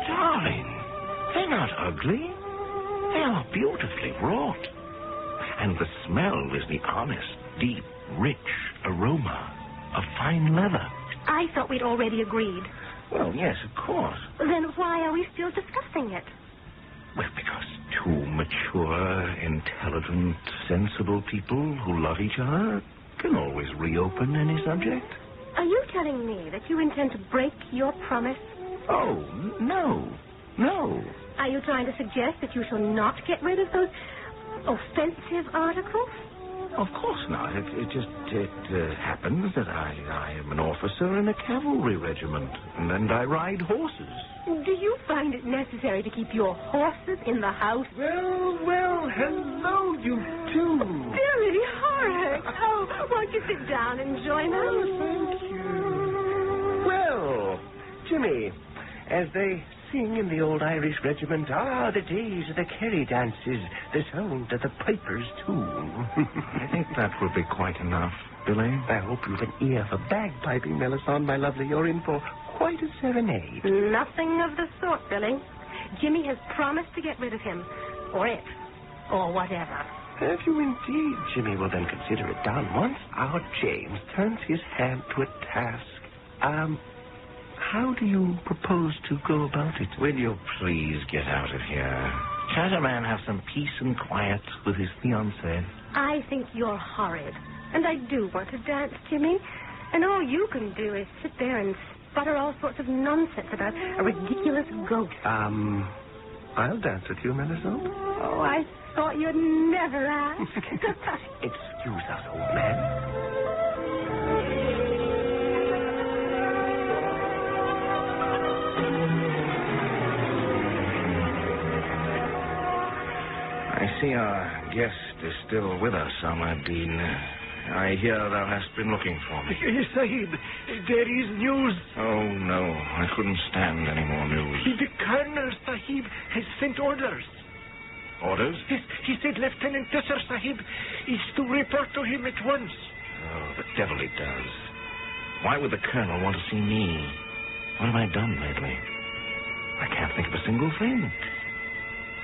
Darling, they're not ugly. They are beautifully wrought. And the smell is the honest, deep, rich aroma of fine leather. I thought we'd already agreed. Well, yes, of course. Then why are we still discussing it? Well, because two mature, intelligent, sensible people who love each other can always reopen any subject. Are you telling me that you intend to break your promise? Oh, no. No. Are you trying to suggest that you shall not get rid of those offensive articles? Of course not. It happens that I am an officer in a cavalry regiment, and I ride horses. Do you find it necessary to keep your horses in the house? Well, hello, you two. Billy, Horace. Oh, won't you sit down and join us? Thank you. Well, Jimmy, as they sing in the old Irish regiment, ah, the days of the Kerry dances, the sound of the piper's tune. I think that will be quite enough, Billy. I hope you've an ear for bagpiping, Melisande, my lovely. You're in for quite a serenade. Nothing of the sort, Billy. Jimmy has promised to get rid of him. Or it. Or whatever. Have you indeed? Jimmy will then consider it done once our James turns his hand to a task. How do you propose to go about it? Will you please get out of here? Can't a man have some peace and quiet with his fiancée? I think you're horrid. And I do want to dance, Jimmy. And all you can do is sit there and sputter all sorts of nonsense about a ridiculous ghost. I'll dance with you, Melisande. Oh, I thought you'd never ask. Excuse us, old man. I see our guest is still with us, Ahmadine. I hear thou hast been looking for me. Yes, Sahib, there is news. Oh, no, I couldn't stand any more news. The Colonel, Sahib, has sent orders. Orders? Yes, he said Lieutenant Tesser, Sahib, is to report to him at once. Oh, the devil he does. Why would the Colonel want to see me? What have I done lately? I can't think of a single thing.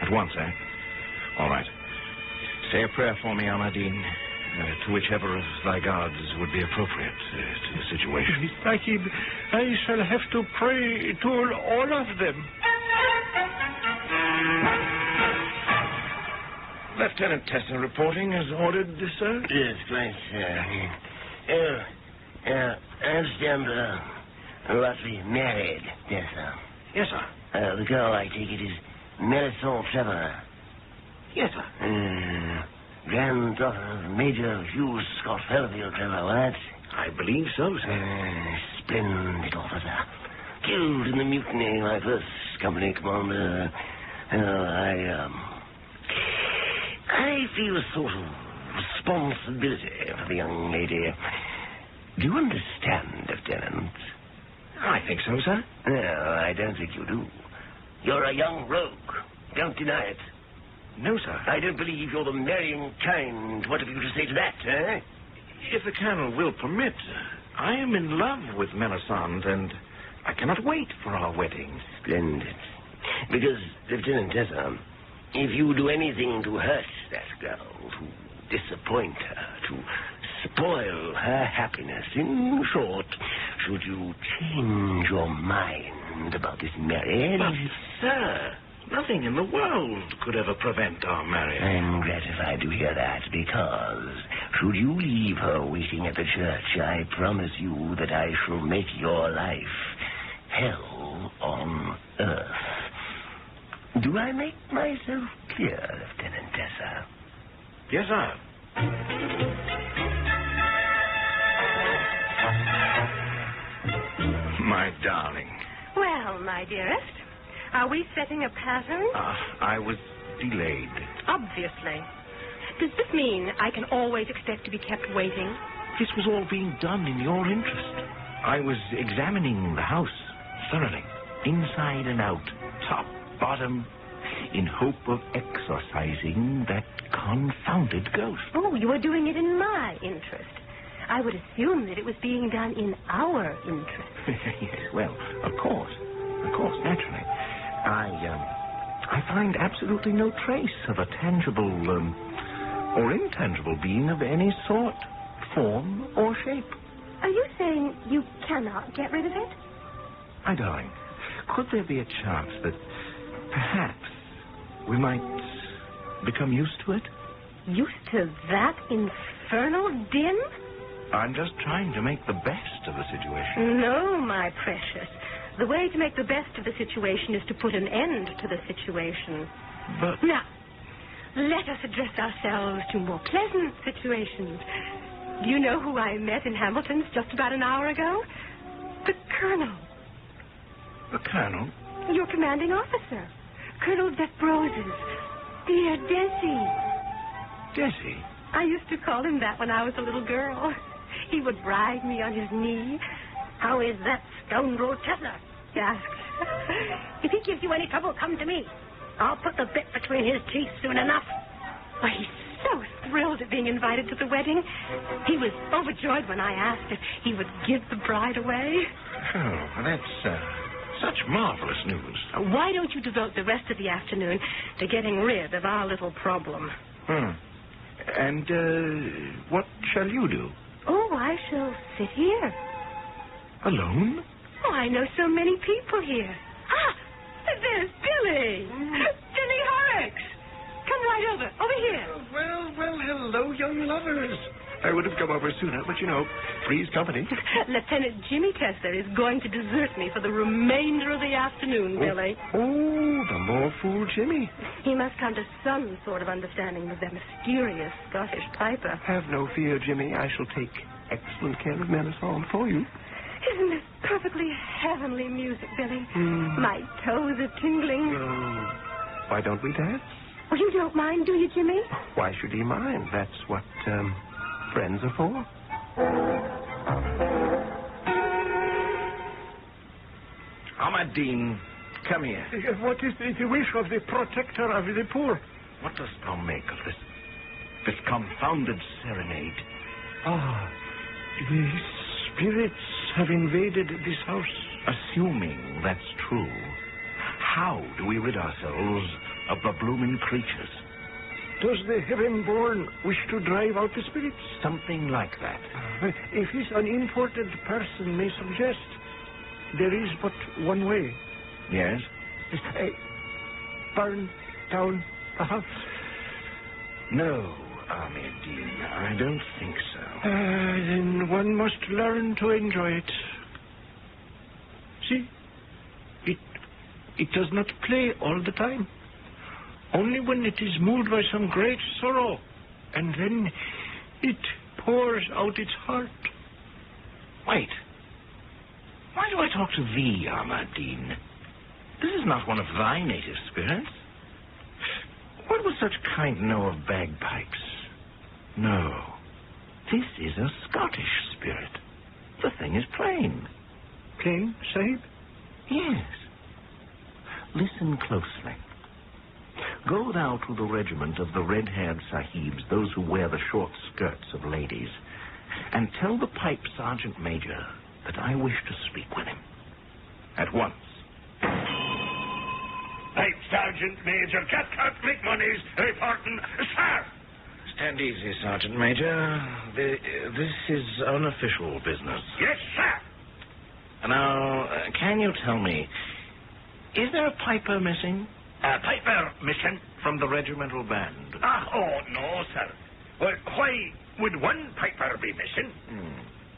At once, eh? All right. Say a prayer for me, Ahmadine, to whichever of thy gods would be appropriate to the situation. Sahib, I shall have to pray to all of them. Lieutenant Tesser reporting as ordered, sir? Yes, right, sir. I understand roughly married, yes, sir. Yes, sir. The girl, I take it, is Melisande Trevor. Yes, sir. Granddaughter of Major Hugh Scott Fairfield Trevor, what? I believe so, sir. Splendid officer. Killed in the mutiny, my first company commander. I feel a sort of responsibility for the young lady. Do you understand, Lieutenant? I think so, sir. No, I don't think you do. You're a young rogue. Don't deny it. No, sir. I don't believe you're the marrying kind. What have you to say to that, eh? If the Colonel will permit, I am in love with Melisande, and I cannot wait for our wedding. Splendid. Because, Lieutenant Tesser, if you do anything to hurt that girl, to disappoint her, to spoil her happiness, in short, should you change your mind about this marriage... But, sir, nothing in the world could ever prevent our marriage. I'm gratified to hear that, because should you leave her waiting at the church, I promise you that I shall make your life hell on earth. Do I make myself clear, Lieutenant Tesser? Yes, sir. My darling. Well, my dearest, are we setting a pattern? I was delayed. Obviously. Does this mean I can always expect to be kept waiting? This was all being done in your interest. I was examining the house thoroughly, inside and out, top, bottom, in hope of exorcising that confounded ghost. Oh, you were doing it in my interest. I would assume that it was being done in our interest. Yes, well, of course, naturally. I find absolutely no trace of a tangible or intangible being of any sort, form, or shape. Are you saying you cannot get rid of it? My darling, could there be a chance that perhaps we might become used to it? Used to that infernal din? I'm just trying to make the best of the situation. No, my precious. The way to make the best of the situation is to put an end to the situation. But... Now, let us address ourselves to more pleasant situations. Do you know who I met in Hamilton's just about an hour ago? The Colonel. The Colonel? Your commanding officer. Colonel Desbroses. Dear Desi. Desi? I used to call him that when I was a little girl. He would ride me on his knee. How is that scoundrel Tesser? He asked. If he gives you any trouble, come to me. I'll put the bit between his teeth soon enough. Oh, he's so thrilled at being invited to the wedding. He was overjoyed when I asked if he would give the bride away. Oh, that's such marvelous news. Why don't you devote the rest of the afternoon to getting rid of our little problem? And what shall you do? Oh, I shall sit here. Alone? Oh, I know so many people here. Ah, there's Billy. Billy Horrocks. Come right over. Over here. Well, hello, young lovers. I would have come over sooner, but you know, three's company. Lieutenant Jimmy Tester is going to desert me for the remainder of the afternoon, Billy. Oh, the more fool Jimmy. He must come to some sort of understanding with that mysterious Scottish piper. Have no fear, Jimmy. I shall take excellent care of Melisande for you. Isn't this perfectly heavenly music, Billy? My toes are tingling. Why don't we dance? Oh, you don't mind, do you, Jimmy? Why should he mind? That's what friends are for. Ahmadine, come here. What is the wish of the protector of the poor? What dost thou make of this confounded serenade? The spirits have invaded this house. Assuming that's true, how do we rid ourselves of the blooming creatures? Does the heaven-born wish to drive out the spirits? Something like that. If his unimportant person may suggest, there is but one way. Yes? Burn down the house. No, Ahmadine, I don't think so. Then one must learn to enjoy it. See? It does not play all the time. Only when it is moved by some great sorrow. And then it pours out its heart. Wait. Why do I talk to thee, Ahmadine? This is not one of thy native spirits. What would such kind know of bagpipes? No. This is a Scottish spirit. The thing is plain. Plain, Sahib? Yes. Listen closely. Go thou to the regiment of the red-haired sahibs, those who wear the short skirts of ladies, and tell the pipe sergeant major that I wish to speak with him. At once. Pipe sergeant major, Cathcart McMoney's reporting. Sir! Stand easy, Sergeant Major. This is unofficial business. Yes, sir. Now, can you tell me, is there a piper missing? A piper missing? From the regimental band. No, sir. Well, why would one piper be missing?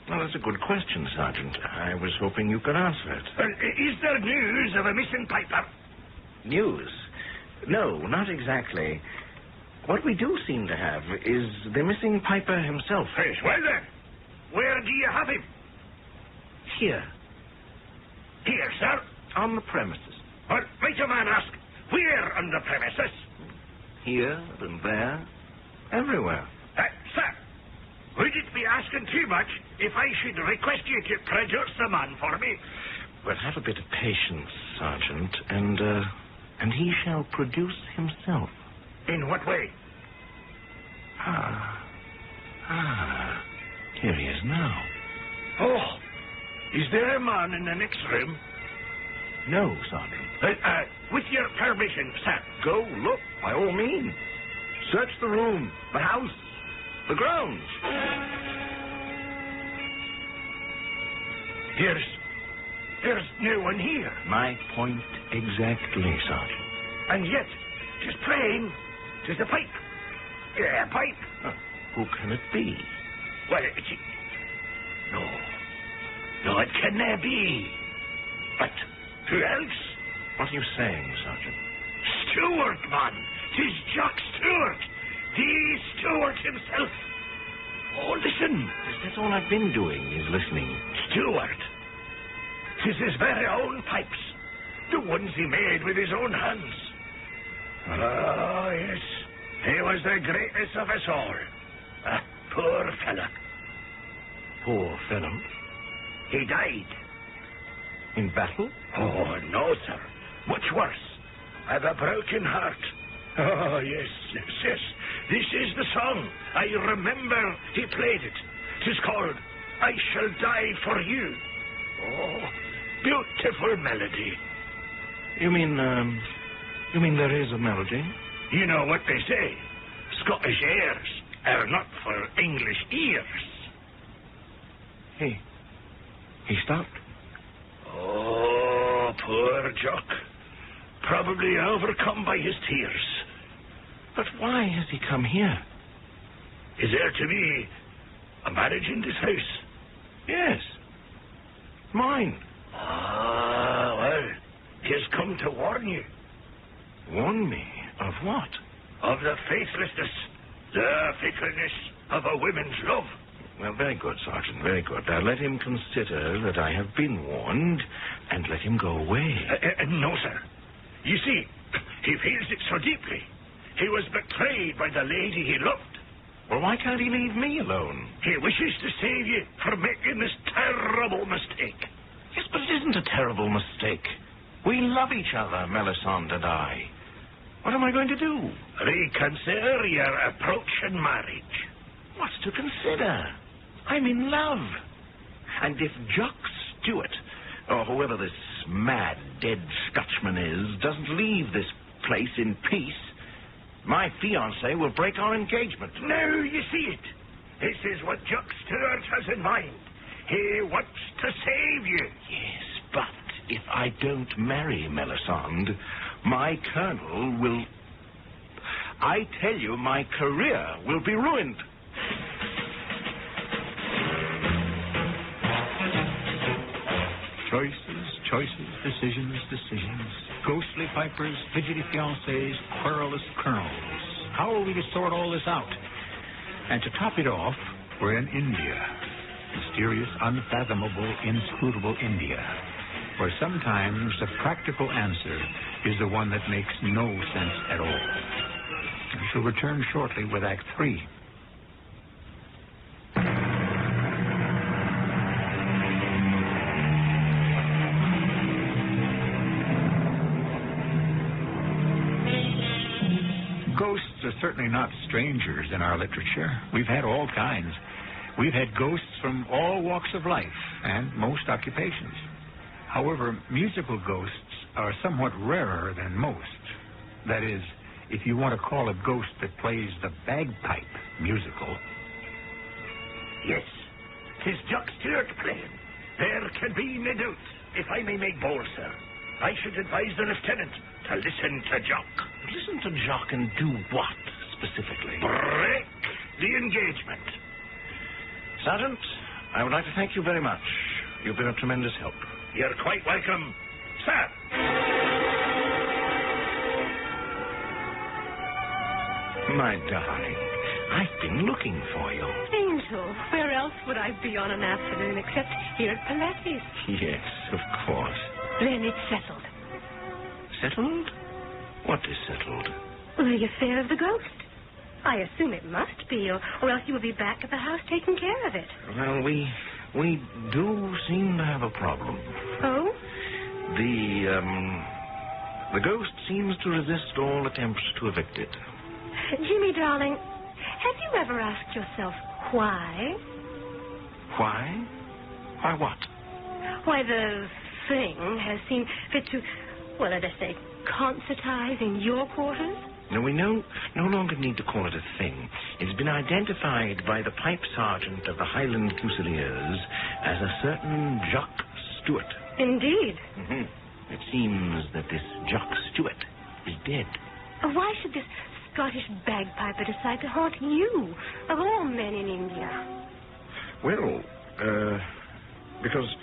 Well, that's a good question, Sergeant. I was hoping you could answer it. Well, is there news of a missing piper? News? No, not exactly. What we do seem to have is the missing piper himself. Yes, well then, where do you have him? Here. Here, sir? On the premises. Well, might a man ask, where on the premises? Here and there. Everywhere. Sir, would it be asking too much if I should request you to produce the man for me? Well, have a bit of patience, Sergeant, and he shall produce himself. In what way? Here he is now. Oh, is there a man in the next room? No, Sergeant. With your permission, sir. Go look, by all means. Search the room, the house, the grounds. There's no one here. My point exactly, Sergeant. And yet, 'tis plain, 'tis a pipe. Yeah, a pipe. Who can it be? Well, No, it can never be. But who else? What are you saying, Sergeant? Stewart, man. 'Tis Jock Stewart. The Stewart himself. Oh, listen. That's all I've been doing, is listening. Stewart. 'Tis his very own pipes. The ones he made with his own hands. Oh, yes. He was the greatest of us all. A poor fella. Poor fellow? He died. In battle? Oh, no, sir. Much worse. I've a broken heart. Oh, yes. This is the song. I remember he played it. 'Tis called I Shall Die for You. Oh, beautiful melody. You mean there is a melody? You know what they say. Scottish airs are not for English ears. He stopped. Oh, poor Jock. Probably overcome by his tears. But why has he come here? Is there to be a marriage in this house? Yes. Mine. Ah, well, he has come to warn you. Warn me? Of what? Of the faithlessness, the fickleness of a woman's love. Well, very good, Sergeant, very good. Now, let him consider that I have been warned, and let him go away. No, sir. You see, he feels it so deeply. He was betrayed by the lady he loved. Well, why can't he leave me alone? He wishes to save you from making this terrible mistake. Yes, but it isn't a terrible mistake. We love each other, Melisande and I. What am I going to do? Reconsider your approach in marriage. What's to consider? I'm in love. And if Jock Stewart, or whoever this mad, dead Scotchman is, doesn't leave this place in peace, my fiancée will break our engagement. Now you see it. This is what Jock Stewart has in mind. He wants to save you. Yes, but if I don't marry Melisande, my colonel will... I tell you, my career will be ruined. Choices, decisions. Ghostly pipers, fidgety fiancés, querulous colonels. How are we to sort all this out? And to top it off, we're in India. Mysterious, unfathomable, inscrutable India, where sometimes the practical answer is the one that makes no sense at all. We shall return shortly with Act 3. Ghosts are certainly not strangers in our literature. We've had all kinds. We've had ghosts from all walks of life and most occupations. However, musical ghosts are somewhat rarer than most. That is, if you want to call a ghost that plays the bagpipe musical. Yes, 'tis Jock Stewart playing. There can be no doubt. If I may make bold, sir, I should advise the lieutenant to listen to Jock. Listen to Jock and do what, specifically? Break the engagement. Sergeant, I would like to thank you very much. You've been a tremendous help. You're quite welcome, sir. My darling, I've been looking for you. Angel, where else would I be on an afternoon except here at Paletti's? Yes, of course. Then it's settled. Settled? What is settled? The affair of the ghost. I assume it must be, or else you will be back at the house taking care of it. Well, we do seem to have a problem. Oh? The ghost seems to resist all attempts to evict it. Jimmy, darling, have you ever asked yourself why? Why? Why what? Why the thing has seen fit to, well, let us say, concertize in your quarters? No, we no longer need to call it a thing. It's been identified by the pipe sergeant of the Highland Fusiliers as a certain Jock Stewart. Indeed. Mm-hmm. It seems that this Jock Stewart is dead. Why should this Scottish bagpiper decide to haunt you, of all men in India? Well, because...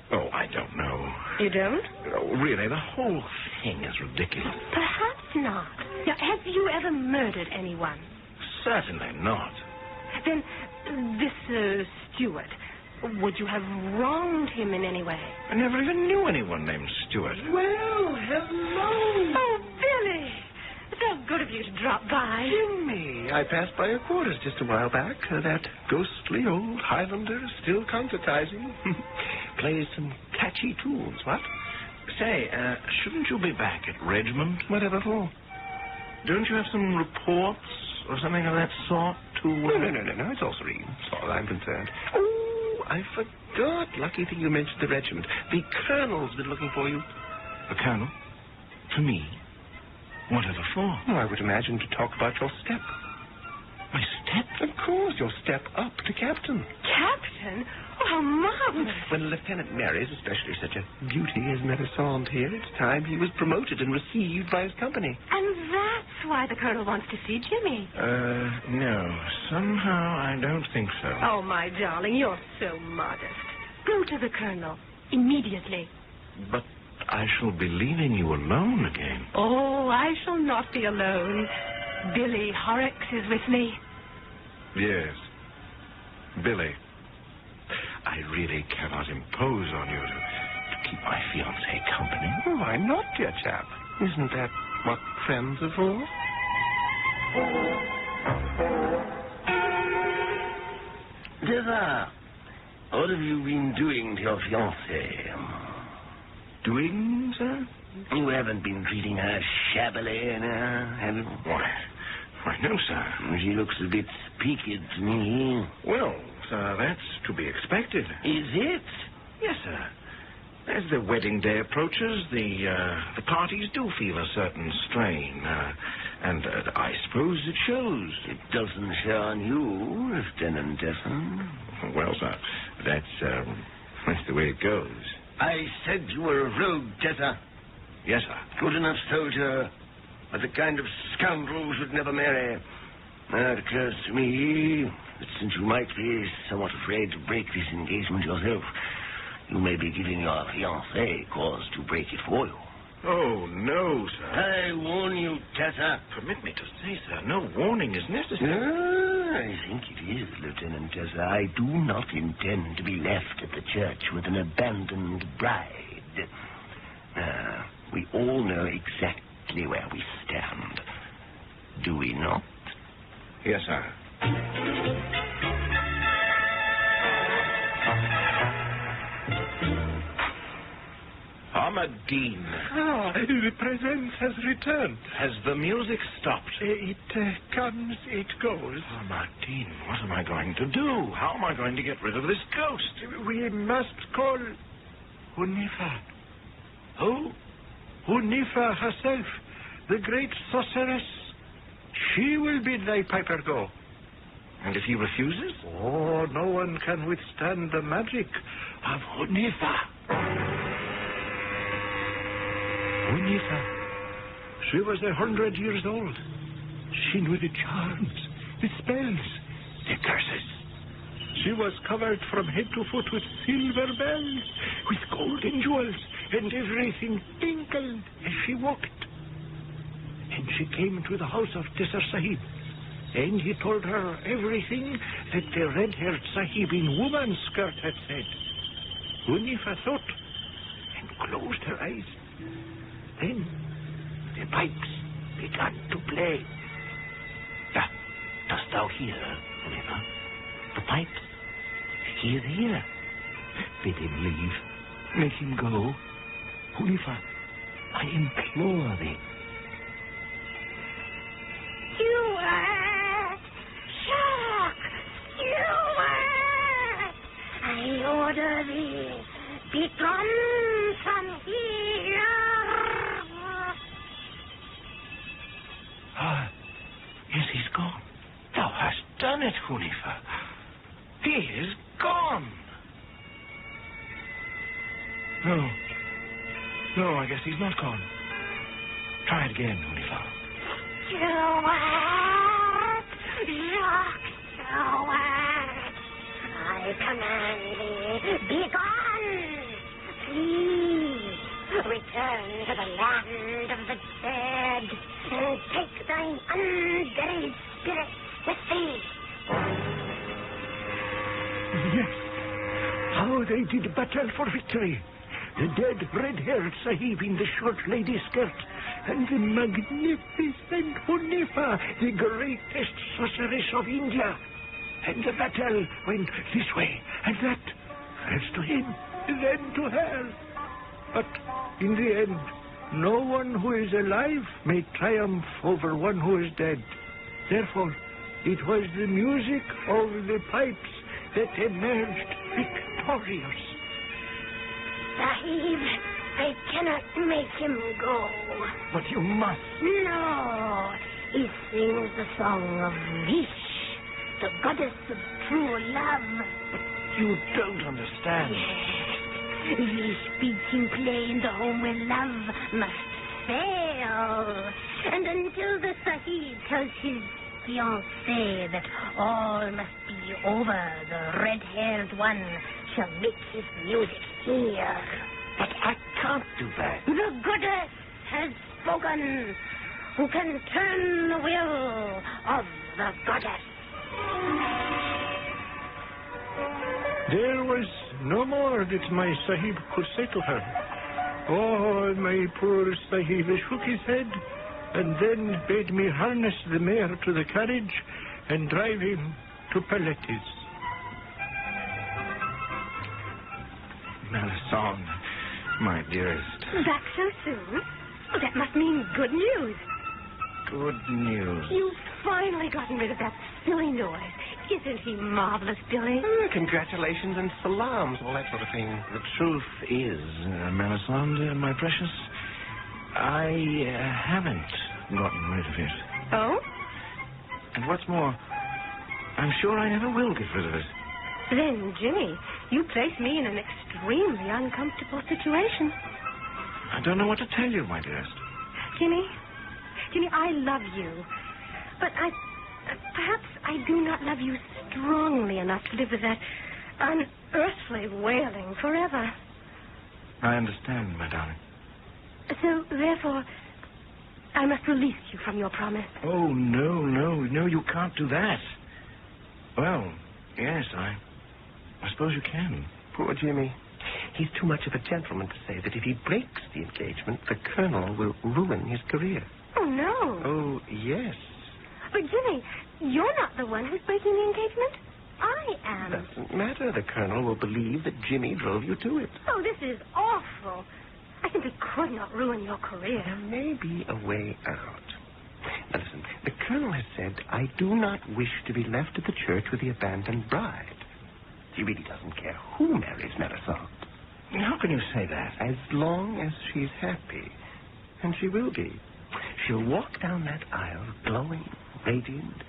Oh, I don't know. You don't? Oh, really, the whole thing is ridiculous. Perhaps not. Now, have you ever murdered anyone? Certainly not. Then, this Stewart, would you have wronged him in any way? I never even knew anyone named Stewart. Well, hello. Oh, Billy. So good of you to drop by. Jimmy, I passed by your quarters just a while back. That ghostly old Highlander still concertizing. Plays some catchy tunes, what? Say, shouldn't you be back at regiment? Whatever for? Don't you have some reports or something of that sort to... No, it's all serene, as far as I'm concerned. Oh, I forgot. Lucky thing you mentioned the regiment. The colonel's been looking for you. The colonel? To me? Whatever for? Oh, I would imagine to talk about your step. My step? Of course, your step up to captain. Captain? Oh, how marvelous. When a lieutenant marries, especially such a beauty as Melisande here, it's time he was promoted and received by his company. And that's why the colonel wants to see Jimmy. No. Somehow I don't think so. Oh, my darling, you're so modest. Go to the colonel. Immediately. But I shall be leaving you alone again. Oh, I shall not be alone. Billy Horrocks is with me. Yes. Billy. I really cannot impose on you to keep my fiancée company. Oh, why not, dear chap? Isn't that what friends are for? Deva, what have you been doing to your fiancée? Doing, sir? You haven't been treating her shabbily, have you? Why, no, sir. She looks a bit peaked to me. Well, sir, that's to be expected. Is it? Yes, sir. As the wedding day approaches, the parties do feel a certain strain, and I suppose it shows. It doesn't show on you, Lieutenant Desson. Well, sir, that's the way it goes. I said you were a rogue, Tessa. Yes, sir. Good enough soldier, but the kind of scoundrel who should never marry. It occurs to me that since you might be somewhat afraid to break this engagement yourself, you may be giving your fiancé cause to break it for you. Oh, no, sir. I warn you, Tessa. Permit me to say, sir, no warning is necessary. I think it is, Lieutenant Tessa. I do not intend to be left at the church with an abandoned bride. We all know exactly where we stand. Do we not? Yes, sir. Ahmadine. Ah, the presence has returned. Has the music stopped? It comes, it goes. Ahmadine, what am I going to do? How am I going to get rid of this ghost? We must call Hunifa. Who? Hunifa herself, the great sorceress. She will bid thy piper go. And if he refuses? Oh, no one can withstand the magic of Hunifa. Hunifa. She was 100 years old. She knew the charms, the spells, the curses. She was covered from head to foot with silver bells, with golden jewels, and everything tinkled as she walked. And she came to the house of Tisser Sahib, and he told her everything that the red-haired Sahib in woman's skirt had said. Hunifa thought and closed her eyes. Then the pipes began to play. Dost thou hear, Hunifa? The pipes? He is here. Bid him leave. Make him go. Hunifa, I implore thee. Steward! Shock! Steward! I order thee, begone from here! Ah, yes, he's gone. Thou hast done it, Hunifa. He is gone. No, I guess he's not gone. Try it again, Hunifa. Steward! Jacques Steward! I command thee, begone! Please, return to the land of the dead, and take thine unburied spirit with thee. Yes, how they did battle for victory. The dead red-haired Sahib in the short lady skirt, and the magnificent Hunifa, the greatest sorceress of India. And the battle went this way and that. As to him, then to her. But in the end, no one who is alive may triumph over one who is dead. Therefore, it was the music of the pipes that emerged victorious. Sahib, I cannot make him go. But you must. No. He sings the song of Vish, the goddess of true love. But you don't understand. Yes. Vish bids him play in the home where love must fail. And until the Sahib tells his fiancée that all must be over, the red-haired one shall make his music here. But I can't do that. The goddess has spoken. Who can turn the will of the goddess? There was no more that my Sahib could say to her. Oh, my poor Sahib shook his head and then bade me harness the mare to the carriage and drive him to Palettes. Melisande, my dearest. Back so soon? Oh, that must mean good news. Good news. You've finally gotten rid of that silly noise. Isn't he marvelous, Billy? Congratulations and salams, all that sort of thing. The truth is, Melisande, my precious, I haven't gotten rid of it. Oh? And what's more, I'm sure I never will get rid of it. Then, Jimmy, you place me in an extremely uncomfortable situation. I don't know what to tell you, my dearest. Jimmy, I love you. But perhaps I do not love you strongly enough to live with that unearthly wailing forever. I understand, my darling. So, therefore, I must release you from your promise. Oh, no, you can't do that. Well, yes, I suppose you can. Poor Jimmy. He's too much of a gentleman to say that if he breaks the engagement, the Colonel will ruin his career. Oh, no. Oh, yes. But, Jimmy, you're not the one who's breaking the engagement. I am. Doesn't matter. The Colonel will believe that Jimmy drove you to it. Oh, this is awful. I simply could not ruin your career. There may be a way out. Now, listen, the Colonel has said, I do not wish to be left at the church with the abandoned bride. He really doesn't care who marries Melisande. How can you say that? As long as she's happy. And she will be. She'll walk down that aisle glowing, radiant.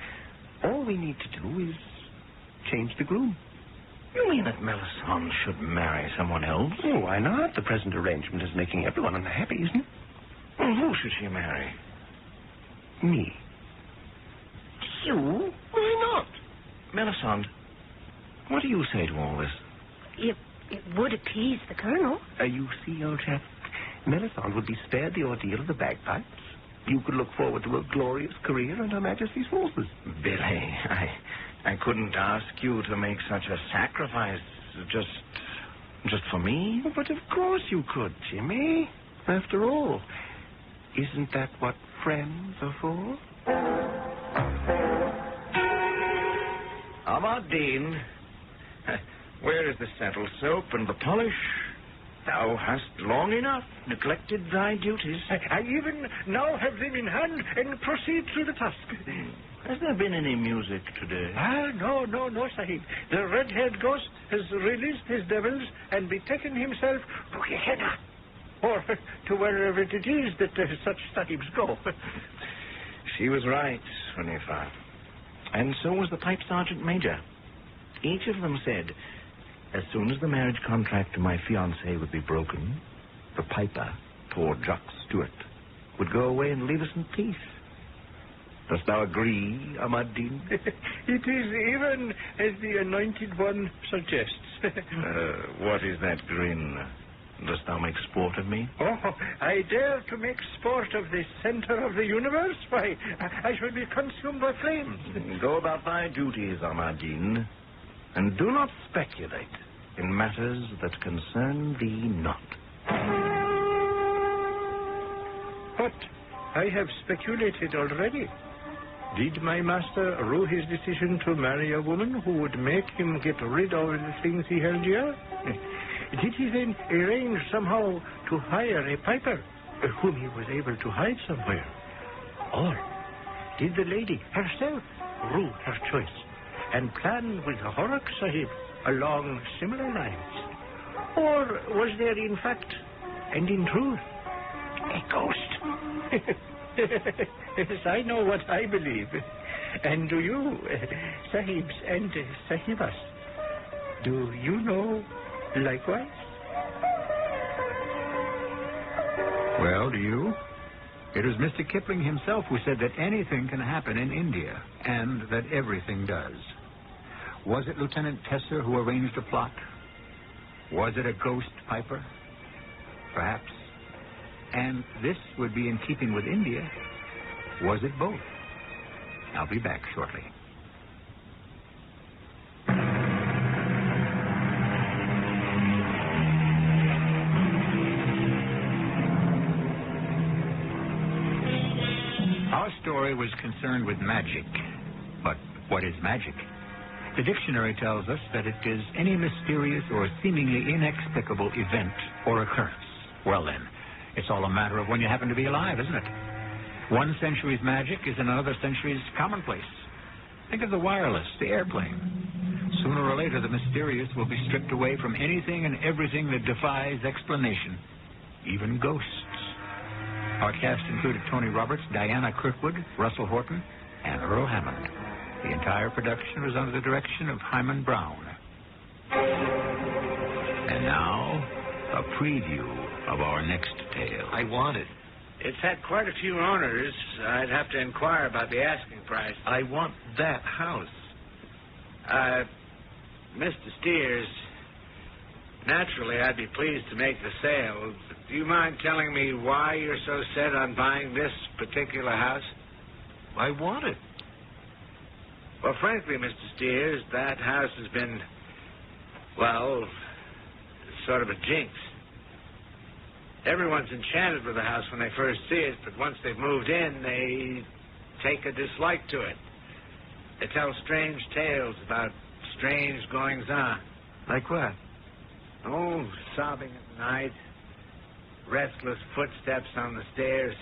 All we need to do is change the groom. You mean that Melisande should marry someone else? Oh, why not? The present arrangement is making everyone unhappy, isn't it? Well, who should she marry? Me. You? Why not? Melisande, what do you say to all this? It would appease the Colonel. You see, old chap, Melisande would be spared the ordeal of the bagpipes. You could look forward to a glorious career in Her Majesty's forces. Billy, I couldn't ask you to make such a sacrifice just for me. But of course you could, Jimmy. After all, isn't that what friends are for? Aberdeen, where is the saddle soap and the polish? Thou hast long enough neglected thy duties. I even now have them in hand and proceed through the task. Has there been any music today? No, Sahib. The red-haired ghost has released his devils and betaken himself to Gehenna, or to wherever it is that such Sahibs go. She was right, Hunifa. And so was the Pipe Sergeant Major. Each of them said, as soon as the marriage contract to my fiancée would be broken, the piper, poor Jock Stewart, would go away and leave us in peace. Dost thou agree, Ahmad-Din? It is even as the Anointed One suggests. What is that grin? Dost thou make sport of me? Oh, I dare to make sport of the center of the universe? Why, I shall be consumed by flames. Go about thy duties, Ahmad-Din, and do not speculate in matters that concern thee not. But I have speculated already. Did my master rue his decision to marry a woman who would make him get rid of the things he held dear? Did he then arrange somehow to hire a piper whom he was able to hide somewhere? Or did the lady herself rule her choice and plan with Horrocks Sahib along similar lines? Or was there, in fact, and in truth, a ghost? Yes, I know what I believe. And do you, Sahibs and Sahibas, do you know likewise? Well, do you? It was Mr. Kipling himself who said that anything can happen in India, and that everything does. Was it Lieutenant Tesser who arranged a plot? Was it a ghost piper? Perhaps. And this would be in keeping with India. Was it both? I'll be back shortly. Our story was concerned with magic. But what is magic? The dictionary tells us that it is any mysterious or seemingly inexplicable event or occurrence. Well then, it's all a matter of when you happen to be alive, isn't it? One century's magic is another century's commonplace. Think of the wireless, the airplane. Sooner or later, the mysterious will be stripped away from anything and everything that defies explanation, even ghosts. Our cast included Tony Roberts, Diana Kirkwood, Russell Horton, and Earl Hammond. The entire production was under the direction of Hyman Brown. And now, a preview of our next tale. I want it. It's had quite a few owners. I'd have to inquire about the asking price. I want that house. Mr. Steers, naturally I'd be pleased to make the sale. Do you mind telling me why you're so set on buying this particular house? I want it. Well, frankly, Mr. Steers, that house has been, well, sort of a jinx. Everyone's enchanted with the house when they first see it, but once they've moved in, they take a dislike to it. They tell strange tales about strange goings-on. Like what? Oh, sobbing at night, restless footsteps on the stairs.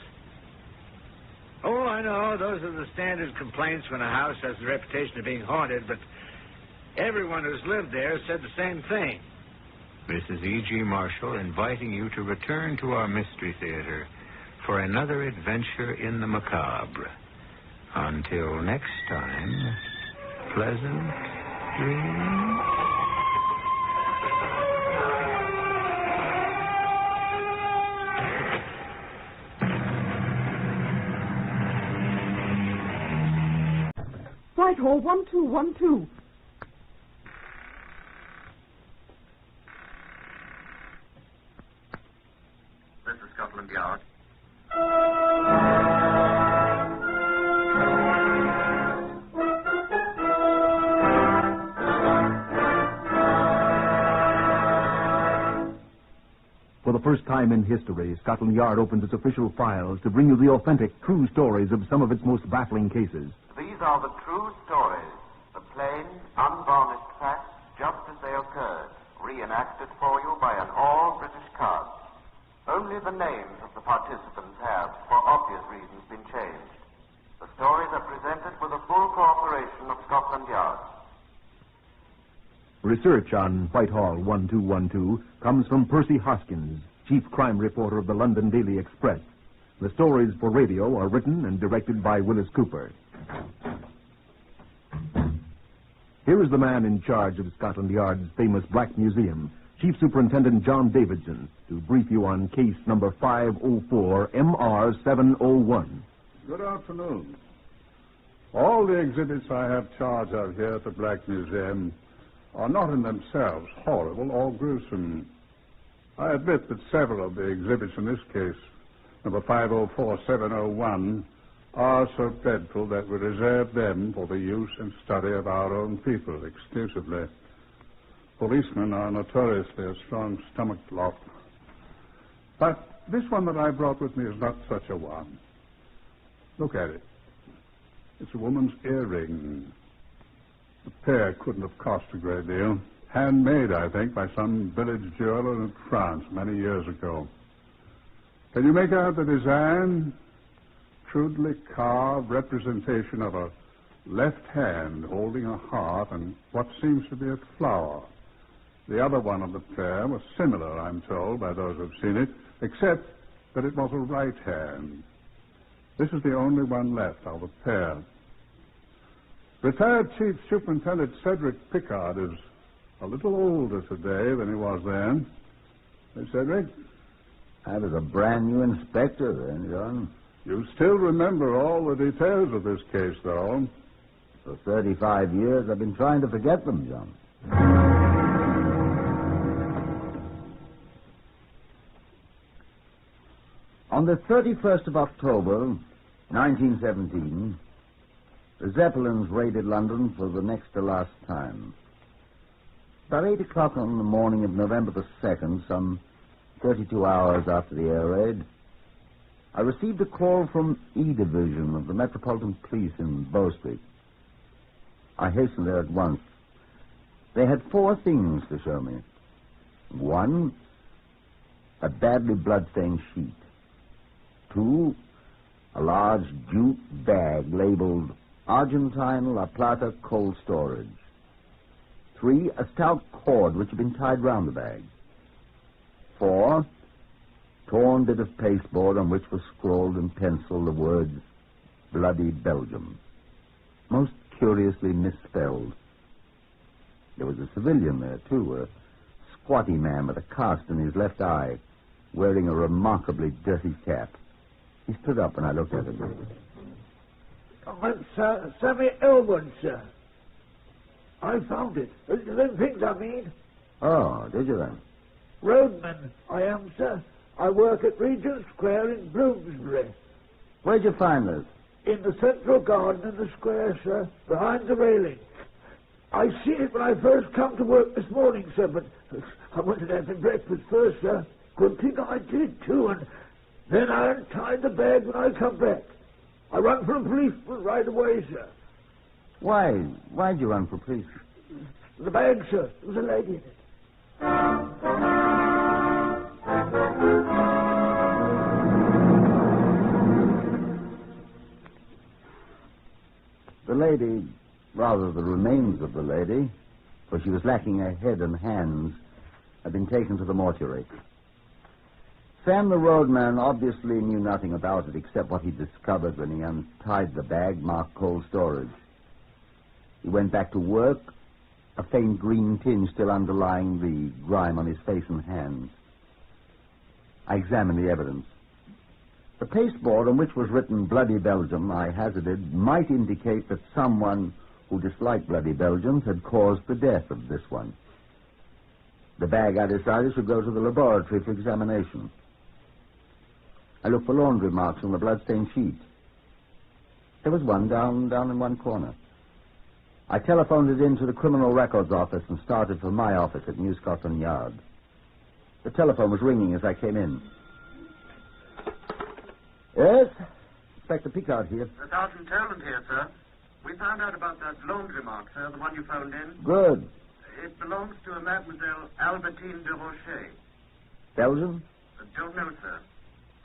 Oh, I know, those are the standard complaints when a house has the reputation of being haunted, but everyone who's lived there said the same thing. This is E.G. Marshall inviting you to return to our Mystery Theater for another adventure in the macabre. Until next time, pleasant dreams. Whitehall, 1212. This is Scotland Yard. For the first time in history, Scotland Yard opens its official files to bring you the authentic, true stories of some of its most baffling cases. These are the true stories, the plain, unvarnished facts, just as they occurred, reenacted for you by an all-British cast. Only the names of the participants have, for obvious reasons, been changed. The stories are presented with the full cooperation of Scotland Yard. Research on Whitehall 1212 comes from Percy Hoskins, chief crime reporter of the London Daily Express. The stories for radio are written and directed by Willis Cooper. Here is the man in charge of Scotland Yard's famous Black Museum, Chief Superintendent John Davidson, to brief you on case number 504 MR701. Good afternoon. All the exhibits I have charge of here at the Black Museum are not in themselves horrible or gruesome. I admit that several of the exhibits in this case, number 504701, are so dreadful that we reserve them for the use and study of our own people exclusively. Policemen are notoriously a strong-stomached lot. But this one that I brought with me is not such a one. Look at it. It's a woman's earring. The pair couldn't have cost a great deal. Handmade, I think, by some village jeweler in France many years ago. Can you make out the design? Crudely carved representation of a left hand holding a heart and what seems to be a flower. The other one of the pair was similar, I'm told, by those who've seen it, except that it was a right hand. This is the only one left of the pair. Retired Chief Superintendent Cedric Pickard is a little older today than he was then. Hey, Cedric? I was a brand new inspector then, John. You still remember all the details of this case, though. For 35 years, I've been trying to forget them, John. On the 31st of October, 1917, the Zeppelins raided London for the next to last time. About 8 o'clock on the morning of November the 2nd, some 32 hours after the air raid, I received a call from E Division of the Metropolitan Police in Bow Street. I hastened there at once. They had 4 things to show me. 1, a badly blood-stained sheet. 2, a large jute bag labeled Argentine La Plata Cold Storage. 3, a stout cord which had been tied round the bag. 4, torn bit of pasteboard on which was scrawled in pencil the words Bloody Belgium. Most curiously misspelled. There was a civilian there, too, a squatty man with a cast in his left eye, wearing a remarkably dirty cap. He stood up and I looked at him. That's Sammy Elwood, sir. I found it. Them things I mean. Oh, did you then? Roadman, I am, sir. I work at Regent Square in Bloomsbury. Where'd you find this? In the central garden in the square, sir, behind the railing. I seen it when I first come to work this morning, sir, but I wanted to have some breakfast first, sir. Good thing I did, too, and then I untied the bag when I come back. I run for a policeman right away, sir. Why'd you run for police? The bag, sir. There was a lady in it. The lady, rather the remains of the lady, for she was lacking a head and hands, had been taken to the mortuary. Sam the roadman obviously knew nothing about it except what he discovered when he untied the bag marked cold storage. He went back to work, a faint green tinge still underlying the grime on his face and hands. I examined the evidence. The pasteboard on which was written Bloody Belgium, I hazarded, might indicate that someone who disliked Bloody Belgians had caused the death of this one. The bag, I decided, should go to the laboratory for examination. I looked for laundry marks on the blood-stained sheet. There was one down in one corner. I telephoned it in to the Criminal Records Office and started for my office at New Scotland Yard. The telephone was ringing as I came in. Yes? Inspector Pickard here. Sergeant Toland here, sir. We found out about that laundry mark, sir, the one you phoned in. Good. It belongs to a Mademoiselle Albertine de Rocher. Belgium? Don't know, sir.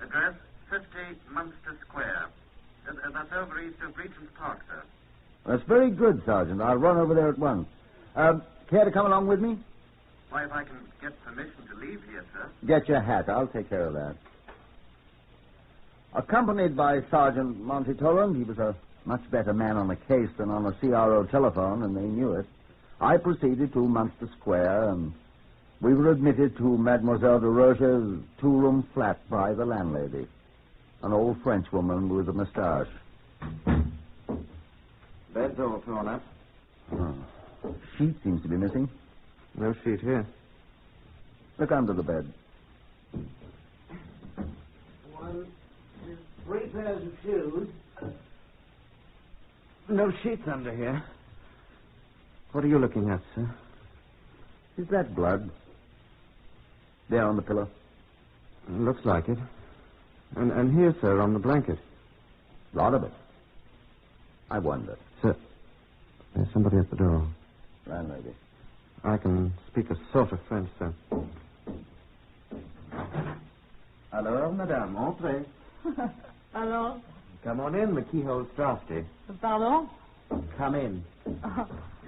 Address 50 Munster Square. That's over east of Regent's Park, sir. That's very good, Sergeant. I'll run over there at once. Care to come along with me? Why, if I can get permission to leave here, sir. Get your hat. I'll take care of that. Accompanied by Sergeant Monty Toland, he was a much better man on a case than on a CRO telephone, and they knew it. I proceeded to Munster Square, and we were admitted to Mademoiselle de Rocher's two-room flat by the landlady, an old Frenchwoman with a moustache. Bed's overflown up. Oh. Sheet seems to be missing. No sheet here. Look under the bed. 1, 3 pairs of shoes. No sheets under here. What are you looking at, sir? Is that blood? There on the pillow. Looks like it. And here, sir, on the blanket. A lot of it. I wonder. Sir, there's somebody at the door. Landlady. I can speak a sort of French, sir. Alors, madame, entrez. Alors? Come on in, the keyhole's drafty. Pardon? Come in.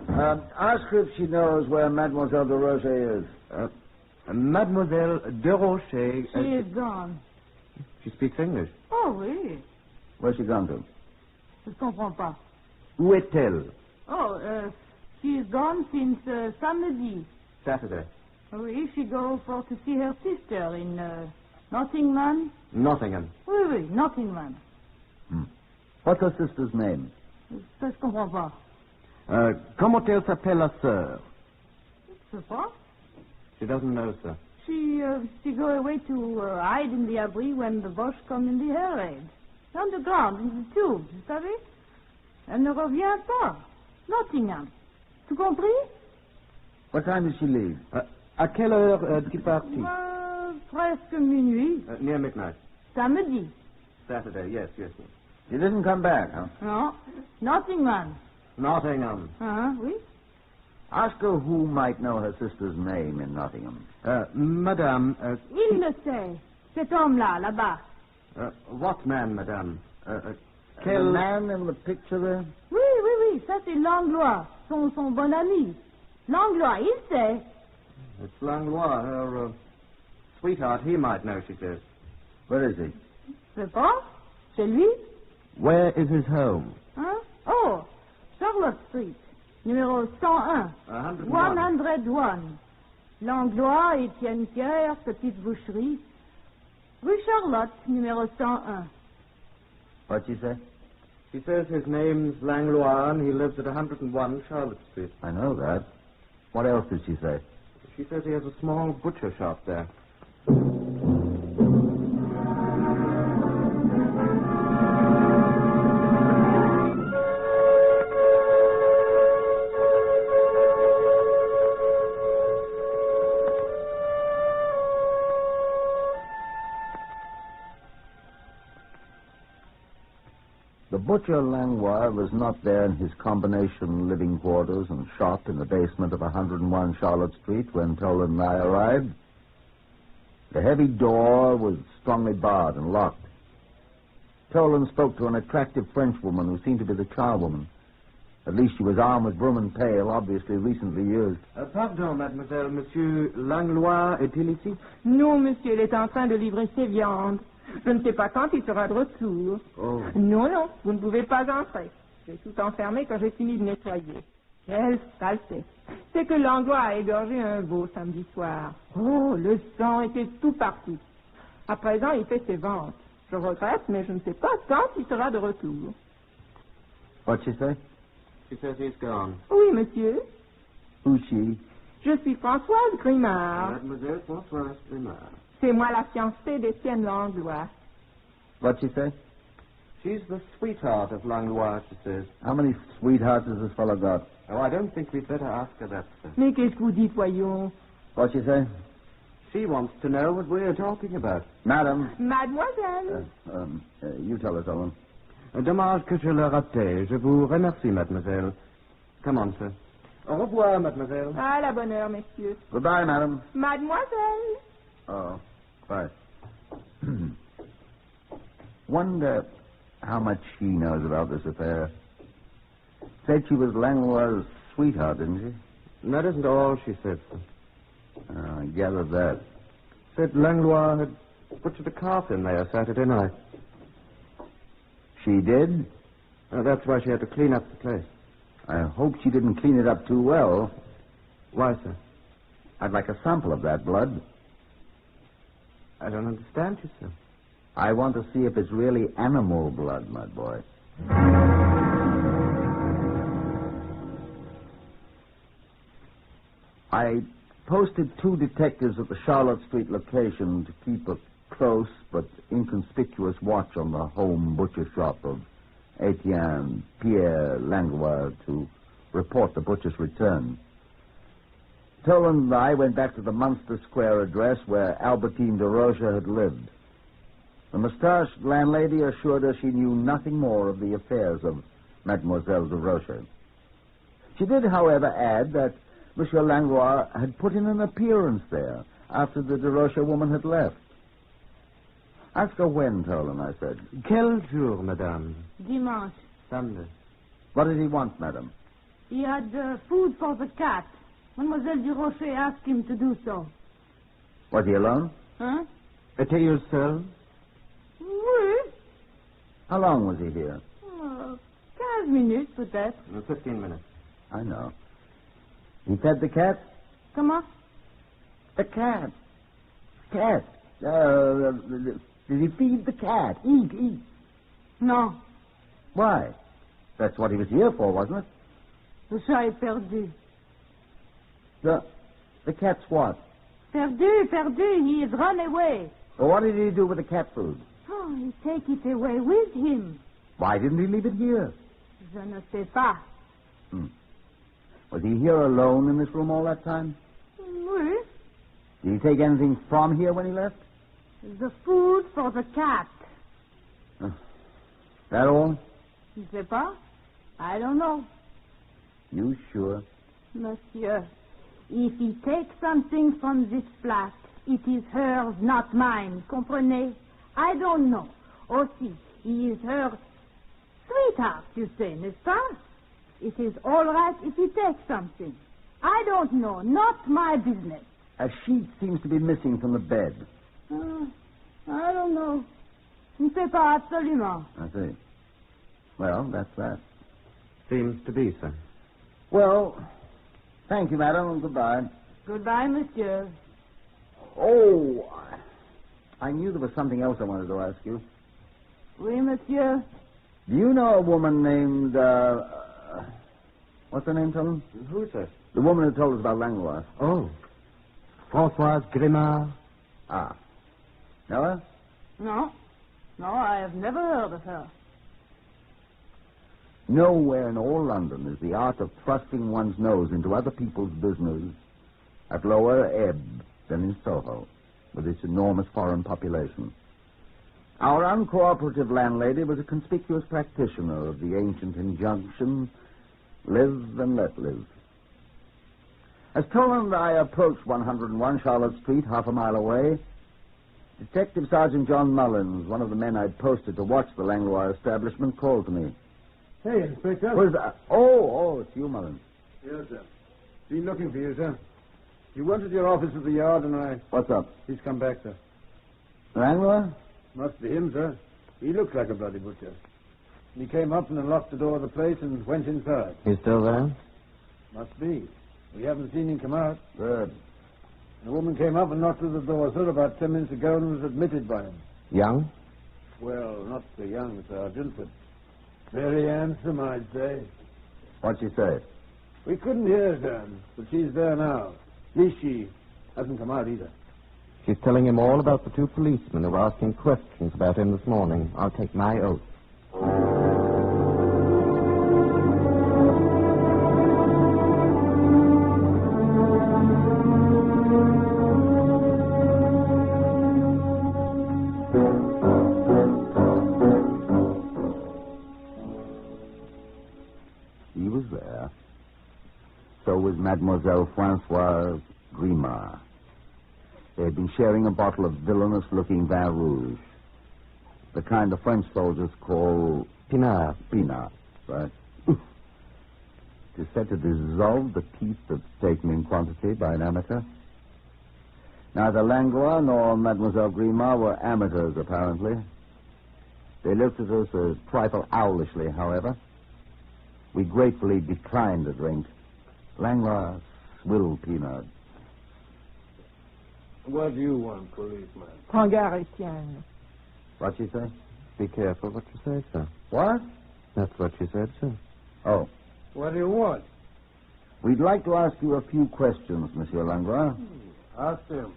Ask her if she knows where Mademoiselle de Rocher is. Mademoiselle de Rocher... She is gone. She speaks English. Oh, oui. Where's she gone to? Je ne comprends pas. Où est-elle? Oh, she is gone since samedi. Saturday. Oui, she goes for to see her sister in Nottingham. Nottingham. Oui, oui, Nottingham. What's her sister's name? Ça, je comprends pas. Comment elle s'appelle la sœur? Je sais pas. She doesn't know, sir. She go away to hide in the abri when the Boche come in the air raid. Underground, in the tubes, vous savez? Elle ne revient pas. Nottingham. Tu compris? What time does she leave? À quelle heure est-elle partie? Presque minuit. Near midnight. Samedi. Saturday, yes. She didn't come back, huh? No. Nottingham. Nottingham. Oui. Ask her who might know her sister's name in Nottingham. Madame... Il le sait. Cet homme-là, là-bas. What man, madame? The man in the picture there? Oui. Ça, c'est Langlois, son bon ami. Langlois, il sait. It's Langlois, her sweetheart. He might know, she says. Where is he? Je sais pas. C'est lui. Where is his home? Hein? Oh, Charlotte Street, numéro 101. 101. Langlois, Étienne Pierre, Petite Boucherie. Rue Charlotte, numéro 101. What'd she say? She says his name's Langlois and he lives at 101 Charlotte Street. I know that. What else did she say? She says he has a small butcher shop there. The butcher Langlois was not there in his combination living quarters and shop in the basement of 101 Charlotte Street when Toland and I arrived. The heavy door was strongly barred and locked. Toland spoke to an attractive Frenchwoman who seemed to be the charwoman. At least she was armed with broom and pail, obviously recently used. Pardon, mademoiselle. Monsieur Langlois est-il ici? Non, monsieur, il est en train de livrer ses viandes. Je ne sais pas quand il sera de retour. Oh. Non, vous ne pouvez pas entrer. J'ai tout enfermé quand j'ai fini de nettoyer. Quelle saleté. C'est que Langlois a égorgé un veau samedi soir. Oh, le sang était tout partout. À présent, il fait ses ventes. Je regrette, mais je ne sais pas quand il sera de retour. What'd she say? She says he's gone. Oui, monsieur. Who's she? Je suis Françoise Grimard. Mademoiselle Françoise Grimard. C'est moi la fiancée d'Étienne Langlois. What'd she say? She's the sweetheart of Langlois, she says. How many sweethearts has this fellow got? Oh, I don't think we'd better ask her that, sir. Mais qu'est-ce que vous dites, voyons? What'd she say? She wants to know what we're talking about. Madam. Mademoiselle. You tell us, Owen. Dommage que je l'ai raté. Je vous remercie, mademoiselle. Come on, sir. Au revoir, mademoiselle. À la bonne heure, messieurs. Goodbye, madam. Mademoiselle. Oh, right. Wonder how much she knows about this affair. Said she was Langlois' sweetheart, didn't she? That isn't all she said, sir. I gathered that. Said Langlois had butchered a calf in there Saturday night. She did? That's why she had to clean up the place. I hope she didn't clean it up too well. Why, sir? I'd like a sample of that blood. I don't understand you, sir. I want to see if it's really animal blood, my boy. I posted 2 detectives at the Charlotte Street location to keep a close but inconspicuous watch on the home butcher shop of Etienne Pierre Langlois to report the butcher's return. Toland and I went back to the Munster Square address where Albertine de Rocher had lived. The mustached landlady assured us she knew nothing more of the affairs of Mademoiselle de Rocher. She did, however, add that Monsieur Langlois had put in an appearance there after the Desroches woman had left. Ask her when, Tolan, I said. Quel jour, madame? Dimanche. Sunday. What did he want, madame? He had food for the cat. Mademoiselle Desroches asked him to do so. Was he alone? Huh? Était-il seul? Oui. How long was he here? 15 minutes, peut-être. 15 minutes. I know. He fed the cat? Comment? The cat. Cat. Did he feed the cat? Eat. No. Why? That's what he was here for, wasn't it? Le chat est perdu. The cat's what? Perdu. He has run away. Well, what did he do with the cat food? Oh, he take it away with him. Why didn't he leave it here? Je ne sais pas. Was he here alone in this room all that time? Oui. Did he take anything from here when he left? The food for the cat. That all? Je ne sais pas. I don't know. You sure? Monsieur, if he takes something from this flat, it is hers, not mine. Comprenez? I don't know. Aussi, he is her sweetheart, you say, n'est-ce pas? It is all right if he takes something. I don't know. Not my business. A sheet seems to be missing from the bed. I don't know. Je ne sais pas absolument. I see. Well, that's that. Seems to be, sir. Well, thank you, madam, and goodbye. Goodbye, monsieur. Oh, I knew there was something else I wanted to ask you. Oui, monsieur. Do you know a woman named, what's her name, Tom? Who's that? The woman who told us about Langlois. Oh. Françoise Grimard. Ah. Know her? No, I have never heard of her. Nowhere in all London is the art of thrusting one's nose into other people's business at lower ebb than in Soho, with its enormous foreign population. Our uncooperative landlady was a conspicuous practitioner of the ancient injunction, live and let live. As Tolan and I approached 101 Charlotte Street, half a mile away, Detective Sergeant John Mullins, one of the men I'd posted to watch the Langlois establishment, called to me. Hey, Inspector. Who's that? Oh, it's you, Mullins. Yes, sir. Been looking for you, sir. You went to your office at the yard, and I... What's up? He's come back, sir. Langlois? Must be him, sir. He looks like a bloody butcher. He came up and unlocked the door of the place and went inside. He's still there? Must be. We haven't seen him come out. Good. The woman came up and knocked at the door, sir, about 10 minutes ago and was admitted by him. Young? Well, not so young, Sergeant, but very handsome, I'd say. What'd she say? We couldn't hear her, but she's there now. At least she hasn't come out either. She's telling him all about the two policemen who were asking questions about him this morning. I'll take my oath. He was there. So was Mademoiselle Françoise Grimard. They had been sharing a bottle of villainous-looking vin rouge, the kind the French soldiers call Pinard. Pinard, right? It is said to dissolve the teeth that's taken in quantity by an amateur. Neither Langlois nor Mademoiselle Grimard were amateurs, apparently. They looked at us a trifle owlishly, however. We gratefully declined the drink. Langlois swilled Pinard. What do you want, policeman? Prends garde, Etienne. What'd she say? Be careful what you say, sir. What? That's what she said, sir. Oh. What do you want? We'd like to ask you a few questions, Monsieur Langlois. Ask them.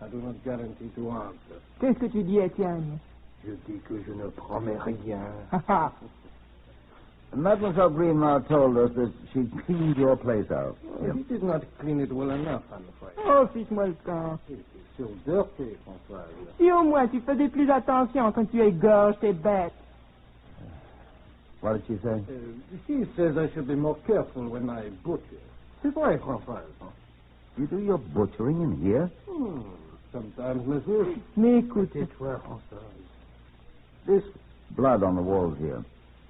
I do not guarantee to answer. Qu'est-ce que tu dis, Etienne? Je dis que je ne promets rien. Mademoiselle Grimard told us that she'd cleaned your place out. He did not clean it well enough, I'm afraid. Oh, fiche-moi le camp. It is so dirty, François. Si au moins tu faisais plus attention quand tu égorges tes bêtes. What did she say? She says I should be more careful when I butcher. C'est vrai, François. You do your butchering in here? Sometimes, monsieur. Mais écoutez, Tais-toi, François. This blood on the walls here,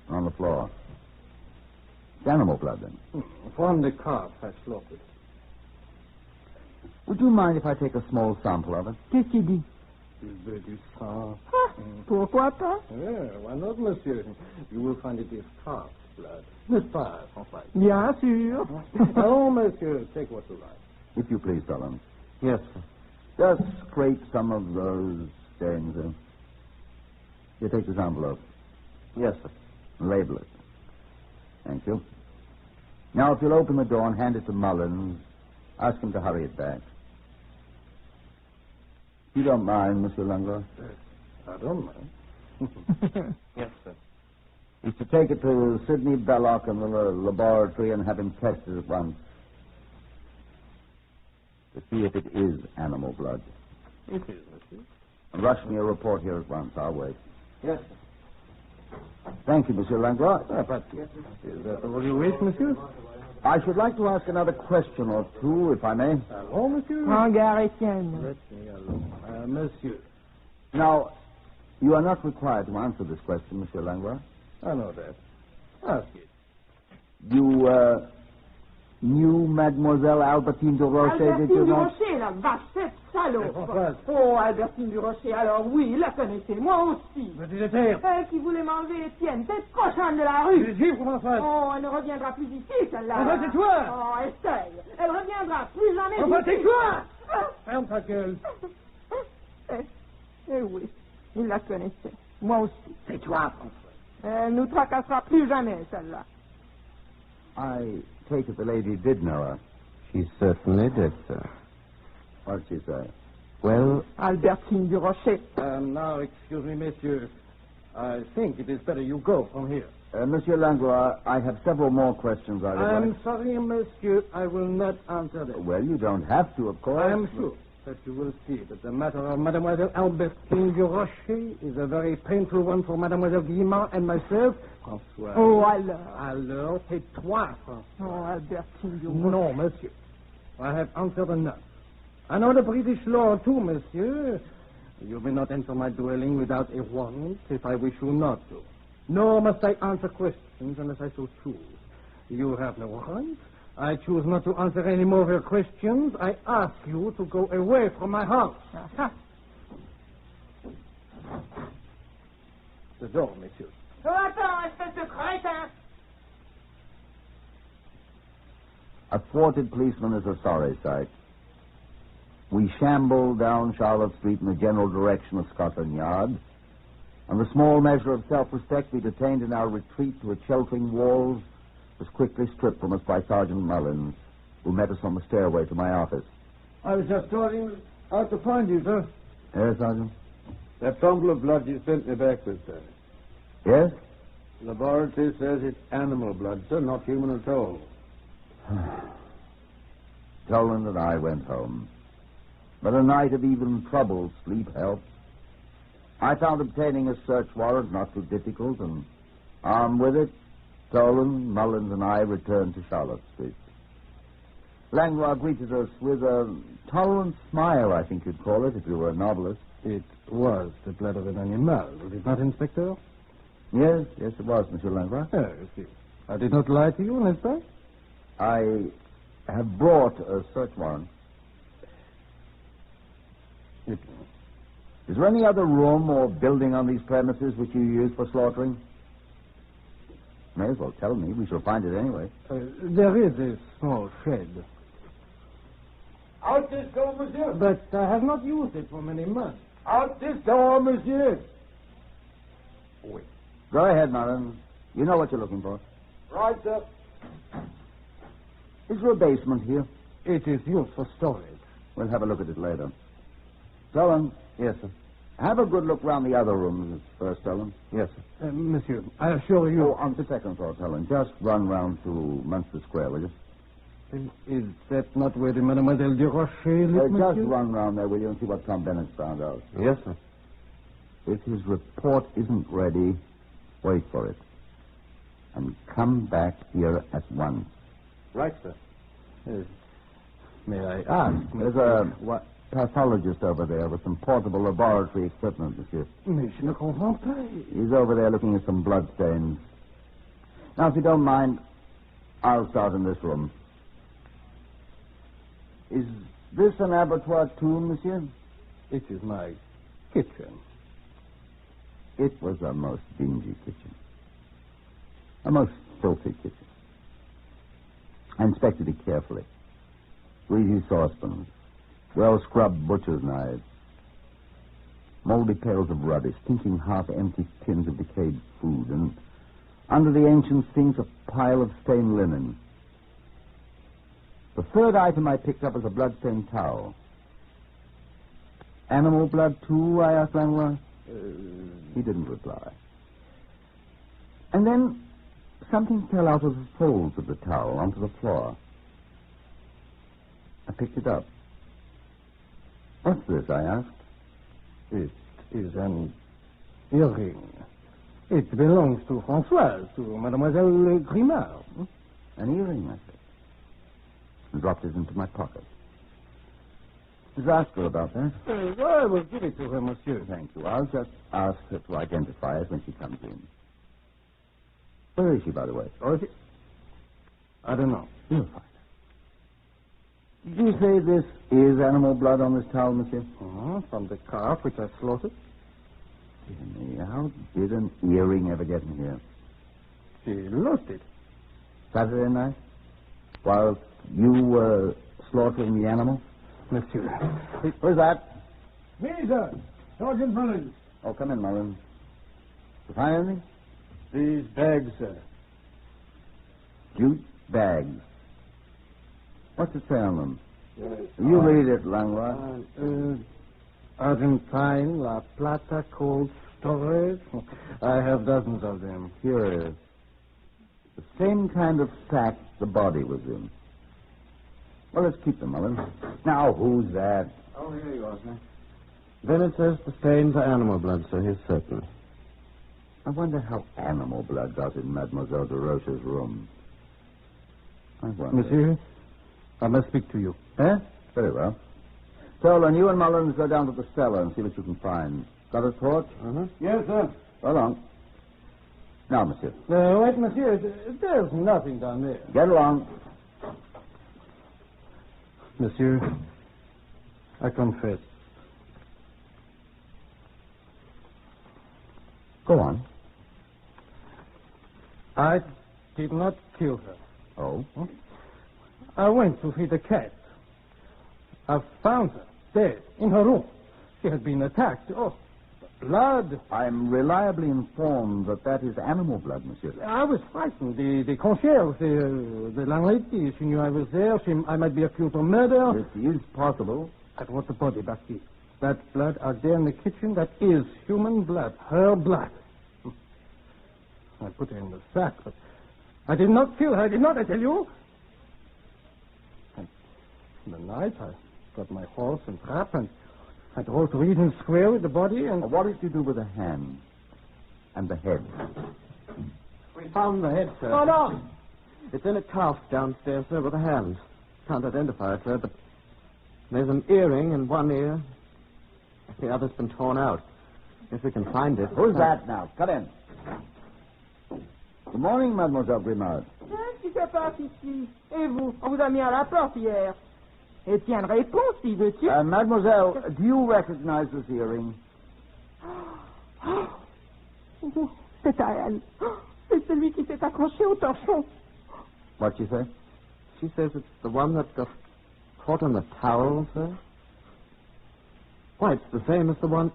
on the floor. It's animal blood, then. From the calf I slaughtered. Would you mind if I take a small sample of it? qu'est-ce qu'il dit? Il veut du sang. Pourquoi pas? Yeah, why not, monsieur? You will find it is calf's blood. N'est-ce pas, François? Bien sûr. Oh, monsieur, take what you like. If you please, Dolan. Yes, sir. Just scrape some of those stains in. You take this envelope. Yes, sir. Label it. Thank you. Now, if you'll open the door and hand it to Mullins, ask him to hurry it back. You don't mind, Monsieur Langlois? I don't mind. Yes, sir. He's to take it to Sidney Belloc in the laboratory and have him tested at once to see if it is animal blood. It is, monsieur. And rush me a report here at once. I'll wait. Yes, sir. Thank you, Monsieur Langlois. But is that all you wish, monsieur? I should like to ask another question or two, if I may. Oh, monsieur. Prends garde, Etienne. Let me alone. Monsieur. Now, you are not required to answer this question, Monsieur Langlois. I know that. Ask it. You, knew Mademoiselle Albertine de Rocher, did you Albertine not? Durocher, la vachette salope. Françoise. Oh, Albertine Durocher, alors oui, la connaissez, moi aussi. Petit terre. Elle qui voulait manger Étienne, cette cochonne de la rue. Givre, Françoise. Oh, elle ne reviendra plus ici, celle-là. Enfin, c'est toi. Oh, essaye. Elle reviendra plus jamais Enfin, ici. c'est toi. Ferme ta gueule. Eh oui, il la connaissait. Moi aussi. C'est toi, François. Elle nous tracassera plus jamais, celle-là. I take it the lady did know her. She certainly did, sir. What did she say? Well, Albertine Durocher. Now, excuse me, monsieur. I think it is better you go from here. Monsieur Langlois, I have several more questions I would I'm like. sorry, monsieur. I will not answer them. Well, you don't have to, of course. I am sure that you will see that the matter of Mademoiselle Albertine Durocher is a very painful one for Mademoiselle Guillemard and myself. François. Oh, alors. Alors, tais-toi, François. Oh, Albertine Durocher. No, monsieur. I have answered enough. I know the British law, too, monsieur. You may not enter my dwelling without a warrant if I wish you not to. Nor must I answer questions unless I so choose. You have no warrant. I choose not to answer any more of your questions. I ask you to go away from my house. Uh-huh. The door, monsieur. Oh, attends, espèce de crétin. A thwarted policeman is a sorry sight. We shambled down Charlotte Street in the general direction of Scotland Yard. And the small measure of self-respect we detained in our retreat to its sheltering walls was quickly stripped from us by Sergeant Mullins, who met us on the stairway to my office. I was just starting out to find you, sir. Yes, Sergeant? That bundle of blood you sent me back with, sir. Yes? Laboratory says it's animal blood, sir, not human at all. Toland and I went home. But a night of even troubled sleep helped. I found obtaining a search warrant not too difficult, and armed with it, Toland, Mullins, and I returned to Charlotte Street. Langlois greeted us with a tolerant smile, I think you'd call it, if you were a novelist. It was the blood of an animal, was it not, Inspector? Yes, it was, Monsieur Langlois. Yes, yes. I did not lie to you, n'est-ce pas? I have brought a search warrant. Is there any other room or building on these premises which you use for slaughtering? May as well tell me. We shall find it anyway. There is a small shed. Out this door, monsieur. But I have not used it for many months. Out this door, monsieur. Wait. Go ahead, Mullins. You know what you're looking for. Right, sir. Is there a basement here? It is used for storage. We'll have a look at it later. Toland. Yes, sir. Have a good look round the other rooms first, Toland. Yes, sir. Monsieur, I assure you... Oh, on the second floor, Toland. Just run round to Munster Square, will you? Is that not where the Mademoiselle Durocher lives, Just monsieur? run round there, will you, and see what Tom Bennett's found out. Yes, sir. If his report isn't ready, wait for it. And come back here at once. Right, sir. May I ask? There's a pathologist over there with some portable laboratory equipment, monsieur. Mais je ne comprends pas. He's over there looking at some blood stains. Now, if you don't mind, I'll start in this room. Is this an abattoir too, monsieur? It is my kitchen. It was a most dingy kitchen. A most filthy kitchen. I inspected it carefully. Greasy saucepans, well-scrubbed butcher's knives, moldy pails of rubbish, stinking half-empty tins of decayed food, and under the ancient sinks a pile of stained linen. The third item I picked up was a blood-stained towel. Animal blood, too, I asked Langlois. He didn't reply. And then something fell out of the folds of the towel onto the floor. I picked it up. What's this, I asked. It is an earring. It belongs to Françoise, to Mademoiselle Grimard. An earring, I said, and dropped it into my pocket. Just ask her about that. I will give it to her, monsieur. Thank you. I'll just ask her to identify it when she comes in. Where is she, by the way? Oh, is it? I don't know. You'll find her. Did you say this is animal blood on this towel, monsieur? From the calf which I slaughtered. Dear me, how did an earring ever get in here? She lost it. Saturday night? While you were slaughtering the animal? Monsieur. Who's that? Me, sir. Sergeant Mullins. Oh, come in, Mullins. You find anything? These bags, sir. Jute bags. What's it say on them? You read it, Langlois. Argentine, La Plata, cold storage. I have dozens of them. Curious. The same kind of sack the body was in. Well, let's keep them, Mullins. Now, who's that? Oh, here you are, sir. Then it says the stains are animal blood, sir. He's certain. I wonder how animal blood got in Mademoiselle de Roche's room. I wonder. Monsieur, I must speak to you. Eh? Very well. Tolan, you and Mullins go down to the cellar and see what you can find. Got a torch? Yes, sir. Go along. Now, monsieur. Wait, monsieur. There's nothing down there. Get along. Monsieur, I confess. Go on. I did not kill her. Oh? I went to feed the cat. I found her dead in her room. She had been attacked. Oh, blood. I'm reliably informed that is animal blood, monsieur. I was frightened. The concierge, the landlady, she knew I was there. I might be accused of murder. It is possible. I brought the body back here. That blood out there in the kitchen, that is human blood, her blood. I put her in the sack, but I did not kill her. I did not, I tell you. And in the night, I got my horse and trap, and I drove to Regent Square with the body, and... What did you do with the hand and the head? We found the head, sir. Oh, no! It's in a calf downstairs, sir, with a hand. Can't identify it, sir, but there's an earring in one ear. The other's been torn out. If we can find it... Who's that now? Come in. Good morning, Mademoiselle Grimard. Qu'est-ce qui se passe ici? Et vous? On vous a mis à la porte hier. Et tiens, réponse, si veux-tu. Mademoiselle, do you recognize this earring? C'est à elle. C'est celui qui s'est accroché au torchon. What'd she say? She says it's the one that got caught on the towel, sir. Why, it's the same as the one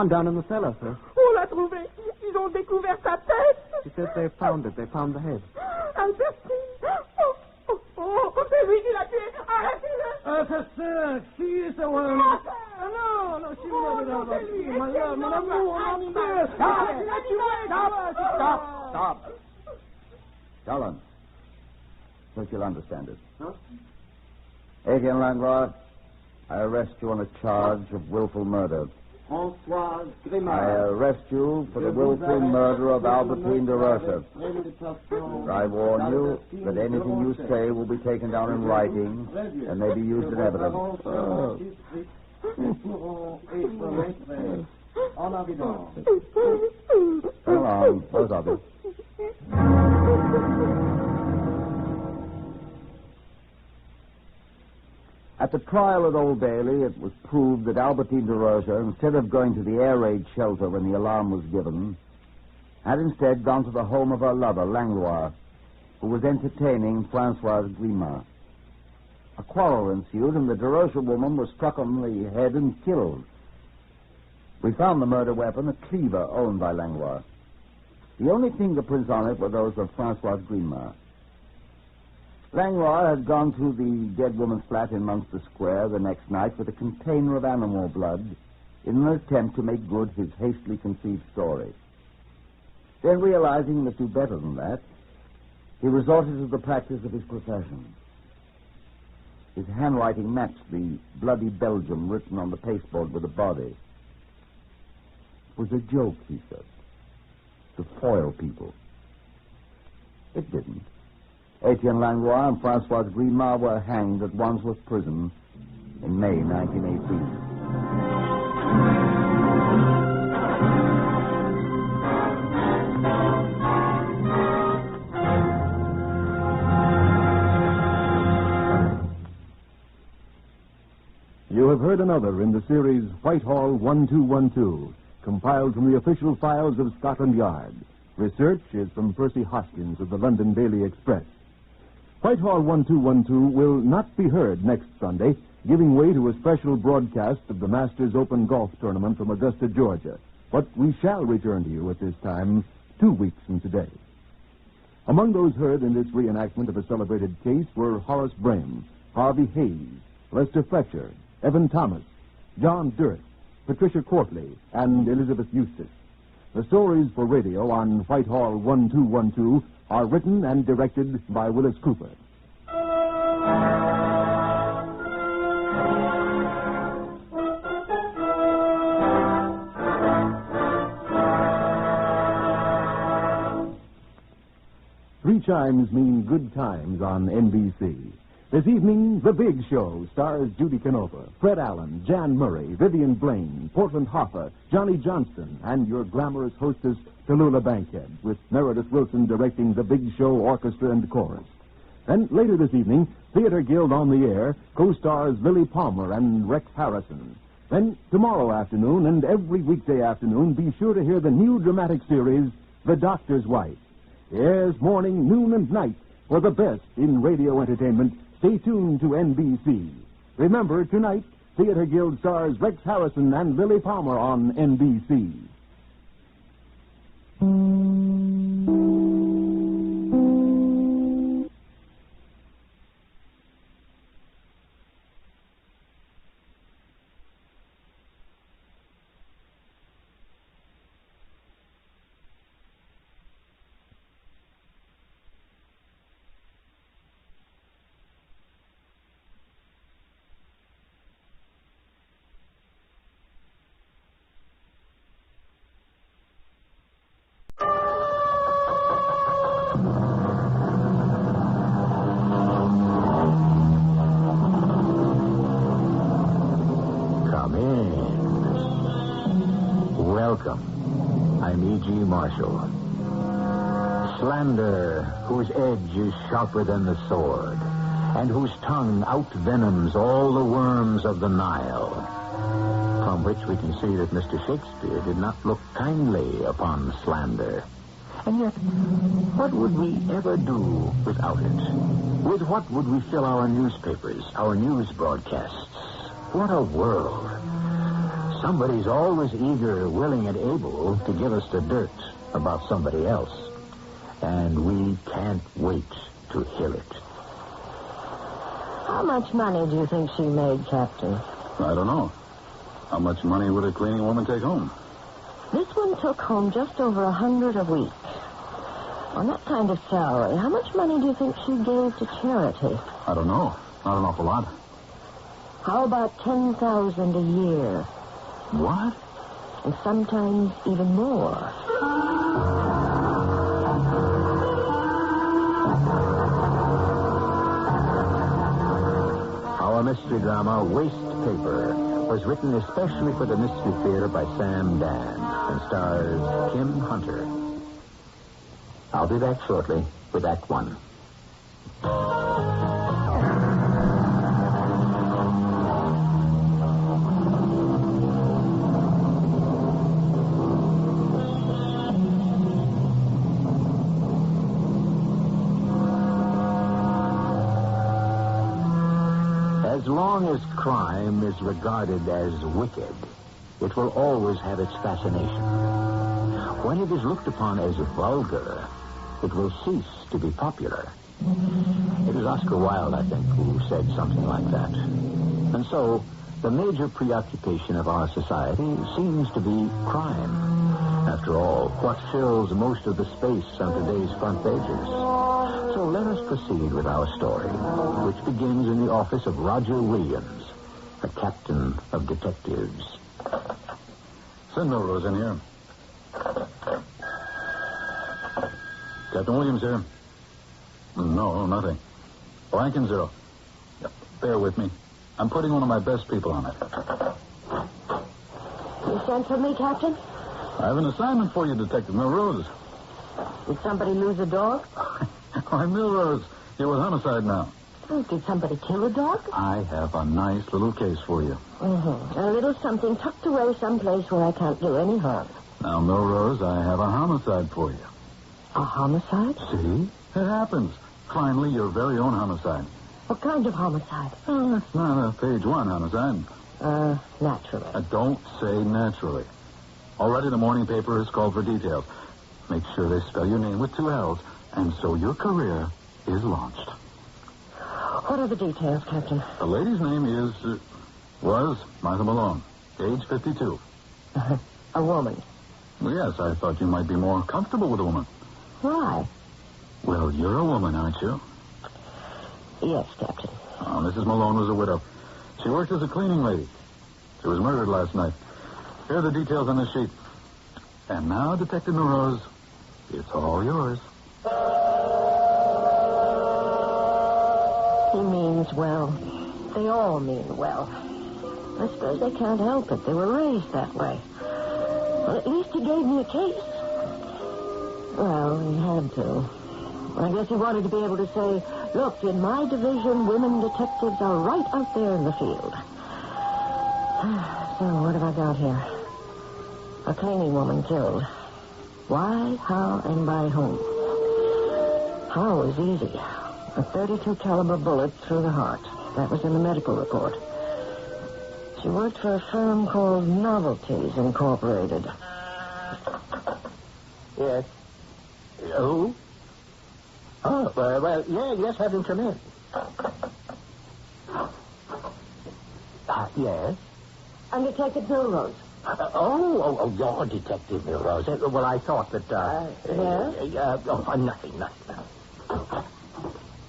down in the cellar, sir. On l'a trouvé. Ils ont découvert sa tête. She says they found it. They found the head. Albertine. Oh, c'est lui qui l'a tué. Arrêtez-le. Professor, she is the one. No, she murdered her. My love, mon amour, mon amour. Stop. Dolan. So she'll understand it. Huh? Etienne Langlois, I arrest you on a charge of willful murder. I arrest you for the willful murder of Albertine de Rosa. I warn you that anything you say will be taken down in writing and may be used in evidence. Come along, both of you. At the trial at Old Bailey, it was proved that Albertine de Rosa, instead of going to the air raid shelter when the alarm was given, had instead gone to the home of her lover, Langlois, who was entertaining Francoise Grimard. A quarrel ensued, and the de Rosa woman was struck on the head and killed. We found the murder weapon, a cleaver owned by Langlois. The only fingerprints on it were those of Francoise Grimard. Langlois had gone to the dead woman's flat in Munster Square the next night with a container of animal blood in an attempt to make good his hastily conceived story. Then, realizing he must do better than that, he resorted to the practice of his profession. His handwriting matched the bloody Belgium written on the pasteboard with the body. It was a joke, he said, to foil people. It didn't. Etienne Langlois and Francoise Grimard were hanged at Wandsworth Prison in May 1918. You have heard another in the series Whitehall 1212, compiled from the official files of Scotland Yard. Research is from Percy Hoskins of the London Daily Express. Whitehall 1212 will not be heard next Sunday, giving way to a special broadcast of the Masters Open Golf Tournament from Augusta, Georgia. But we shall return to you at this time 2 weeks from today. Among those heard in this reenactment of a celebrated case were Horace Brame, Harvey Hayes, Lester Fletcher, Evan Thomas, John Durst, Patricia Courtley, and Elizabeth Eustace. The stories for radio on Whitehall 1212 are written and directed by Willis Cooper. 3 chimes mean good times on NBC. This evening, The Big Show stars Judy Canova, Fred Allen, Jan Murray, Vivian Blaine, Portland Hoffa, Johnny Johnston, and your glamorous hostess, Tallulah Bankhead, with Meredith Wilson directing The Big Show Orchestra and Chorus. Then, later this evening, Theater Guild on the Air co-stars Lily Palmer and Rex Harrison. Then, tomorrow afternoon and every weekday afternoon, be sure to hear the new dramatic series, The Doctor's Wife. Yes, morning, noon, and night for the best in radio entertainment. Stay tuned to NBC. Remember, tonight, Theater Guild stars Rex Harrison and Lily Palmer on NBC. Welcome. I'm E.G. Marshall. Slander, whose edge is sharper than the sword, and whose tongue outvenoms all the worms of the Nile. From which we can see that Mr. Shakespeare did not look kindly upon slander. And yet, what would we ever do without it? With what would we fill our newspapers, our news broadcasts? What a world. Somebody's always eager, willing, and able to give us the dirt about somebody else. And we can't wait to hear it. How much money do you think she made, Captain? I don't know. How much money would a cleaning woman take home? This one took home just over $100 a week. On that kind of salary, how much money do you think she gave to charity? I don't know. Not an awful lot. How about $10,000 a year? What? and sometimes even more. Our mystery drama, Waste Paper, was written especially for the Mystery Theater by Sam Dan and stars Kim Hunter. I'll be back shortly with Act One. As long as crime is regarded as wicked, it will always have its fascination. When it is looked upon as vulgar, it will cease to be popular. It was Oscar Wilde, I think, who said something like that. And so, the major preoccupation of our society seems to be crime. After all, what fills most of the space on today's front pages? So let us proceed with our story, which begins in the office of Roger Williams, the captain of detectives. Send Melrose in here. Captain Williams here. No, nothing. Blank and zero. Yep. Bear with me. I'm putting one of my best people on it. You sent for me, Captain? I have an assignment for you, Detective Melrose. Did somebody lose a dog? Why, Melrose, you're with homicide now. Oh, did somebody kill a dog? I have a nice little case for you. Mm-hmm. A little something tucked away someplace where I can't do any harm. Now, Melrose, I have a homicide for you. A homicide? See? It happens. Finally, your very own homicide. What kind of homicide? It's not a page one homicide. Naturally. Don't say naturally. Already the morning paper has called for details. Make sure they spell your name with 2 L's, and so your career is launched. What are the details, Captain? The lady's name was Martha Malone, age 52. A woman? Well, yes, I thought you might be more comfortable with a woman. Why? Well, you're a woman, aren't you? Yes, Captain. Oh, Mrs. Malone was a widow. She worked as a cleaning lady. She was murdered last night. Here are the details on the sheet. And now, Detective Melrose, it's all yours. He means well. They all mean well. I suppose they can't help it. They were raised that way. Well, at least he gave me a case. Well, he had to. I guess he wanted to be able to say, look, in my division, women detectives are right out there in the field. So, what have I got here? A cleaning woman killed. Why, how, and by whom? How is easy. A .32 caliber bullet through the heart. That was in the medical report. She worked for a firm called Novelties Incorporated. Yes. Who? Oh, well, yes, have him come in. Yes? I'm Detective Melrose. You're Detective Melrose. Well, I thought that, nothing.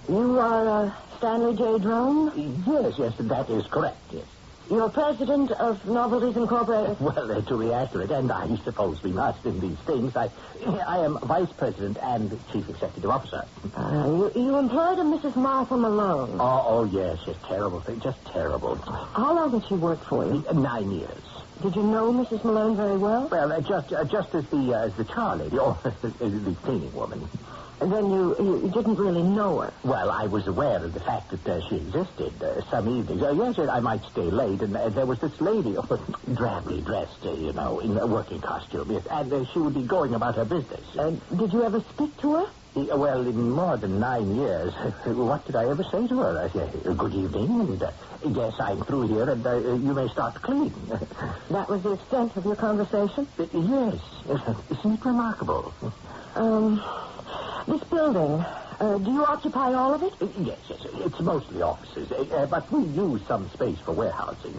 You are, Stanley J. Drone? Yes, that is correct, yes. You're president of Novelties Incorporated? Well, to be accurate, and I suppose we must in these things, I am vice president and chief executive officer. You employed a Mrs. Martha Malone. Oh, yes, terrible thing, just terrible. How long did she work for you? 9 years. Did you know Mrs. Malone very well? Well, just as the char lady, or the cleaning woman. And then you didn't really know her? Well, I was aware of the fact that she existed some evenings. Yes, I might stay late, and there was this lady, drably dressed, in a working costume, yes, and she would be going about her business. Did you ever speak to her? Well, in more than 9 years, what did I ever say to her? I said, good evening, and yes, I'm through here, and you may start to clean. That was the extent of your conversation? Yes. Isn't it remarkable? This building, Do you occupy all of it? Yes. It's mostly offices, but we use some space for warehousing.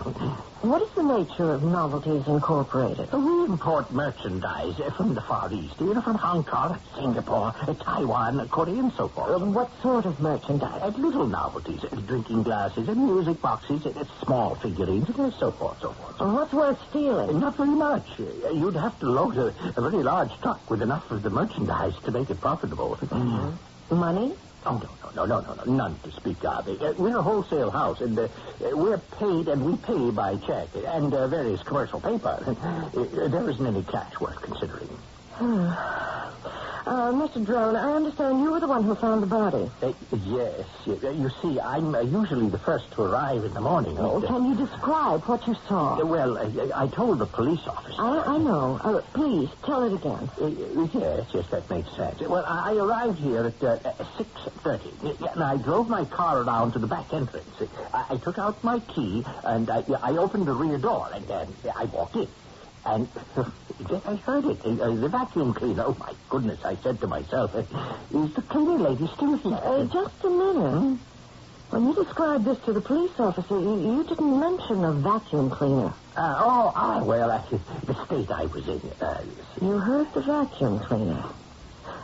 What is the nature of Novelties Incorporated? We import merchandise from the Far East, from Hong Kong, Singapore, Taiwan, Korea, and so forth. What sort of merchandise? Little novelties, drinking glasses, and music boxes, small figurines, and so forth. What's worth stealing? Not very much. You'd have to load a very large truck with enough of the merchandise to make it profitable. Mm-hmm. Money? Oh, no. None to speak of. We're a wholesale house, and we're paid, and we pay by check, and various commercial paper. There isn't any cash worth considering. Mr. Drone, I understand you were the one who found the body. Yes. You see, I'm usually the first to arrive in the morning. Can you describe what you saw? Well, I told the police officer. I know. Please, tell it again. Yes, that makes sense. Well, I arrived here at 6:30, and I drove my car around to the back entrance. I took out my key, and I opened the rear door, and I walked in. And I heard it. The vacuum cleaner. Oh, my goodness, I said to myself, is the cleaning lady still here? Just a minute. When you described this to the police officer, you didn't mention a vacuum cleaner. Well, the state I was in. You heard the vacuum cleaner.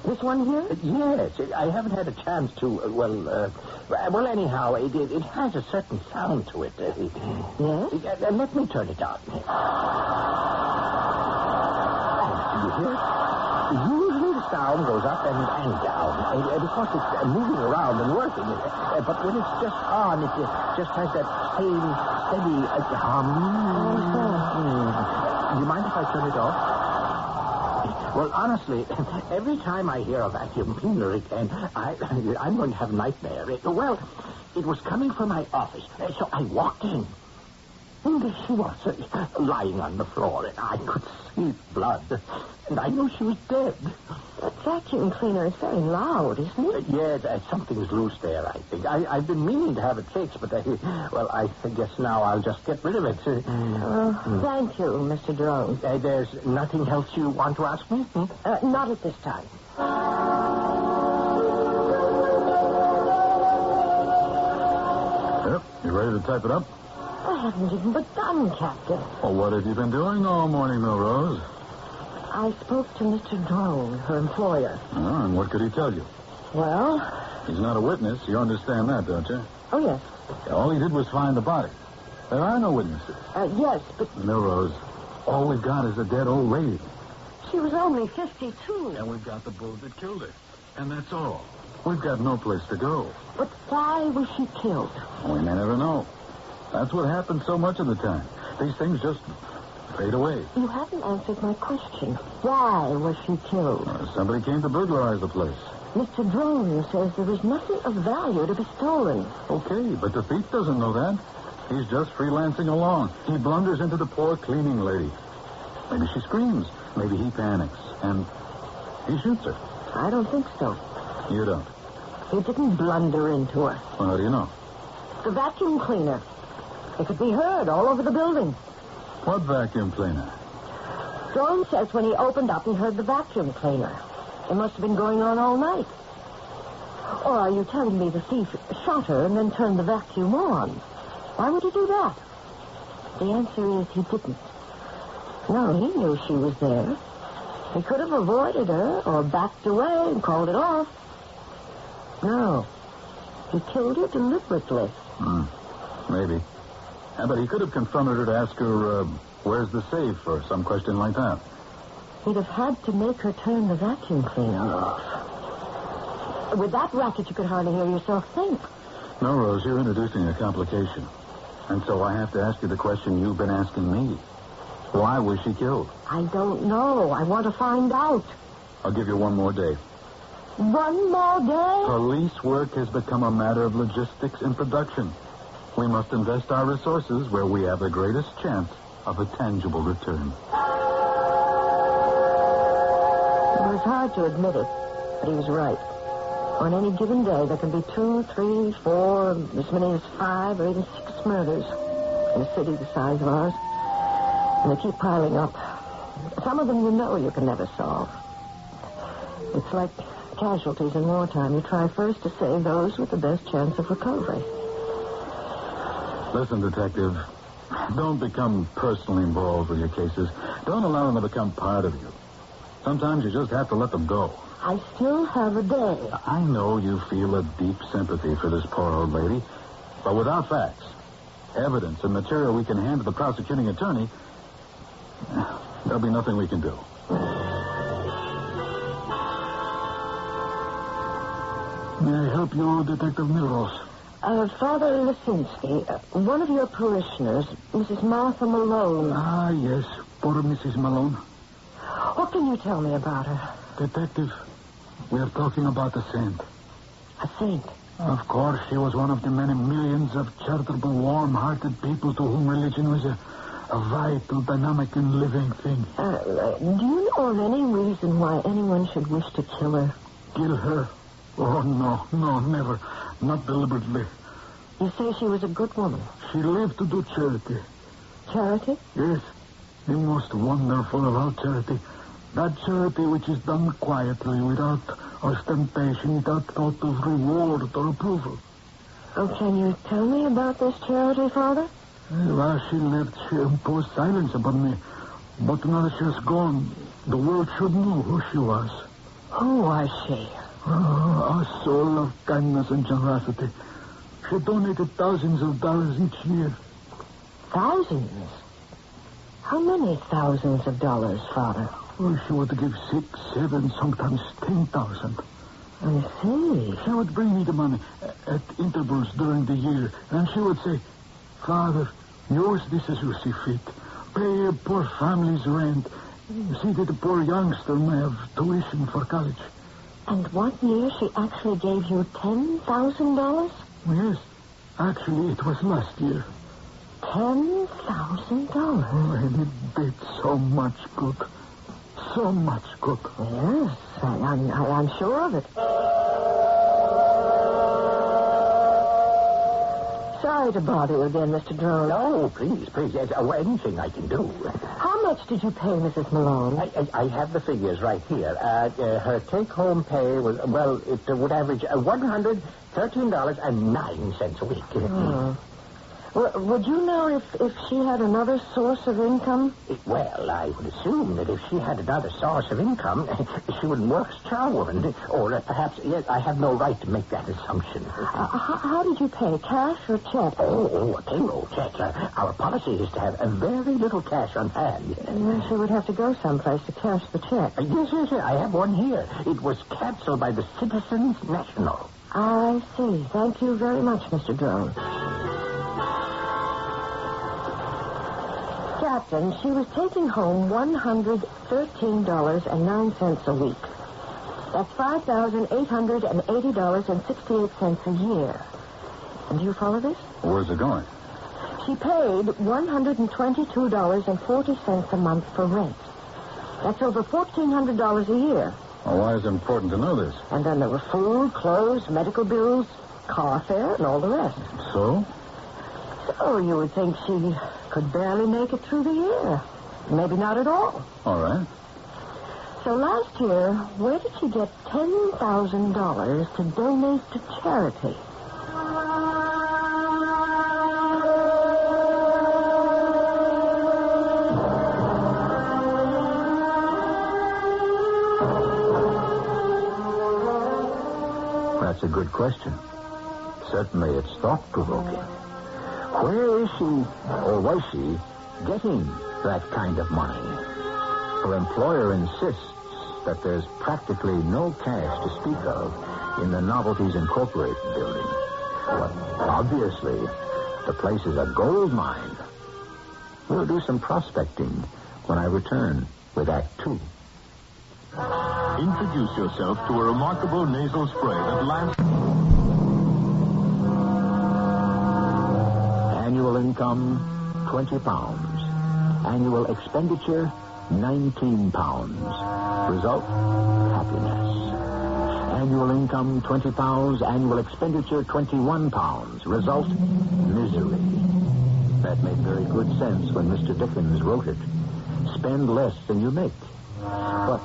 This one here? Yes. I haven't had a chance to, well, anyhow, it has a certain sound to it. Yes? Let me turn it on. You hear it? Usually the sound goes up and down because it's moving around and working. But when it's just on, it just has that same steady hum. Do you mind if I turn it off? Well, honestly, every time I hear a vacuum cleaner again, I'm going to have a nightmare. It was coming from my office, so I walked in. And there she was, lying on the floor, and I could see blood. And I knew she was dead. That vacuum cleaner is very loud, isn't it? Yes, something's loose there, I think. I've been meaning to have it fixed, but I guess now I'll just get rid of it. Thank you, Mr. Drone. There's nothing else you want to ask me? Not at this time. Yep, you ready to type it up? I haven't even begun, Captain. Well, what have you been doing all morning, Milrose? I spoke to Mr. Drone, her employer. Oh, and what could he tell you? Well? He's not a witness. You understand that, don't you? Oh, yes. All he did was find the body. There are no witnesses. Yes, but... Milrose, all we've got is a dead old lady. She was only 52. And we've got the bullet that killed her. And that's all. We've got no place to go. But why was she killed? We may never know. That's what happens so much of the time. These things just fade away. You haven't answered my question. Why was she killed? Somebody came to burglarize the place. Mr. Drone says there is nothing of value to be stolen. Okay, but the thief doesn't know that. He's just freelancing along. He blunders into the poor cleaning lady. Maybe she screams. Maybe he panics. And he shoots her. I don't think so. You don't? He didn't blunder into her. Well, how do you know? The vacuum cleaner. It could be heard all over the building. What vacuum cleaner? Drone says when he opened up, he heard the vacuum cleaner. It must have been going on all night. Or are you telling me the thief shot her and then turned the vacuum on? Why would he do that? The answer is he didn't. No, he knew she was there. He could have avoided her or backed away and called it off. No. He killed her deliberately. Maybe. But he could have confronted her to ask her, where's the safe, or some question like that. He'd have had to make her turn the vacuum cleaner off. With that racket, you could hardly hear yourself think. No, Rose, you're introducing a complication. And so I have to ask you the question you've been asking me. Why was she killed? I don't know. I want to find out. I'll give you one more day. One more day? Police work has become a matter of logistics and production. We must invest our resources where we have the greatest chance of a tangible return. It was hard to admit it, but he was right. On any given day, there can be 2, 3, 4, as many as 5 or even 6 murders in a city the size of ours. And they keep piling up. Some of them you know you can never solve. It's like Casualties in wartime, you try first to save those with the best chance of recovery. Listen, Detective, don't become personally involved with your cases. Don't allow them to become part of you. Sometimes you just have to let them go. I still have a day. I know you feel a deep sympathy for this poor old lady, but without facts, evidence, and material we can hand to the prosecuting attorney, there'll be nothing we can do. May I help you, Detective Milrose? Father Lisinski, one of your parishioners, Mrs. Martha Malone. Ah, yes, poor Mrs. Malone. What can you tell me about her? Detective, we are talking about a saint. A saint? Of course, she was one of the many millions of charitable, warm-hearted people to whom religion was a vital, dynamic, and living thing. Do you know of any reason why anyone should wish to kill her? Kill her? Oh, no, never. Not deliberately. You say she was a good woman? She lived to do charity. Charity? Yes. The most wonderful of all charity. That charity which is done quietly, without ostentation, without thought of reward or approval. Oh, can you tell me about this charity, Father? While she lived, she imposed silence upon me. But now that she has gone, the world should know who she was. Who was she? Oh, a soul of kindness and generosity. She donated thousands of dollars each year. Thousands? How many thousands of dollars, Father? Oh, she would give 6, 7, sometimes 10,000. I see. She would bring me the money at intervals during the year, and she would say, Father, use this as you see fit. Pay a poor family's rent. See that the poor youngster may have tuition for college. And one year she actually gave you $10,000? Yes. Actually, it was last year. $10,000? Oh, and it did so much good. So much good. Yes, I'm sure of it. Sorry to bother you again, Mr. Drone. No, please. Yes, anything I can do. How much did you pay Mrs. Malone? I have the figures right here. Her take-home pay was, well, it would average $113.09 a week. Oh. Would you know if she had another source of income? Well, I would assume that if she had another source of income, she would work as charwoman. Or perhaps, yes, I have no right to make that assumption. How did you pay? Cash or check? Oh, a payroll check. Our policy is to have very little cash on hand. Well, she would have to go someplace to cash the check. Yes. I have one here. It was canceled by the Citizens National. I see. Thank you very much, Mr. Drone. Captain, she was taking home $113.09 a week. That's $5,880.68 a year. And do you follow this? Where's it going? She paid $122.40 a month for rent. That's over $1,400 a year. Well, why is it important to know this? And then there were food, clothes, medical bills, car fare, and all the rest. So? So you would think she could barely make it through the year. Maybe not at all. All right. So last year, where did she get $10,000 to donate to charity? That's a good question. Certainly it's thought-provoking. Where is she, or was she, getting that kind of money? Her employer insists that there's practically no cash to speak of in the Novelties Incorporated building. But obviously, the place is a gold mine. We'll do some prospecting when I return with Act 2. Introduce yourself to a remarkable nasal spray that lasts... Annual income, £20. Annual expenditure, £19. Result, happiness. Annual income, £20. Annual expenditure, £21. Result, misery. That made very good sense when Mr. Dickens wrote it. Spend less than you make. But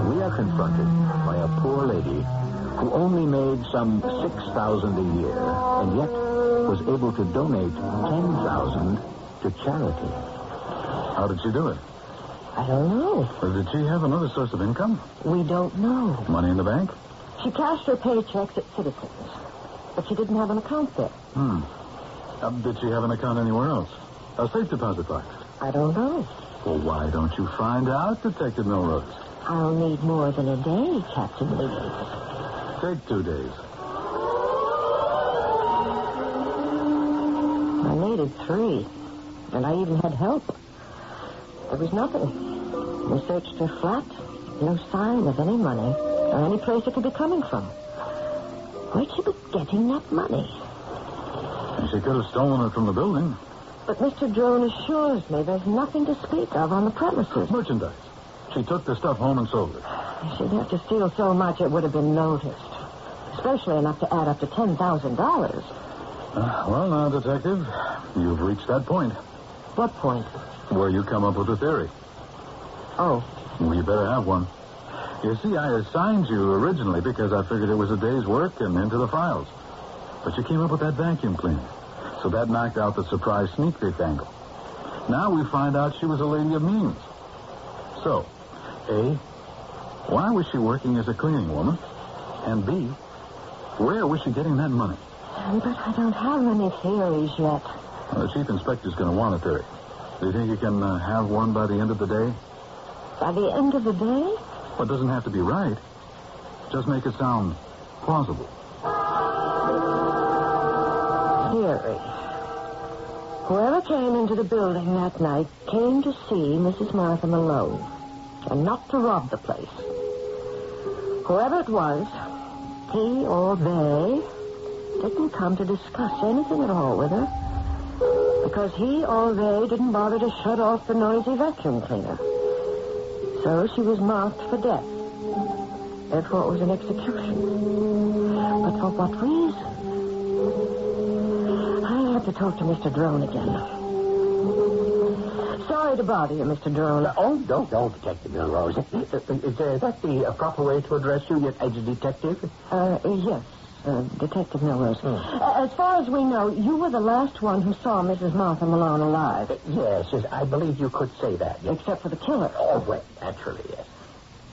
we are confronted by a poor lady who only made some $6,000 a year, and yet was able to donate $10,000 to charity. How did she do it? I don't know. Did she have another source of income? We don't know. Money in the bank? She cashed her paychecks at Citizens, but she didn't have an account there. Did she have an account anywhere else? A safe deposit box? I don't know. Well, why don't you find out, Detective Milrose? I'll need more than a day, Captain Lee. Take 2 days. I needed 3, and I even had help. There was nothing. We searched her flat. No sign of any money or any place it could be coming from. Where'd she be getting that money? She could have stolen it from the building. But Mr. Drone assures me there's nothing to speak of on the premises. Merchandise. She took the stuff home and sold it. She'd have to steal so much it would have been noticed. Especially enough to add up to $10,000. Well, now, Detective, you've reached that point. What point? Where you come up with a theory. Oh. Well, you better have one. You see, I assigned you originally because I figured it was a day's work and into the files. But you came up with that vacuum cleaner. So that knocked out the surprise sneak thief angle. Now we find out she was a lady of means. So, A, why was she working as a cleaning woman? And B, where was she getting that money? But I don't have any theories yet. Well, the chief inspector's going to want a theory. Do you think you can have one by the end of the day? By the end of the day? Well, it doesn't have to be right. Just make it sound plausible. Theory. Whoever came into the building that night came to see Mrs. Martha Malone, and not to rob the place. Whoever it was, he or they didn't come to discuss anything at all with her, because he or they didn't bother to shut off the noisy vacuum cleaner. So she was marked for death. Therefore, it was an execution. But for what reason? I have to talk to Mr. Drone again. Sorry to bother you, Mr. Drone. Don't, Detective Milrose. Is that the proper way to address you as a detective? Yes, Detective Milrose. As far as we know, you were the last one who saw Mrs. Martha Malone alive. Yes, I believe you could say that. Yes. Except for the killer. Oh, well, naturally, yes.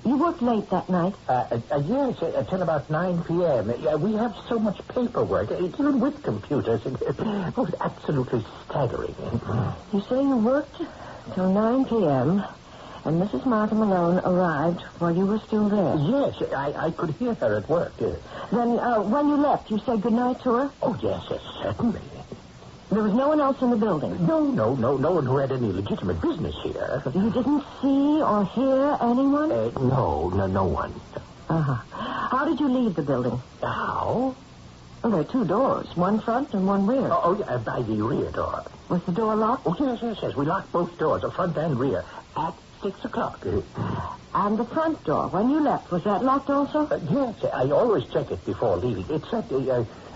You worked late that night? Yes, until about 9 p.m. We have so much paperwork, even with computers. It was absolutely staggering. You say you worked till 9 p.m., and Mrs. Martha Malone arrived while you were still there? Yes, I could hear her at work. Then, when you left, you said goodnight to her? Oh, yes, certainly. There was no one else in the building? No one who had any legitimate business here. You didn't see or hear anyone? No one. Uh-huh. How did you leave the building? How? Well, there are 2 doors, one front and one rear. Yeah, by the rear door. Was the door locked? Oh, yes. We locked both doors, the front and rear, at 6 o'clock. And the front door, when you left, was that locked also? Yes, I always check it before leaving. It's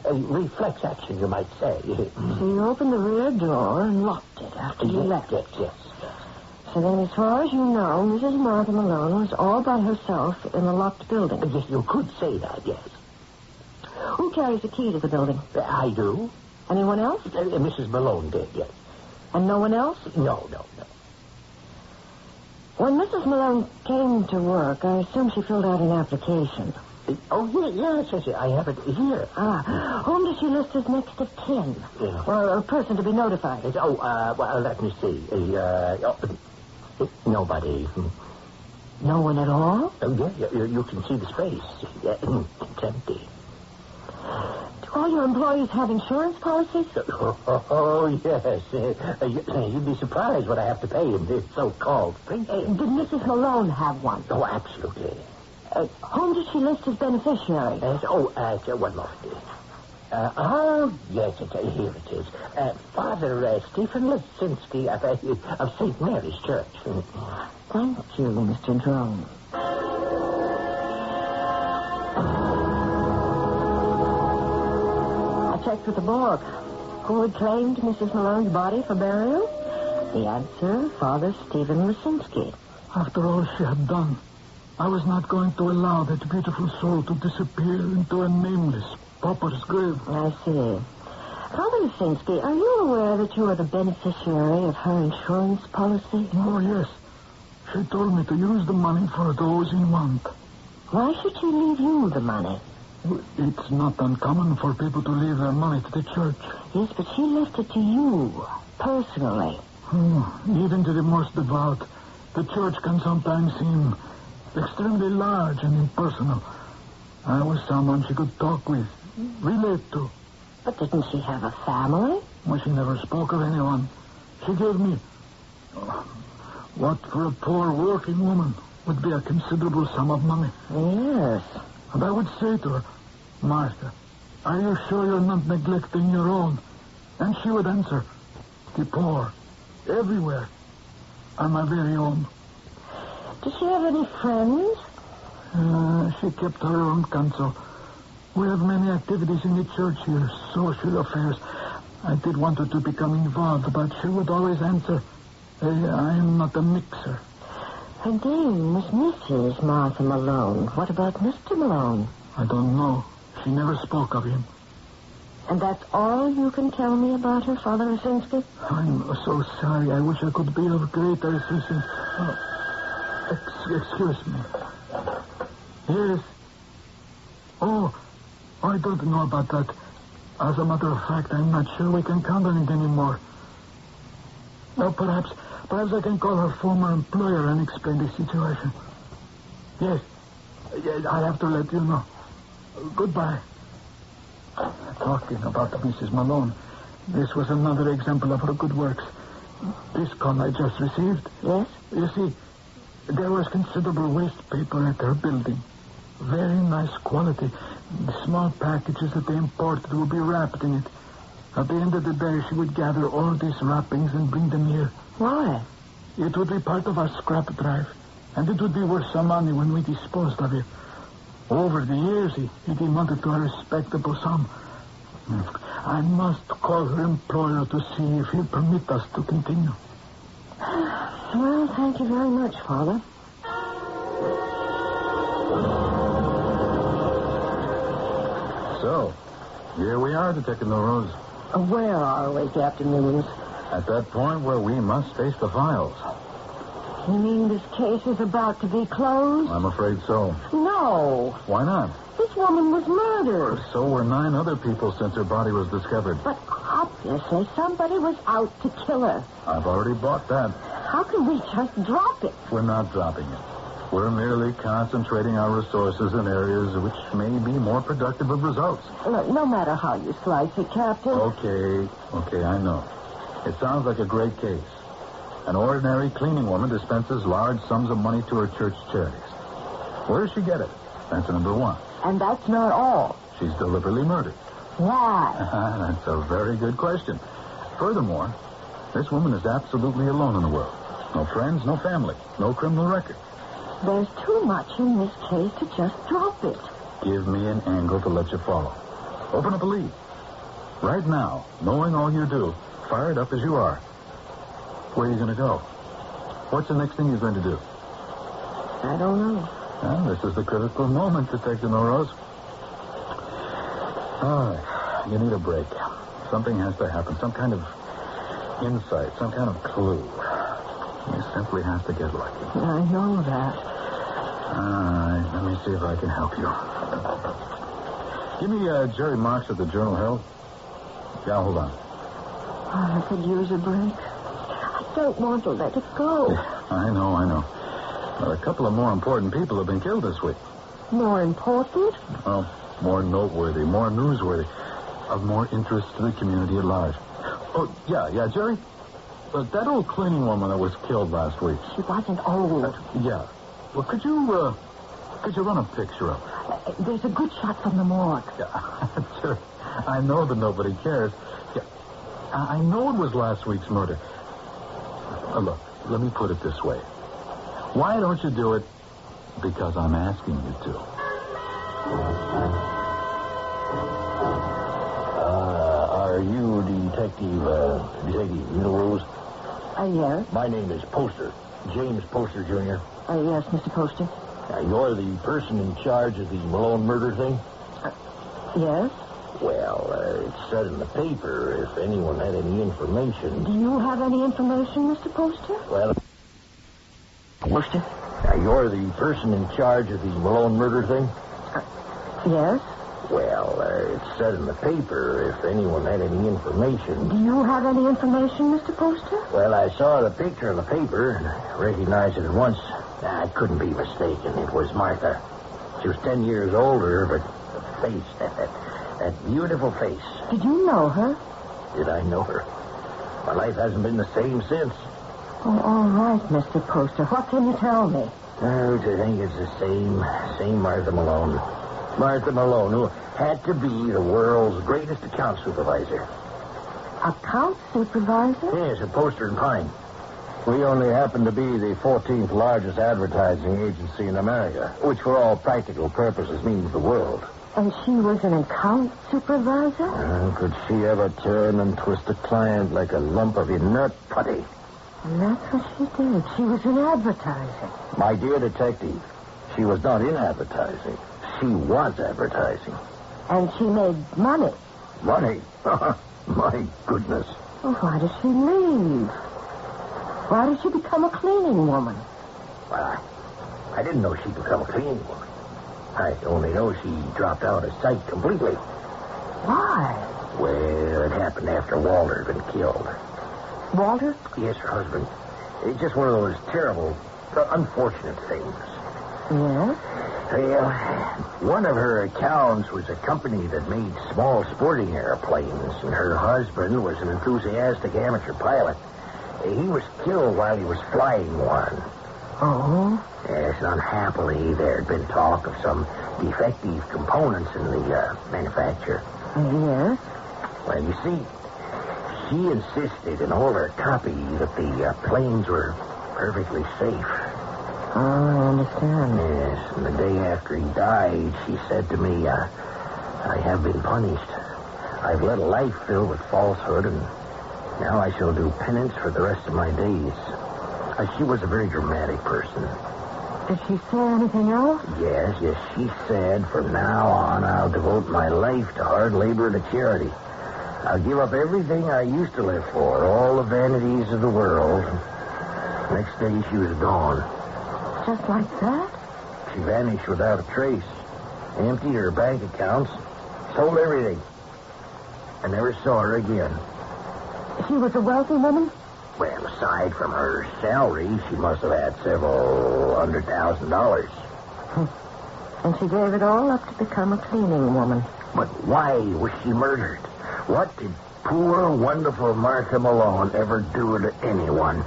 a reflex action, you might say. So you opened the rear door and locked it after you left? Yes. So then, as far as you know, Mrs. Martha Malone was all by herself in a locked building? Yes, you could say that, yes. Who carries the key to the building? I do. Anyone else? Mrs. Malone did, yes. And no one else? No. When Mrs. Malone came to work, I assume she filled out an application. Oh, yes, I have it here. Whom does she list as next of kin? Yeah. Or a person to be notified? Well, let me see. Nobody. No one at all? Oh, yeah, you can see the space. It's empty. Do all your employees have insurance policies? Oh, yes. You'd be surprised what I have to pay in this so-called free. Did Mrs. Malone have one? Oh, absolutely. Whom did she list as beneficiary? One moment. Yes, here it is. Father Stephen Lisinski of St. Mary's Church. Thank you, Mr. Drone. I checked with the morgue. Who had claimed Mrs. Malone's body for burial? The answer, Father Stephen Lisinski. After all she had done, I was not going to allow that beautiful soul to disappear into a nameless pauper's grave. I see. Father Lisinski, are you aware that you are the beneficiary of her insurance policy? Oh, yes. She told me to use the money for those in want. Why should she leave you the money? It's not uncommon for people to leave their money to the church. Yes, but she left it to you, personally. Even to the most devout, the church can sometimes seem extremely large and impersonal. I was someone she could talk with, relate to. But didn't she have a family? Well, she never spoke of anyone. She gave me what for a poor working woman would be a considerable sum of money. Yes. And I would say to her, Martha, are you sure you're not neglecting your own? And she would answer, the poor, everywhere, are my very own. Does she have any friends? She kept her own counsel. We have many activities in the church here, social affairs. I did want her to become involved, but she would always answer, I am not a mixer. Her name was Mrs. Martha Malone. What about Mr. Malone? I don't know. She never spoke of him. And that's all you can tell me about her, Father Lisinski? I'm so sorry. I wish I could be of greater assistance. Excuse me. Yes. Oh, I don't know about that. As a matter of fact, I'm not sure we can count on it anymore. Now, perhaps I can call her former employer and explain the situation. Yes, I have to let you know. Goodbye. Talking about Mrs. Malone, this was another example of her good works. This call I just received. Yes? You see, there was considerable waste paper at her building. Very nice quality. The small packages that they imported would be wrapped in it. At the end of the day, she would gather all these wrappings and bring them here. Why? It would be part of our scrap drive, and it would be worth some money when we disposed of it. Over the years, he demanded to a respectable sum. I must call her employer to see if he'll permit us to continue. Well, thank you very much, Father. So, here we are, Detective Rose. Where are we, Captain Newlands? At that point where we must face the files. You mean this case is about to be closed? I'm afraid so. No. Why not? This woman was murdered. So were 9 other people since her body was discovered. But obviously somebody was out to kill her. I've already bought that. How can we just drop it? We're not dropping it. We're merely concentrating our resources in areas which may be more productive of results. Look, no matter how you slice it, Captain. Okay, I know. It sounds like a great case. An ordinary cleaning woman dispenses large sums of money to her church charities. Where does she get it? That's number one. And that's not all. She's deliberately murdered. Why? That's a very good question. Furthermore, this woman is absolutely alone in the world. No friends, no family, no criminal record. There's too much in this case to just drop it. Give me an angle to let you follow. Open up a lead. Right now, knowing all you do, fired up as you are, where are you going to go? What's the next thing you're going to do? I don't know. Well, this is the critical moment, Detective Rose. All right. You need a break. Something has to happen. Some kind of insight, some kind of clue. You simply have to get lucky. I know that. All right. Let me see if I can help you. Give me Jerry Marks at the Journal Herald. Yeah, hold on. I could use a break. I don't want to let it go. Yeah, I know. But a couple of more important people have been killed this week. More important? Well, more noteworthy, more newsworthy, of more interest to the community at large. Oh, yeah, Jerry? That old cleaning woman that was killed last week. She wasn't old. Yeah. Well, could you run a picture of her? There's a good shot from the morgue. Yeah, sure. I know that nobody cares. Yeah, I know it was last week's murder. Look, let me put it this way. Why don't you do it? Because I'm asking you to. Are you Detective Rose? Yes? My name is Poster. James Poster, Jr.? Yes, Mr. Poster. You're the person in charge of the Malone murder thing? Yes? Well, it said in the paper if anyone had any information. Do you have any information, Mr. Poster? Well, Poster? You're the person in charge of the Malone murder thing? Yes? Well, it said in the paper if anyone had any information. Do you have any information, Mr. Poster? Well, I saw the picture in the paper and I recognized it at once. I couldn't be mistaken. It was Martha. She was 10 years older, but the face, that beautiful face. Did you know her? Did I know her? My life hasn't been the same since. Oh, all right, Mr. Poster. What can you tell me? I think it's the same Martha Malone. Martha Malone, who had to be the world's greatest account supervisor. Account supervisor? Yes, at Poster and Pine. We only happen to be the 14th largest advertising agency in America, which for all practical purposes means the world. And she was an account supervisor? Could she ever turn and twist a client like a lump of inert putty? And that's what she did. She was in advertising. My dear detective, she was not in advertising. She was advertising. And she made money. Money? My goodness. Well, why did she leave? Why did she become a cleaning woman? Well, I didn't know she'd become a cleaning woman. I only know she dropped out of sight completely. Why? Well, it happened after Walter had been killed. Walter? Yes, her husband. It's just one of those terrible, unfortunate things. Yes? Well, one of her accounts was a company that made small sporting airplanes, and her husband was an enthusiastic amateur pilot. He was killed while he was flying one. Oh? Yes, and unhappily, there had been talk of some defective components in the manufacture. Yes? Well, you see, she insisted in all her copy that the planes were perfectly safe. Oh, I understand. Yes, and the day after he died, she said to me, I have been punished. I've led a life filled with falsehood, and now I shall do penance for the rest of my days. She was a very dramatic person. Did she say anything else? Yes, she said, from now on, I'll devote my life to hard labor and to charity. I'll give up everything I used to live for, all the vanities of the world. Next day, she was gone. Just like that? She vanished without a trace. Emptied her bank accounts. Sold everything. I never saw her again. She was a wealthy woman? Well, aside from her salary, she must have had several $100,000. And she gave it all up to become a cleaning woman. But why was she murdered? What did poor, wonderful Martha Malone ever do to anyone?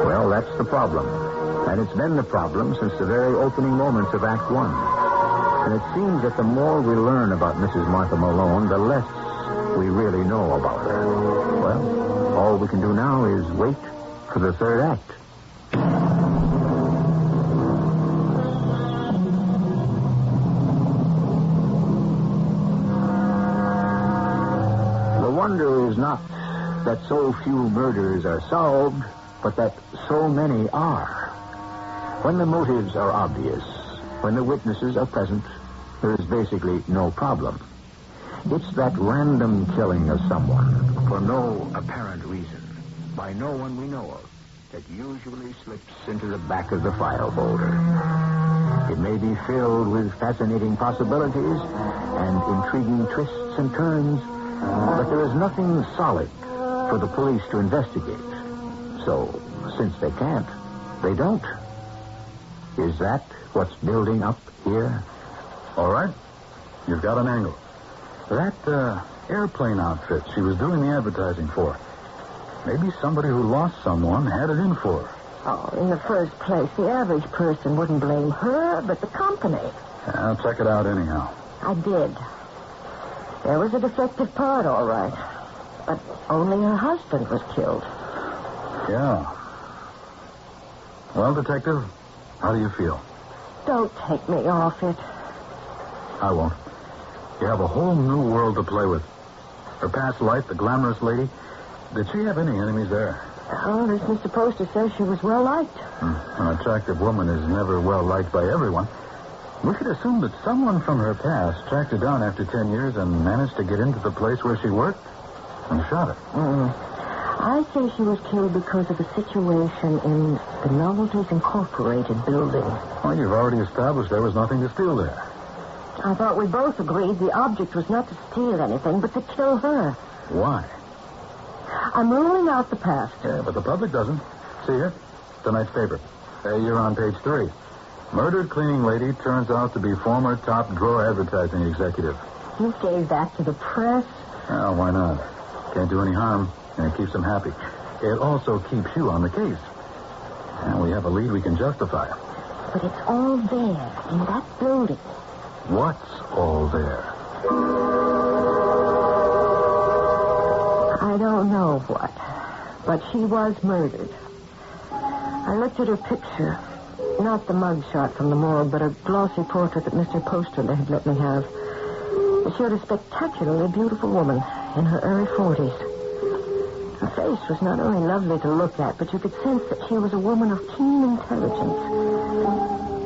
Well, that's the problem. And it's been the problem since the very opening moments of Act One. And it seems that the more we learn about Mrs. Martha Malone, the less we really know about her. Well, all we can do now is wait for the third act. The wonder is not that so few murders are solved, but that so many are. When the motives are obvious, when the witnesses are present, there is basically no problem. It's that random killing of someone for no apparent reason, by no one we know of, that usually slips into the back of the file folder. It may be filled with fascinating possibilities and intriguing twists and turns, but there is nothing solid for the police to investigate. So, since they can't, they don't. Is that what's building up here? All right. You've got an angle. That airplane outfit she was doing the advertising for. Maybe somebody who lost someone had it in for her. Oh, in the first place, the average person wouldn't blame her, but the company. I'll check it out anyhow. I did. There was a defective part, all right. But only her husband was killed. Yeah. Well, Detective, how do you feel? Don't take me off it. I won't. You have a whole new world to play with. Her past life, the glamorous lady. Did she have any enemies there? Oh, this Mr. Poster says she was well liked. An attractive woman is never well liked by everyone. We could assume that someone from her past tracked her down after 10 years and managed to get into the place where she worked and shot her. I say she was killed because of a situation in the Novelties Incorporated building. Well, you've already established there was nothing to steal there. I thought we both agreed the object was not to steal anything, but to kill her. Why? I'm ruling out the past. Yeah, but the public doesn't. See here? Tonight's paper. You're on page 3. Murdered cleaning lady turns out to be former top drawer advertising executive. You gave that to the press? Well, why not? Can't do any harm, and it keeps them happy. It also keeps you on the case. And we have a lead we can justify. But it's all there, in that building. What's all there? I don't know what, but she was murdered. I looked at her picture. Not the mugshot from the morgue, but a glossy portrait that Mr. Poster had let me have. It showed a spectacularly beautiful woman in her early 40s. Her face was not only lovely to look at, but you could sense that she was a woman of keen intelligence.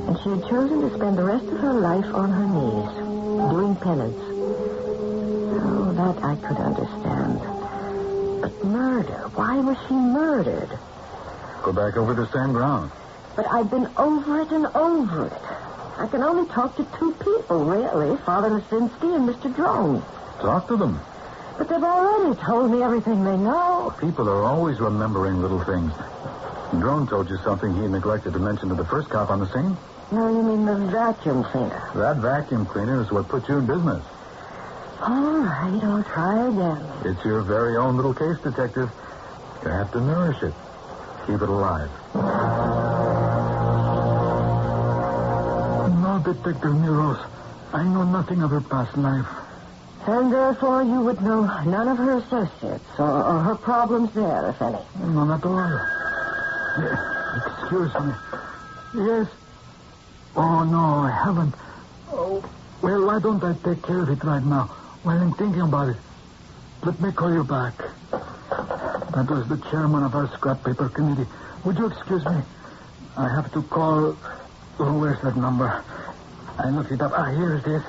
And she had chosen to spend the rest of her life on her knees, doing penance. Oh, that I could understand. But murder, why was she murdered? Go back over the same ground. But I've been over it and over it. I can only talk to 2 people, really, Father Lisinski and Mr. Drone. Talk to them. But they've already told me everything they know. People are always remembering little things. Drone told you something he neglected to mention to the first cop on the scene? No, you mean the vacuum cleaner. That vacuum cleaner is what put you in business. All right, I'll try again. It's your very own little case, detective. You have to nourish it. Keep it alive. No, Detective Neros. I know nothing of her past life. And therefore you would know none of her associates or her problems there, if any. None at all. Excuse me. Yes. Oh, no, I haven't. Oh, well, why don't I take care of it right now while I'm thinking about it? Let me call you back. That was the chairman of our scrap paper committee. Would you excuse me? I have to call... Oh, where's that number? I looked it up. Here it is.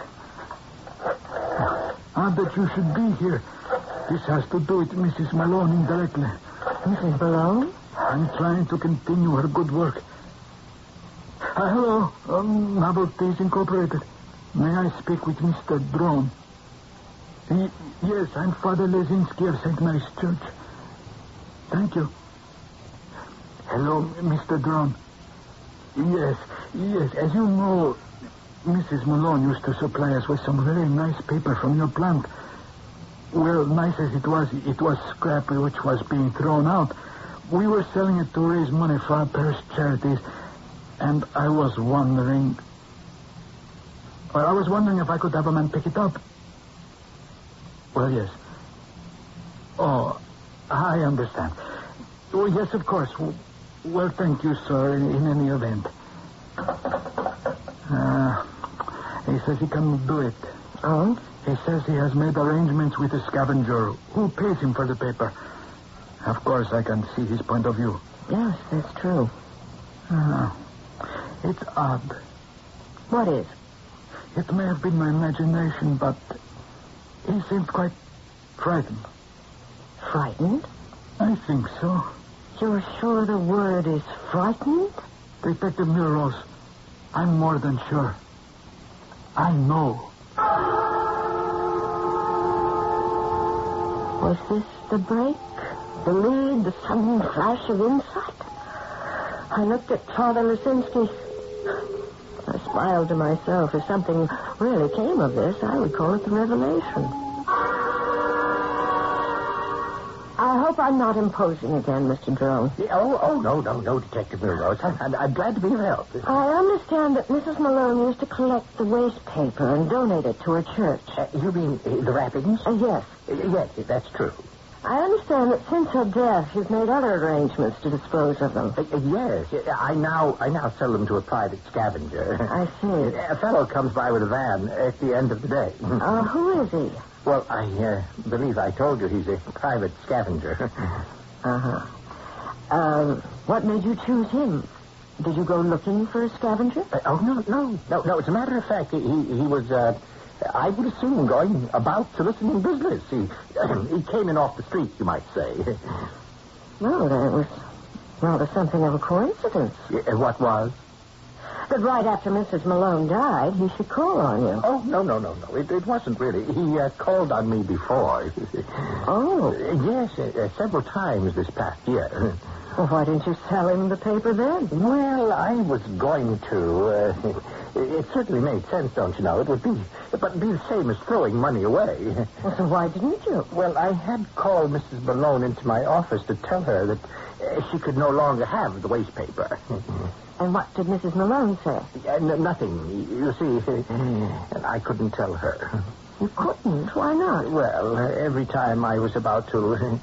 That you should be here. This has to do with Mrs. Malone indirectly. Mrs. Malone? I'm trying to continue her good work. Hello, Novelties Incorporated. May I speak with Mr. Drone? Yes, I'm Father Lesinski of St. Mary's Church. Thank you. Hello, Mr. Drone. Yes, as you know, Mrs. Malone used to supply us with some very nice paper from your plant. Well, nice as it was scrap which was being thrown out. We were selling it to raise money for our parish charities, and I was wondering if I could have a man pick it up. Well, yes. Oh, I understand. Oh, yes, of course. Well, thank you, sir, in any event. He says he can do it. Oh? He says he has made arrangements with a scavenger who pays him for the paper. Of course, I can see his point of view. Yes, that's true. It's odd. What is? It may have been my imagination, but he seemed quite frightened. Frightened? I think so. You're sure the word is frightened? Detective Neros, I'm more than sure. I know. Was this the break? The lead? The sudden flash of insight? I looked at Father Lisinski. I smiled to myself. If something really came of this, I would call it the revelation. I hope I'm not imposing again, Mr. Drone. No, Detective Milrose. I'm glad to be of help. I understand that Mrs. Malone used to collect the waste paper and donate it to her church. You mean the wrappings? Yes. Yes, that's true. I understand that since her death, you've made other arrangements to dispose of them. Yes. I now sell them to a private scavenger. I see. A fellow comes by with a van at the end of the day. Who is he? Well, I believe I told you he's a private scavenger. Uh-huh. What made you choose him? Did you go looking for a scavenger? No. As a matter of fact, he was, I would assume, going about soliciting business. He came in off the street, you might say. Well, that was rather something of a coincidence. What was? That right after Mrs. Malone died, he should call on you. Oh, no. It wasn't really. He called on me before. Oh. Yes, several times this past year. Well, why didn't you sell him the paper then? Well, I was going to. It certainly made sense, don't you know? It would be the same as throwing money away. Well, so why didn't you? Well, I had called Mrs. Malone into my office to tell her that she could no longer have the waste paper. And what did Mrs. Malone say? Nothing. You see, and I couldn't tell her. You couldn't? Why not? Well, every time I was about to,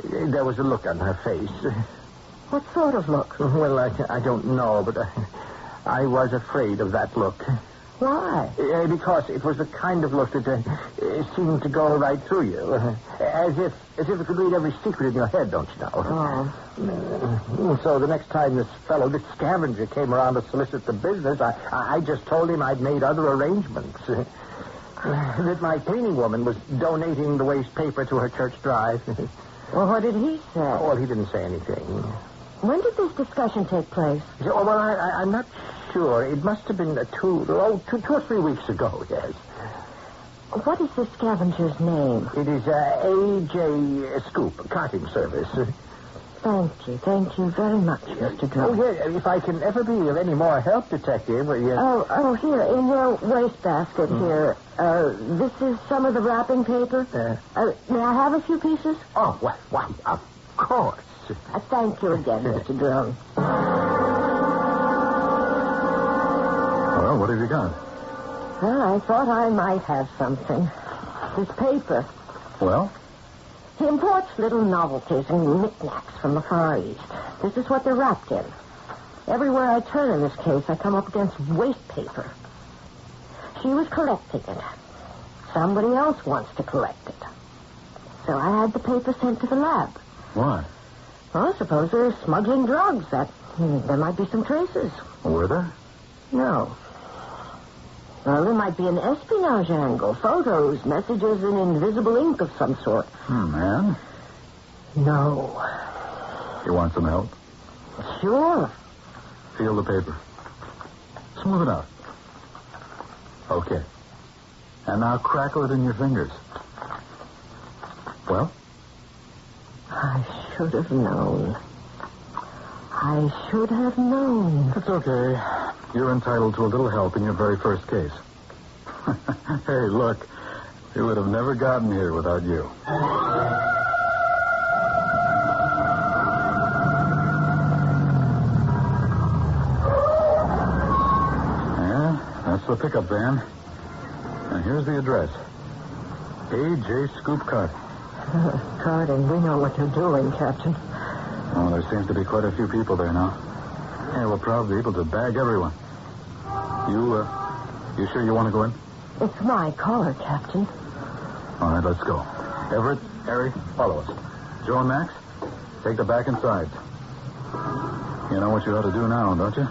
there was a look on her face. What sort of look? Well, I don't know, but I was afraid of that look. Why? Because it was the kind of look that seemed to go right through you. As if it could read every secret in your head, don't you know? Oh. So the next time this scavenger, came around to solicit the business, I just told him I'd made other arrangements. That my cleaning woman was donating the waste paper to her church drive. Well, what did he say? Well, he didn't say anything. When did this discussion take place? Oh, well, I'm not sure. It must have been 2 or 3 weeks ago, yes. What is the scavenger's name? It is A.J. Scoop, carting service. Thank you very much, Mr. Drummond. Oh, yeah, if I can ever be of any more help, Detective. Yes. Oh, here, in your wastebasket here. This is some of the wrapping paper. May I have a few pieces? Oh, why, of course. Thank you again, Mr. Drummond. Well, what have you got? Well, I thought I might have something. This paper. Well? He imports little novelties and knickknacks from the Far East. This is what they're wrapped in. Everywhere I turn in this case, I come up against waste paper. She was collecting it. Somebody else wants to collect it. So I had the paper sent to the lab. Why? Well, suppose they're smuggling drugs. There might be some traces. Were there? No. Well, there might be an espionage angle. Photos, messages in invisible ink of some sort. Man? No. You want some help? Sure. Feel the paper. Smooth it out. Okay. And now crackle it in your fingers. Well? I should have known. It's okay. You're entitled to a little help in your very first case. Hey, look. We would have never gotten here without you. Yeah, that's the pickup van. And here's the address. A.J. Scoop Cart. Carting, we know what you're doing, Captain. Oh, there seems to be quite a few people there now. Yeah, we're probably able to bag everyone. You sure you want to go in? It's my car, Captain. All right, let's go. Everett, Harry, follow us. Joe and Max, take the back and sides. You know what you ought to do now, don't you?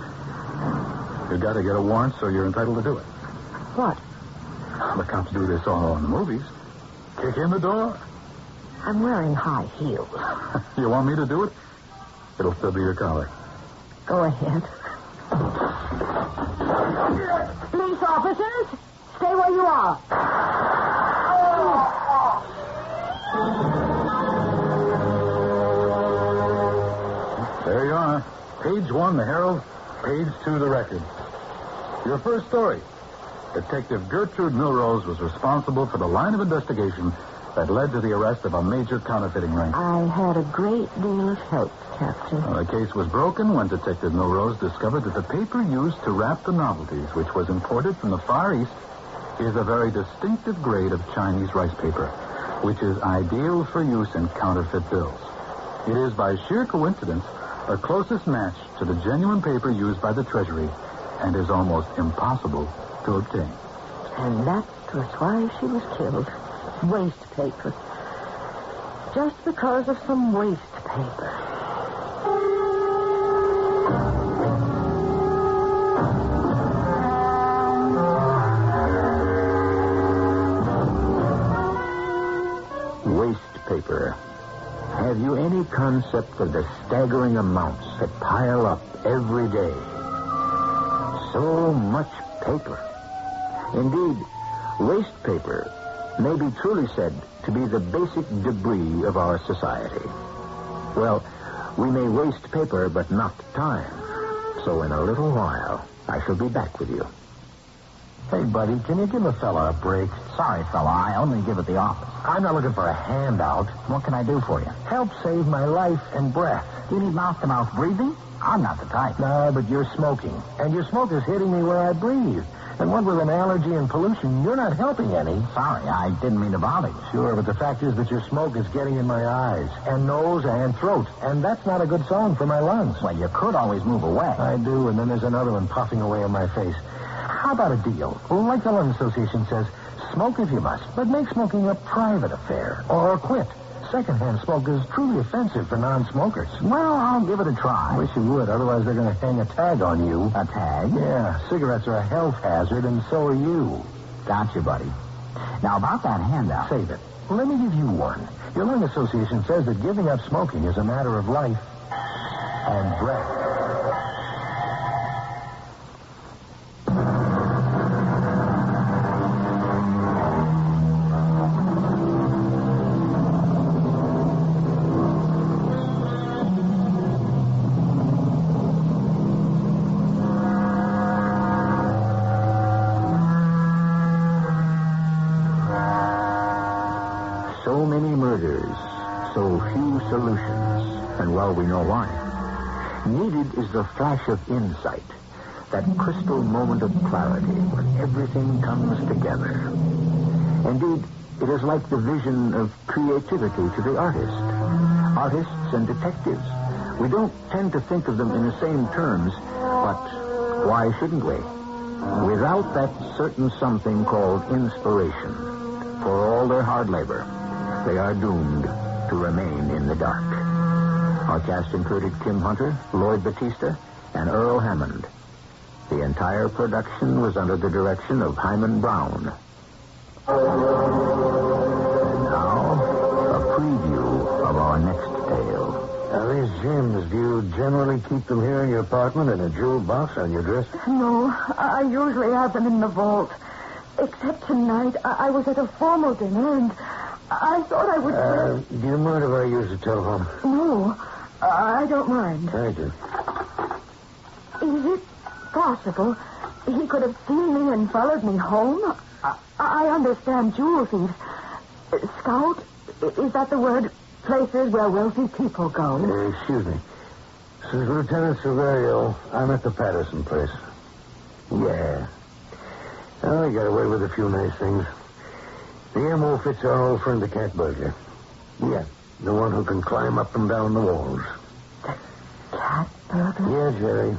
You've got to get a warrant, so you're entitled to do it. What? The cops do this all in the movies. Kick in the door. I'm wearing high heels. You want me to do it? It'll still be your collar. Go ahead. Police officers, stay where you are. There you are. Page 1, the Herald. Page 2, the Record. Your first story. Detective Gertrude Milrose was responsible for the line of investigation that led to the arrest of a major counterfeiting ring. I had a great deal of help, Captain. The case was broken when Detective Milrose discovered that the paper used to wrap the novelties, which was imported from the Far East, is a very distinctive grade of Chinese rice paper. which is ideal for use in counterfeit bills. It is, by sheer coincidence, a closest match to the genuine paper used by the Treasury and is almost impossible to obtain. And that was why she was killed. Waste paper. Just because of some waste paper. Waste paper. Have you any concept of the staggering amounts that pile up every day? So much paper. Indeed, waste paper may be truly said to be the basic debris of our society. Well, we may waste paper, but not time. So in a little while, I shall be back with you. Hey, buddy, can you give a fella a break? Sorry, fella, I only give at the office. I'm not looking for a handout. What can I do for you? Help save my life and breath. You need mouth-to-mouth breathing? I'm not the type. No, but you're smoking. And your smoke is hitting me where I breathe. And what with an allergy and pollution, you're not helping any. Sorry, I didn't mean to bother you. Sure, but the fact is that your smoke is getting in my eyes and nose and throat. And that's not a good song for my lungs. Well, you could always move away. I do, and then there's another one puffing away in my face. How about a deal? Well, like the Lung Association says, smoke if you must, but make smoking a private affair. Or quit. Secondhand smoke is truly offensive for non-smokers. Well, I'll give it a try. I wish you would, otherwise they're going to hang a tag on you. A tag? Yeah, cigarettes are a health hazard, and so are you. Gotcha, buddy. Now, about that handout. Save it. Well, let me give you one. Your Lung Association says that giving up smoking is a matter of life and breath. So many murders, so few solutions, and well, we know why. Needed is the flash of insight, that crystal moment of clarity when everything comes together. Indeed, it is like the vision of creativity to the artist. Artists and detectives, we don't tend to think of them in the same terms, but why shouldn't we? Without that certain something called inspiration, for all their hard labor, they are doomed to remain in the dark. Our cast included Kim Hunter, Lloyd Batista, and Earl Hammond. The entire production was under the direction of Hyman Brown. And now, a preview of our next tale. Now, these gems, do you generally keep them here in your apartment in a jewel box on your dresser? No, I usually have them in the vault. Except tonight, I was at a formal dinner, and I thought I would... Do you mind if I use the telephone? No, I don't mind. Thank you. Is it possible he could have seen me and followed me home? I understand jewel thieves. Scout, is that the word? Places where wealthy people go. Excuse me. This is Lieutenant Severio. I'm at the Patterson place. Yeah. Oh, I got away with a few nice things. The MO fits our old friend, the cat burglar. Yeah, the one who can climb up and down the walls. The cat burglar? Yeah, Jerry.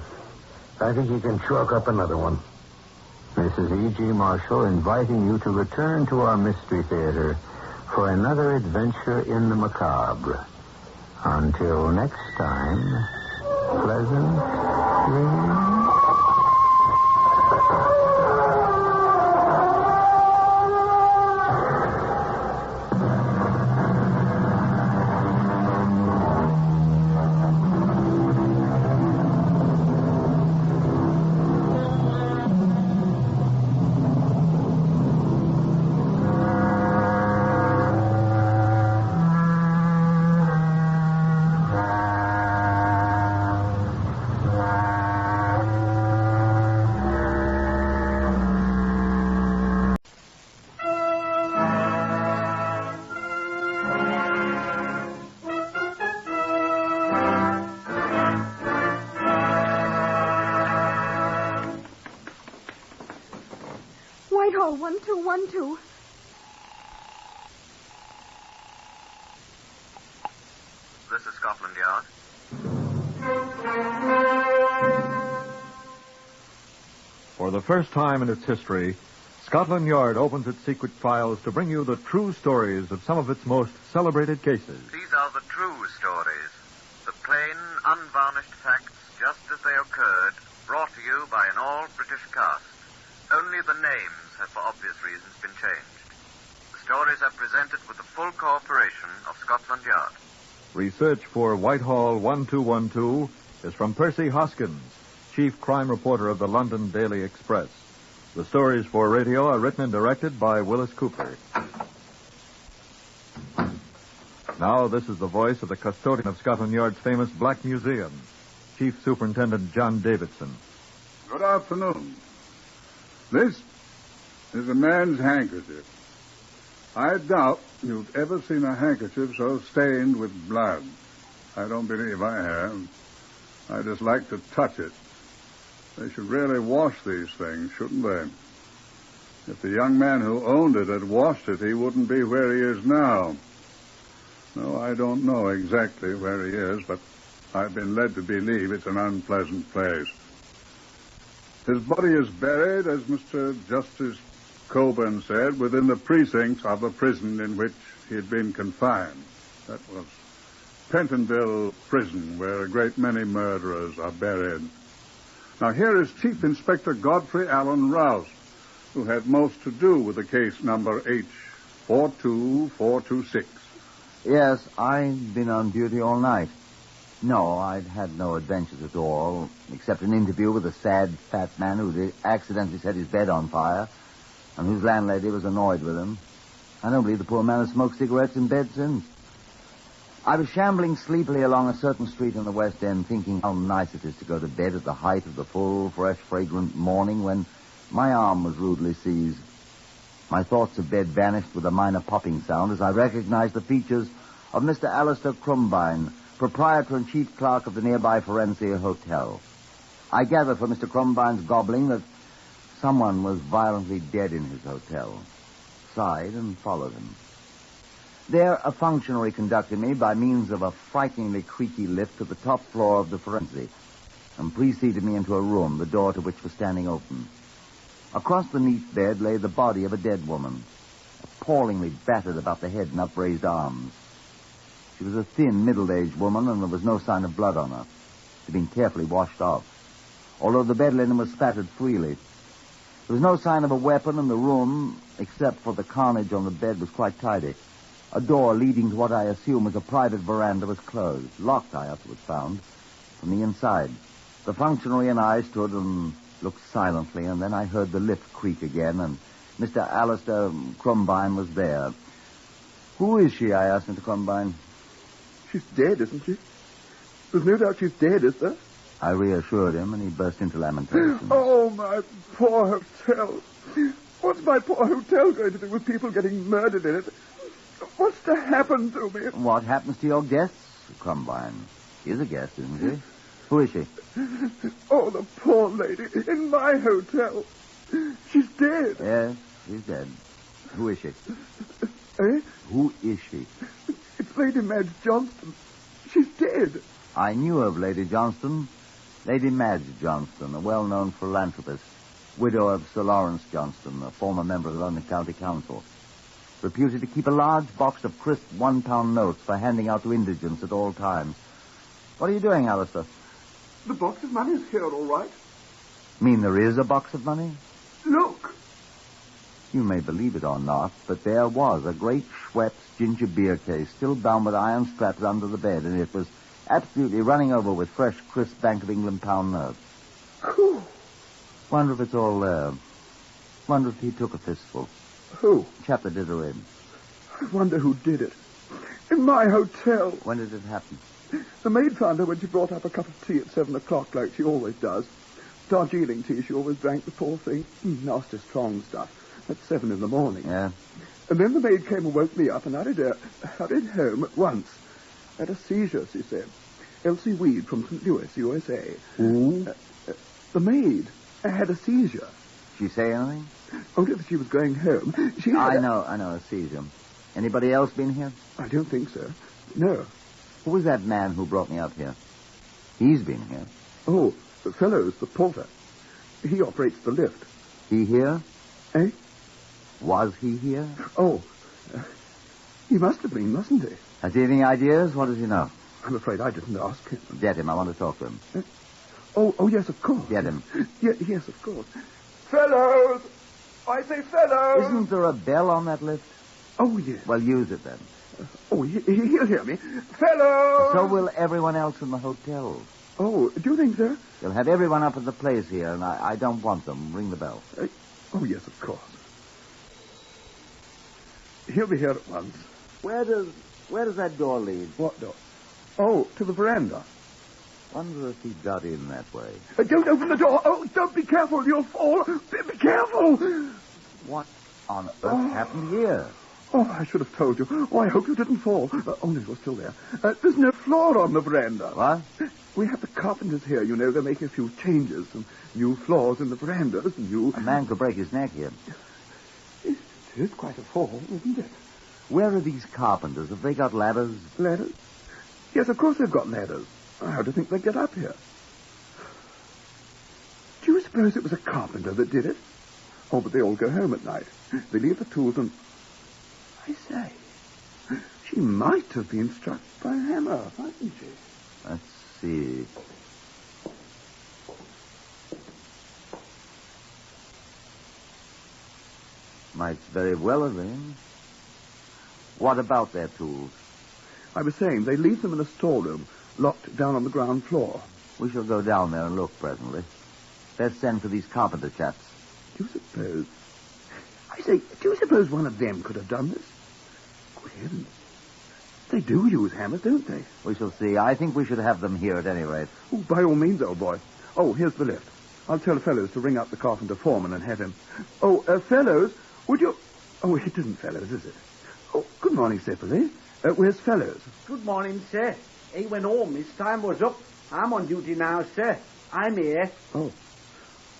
I think he can chalk up another one. This is E.G. Marshall inviting you to return to our Mystery Theater for another adventure in the macabre. Until next time, pleasant dreams. Whitehall, 1212. Scotland Yard. For the first time in its history, Scotland Yard opens its secret files to bring you the true stories of some of its most celebrated cases. These are the true stories. The plain, unvarnished facts, just as they occurred, brought to you by an all-British cast. Only the names have, for obvious reasons, been changed. The stories are presented with the full cooperation of Scotland Yard. Research for Whitehall 1212 is from Percy Hoskins, chief crime reporter of the London Daily Express. The stories for radio are written and directed by Willis Cooper. Now, this is the voice of the custodian of Scotland Yard's famous Black Museum, Chief Superintendent John Davidson. Good afternoon. This is a man's handkerchief. I doubt you've ever seen a handkerchief so stained with blood. I don't believe I have. I just like to touch it. They should really wash these things, shouldn't they? If the young man who owned it had washed it, he wouldn't be where he is now. No, I don't know exactly where he is, but I've been led to believe it's an unpleasant place. His body is buried, as Mr. Justice Coburn said, within the precincts of the prison in which he had been confined. That was Pentonville Prison, where a great many murderers are buried. Now, here is Chief Inspector Godfrey Allen Rouse, who had most to do with the case number H42426. Yes, I've been on duty all night. No, I've had no adventures at all, except an interview with a sad, fat man who accidentally set his bed on fire, and whose landlady was annoyed with him. I don't believe the poor man has smoked cigarettes in bed since. I was shambling sleepily along a certain street in the West End, thinking how nice it is to go to bed at the height of the full, fresh, fragrant morning, when my arm was rudely seized. My thoughts of bed vanished with a minor popping sound as I recognized the features of Mr. Alistair Crumbine, proprietor and chief clerk of the nearby Forensia Hotel. I gathered from Mr. Crumbine's gobbling that someone was violently dead in his hotel. Sighed and followed him. There, a functionary conducted me by means of a frighteningly creaky lift to the top floor of the Forensic and preceded me into a room, the door to which was standing open. Across the neat bed lay the body of a dead woman, appallingly battered about the head and upraised arms. She was a thin, middle-aged woman, and there was no sign of blood on her. She'd been carefully washed off, although the bed linen was spattered freely. There was no sign of a weapon, and the room, except for the carnage on the bed, was quite tidy. A door leading to what I assume was a private veranda was closed, locked, I afterwards found, from the inside. The functionary and I stood and looked silently, and then I heard the lift creak again, and Mr. Alistair Crumbine was there. Who is she, I asked Mr. Crumbine. She's dead, isn't she? There's no doubt she's dead, is there? I reassured him, and he burst into lamentation. Oh, my poor hotel. What's my poor hotel going to do with people getting murdered in it? What's to happen to me? What happens to your guests, Crumbine? She's a guest, isn't she? Who is she? Oh, the poor lady in my hotel. She's dead. Yes, she's dead. Who is she? Eh? Who is she? It's Lady Madge Johnston. She's dead. I knew of Lady Johnston. Lady Madge Johnston, a well-known philanthropist, widow of Sir Lawrence Johnston, a former member of the London County Council, reputed to keep a large box of crisp £1 notes for handing out to indigents at all times. What are you doing, Alistair? The box of money is here, all right. Mean there is a box of money? Look. You may believe it or not, but there was a great Schweppes ginger beer case still bound with iron straps under the bed, and it was absolutely running over with fresh, crisp Bank of England pound notes. Who? Wonder if it's all there. Wonder if he took a fistful. Who? Chap that did her in. I wonder who did it. In my hotel. When did it happen? The maid found her when she brought up a cup of tea at 7 o'clock, like she always does. Darjeeling tea she always drank, the poor thing. Nasty strong stuff. At 7 in the morning. Yeah. And then the maid came and woke me up, and I hurried home at once. Had a seizure, she said. Elsie Weed from St. Louis, USA. Who? The maid had a seizure. Did she say anything? Only that she was going home. I know, a seizure. Anybody else been here? I don't think so. No. Who was that man who brought me out here? He's been here. Oh, Fellows, the porter. He operates the lift. He here? Eh? Was he here? Oh, he must have been, mustn't he? Has he any ideas? What does he know? I'm afraid I didn't ask him. Get him. I want to talk to him. Oh, yes, of course. Get him. Yes, of course. Fellows! I say fellows! Isn't there a bell on that lift? Oh, yes. Well, use it then. Oh, he'll hear me. Fellows! So will everyone else in the hotel. Oh, do you think so? You'll have everyone up at the place here, and I don't want them. Ring the bell. Oh, yes, of course. He'll be here at once. Where does that door lead? What door? Oh, to the veranda. Wonder if he got in that way. Don't open the door. Oh, don't be careful. You'll fall. Be careful. What on earth happened here? Oh, I should have told you. Oh, I hope you didn't fall. Only you're still there. There's no floor on the veranda. What? We have the carpenters here, you know. They're making a few changes. Some new floors in the verandas. A man could break his neck here. It is quite a fall, isn't it? Where are these carpenters? Have they got ladders? Ladders? Yes, of course they've got ladders. How do you think they get up here? Do you suppose it was a carpenter that did it? Oh, but they all go home at night. They leave the tools and... I say, she might have been struck by a hammer, mightn't she? Let's see. Might very well have been. What about their tools? I was saying, they leave them in a storeroom, locked down on the ground floor. We shall go down there and look presently. Best send for these carpenter chaps. Do you suppose... I say, do you suppose one of them could have done this? Good heavens. They do use hammers, don't they? We shall see. I think we should have them here at any rate. Oh, by all means, old boy. Oh, here's the lift. I'll tell Fellows to ring up the carpenter foreman and have him... Oh, Fellows, would you... Oh, it isn't Fellows, is it? Oh, good morning, Sepperly. Where's Fellows? Good morning, sir. He went home. His time was up. I'm on duty now, sir. I'm here. Oh.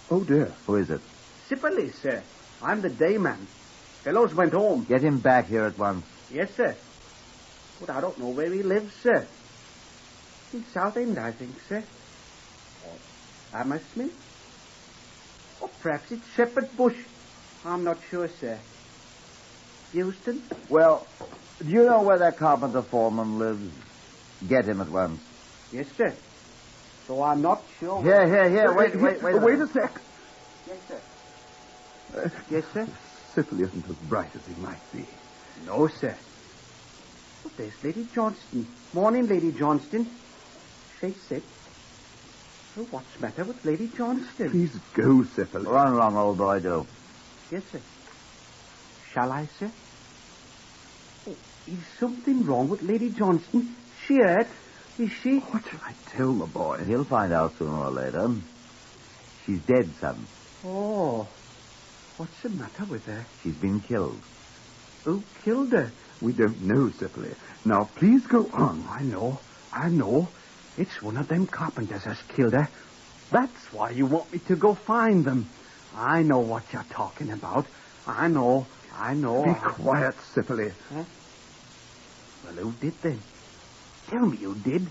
Oh, dear. Who is it? Sipperly, sir. I'm the day man. Fellows went home. Get him back here at once. Yes, sir. But I don't know where he lives, sir. In Southend, I think, sir. Or Hammersmith. Or perhaps it's Shepherd Bush. I'm not sure, sir. Houston? Well, do you know where that carpenter foreman lives? Get him at once. Yes, sir. So I'm not sure... Here. Wait a sec. Yes, sir. Yes, sir? Sipperly isn't as bright as he might be. No, sir. But there's Lady Johnston. Morning, Lady Johnston. She's sick. Well, what's the matter with Lady Johnston? Please go, Sipperly. Run along, old boy, do. Yes, sir. Shall I, sir? Oh, is something wrong with Lady Johnston? She hurt? Is she? What shall I tell the boy? He'll find out sooner or later. She's dead, son. Oh. What's the matter with her? She's been killed. Who killed her? We don't know, Sipperly. Now, please go on. I know. It's one of them carpenters has killed her. That's why you want me to go find them. I know what you're talking about. I know. Be quiet, Sipperly. Huh? Well, who did then? Tell me who did.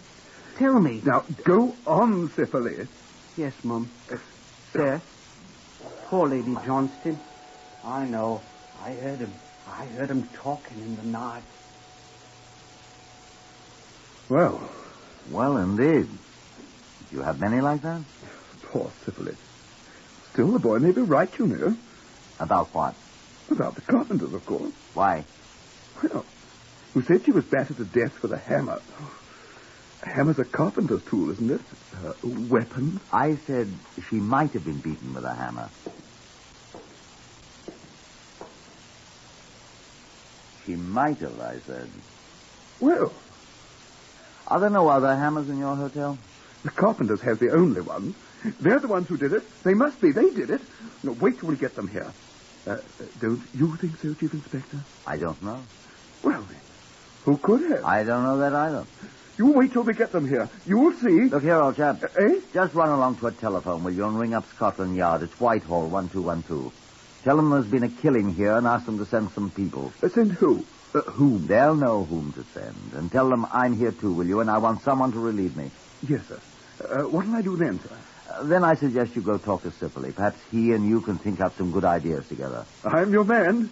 Tell me. Now, go on, Sipperly. Yes, Mum. Sir. Poor Lady Johnston. I know. I heard him talking in the night. Well, indeed. Do you have many like that? Poor Sipperly. Still, the boy may be right, you know. About what? About the carpenters, of course. Why? Well, who said she was battered to death with a hammer? A hammer's a carpenter's tool, isn't it? A weapon. I said she might have been beaten with a hammer. She might have, I said. Well. Are there no other hammers in your hotel? The carpenters have the only ones. They're the ones who did it. They must be. They did it. No, wait till we get them here. Don't you think so, Chief Inspector? I don't know. Well, then, who could have? I don't know that either. You wait till we get them here. You'll see. Look here, old chap. Eh? Just run along to a telephone, will you, and ring up Scotland Yard. It's Whitehall, 1212. Tell them there's been a killing here and ask them to send some people. Send who? Whom? They'll know whom to send. And tell them I'm here too, will you? And I want someone to relieve me. Yes, sir. What'll I do then, sir? Then I suggest you go talk to Sipperley. Perhaps he and you can think up some good ideas together. I'm your man.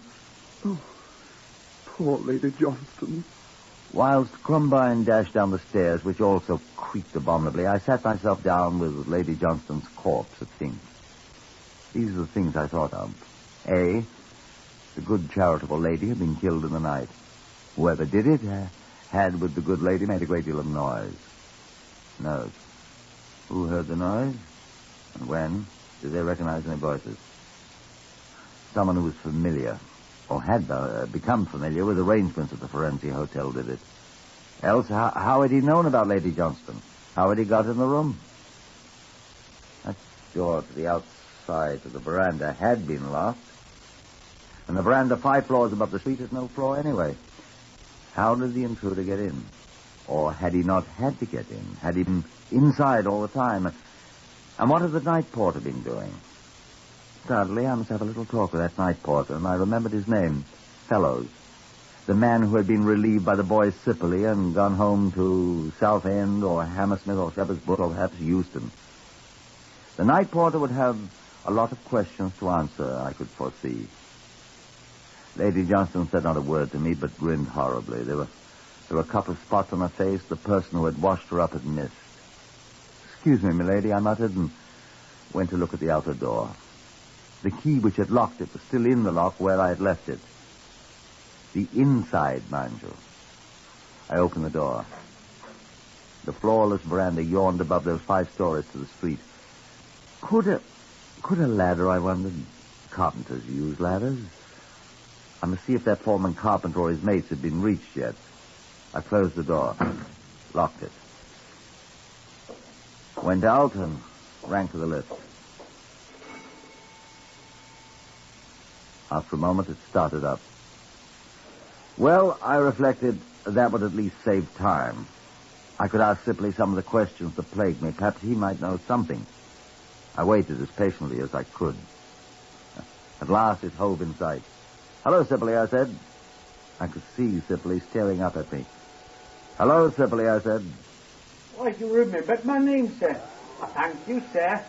Oh, poor Lady Johnston. Whilst Crumbine dashed down the stairs, which also creaked abominably, I sat myself down with Lady Johnston's corpse to think. These are the things I thought of. A, the good charitable lady had been killed in the night. Whoever did it had, with the good lady, made a great deal of noise. Note. Who heard the noise? And when? Did they recognize any voices? Someone who was familiar, or had become familiar with arrangements at the Forensic Hotel did it. Else, how had he known about Lady Johnston? How had he got in the room? That door to the outside of the veranda had been locked. And the veranda 5 floors above the street is no floor anyway. How did the intruder get in? Or had he not had to get in? Had he been inside all the time? And what had the night porter been doing? Suddenly, I must have a little talk with that night porter, and I remembered his name, Fellows. The man who had been relieved by the boys Sipperley and gone home to Southend or Hammersmith or Shepherd's Bush or perhaps Euston. The night porter would have a lot of questions to answer, I could foresee. Lady Johnston said not a word to me, but grinned horribly. There were a couple of spots on her face the person who had washed her up had missed. "Excuse me, milady," I muttered, and went to look at the outer door. The key which had locked it was still in the lock where I had left it. The inside, mind you. I opened the door. The floorless veranda yawned above those 5 stories to the street. Could a ladder, I wondered? Carpenters use ladders. I must see if that foreman carpenter or his mates had been reached yet. I closed the door, locked it. Went out and rang for the lift. After a moment, it started up. Well, I reflected, that would at least save time. I could ask Sipperley some of the questions that plagued me. Perhaps he might know something. I waited as patiently as I could. At last, it hove in sight. "Hello, Sipperley," I said. I could see Sipperley staring up at me. "Hello, Sipperley," I said. Why, you remembered my name, sir. Thank you, sir.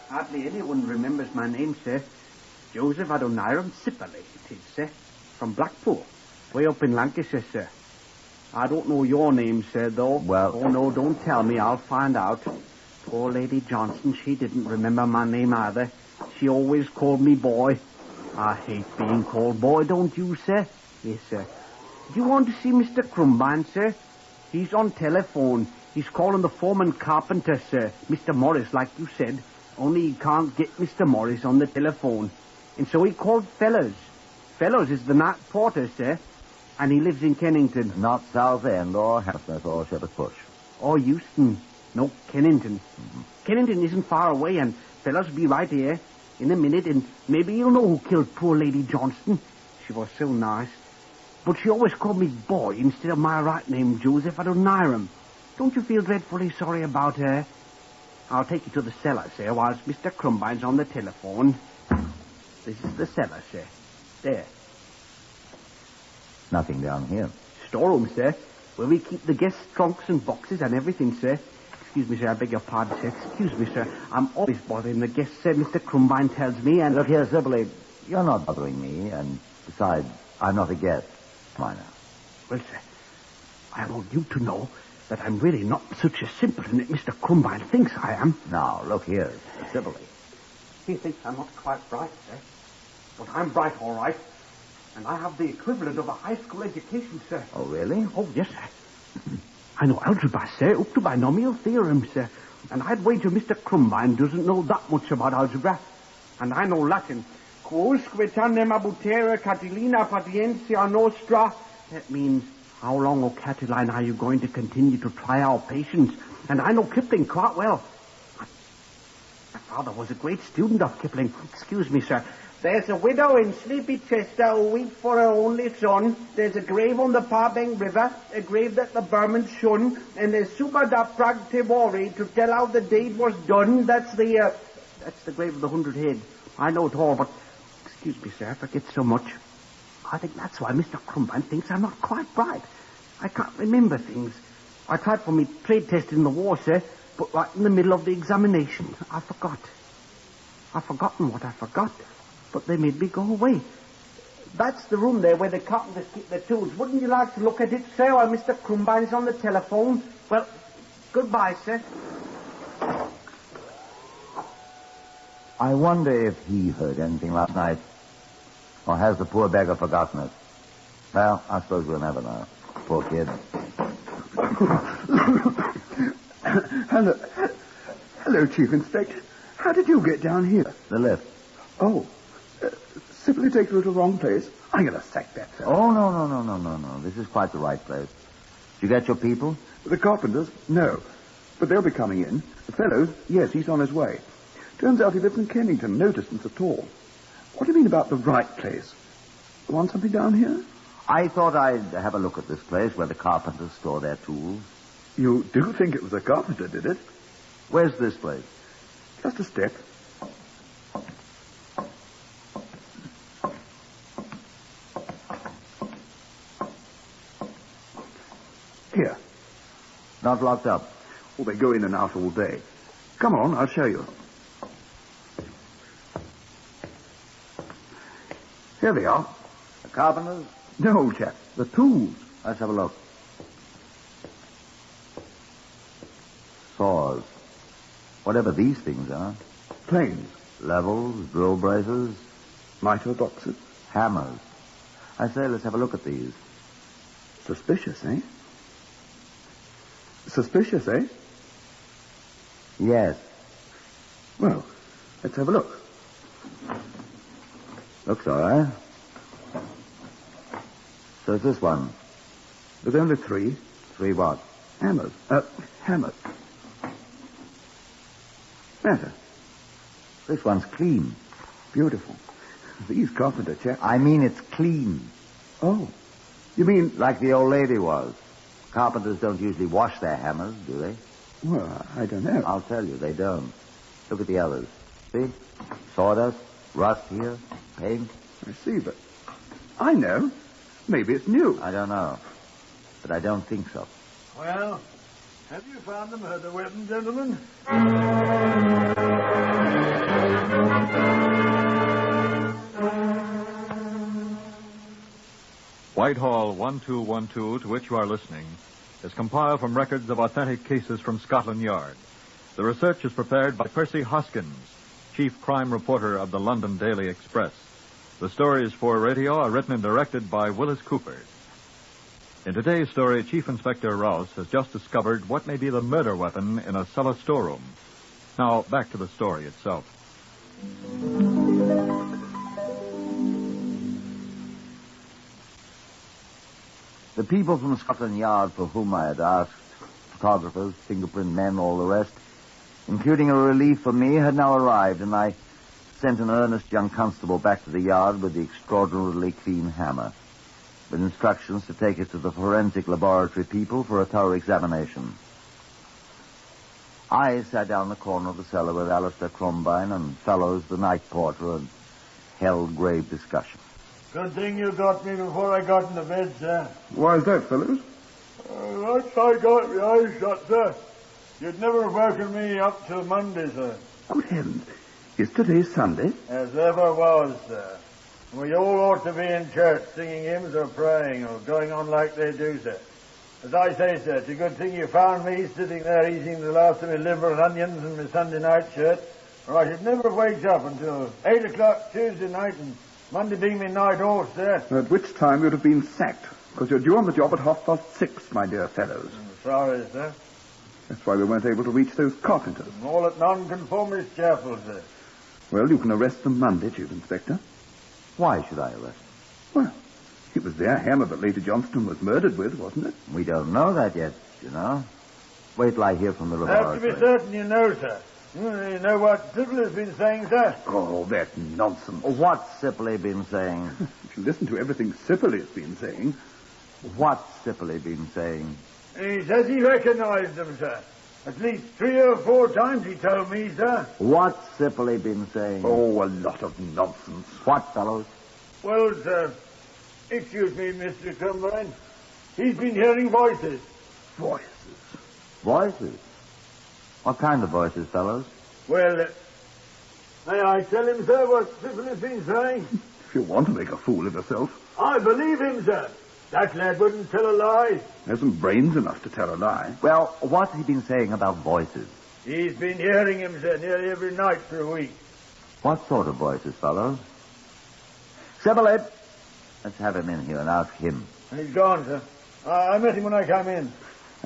Hardly anyone remembers my name, sir. Joseph Adoniram Sipperley, it is, sir. From Blackpool, way up in Lancashire, sir. I don't know your name, sir, though. Well... Oh, no, don't tell me. I'll find out. Poor Lady Johnston, she didn't remember my name either. She always called me boy. I hate being called boy, don't you, sir? Yes, sir. Do you want to see Mr. Crumbine, sir? He's on telephone. He's calling the foreman carpenter, sir. Mr. Morris, like you said. Only he can't get Mr. Morris on the telephone. And so he called Fellows. Fellows is the night porter, sir. And he lives in Kennington. Not Southend or Hammersmith or Shepherd's Bush. Or Euston. No, Kennington. Mm-hmm. Kennington isn't far away, and Fellows will be right here in a minute, and maybe you'll know who killed poor Lady Johnston. She was so nice. But she always called me boy instead of my right name, Joseph Adoniram. Don't you feel dreadfully sorry about her? I'll take you to the cellar, sir, whilst Mr. Crumbine's on the telephone. This is the cellar, sir. There. Nothing down here. Storeroom, sir, where we keep the guests' trunks and boxes and everything, sir. Excuse me, sir, I beg your pardon, sir. Excuse me, sir. I'm always bothering the guests, sir. Mr. Crumbine tells me, and... Look here, Sipperley, you're not bothering me, and besides, I'm not a guest. Minor. Well, sir, I want you to know that I'm really not such a simpleton that Mr. Crumbine thinks I am. Now, look here, Sipperley. He thinks I'm not quite bright, sir. But I'm bright, all right. And I have the equivalent of a high school education, sir. Oh, really? Oh, yes, sir. I know algebra, sir, up to binomial theorem, sir. And I'd wager Mr. Crumbine doesn't know that much about algebra. And I know Latin. Quousque tandem abutera Catilina patientia nostra. That means, how long, O Catiline, are you going to continue to try our patience? And I know Kipling quite well. My father was a great student of Kipling. Excuse me, sir. There's a widow in sleepy Chester who weeps for her only son. There's a grave on the Parbank River, a grave that the Burmans shun, and there's Suba da Prag Tevori to tell how the deed was done. That's the grave of the 100 Head. I know it all, but excuse me, sir, I forget so much. I think that's why Mr. Krumbine thinks I'm not quite bright. I can't remember things. I tried for me trade test in the war, sir, but right in the middle of the examination, I forgot. I've forgotten what I forgot, but they made me go away. That's the room there where the carpenters keep their tools. Wouldn't you like to look at it, sir, while Mr. Krumbine's on the telephone? Well, goodbye, sir. I wonder if he heard anything last night. Or has the poor beggar forgotten it? Well, I suppose we'll never know. Poor kid. Hello, Chief Inspector. How did you get down here? The lift. Oh, simply take you to the wrong place. I'm going to sack that fellow. Oh, no. This is quite the right place. Did you get your people? The carpenters? No. But they'll be coming in. The fellow? Yes, he's on his way. Turns out he lives in Kennington, no distance at all. What do you mean about the right place? You want something down here? I thought I'd have a look at this place where the carpenters store their tools. You do think it was a carpenter, did it? Where's this place? Just a step. Here. Not locked up? Well, they go in and out all day. Come on, I'll show you. Here they are. The carpenters? No, chap. The tools. Let's have a look. Saws. Whatever these things are. Planes. Levels, drill braces. Miter boxes. Hammers. I say, let's have a look at these. Suspicious, eh? Suspicious, eh? Yes. Well, let's have a look. Looks all right. So it's this one. There's only three. Three what? Hammers. Hammers. Matter. This one's clean. Beautiful. These carpenter chaps. I mean it's clean. Oh. You mean... Like the old lady was. Carpenters don't usually wash their hammers, do they? Well, I don't know. I'll tell you, they don't. Look at the others. See? Sawdust, rust here, paint. I see, but I know. Maybe it's new. I don't know. But I don't think so. Well, have you found them, the weapon, gentlemen? Whitehall 1212, to which you are listening, is compiled from records of authentic cases from Scotland Yard. The research is prepared by Percy Hoskins, chief crime reporter of the London Daily Express. The stories for radio are written and directed by Willis Cooper. In today's story, Chief Inspector Rouse has just discovered what may be the murder weapon in a cellar storeroom. Now, back to the story itself. The people from Scotland Yard for whom I had asked, photographers, fingerprint men, all the rest, including a relief for me, had now arrived, and I sent an earnest young constable back to the yard with the extraordinarily clean hammer, with instructions to take it to the forensic laboratory people for a thorough examination. I sat down in the corner of the cellar with Alistair Crumbine and Fellows, the night porter, and held grave discussion. Good thing you got me before I got in the bed, sir. Why is that, fellows? Once I got my eyes shut, sir, you'd never woken me up till Monday, sir. Good heavens. Is today Sunday? As ever was, sir. We all ought to be in church singing hymns or praying or going on like they do, sir. As I say, sir, it's a good thing you found me sitting there eating the last of my liver and onions and my Sunday night shirt, or I should never wake up until 8 o'clock Tuesday night and Monday being my night off, sir. At which time you'd have been sacked, because you're due on the job at 6:30, my dear fellows. I'm sorry, sir. That's why we weren't able to reach those carpenters. All at Nonconformist Chapel, sir. Well, you can arrest them Monday, Chief Inspector. Why should I arrest them? Well, it was their hammer that Lady Johnston was murdered with, wasn't it? We don't know that yet, you know. Wait till I hear from the laboratory. Have to be certain you know, sir. You know what Sybil has been saying, sir? Oh, that nonsense. What's Sipley been saying? If you listen to everything Sipley's been saying. What's Sipley been saying? He says he recognized them, sir. At least 3 or 4 times he told me, sir. What's Sipley been saying? Oh, a lot of nonsense. What, fellows? Well, sir, Excuse me, Mr. Combine. He's been hearing voices. Voices? Voices? What kind of voices, fellows? Well, may I tell him, sir, what Sybil has been saying? If you want to make a fool of yourself. I believe him, sir. That lad wouldn't tell a lie. Hasn't brains enough to tell a lie. Well, what's he been saying about voices? He's been hearing him, sir, nearly every night for a week. What sort of voices, fellows? Sybil, let's have him in here and ask him. He's gone, sir. I met him when I came in.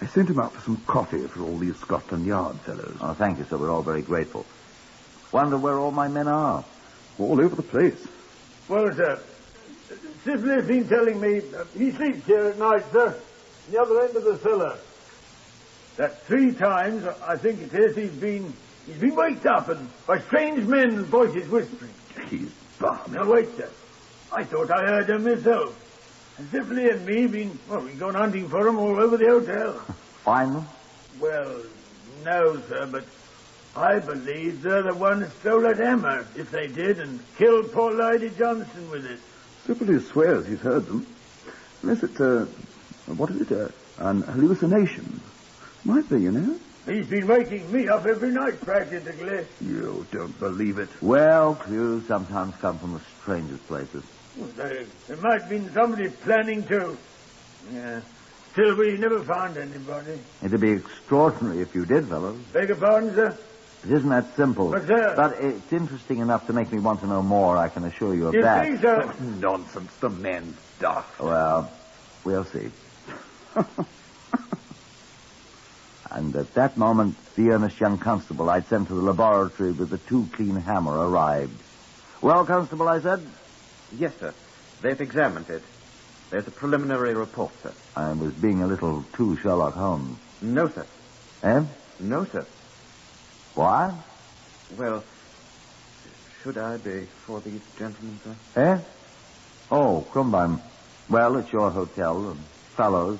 I sent him out for some coffee for all these Scotland Yard fellows. Oh, thank you, sir. We're all very grateful. Wonder where all my men are. All over the place. Well, sir, Sybil has been telling me he sleeps here at night, sir, in the other end of the cellar. That 3 times, I think it is, he's been waked up and by strange men's voices whispering. He's balmy. Now, wait, sir. I thought I heard them myself. And Sybil and me we've gone hunting for them all over the hotel. Find them? Well, no, sir, but I believe they're the ones who stole that hammer, if they did, and killed poor Lady Johnson with it. Sybil swears he's heard them. Unless it's an hallucination. Might be, you know. He's been waking me up every night, practically. You don't believe it. Well, clues sometimes come from the strangest places. Well, there might have been somebody planning to. Yeah. Still, we never found anybody. It'd be extraordinary if you did, fellows. Beg your pardon, sir? It isn't that simple. But, sir... But it's interesting enough to make me want to know more, I can assure you of you that. You see, sir? Oh, nonsense. The man's daft. Well, we'll see. And at that moment, the earnest young constable I'd sent to the laboratory with the too-clean hammer arrived. Well, Constable, I said? Yes, sir. They've examined it. There's a preliminary report, sir. I was being a little too Sherlock Holmes. No, sir. Eh? No, sir. Why? Well, should I be for these gentlemen, sir? Eh? Oh, Crumbine. Well, it's your hotel, and fellows.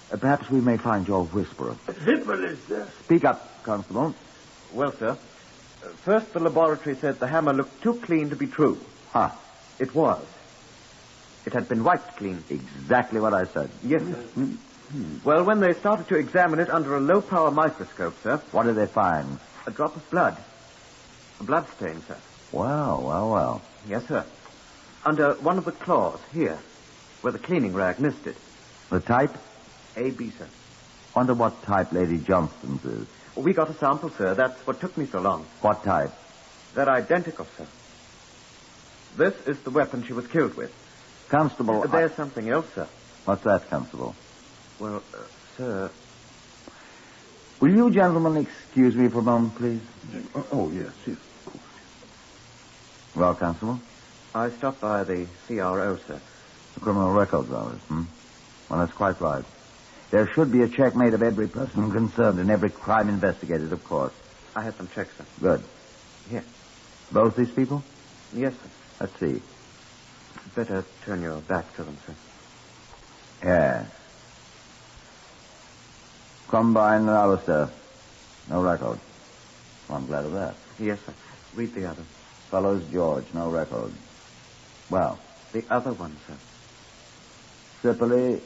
Perhaps we may find your whisperer. Sybil, sir. Speak up, Constable. Well, sir, first the laboratory said the hammer looked too clean to be true. Huh. It was. It had been wiped clean. Exactly what I said. Yes, sir. Mm-hmm. Well, when they started to examine it under a low-power microscope, sir... What did they find? A drop of blood. A blood stain, sir. Well. Yes, sir. Under one of the claws, here, where the cleaning rag missed it. The type? A-B, sir. Wonder what type Lady Johnston's is. We got a sample, sir. That's what took me so long. What type? They're identical, sir. This is the weapon she was killed with. Constable... There's something else, sir. What's that, Constable? Well, sir... Will you gentlemen excuse me for a moment, please? Oh, yes, of course. Well, Constable? I stopped by the CRO, sir. The Criminal Records Office, Well, that's quite right. There should be a check made of every person concerned and every crime investigated, of course. I had them checked, sir. Good. Here. Both these people? Yes, sir. Let's see. Better turn your back to them, sir. Yes. Combine and Alistair. No record. Well, I'm glad of that. Yes, sir. Read the other. Fellows George, no record. Well. The other one, sir. Sipoli,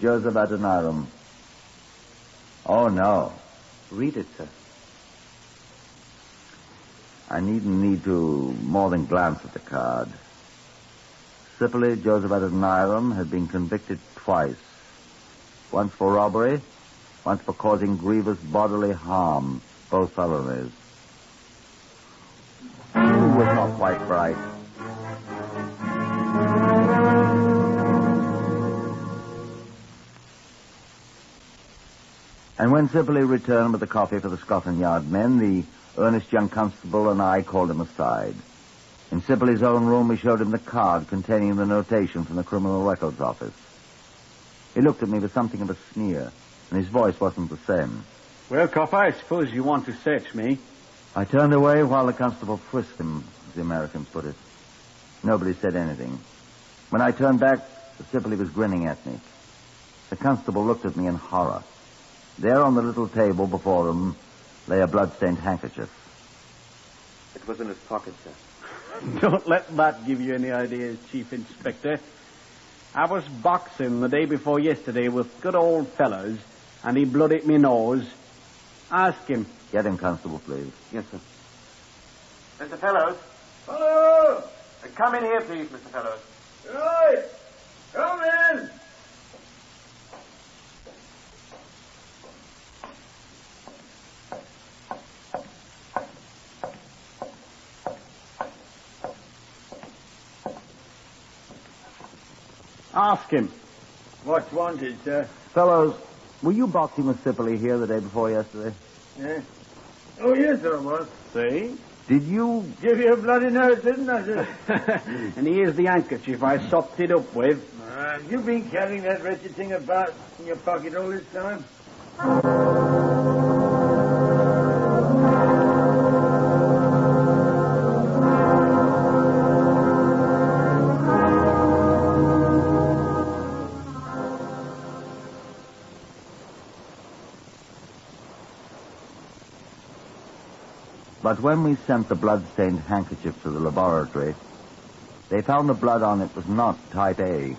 Joseph Adoniram. Oh, no. Read it, sir. I needn't need to more than glance at the card. Sipoli, Joseph Adoniram, had been convicted twice. Once for robbery, once for causing grievous bodily harm. Both felonies. Was not quite right. And when Sipoli returned with the coffee for the Scotland Yard men, the earnest young constable and I called him aside. In Sipoli's own room, we showed him the card containing the notation from the Criminal Records Office. He looked at me with something of a sneer, and his voice wasn't the same. Well, copper, I suppose you want to search me. I turned away while the constable frisked him, as the Americans put it. Nobody said anything. When I turned back, Sipoli was grinning at me. The constable looked at me in horror. There on the little table before him lay a blood-stained handkerchief. It was in his pocket, sir. Don't let that give you any ideas, Chief Inspector. I was boxing the day before yesterday with good old fellows, and he blooded me nose. Ask him. Get him, Constable, please. Yes, sir. Mr. Fellows. Hello! Come in here, please, Mr. Fellows. Right! Come in! Ask him. What's wanted, sir? Fellows, were you boxing with Sipperley here the day before yesterday? Yeah. Oh, yes, sir, I was. See? Did you... Give you a bloody nose, didn't I, sir? And here's the handkerchief I sopped it up with. You've been carrying that wretched thing about in your pocket all this time? But when we sent the blood-stained handkerchief to the laboratory, they found the blood on it was not type A,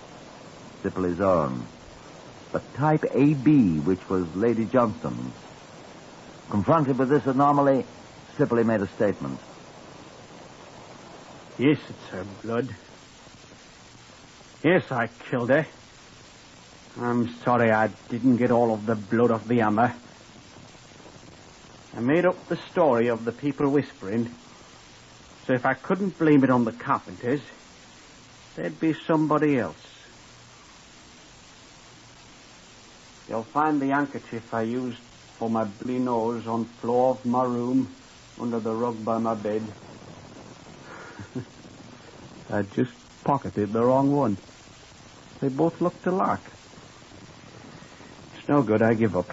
Sipperley's own, but type AB, which was Lady Johnston's. Confronted with this anomaly, Sipperley made a statement. Yes, it's her blood. Yes, I killed her. I'm sorry I didn't get all of the blood off the hammer. I made up the story of the people whispering, so if I couldn't blame it on the carpenters, there'd be somebody else. You'll find the handkerchief I used for my bloody nose on floor of my room under the rug by my bed. I just pocketed the wrong one. They both looked alike. It's no good, I give up.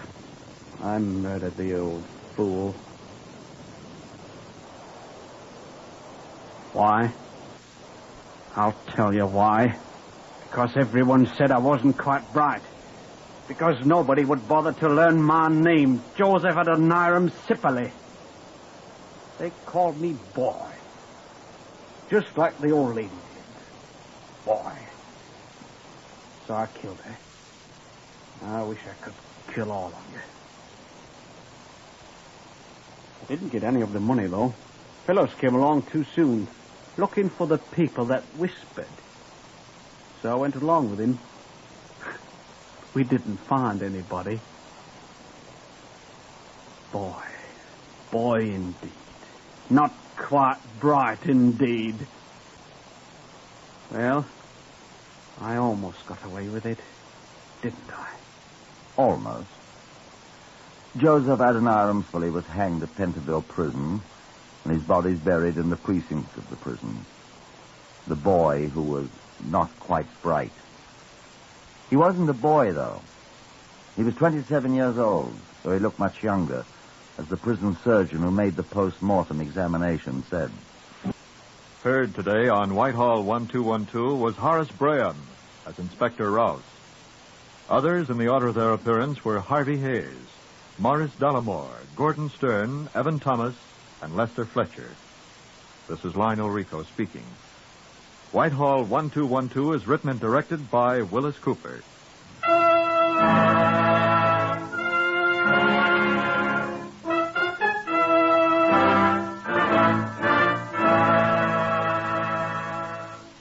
I murdered the old fool. Why? I'll tell you why. Because everyone said I wasn't quite bright. Because nobody would bother to learn my name, Joseph Adoniram Sipperley. They called me boy. Just like the old lady did. Boy. So I killed her. I wish I could kill all of you. I didn't get any of the money, though. Fellows came along too soon, looking for the people that whispered. So I went along with him. We didn't find anybody. Boy indeed. Not quite bright indeed. Well, I almost got away with it, didn't I? Almost. Joseph Adoniram Sipperley was hanged at Pentonville Prison, and his body's buried in the precincts of the prison. The boy who was not quite bright. He wasn't a boy, though. He was 27 years old, though he looked much younger, as the prison surgeon who made the post-mortem examination said. Heard today on Whitehall 1212 was Horace Braham as Inspector Rouse. Others in the order of their appearance were Harvey Hayes, Morris Dollamore, Gordon Stern, Evan Thomas, and Lester Fletcher. This is Lionel Rico speaking. Whitehall 1212 is written and directed by Willis Cooper.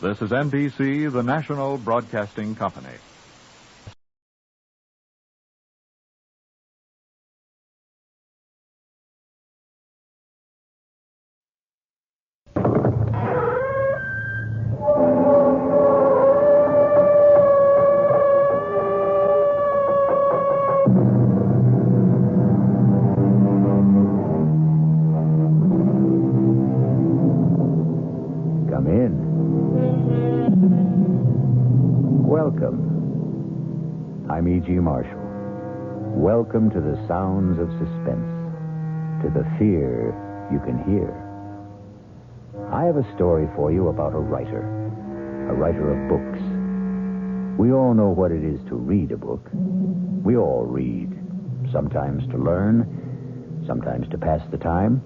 This is NBC, the National Broadcasting Company. I'm E.G. Marshall. Welcome to the sounds of suspense, to the fear you can hear. I have a story for you about a writer of books. We all know what it is to read a book. We all read, sometimes to learn, sometimes to pass the time,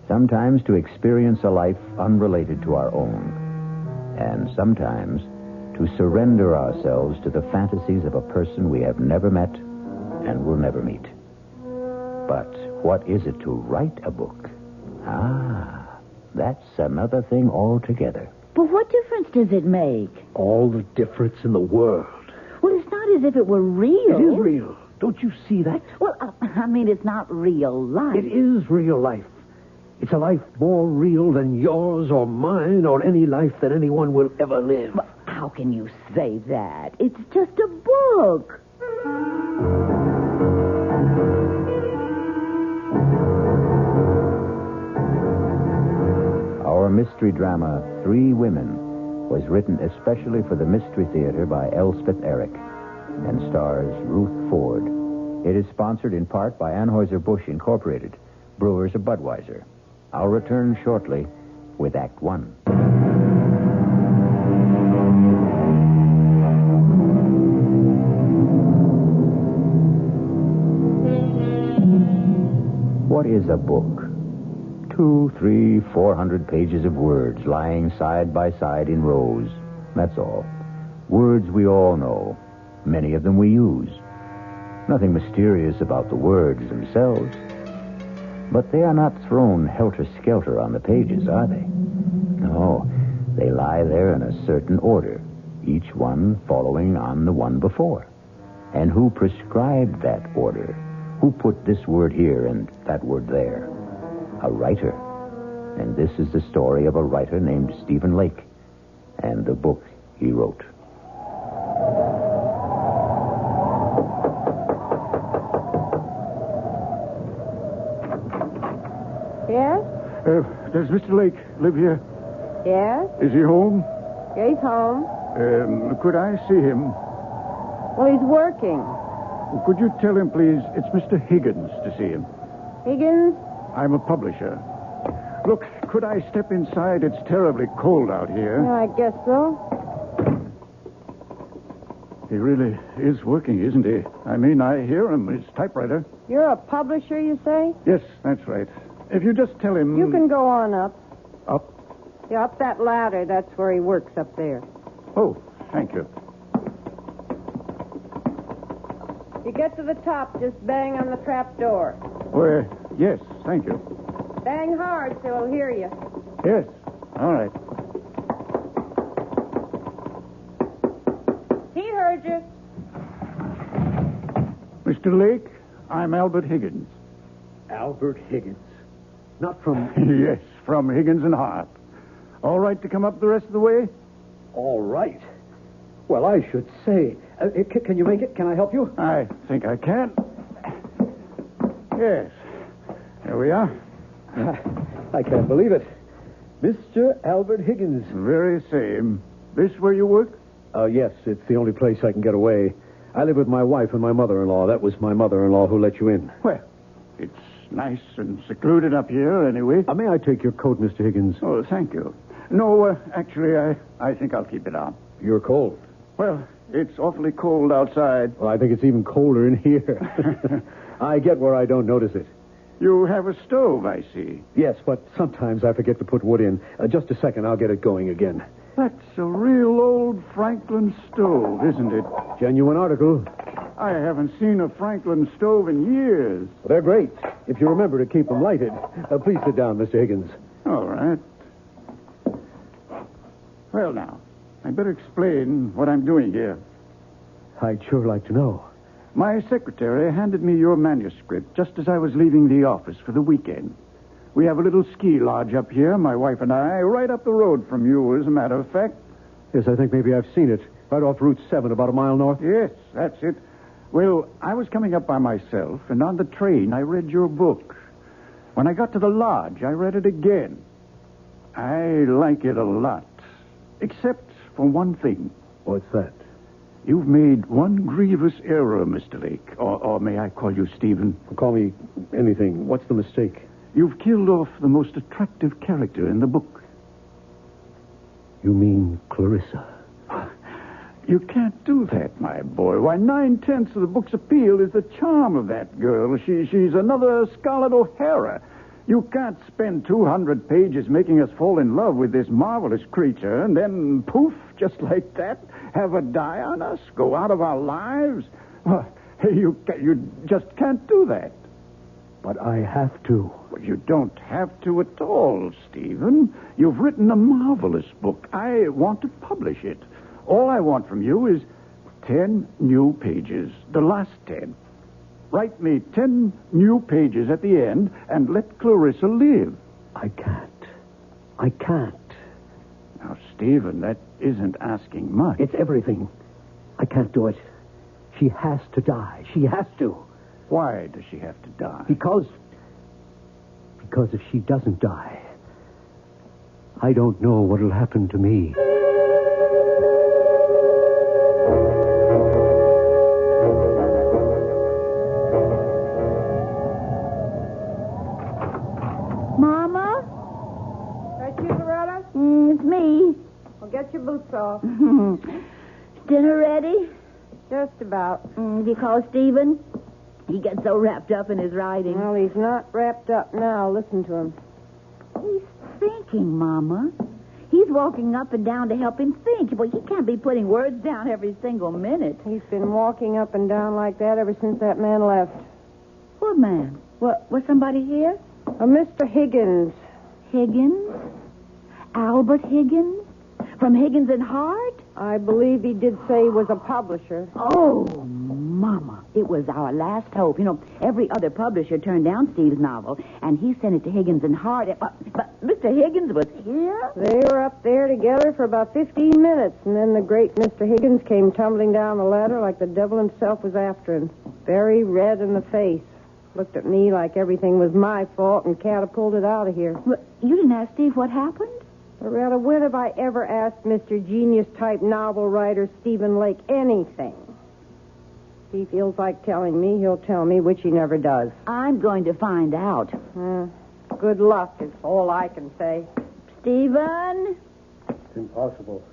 sometimes to experience a life unrelated to our own, and sometimes to surrender ourselves to the fantasies of a person we have never met and will never meet. But what is it to write a book? That's another thing altogether. But what difference does it make? All the difference in the world. Well, it's not as if it were real. It is real. Don't you see that? Well, I mean, it's not real life. It is real life. It's a life more real than yours or mine or any life that anyone will ever live. Well, how can you say that? It's just a book. Our mystery drama, 3 Women, was written especially for the Mystery Theater by Elspeth Eric and stars Ruth Ford. It is sponsored in part by Anheuser-Busch Incorporated, brewers of Budweiser. I'll return shortly with Act 1. What is a book? 200, 300, 400 pages of words lying side by side in rows. That's all. Words we all know. Many of them we use. Nothing mysterious about the words themselves. But they are not thrown helter-skelter on the pages, are they? No, they lie there in a certain order, each one following on the one before. And who prescribed that order? Who put this word here and that word there? A writer. And this is the story of a writer named Stephen Lake and the book he wrote. Yes? Does Mr. Lake live here? Yes? Is he home? Yeah, he's home. Could I see him? Well, he's working. Could you tell him, please, it's Mr. Higgins to see him? Higgins? I'm a publisher. Look, could I step inside? It's terribly cold out here. Yeah, I guess so. He really is working, isn't he? I mean, I hear him, his typewriter. You're a publisher, you say? Yes, that's right. If you just tell him... You can go on up. Up? Yeah, up that ladder. That's where he works up there. Oh, thank you. You get to the top, just bang on the trap door. Well, yes, thank you. Bang hard so he'll hear you. Yes, all right. He heard you. Mr. Lake, I'm Albert Higgins. Albert Higgins. Not from... Yes, from Higgins and Hart. All right to come up the rest of the way? All right. Well, I should say. Can you make it? Can I help you? I think I can. Yes. There we are. I can't believe it. Mr. Albert Higgins. Very same. This where you work? Yes, it's the only place I can get away. I live with my wife and my mother-in-law. That was my mother-in-law who let you in. Well, it's nice and secluded up here, anyway. May I take your coat, Mr. Higgins? Oh, thank you. No, actually, I think I'll keep it on. You're cold. Well, it's awfully cold outside. Well, I think it's even colder in here. I get where I don't notice it. You have a stove, I see. Yes, but sometimes I forget to put wood in. Just a second, I'll get it going again. That's a real old Franklin stove, isn't it? Genuine article. I haven't seen a Franklin stove in years. Well, they're great, if you remember to keep them lighted. Please sit down, Mr. Higgins. All right. Well, now, I'd better explain what I'm doing here. I'd sure like to know. My secretary handed me your manuscript just as I was leaving the office for the weekend. We have a little ski lodge up here, my wife and I, right up the road from you, as a matter of fact. Yes, I think maybe I've seen it. Right off Route 7, about a mile north. Yes, that's it. Well, I was coming up by myself, and on the train I read your book. When I got to the lodge, I read it again. I like it a lot. Except for one thing. What's that? You've made one grievous error, Mr. Lake. Or may I call you Stephen? Call me anything. What's the mistake? You've killed off the most attractive character in the book. You mean Clarissa? You can't do that, my boy. Why, 9/10 of the book's appeal is the charm of that girl. She's another Scarlett O'Hara. You can't spend 200 pages making us fall in love with this marvelous creature and then, poof, just like that, have her die on us, go out of our lives. Well, you just can't do that. But I have to. Well, you don't have to at all, Stephen. You've written a marvelous book. I want to publish it. All I want from you is 10 new pages, the last 10. Write me 10 new pages at the end and let Clarissa live. I can't. Now, Stephen, that isn't asking much. It's everything. I can't do it. She has to die. She has to. Why does she have to die? Because if she doesn't die, I don't know what'll happen to me. Mama? That you, Loretta? It's me. Well, get your boots off. Dinner ready? Just about. You call Stephen? He gets so wrapped up in his writing. Well, he's not wrapped up now. Listen to him. He's thinking, Mama. He's walking up and down to help him think. Well, he can't be putting words down every single minute. He's been walking up and down like that ever since that man left. What man? Was somebody here? Mr. Higgins. Higgins? Albert Higgins? From Higgins and Hart? I believe he did say he was a publisher. Oh, Mama, it was our last hope. You know, every other publisher turned down Steve's novel, and he sent it to Higgins and Hart. But Mr. Higgins was here? They were up there together for about 15 minutes, and then the great Mr. Higgins came tumbling down the ladder like the devil himself was after him, very red in the face. Looked at me like everything was my fault and catapulted out of here. Well, you didn't ask Steve what happened? Loretta, when have I ever asked Mr. Genius-type novel writer Stephen Lake anything? If he feels like telling me, he'll tell me, which he never does. I'm going to find out. Good luck is all I can say. Stephen? It's impossible.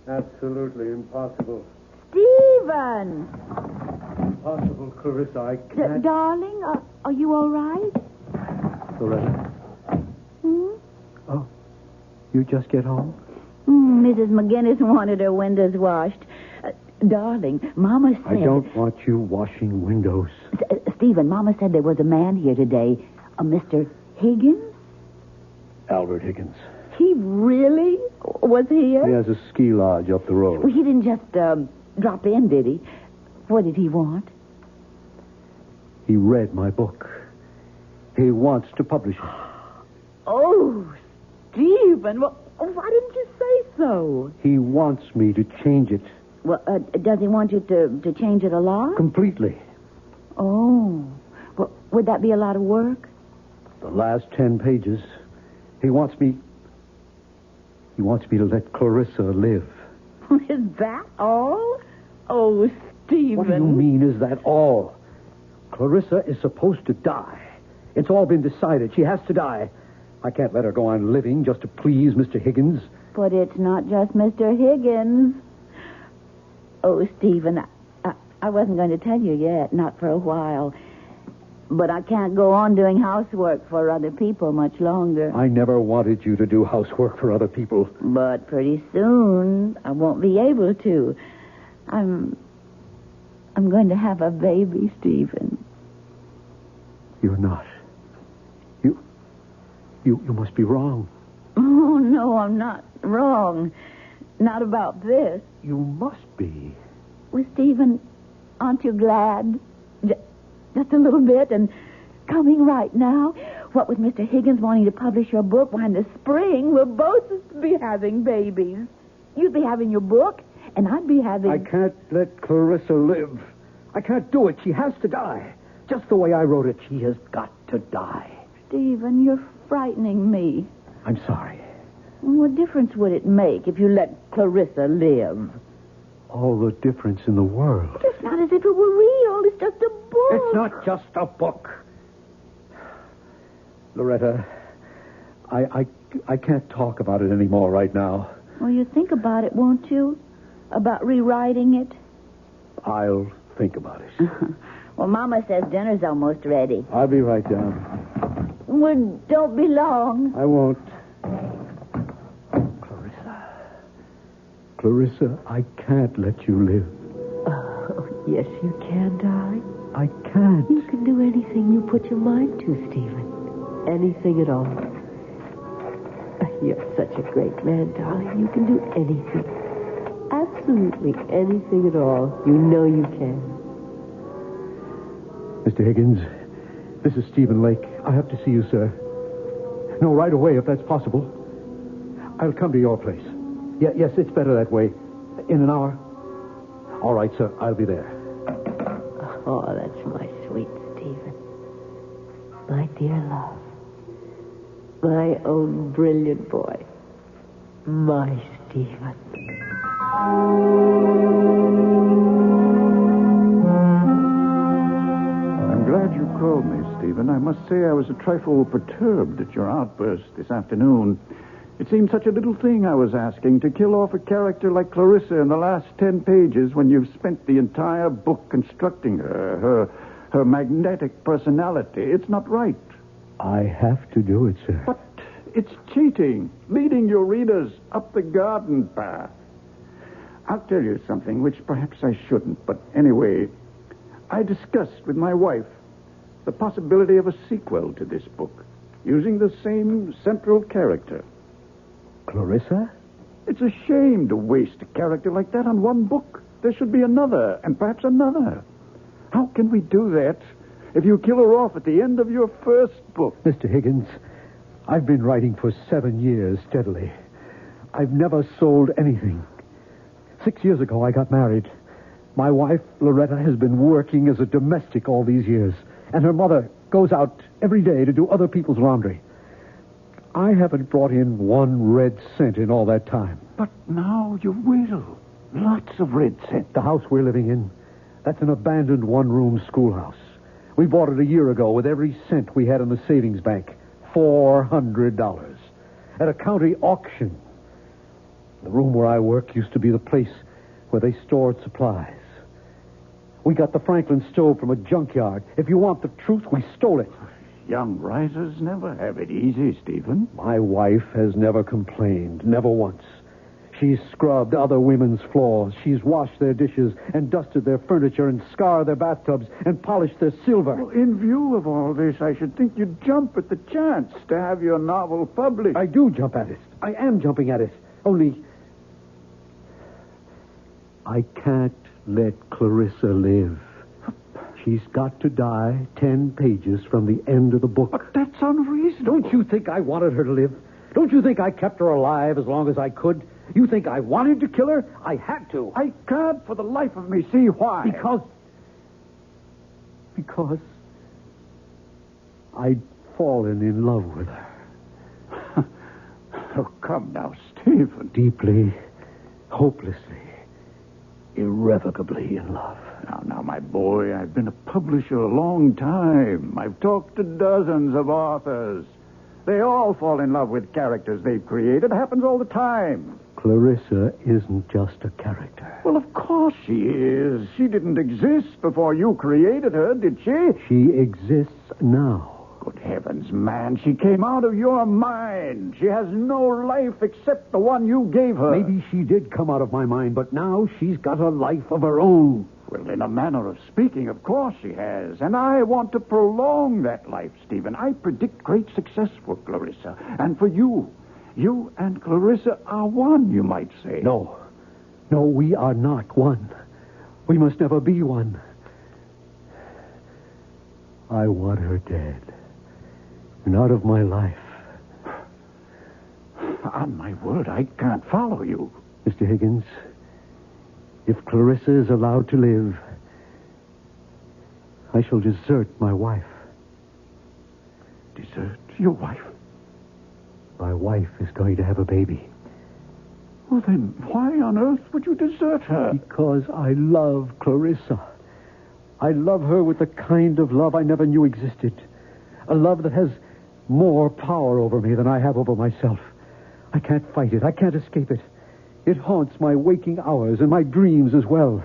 Absolutely impossible. Stephen! Impossible, Clarissa. I can't. Darling, are you all right? Loretta? Oh, you just get home? Mrs. McGinnis wanted her windows washed. Darling, Mama said... I don't want you washing windows. Stephen, Mama said there was a man here today, a Mr. Higgins? Albert Higgins. He really was here? He has a ski lodge up the road. Well, he didn't just drop in, did he? What did he want? He read my book. He wants to publish it. Oh, Stephen, well, why didn't you say so? He wants me to change it. Well, does he want you to change it a lot? Completely. Oh. Well, would that be a lot of work? The last 10 pages. He wants me to let Clarissa live. Is that all? Oh, Stephen. What do you mean, is that all? Clarissa is supposed to die. It's all been decided. She has to die. I can't let her go on living just to please Mr. Higgins. But it's not just Mr. Higgins. Oh, Stephen, I wasn't going to tell you yet, not for a while. But I can't go on doing housework for other people much longer. I never wanted you to do housework for other people. But pretty soon, I won't be able to. I'm going to have a baby, Stephen. You're not. You must be wrong. Oh, no, I'm not wrong. Not about this. You must be. Well, Stephen, aren't you glad? Just a little bit, and coming right now. What with Mr. Higgins wanting to publish your book, why, in the spring, we'll both be having babies. You'd be having your book, and I'd be having... I can't let Clarissa live. I can't do it. She has to die. Just the way I wrote it, she has got to die. Stephen, you're frightening me. I'm sorry. What difference would it make if you let Clarissa live? All the difference in the world. It's not as if it were real. It's just a book. It's not just a book. Loretta, I can't talk about it anymore right now. Well, you think about it, won't you? About rewriting it? I'll think about it. Well, Mama says dinner's almost ready. I'll be right down. Well, don't be long. I won't. Clarissa, I can't let you live. Oh, yes, you can, darling. I can't. You can do anything you put your mind to, Stephen. Anything at all. You're such a great man, darling. You can do anything. Absolutely anything at all. You know you can. Mr. Higgins, this is Stephen Lake. I have to see you, sir. No, right away, if that's possible. I'll come to your place. Yes, it's better that way. In an hour. All right, sir. I'll be there. Oh, that's my sweet Stephen. My dear love. My own brilliant boy. My Stephen. I'm glad you called me, Stephen. I must say I was a trifle perturbed at your outburst this afternoon. It seemed such a little thing I was asking, to kill off a character like Clarissa in the last 10 pages when you've spent the entire book constructing her magnetic personality. It's not right. I have to do it, sir. But it's cheating, leading your readers up the garden path. I'll tell you something which perhaps I shouldn't, but anyway, I discussed with my wife the possibility of a sequel to this book, using the same central character. Clarissa? It's a shame to waste a character like that on one book. There should be another, and perhaps another. How can we do that if you kill her off at the end of your first book? Mr. Higgins, I've been writing for 7 years steadily. I've never sold anything. 6 years ago, I got married. My wife, Loretta, has been working as a domestic all these years, and her mother goes out every day to do other people's laundry. I haven't brought in 1 red cent in all that time. But now you will. Lots of red cent. The house we're living in, that's an abandoned 1-room schoolhouse. We bought it a year ago with every cent we had in the savings bank. $400. At a county auction. The room where I work used to be the place where they stored supplies. We got the Franklin stove from a junkyard. If you want the truth, we stole it. Young writers never have it easy, Stephen. My wife has never complained, never once. She's scrubbed other women's floors. She's washed their dishes and dusted their furniture and scoured their bathtubs and polished their silver. Well, in view of all this, I should think you'd jump at the chance to have your novel published. I do jump at it. I am jumping at it. Only, I can't let Clarissa live. She's got to die 10 pages from the end of the book. But that's unreasonable. Don't you think I wanted her to live? Don't you think I kept her alive as long as I could? You think I wanted to kill her? I had to. I can't for the life of me see why. Because I'd fallen in love with her. Oh, come now, Stephen. Deeply, hopelessly, irrevocably in love. Now, my boy, I've been a publisher a long time. I've talked to dozens of authors. They all fall in love with characters they've created. It happens all the time. Clarissa isn't just a character. Well, of course she is. She didn't exist before you created her, did she? She exists now. Good heavens, man. She came out of your mind. She has no life except the one you gave her. Maybe she did come out of my mind, but now she's got a life of her own. Well, in a manner of speaking, of course she has. And I want to prolong that life, Stephen. I predict great success for Clarissa. And for you. You and Clarissa are one, you might say. No, we are not one. We must never be one. I want her dead. And out of my life. On my word, I can't follow you. Mr. Higgins, if Clarissa is allowed to live, I shall desert my wife. Desert your wife? My wife is going to have a baby. Well, then, why on earth would you desert her? Because I love Clarissa. I love her with the kind of love I never knew existed. A love that has more power over me than I have over myself. I can't fight it. I can't escape it. It haunts my waking hours and my dreams as well.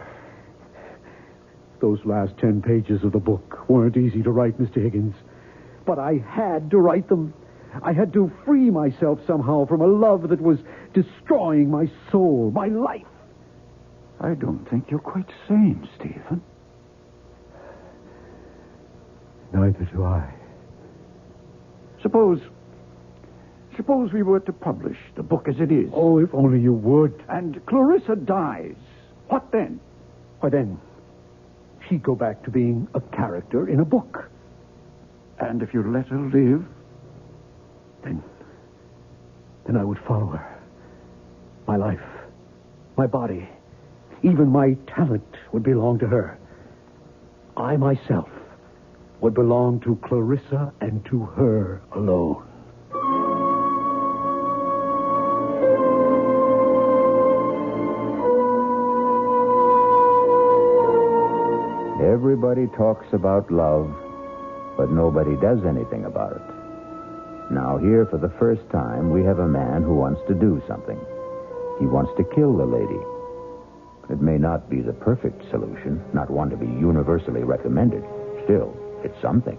Those last 10 pages of the book weren't easy to write, Mr. Higgins. But I had to write them. I had to free myself somehow from a love that was destroying my soul, my life. I don't think you're quite sane, Stephen. Neither do I. Suppose we were to publish the book as it is. Oh, if only you would. And Clarissa dies. What then? Why, then, she'd go back to being a character in a book. And if you let her live? Then I would follow her. My life, my body, even my talent would belong to her. I myself would belong to Clarissa and to her alone. Everybody talks about love, but nobody does anything about it. Now, here for the first time, we have a man who wants to do something. He wants to kill the lady. It may not be the perfect solution, not one to be universally recommended. Still, it's something.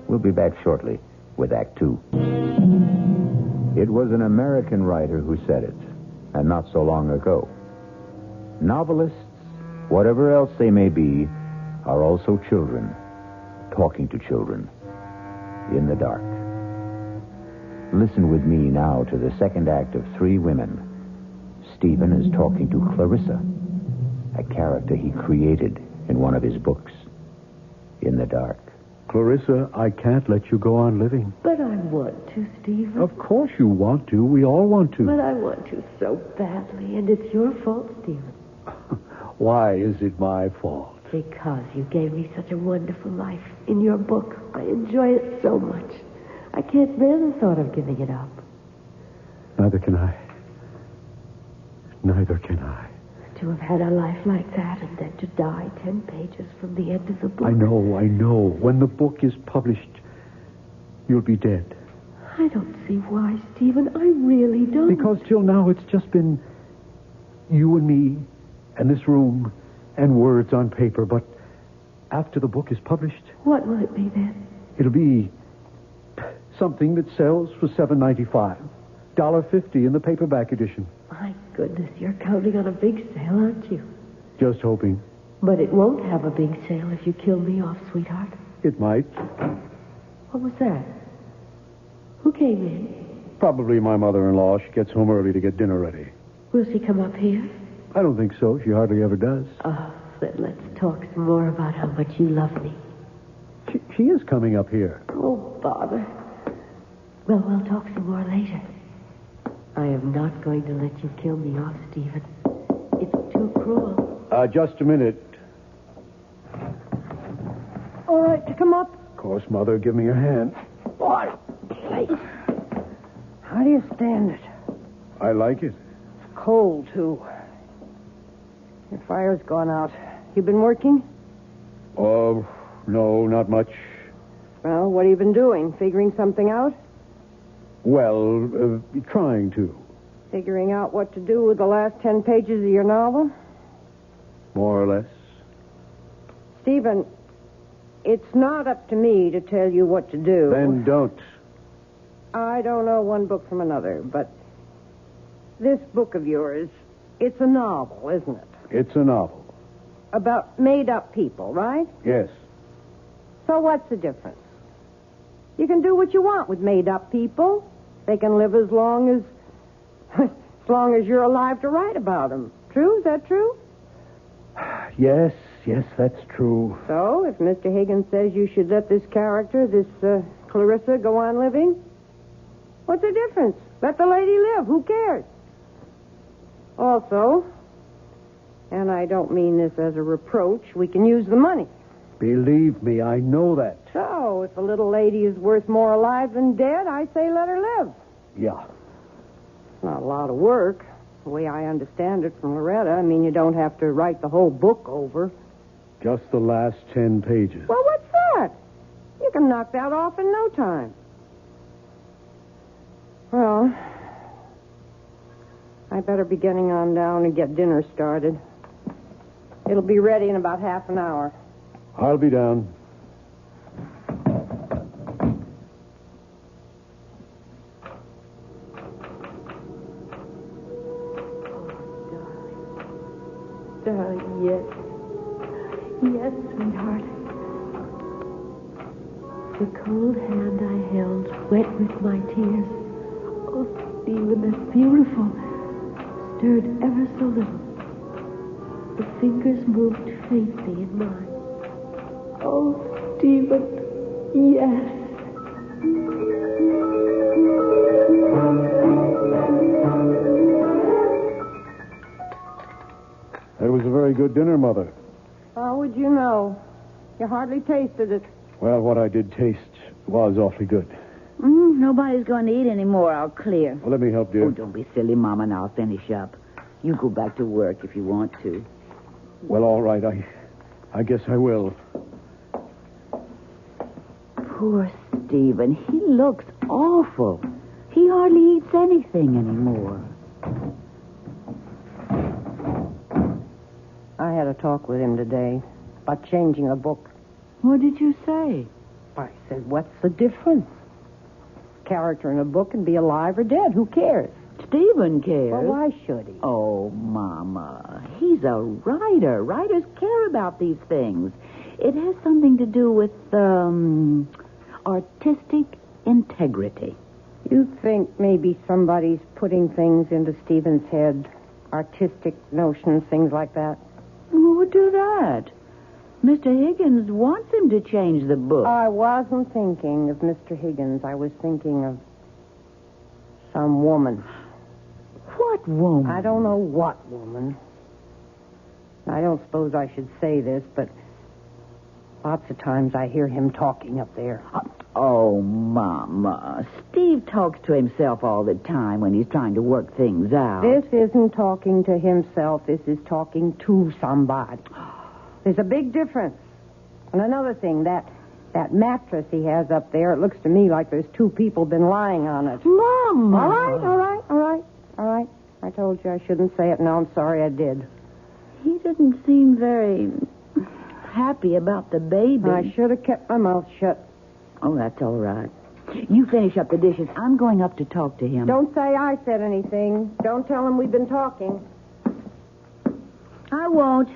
We'll be back shortly with Act Two. It was an American writer who said it, and not so long ago. Novelists, whatever else they may be, are also children, talking to children in the dark. Listen with me now to the second act of Three Women. Stephen is talking to Clarissa, a character he created in one of his books, In the Dark. Clarissa, I can't let you go on living. But I want to, Stephen. Of course you want to. We all want to. But I want to so badly, and it's your fault, Stephen. Why is it my fault? Because you gave me such a wonderful life in your book. I enjoy it so much. I can't bear the thought of giving it up. Neither can I. Neither can I. To have had a life like that and then to die 10 pages from the end of the book. I know. When the book is published, you'll be dead. I don't see why, Stephen. I really don't. Because till now it's just been you and me and this room and words on paper. But after the book is published... What will it be then? It'll be something that sells for $7.95. $1.50 in the paperback edition. My goodness, you're counting on a big sale, aren't you? Just hoping. But it won't have a big sale if you kill me off, sweetheart. It might. What was that? Who came in? Probably my mother-in-law. She gets home early to get dinner ready. Will she come up here? I don't think so. She hardly ever does. Oh, then let's talk some more about how much you love me. She is coming up here. Oh, bother. Well, we'll talk some more later. I am not going to let you kill me off, Stephen. It's too cruel. Just a minute. All right to come up? Of course, Mother. Give me your hand. What a place. How do you stand it? I like it. It's cold, too. Your fire's gone out. You been working? Oh, no, not much. Well, what have you been doing? Figuring something out? Well, trying to. Figuring out what to do with the last 10 pages of your novel? More or less. Stephen, it's not up to me to tell you what to do. Then don't. I don't know one book from another, but this book of yours, it's a novel, isn't it? It's a novel. About made-up people, right? Yes. So what's the difference? You can do what you want with made-up people. They can live as long as you're alive to write about them. True? Is that true? Yes, that's true. So, if Mr. Higgins says you should let this character, this Clarissa, go on living, what's the difference? Let the lady live. Who cares? Also, and I don't mean this as a reproach, we can use the money. Believe me, I know that. So, if a little lady is worth more alive than dead, I say let her live. Yeah. It's not a lot of work, the way I understand it from Loretta. I mean, you don't have to write the whole book over. Just the last 10 pages. Well, what's that? You can knock that off in no time. Well, I better be getting on down and get dinner started. It'll be ready in about half an hour. I'll be down. darling, yes. Yes, sweetheart. The cold hand I held, wet with my tears. Oh, Stephen, that's beautiful. Stirred ever so little. The fingers moved faintly in mine. Oh, Stephen, yes. That was a very good dinner, Mother. How would you know? You hardly tasted it. Well, what I did taste was awfully good. Nobody's going to eat anymore. I'll clear. Well, let me help, dear. Oh, don't be silly, Mama, and I'll finish up. You go back to work if you want to. Well, all right. I guess I will. Poor Stephen. He looks awful. He hardly eats anything anymore. I had a talk with him today about changing the book. What did you say? I said, what's the difference? Character in a book can be alive or dead. Who cares? Stephen cares. Well, why should he? Oh, Mama. He's a writer. Writers care about these things. It has something to do with, artistic integrity. You think maybe somebody's putting things into Stephen's head? Artistic notions, things like that? Who would do that? Mr. Higgins wants him to change the book. I wasn't thinking of Mr. Higgins. I was thinking of some woman. What woman? I don't know what woman. I don't suppose I should say this, but lots of times I hear him talking up there. Oh, Mama. Steve talks to himself all the time when he's trying to work things out. This isn't talking to himself. This is talking to somebody. There's a big difference. And another thing, that mattress he has up there, it looks to me like there's two people been lying on it. Mama! All right. I told you I shouldn't say it. Now I'm sorry I did. He didn't seem very happy about the baby. I should have kept my mouth shut. Oh, that's all right. You finish up the dishes. I'm going up to talk to him. Don't say I said anything. Don't tell him we've been talking. I won't.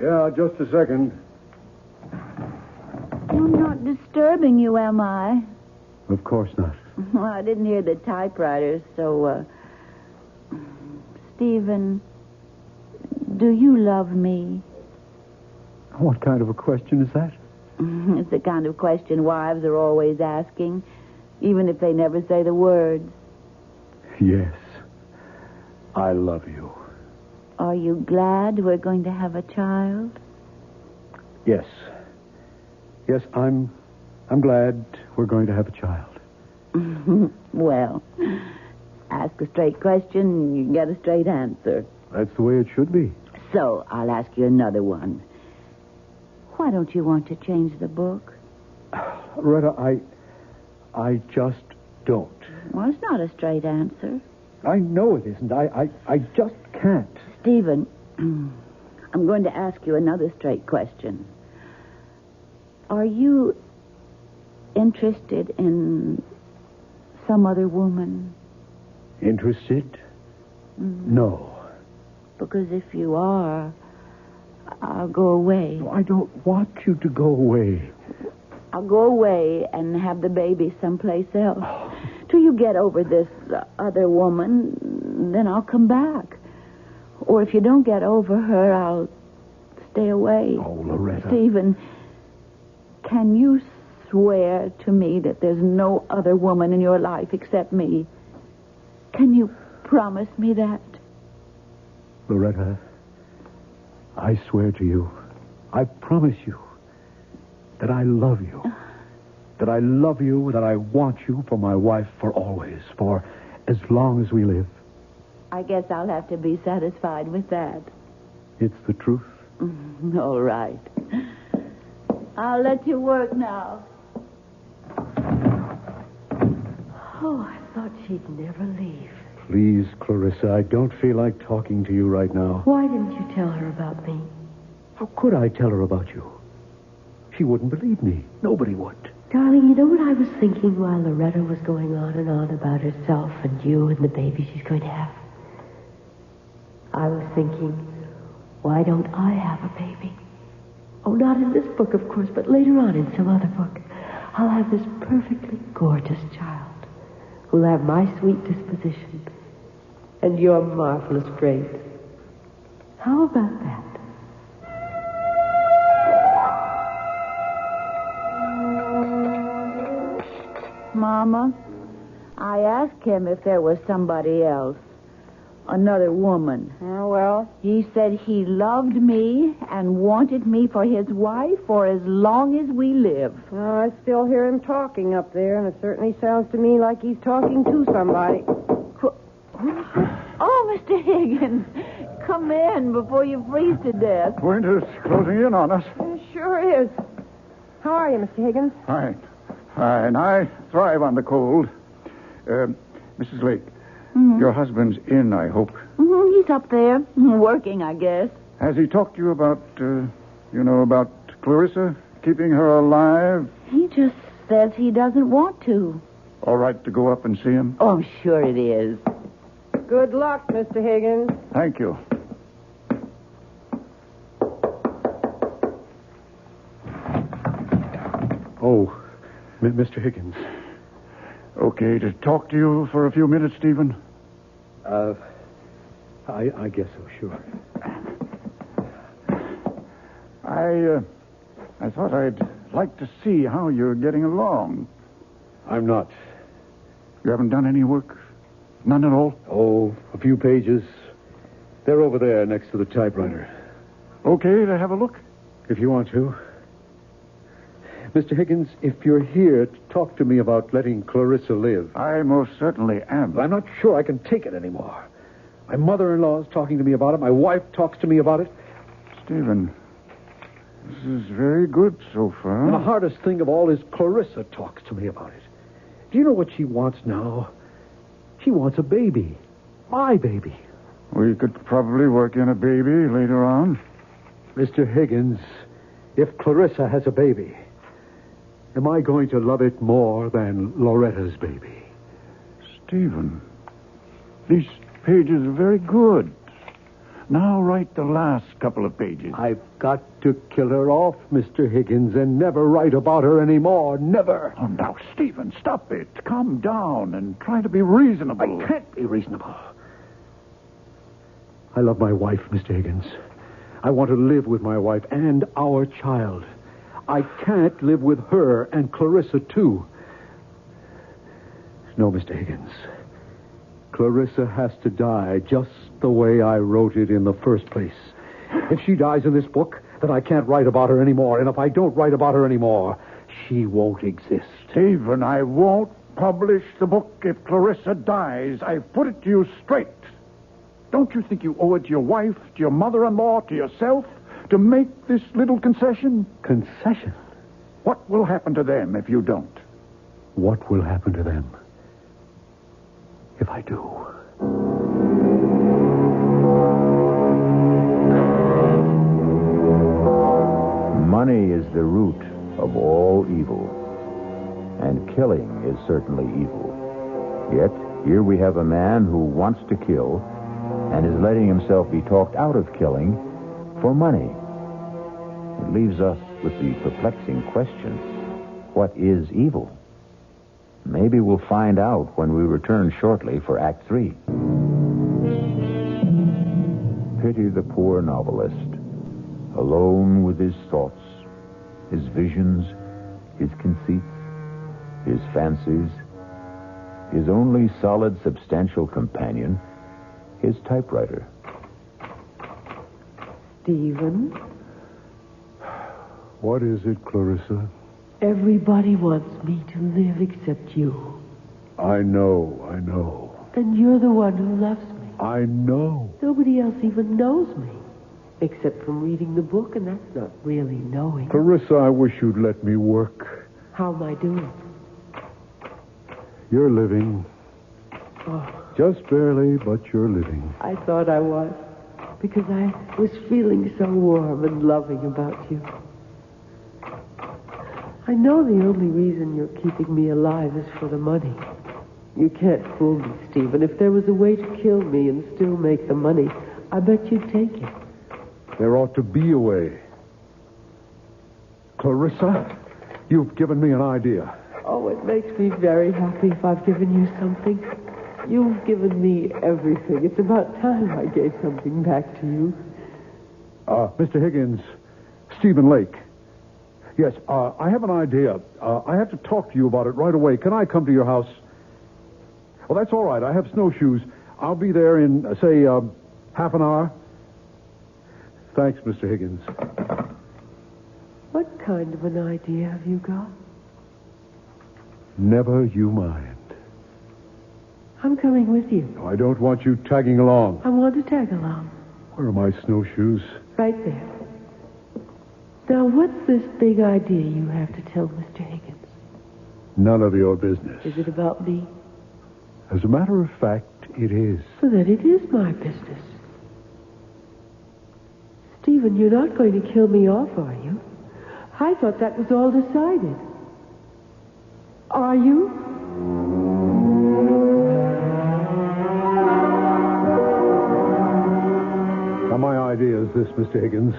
Yeah, just a second. I'm not disturbing you, am I? Of course not. Well, I didn't hear the typewriter, so, Stephen, do you love me? What kind of a question is that? It's the kind of question wives are always asking, even if they never say the words. Yes. I love you. Are you glad we're going to have a child? Yes. Yes, I'm glad we're going to have a child. Well, ask a straight question and you get a straight answer. That's the way it should be. So, I'll ask you another one. Why don't you want to change the book? Loretta, I just don't. Well, it's not a straight answer. I know it isn't. I just can't. Stephen, I'm going to ask you another straight question. Are you interested in some other woman? Interested? No. Because if you are, I'll go away. No, I don't want you to go away. I'll go away and have the baby someplace else. Till you get over this other woman, then I'll come back. Or if you don't get over her, I'll stay away. Oh, Loretta. Stephen, can you swear to me that there's no other woman in your life except me? Can you promise me that? Loretta, I swear to you, I promise you that I love you. That I love you, that I want you for my wife for always, for as long as we live. I guess I'll have to be satisfied with that. It's the truth. All right. I'll let you work now. Oh, I thought she'd never leave. Please, Clarissa, I don't feel like talking to you right now. Why didn't you tell her about me? How could I tell her about you? She wouldn't believe me. Nobody would. Darling, you know what I was thinking while Loretta was going on and on about herself and you and the baby she's going to have? thinking, why don't I have a baby? Oh, not in this book, of course, but later on in some other book. I'll have this perfectly gorgeous child who'll have my sweet disposition and your marvelous brains. How about that? Mama, I asked him if there was somebody else. Another woman. Oh, well? He said he loved me and wanted me for his wife for as long as we live. Oh, I still hear him talking up there, and it certainly sounds to me like he's talking to somebody. Oh, Mr. Higgins, come in before you freeze to death. Winter's closing in on us. It sure is. How are you, Mr. Higgins? Fine. I thrive on the cold. Mrs. Lake, your husband's in, I hope. He's up there, working, I guess. Has he talked to you about, about Clarissa, keeping her alive? He just says he doesn't want to. All right to go up and see him? Oh, I'm sure it is. Good luck, Mr. Higgins. Thank you. Oh, Mr. Higgins. Okay to talk to you for a few minutes, Stephen? I guess so, sure. I thought I'd like to see how you're getting along. I'm not. You haven't done any work? None at all? Oh, a few pages. They're over there next to the typewriter. Okay to have a look? If you want to. Mr. Higgins, if you're here to talk to me about letting Clarissa live... I most certainly am. I'm not sure I can take it anymore. My mother-in-law is talking to me about it. My wife talks to me about it. Stephen, this is very good so far. And the hardest thing of all is Clarissa talks to me about it. Do you know what she wants now? She wants a baby. My baby. We could probably work in a baby later on. Mr. Higgins, if Clarissa has a baby, am I going to love it more than Loretta's baby? Stephen, these pages are very good. Now write the last couple of pages. I've got to kill her off, Mr. Higgins, and never write about her anymore. Never. Oh, now, Stephen, stop it. Calm down and try to be reasonable. I can't be reasonable. I love my wife, Mr. Higgins. I want to live with my wife and our child. I can't live with her and Clarissa, too. No, Mr. Higgins. Clarissa has to die just the way I wrote it in the first place. If she dies in this book, then I can't write about her anymore. And if I don't write about her anymore, she won't exist. Stephen, I won't publish the book if Clarissa dies. I've put it to you straight. Don't you think you owe it to your wife, to your mother-in-law, to yourself, to make this little concession? Concession? What will happen to them if you don't? What will happen to them if I do? Money is the root of all evil, and killing is certainly evil. Yet, here we have a man who wants to kill and is letting himself be talked out of killing for money. It leaves us with the perplexing question, what is evil? Maybe we'll find out when we return shortly for Act 3. Pity the poor novelist, alone with his thoughts, his visions, his conceits, his fancies, his only solid, substantial companion, his typewriter. Stephen? What is it, Clarissa? Everybody wants me to live except you. I know. And you're the one who loves me. I know. Nobody else even knows me. Except from reading the book, and that's not really knowing. Clarissa, I wish you'd let me work. How am I doing? You're living. Oh. Just barely, but you're living. I thought I was. Because I was feeling so warm and loving about you. I know the only reason you're keeping me alive is for the money. You can't fool me, Stephen. If there was a way to kill me and still make the money, I bet you'd take it. There ought to be a way. Clarissa, you've given me an idea. Oh, it makes me very happy if I've given you something. You've given me everything. It's about time I gave something back to you. Mr. Higgins, Stephen Lake. Yes, I have an idea. I have to talk to you about it right away. Can I come to your house? Well, that's all right. I have snowshoes. I'll be there in, say, half an hour. Thanks, Mr. Higgins. What kind of an idea have you got? Never you mind. I'm coming with you. I don't want you tagging along. I want to tag along. Where are my snowshoes? Right there. Now, what's this big idea you have to tell Mr. Higgins? None of your business. Is it about me? As a matter of fact, it is. So then it is my business. Stephen, you're not going to kill me off, are you? I thought that was all decided. Are you? Now, my idea is this, Mr. Higgins.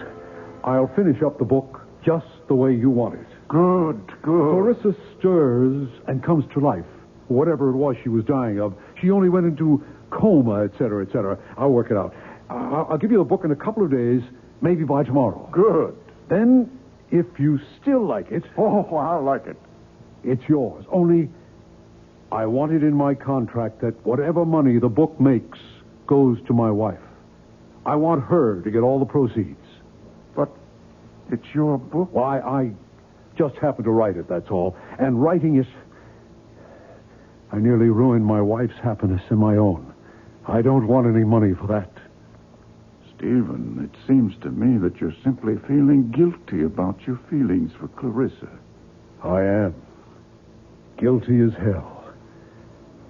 I'll finish up the book just the way you want it. Good. Clarissa stirs and comes to life. Whatever it was she was dying of, she only went into coma, etc., etc. I'll work it out. I'll give you the book in a couple of days, maybe by tomorrow. Good. Then, if you still like it... Oh, I'll like it. It's yours. Only, I want it in my contract that whatever money the book makes goes to my wife. I want her to get all the proceeds. But it's your book? Why, I just happened to write it, that's all. And writing it... I nearly ruined my wife's happiness and my own. I don't want any money for that. Stephen, it seems to me that you're simply feeling guilty about your feelings for Clarissa. I am. Guilty as hell.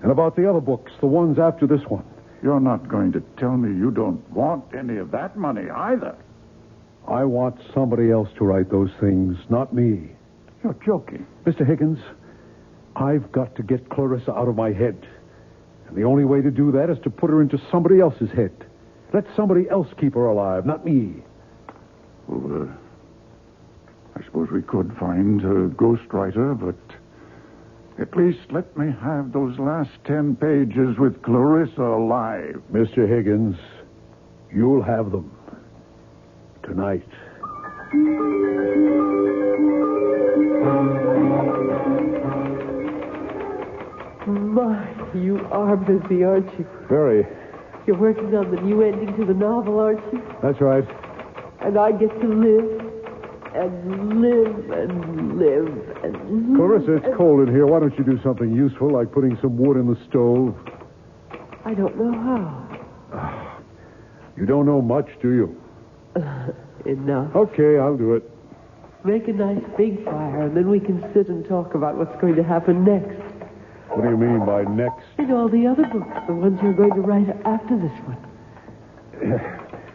And about the other books, the ones after this one. You're not going to tell me you don't want any of that money either. I want somebody else to write those things, not me. You're joking. Mr. Higgins, I've got to get Clarissa out of my head. And the only way to do that is to put her into somebody else's head. Let somebody else keep her alive, not me. Well, I suppose we could find a ghostwriter, but at least let me have those last 10 pages with Clarissa alive. Mr. Higgins, you'll have them. Tonight. My, you are busy, aren't you? Very. You're working on the new ending to the novel, aren't you? That's right. And I get to live and live and live and... Clarissa, it's cold in here. Why don't you do something useful, like putting some wood in the stove? I don't know how. You don't know much, do you? Enough. Okay, I'll do it. Make a nice big fire, and then we can sit and talk about what's going to happen next. What do you mean by next? And all the other books, the ones you're going to write after this one.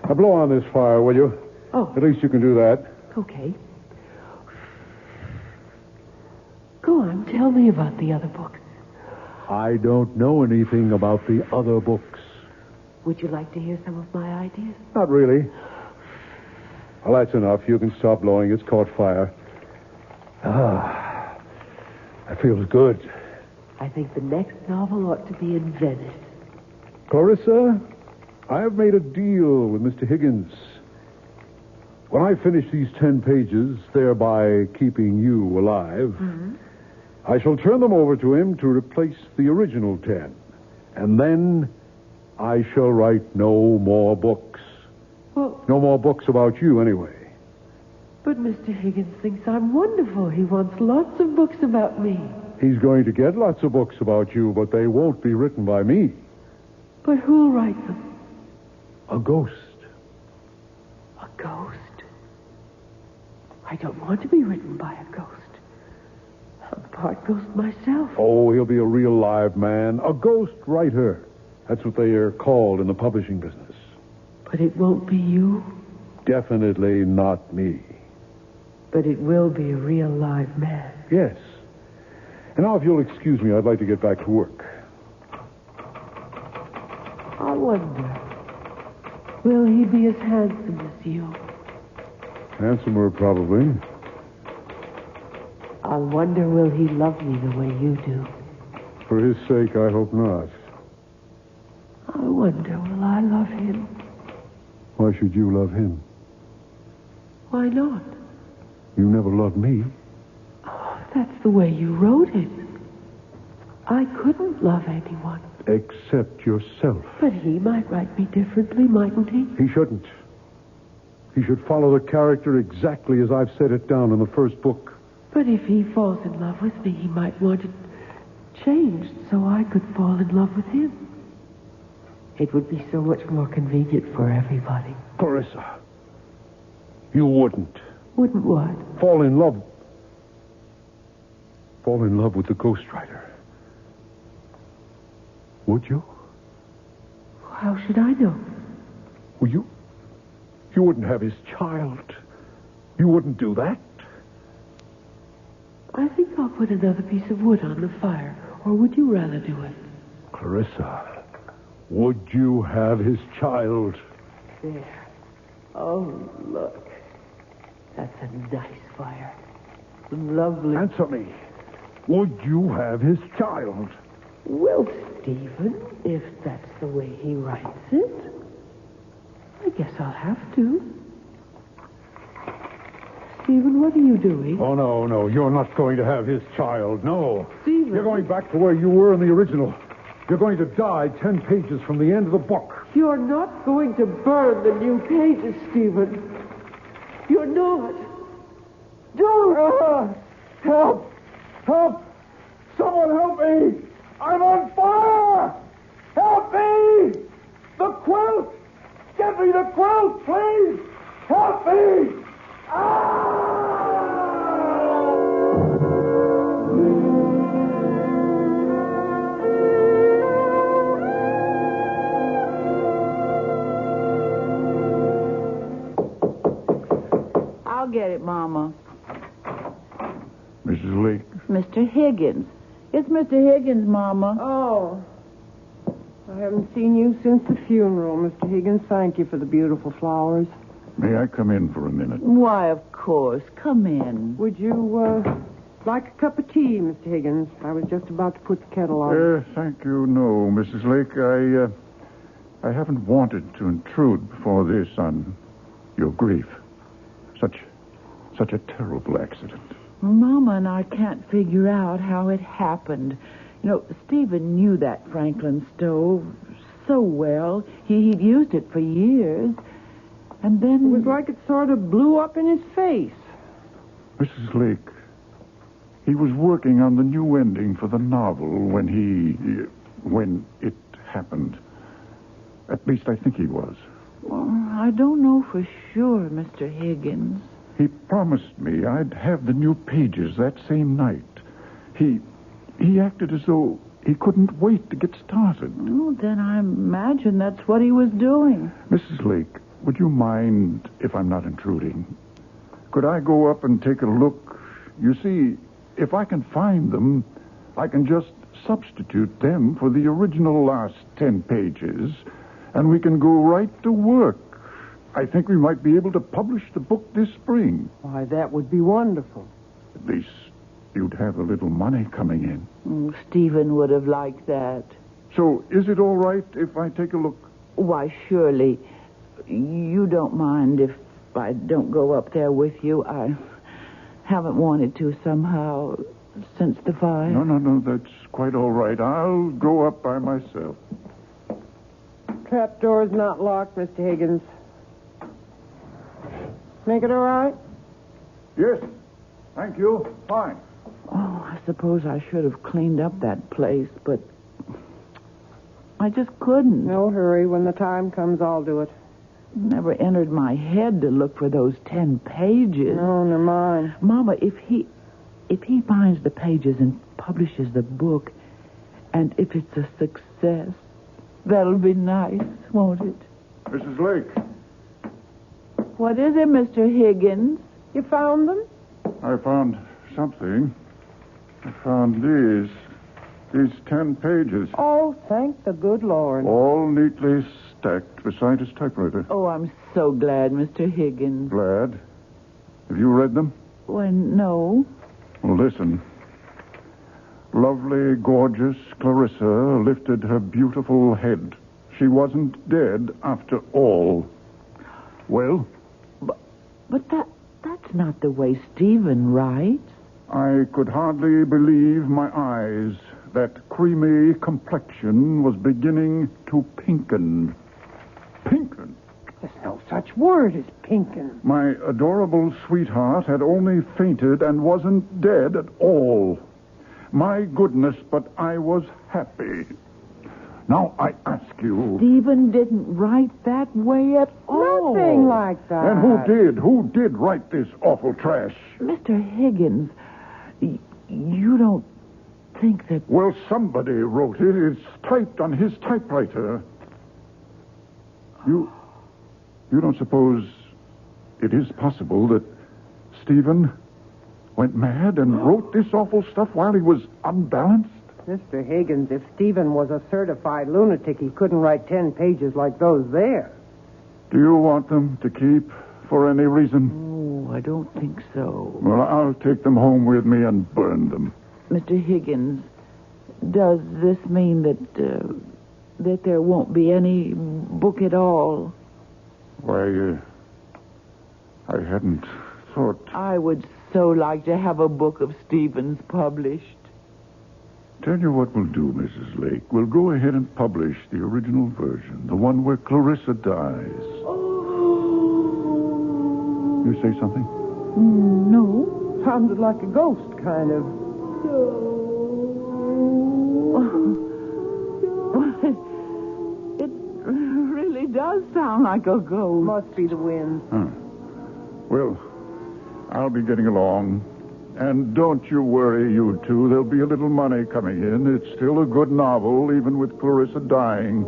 Now blow on this fire, will you? Oh. At least you can do that. Okay. Go on, tell me about the other books. I don't know anything about the other books. Would you like to hear some of my ideas? Not really. Well, that's enough. You can stop blowing. It's caught fire. That feels good. I think the next novel ought to be in Venice. Clarissa, I have made a deal with Mr. Higgins. When I finish these 10 pages, thereby keeping you alive, I shall turn them over to him to replace the original 10. And then I shall write no more books. Well, no more books about you, anyway. But Mr. Higgins thinks I'm wonderful. He wants lots of books about me. He's going to get lots of books about you, but they won't be written by me. But who'll write them? A ghost. A ghost? I don't want to be written by a ghost. I'm part ghost myself. Oh, he'll be a real live man. A ghost writer. That's what they are called in the publishing business. But it won't be you? Definitely not me. But it will be a real live man. Yes. And now, if you'll excuse me, I'd like to get back to work. I wonder, Will he be as handsome as you? Handsomer, probably. I wonder, will he love me the way you do? For his sake, I hope not. I wonder, will I love him? Why should you love him? Why not? You never loved me. Oh, that's the way you wrote it. I couldn't love anyone. Except yourself. But he might write me differently, mightn't he? He shouldn't. He should follow the character exactly as I've set it down in the first book. But if he falls in love with me, he might want it changed so I could fall in love with him. It would be so much more convenient for everybody. Clarissa, you wouldn't. Wouldn't what? Fall in love with the ghostwriter. Would you? How should I know? Well, you wouldn't have his child. You wouldn't do that. I think I'll put another piece of wood on the fire. Or would you rather do it? Clarissa, would you have his child? There. Oh, look. That's a nice fire. Lovely. Answer me. Would you have his child? Well, Stephen, if that's the way he writes it, I guess I'll have to. Stephen, what are you doing? Oh, no. You're not going to have his child. No. Stephen. You're going back to where you were in the original. You're going to die 10 pages from the end of the book. You're not going to burn the new pages, Stephen. You're not. Don't! Help! Help! Someone help me! I'm on fire! Help me! The quilt! Get me the quilt, please! Help me! I'll get it, Mama. Mrs. Lake. Mr. Higgins. It's Mr. Higgins, Mama. Oh. I haven't seen you since the funeral, Mr. Higgins. Thank you for the beautiful flowers. May I come in for a minute? Why, of course. Come in. Would you, like a cup of tea, Mr. Higgins? I was just about to put the kettle on. Thank you. No, Mrs. Lake. I haven't wanted to intrude before this on your grief. Such a terrible accident. Mama and I can't figure out how it happened. You know, Stephen knew that Franklin stove so well. He'd used it for years. And then... It was like it sort of blew up in his face. Mrs. Lake, he was working on the new ending for the novel when it happened. At least I think he was. Well, I don't know for sure, Mr. Higgins. He promised me I'd have the new pages that same night. He acted as though he couldn't wait to get started. Oh, then I imagine that's what he was doing. Mrs. Lake, would you mind if I'm not intruding? Could I go up and take a look? You see, if I can find them, I can just substitute them for the original last 10 pages, and we can go right to work. I think we might be able to publish the book this spring. Why, that would be wonderful. At least you'd have a little money coming in. Stephen would have liked that. So, is it all right if I take a look? Why, surely. You don't mind if I don't go up there with you? I haven't wanted to somehow since the fire. No, that's quite all right. I'll go up by myself. Trapdoor's not locked, Mr. Higgins. Make it all right? Yes. Thank you. Fine. Oh, I suppose I should have cleaned up that place, but I just couldn't. No hurry. When the time comes, I'll do it. It never entered my head to look for those 10 pages. No, they're mine. Mama, if he finds the pages and publishes the book, and if it's a success, that'll be nice, won't it? Mrs. Lake. What is it, Mr. Higgins? You found them? I found something. I found these 10 pages. Oh, thank the good Lord. All neatly stacked beside his typewriter. Oh, I'm so glad, Mr. Higgins. Glad? Have you read them? Well, no. Well, listen. Lovely, gorgeous Clarissa lifted her beautiful head. She wasn't dead after all. Well? But that's not the way Stephen writes. I could hardly believe my eyes. That creamy complexion was beginning to pinken. Pinken? There's no such word as pinken. My adorable sweetheart had only fainted and wasn't dead at all. My goodness, but I was happy. Now I ask you... Stephen didn't write that way at all. Nothing like that. And who did? Who did write this awful trash? Mr. Higgins, you don't think that... Well, somebody wrote it. It's typed on his typewriter. You don't suppose it is possible that Stephen went mad and wrote this awful stuff while he was unbalanced? Mr. Higgins, if Stephen was a certified lunatic, he couldn't write 10 pages like those there. Do you want them to keep for any reason? Oh, I don't think so. Well, I'll take them home with me and burn them. Mr. Higgins, does this mean that there won't be any book at all? Why, I hadn't thought... I would so like to have a book of Stephen's published. Tell you what we'll do, Mrs. Lake. We'll go ahead and publish the original version, the one where Clarissa dies. You say something? No. Sounded like a ghost, kind of. It really does sound like a ghost. Must be the wind. Huh. Well, I'll be getting along. And don't you worry, you two. There'll be a little money coming in. It's still a good novel, even with Clarissa dying.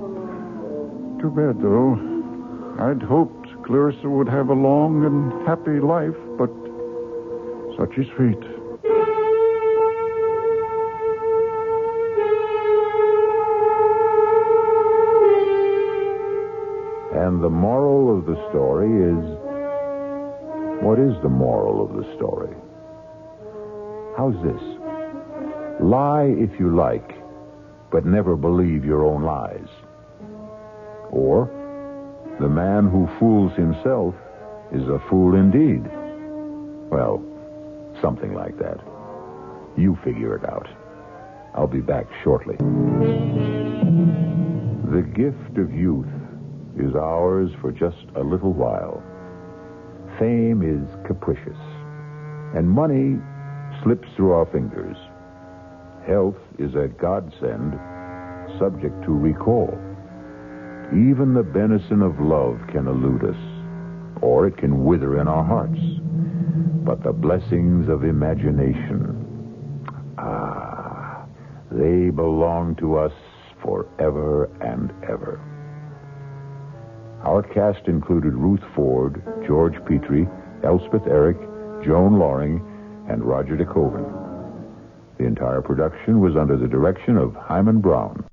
Too bad, though. I'd hoped Clarissa would have a long and happy life, but such is fate. And the moral of the story is... What is the moral of the story? How's this? Lie if you like, but never believe your own lies. Or, the man who fools himself is a fool indeed. Well, something like that. You figure it out. I'll be back shortly. The gift of youth is ours for just a little while. Fame is capricious, and money slips through our fingers. Health is a godsend, subject to recall. Even the benison of love can elude us, or it can wither in our hearts. But the blessings of imagination, they belong to us forever and ever. Our cast included Ruth Ford, George Petrie, Elspeth Eric, Joan Loring, and Roger DeCoven. The entire production was under the direction of Hyman Brown.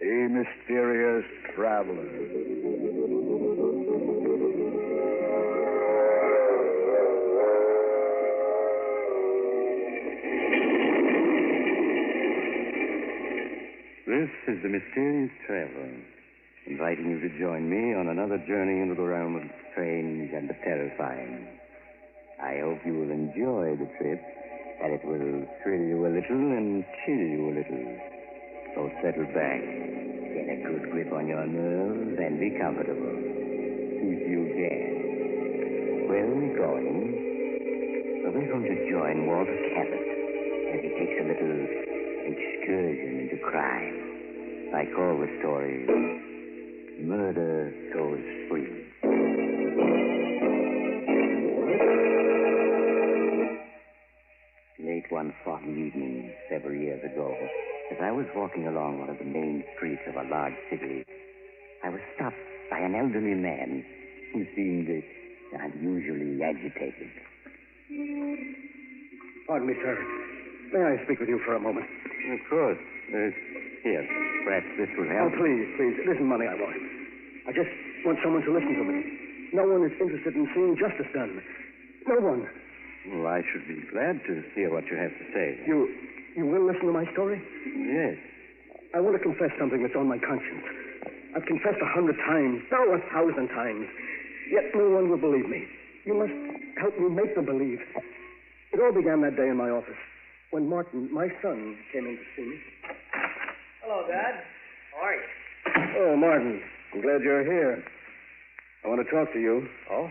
The Mysterious Traveler. This is the Mysterious Traveler, inviting you to join me on another journey into the realm of the strange and the terrifying. I hope you will enjoy the trip, and it will thrill you a little and chill you a little. So settle back, get a good grip on your nerves, and be comfortable. If you can. Where are we going? Well, we're going to join Walter Cabot as he takes a little excursion into crime. I call the story Murder Goes Free. Late one years ago, as I was walking along one of the main streets of a large city, I was stopped by an elderly man who seemed unusually agitated. Pardon me, sir. May I speak with you for a moment? Of course. Here, perhaps this will help. Oh, please. It isn't money I want. I just want someone to listen to me. No one is interested in seeing justice done. No one. Well, I should be glad to hear what you have to say. You will listen to my story? Yes. I want to confess something that's on my conscience. I've confessed 100 times, 1,000 times. Yet no one will believe me. You must help me make them believe. It all began that day in my office when Martin, my son, came in to see me. Hello, Dad. How are you? Oh, Martin. I'm glad you're here. I want to talk to you. Oh?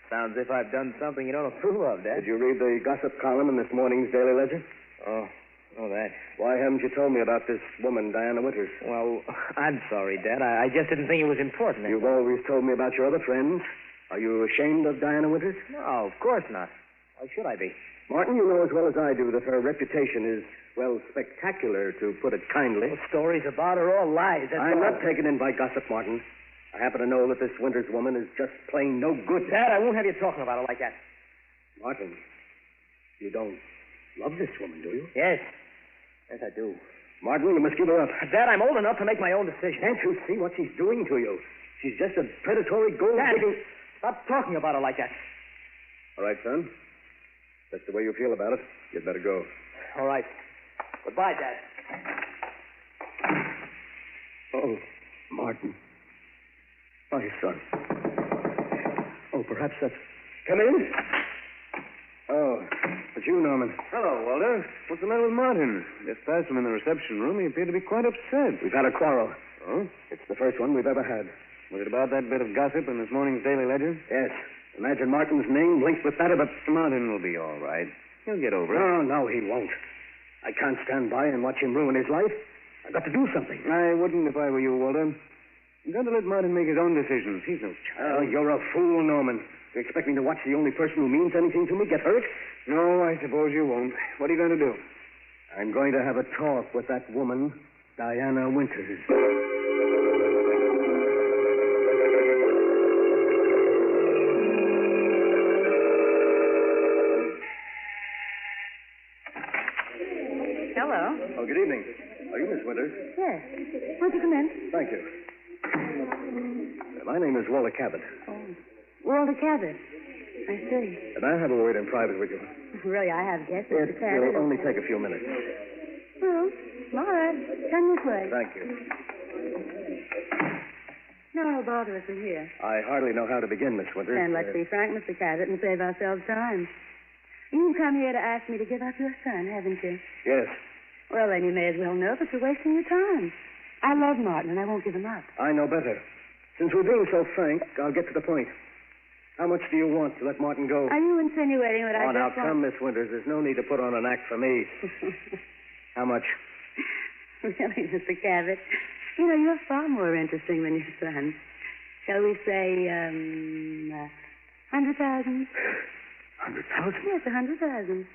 Sounds as if I've done something you don't approve of, Dad. Did you read the gossip column in this morning's Daily Ledger? Oh, that. Why haven't you told me about this woman, Diana Winters? Well, I'm sorry, Dad. I just didn't think it was important. You've always told me about your other friends. Are you ashamed of Diana Winters? No, of course not. Why should I be? Martin, you know as well as I do that her reputation is, well, spectacular, to put it kindly. Those stories about her are all lies. I'm not taken in by gossip, Martin. I happen to know that this Winters woman is just plain no good. Dad, I won't have you talking about her like that. Martin, you don't love this woman, do you? Yes. Yes, I do. Martin, you must give her up. Dad, I'm old enough to make my own decision. Can't you see what she's doing to you? She's just a predatory gold-digging... Stop talking about her like that. All right, son. That's the way you feel about it. You'd better go. All right. Goodbye, Dad. Oh, Martin. My son. Oh, perhaps that's... Come in. Oh, it's you, Norman. Hello, Walter. What's the matter with Martin? Just past him in the reception room. He appeared to be quite upset. We've had a quarrel. Oh? It's the first one we've ever had. Was it about that bit of gossip in this morning's Daily Ledger? Yes. Imagine Martin's name linked with that of a... Martin will be all right. He'll get over it. No, he won't. I can't stand by and watch him ruin his life. I've got to do something. I wouldn't if I were you, Walter. You've got to let Martin make his own decisions. He's no child. Oh, you're a fool, Norman. You expect me to watch the only person who means anything to me get hurt? No, I suppose you won't. What are you going to do? I'm going to have a talk with that woman, Diana Winters. Hello. Oh, good evening. Are you Miss Winters? Yes. Won't you come in? Thank you. My name is Walter Cabot. Oh. Walter Cabot. I see. And I have a word in private with you. Really, I have guessed, It Mr. Cabot. will only take a few minutes. Well, all right. Come this way. Thank you. No bother us in here. I hardly know how to begin, Miss Winters. And let's be frank, Mr. Cabot, and save ourselves time. You've come here to ask me to give up your son, haven't you? Yes. Well, then you may as well know that you're wasting your time. I love Martin, and I won't give him up. I know better. Since we're being so frank, I'll get to the point. How much do you want to let Martin go? Are you insinuating that I now, just come, Miss Winters. There's no need to put on an act for me. How much? Really, Mr. Cabot, you know, you're far more interesting than your son. Shall we say, 100,000? 100,000? Yes, 100,000.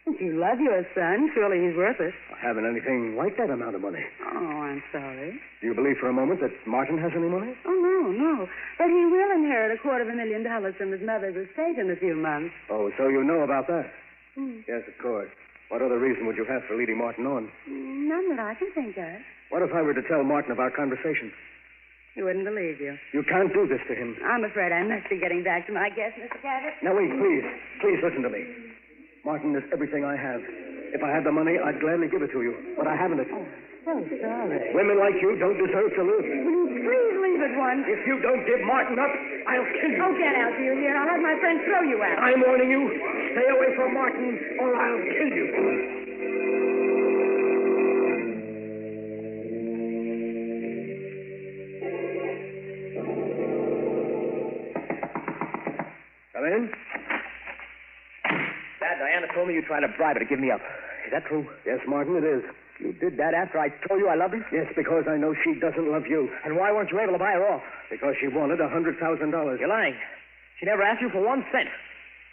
If you love your son, surely he's worth it. I haven't anything like that amount of money. Oh, I'm sorry. Do you believe for a moment that Martin has any money? Oh, no. But he will inherit $250,000 from his mother's estate in a few months. Oh, so you know about that? Hmm. Yes, of course. What other reason would you have for leading Martin on? None that I can think of. What if I were to tell Martin of our conversation? He wouldn't believe you. You can't do this to him. I'm afraid I must be getting back to my guest, Mr. Cabot. Now, wait, please. Please listen to me. Martin is everything I have. If I had the money, I'd gladly give it to you. But I haven't it. Oh, so sorry. Women like you don't deserve to live. Will you please leave at once? If you don't give Martin up, I'll kill you. Oh, get out, do you hear? I'll have my friend throw you out. I'm warning you. Stay away from Martin, or I'll kill you. Come in. Dad, Diana told me you tried to bribe her to give me up. Is that true? Yes, Martin, it is. You did that after I told you I loved her? Yes, because I know she doesn't love you. And why weren't you able to buy her off? Because she wanted $100,000. You're lying. She never asked you for 1 cent.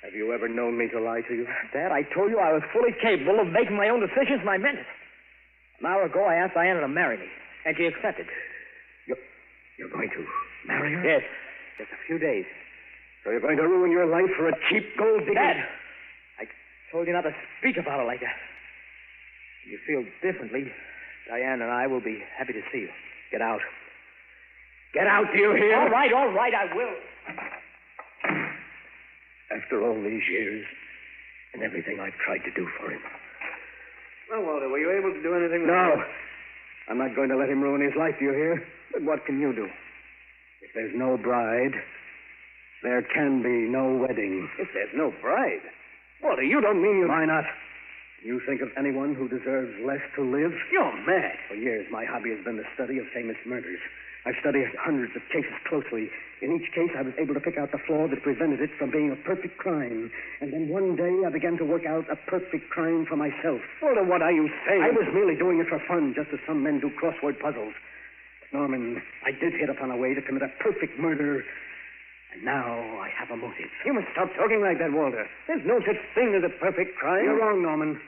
Have you ever known me to lie to you? Dad, I told you I was fully capable of making my own decisions, and I meant it. An hour ago, I asked Diana to marry me, and she accepted. You're going to marry her? Yes. Just a few days. So you're going to ruin your life for a cheap gold digger? Dad! I told you not to speak about it like that. If you feel differently, Diane and I will be happy to see you. Get out. Get out, do you hear? All right, I will. After all these years and everything I've tried to do for him. Well, Walter, were you able to do anything? No. I'm not going to let him ruin his life, do you hear? But what can you do? If there's no bride, there can be no wedding. If there's no bride? Walter, you don't mean you... Why not? You think of anyone who deserves less to live? You're mad. For years, my hobby has been the study of famous murders. I've studied hundreds of cases closely. In each case, I was able to pick out the flaw that prevented it from being a perfect crime. And then one day, I began to work out a perfect crime for myself. Walter, what are you saying? I was merely doing it for fun, just as some men do crossword puzzles. But, Norman, I did hit upon a way to commit a perfect murder, and now I have a motive. You must stop talking like that, Walter. There's no such thing as a perfect crime. You're wrong, Norman,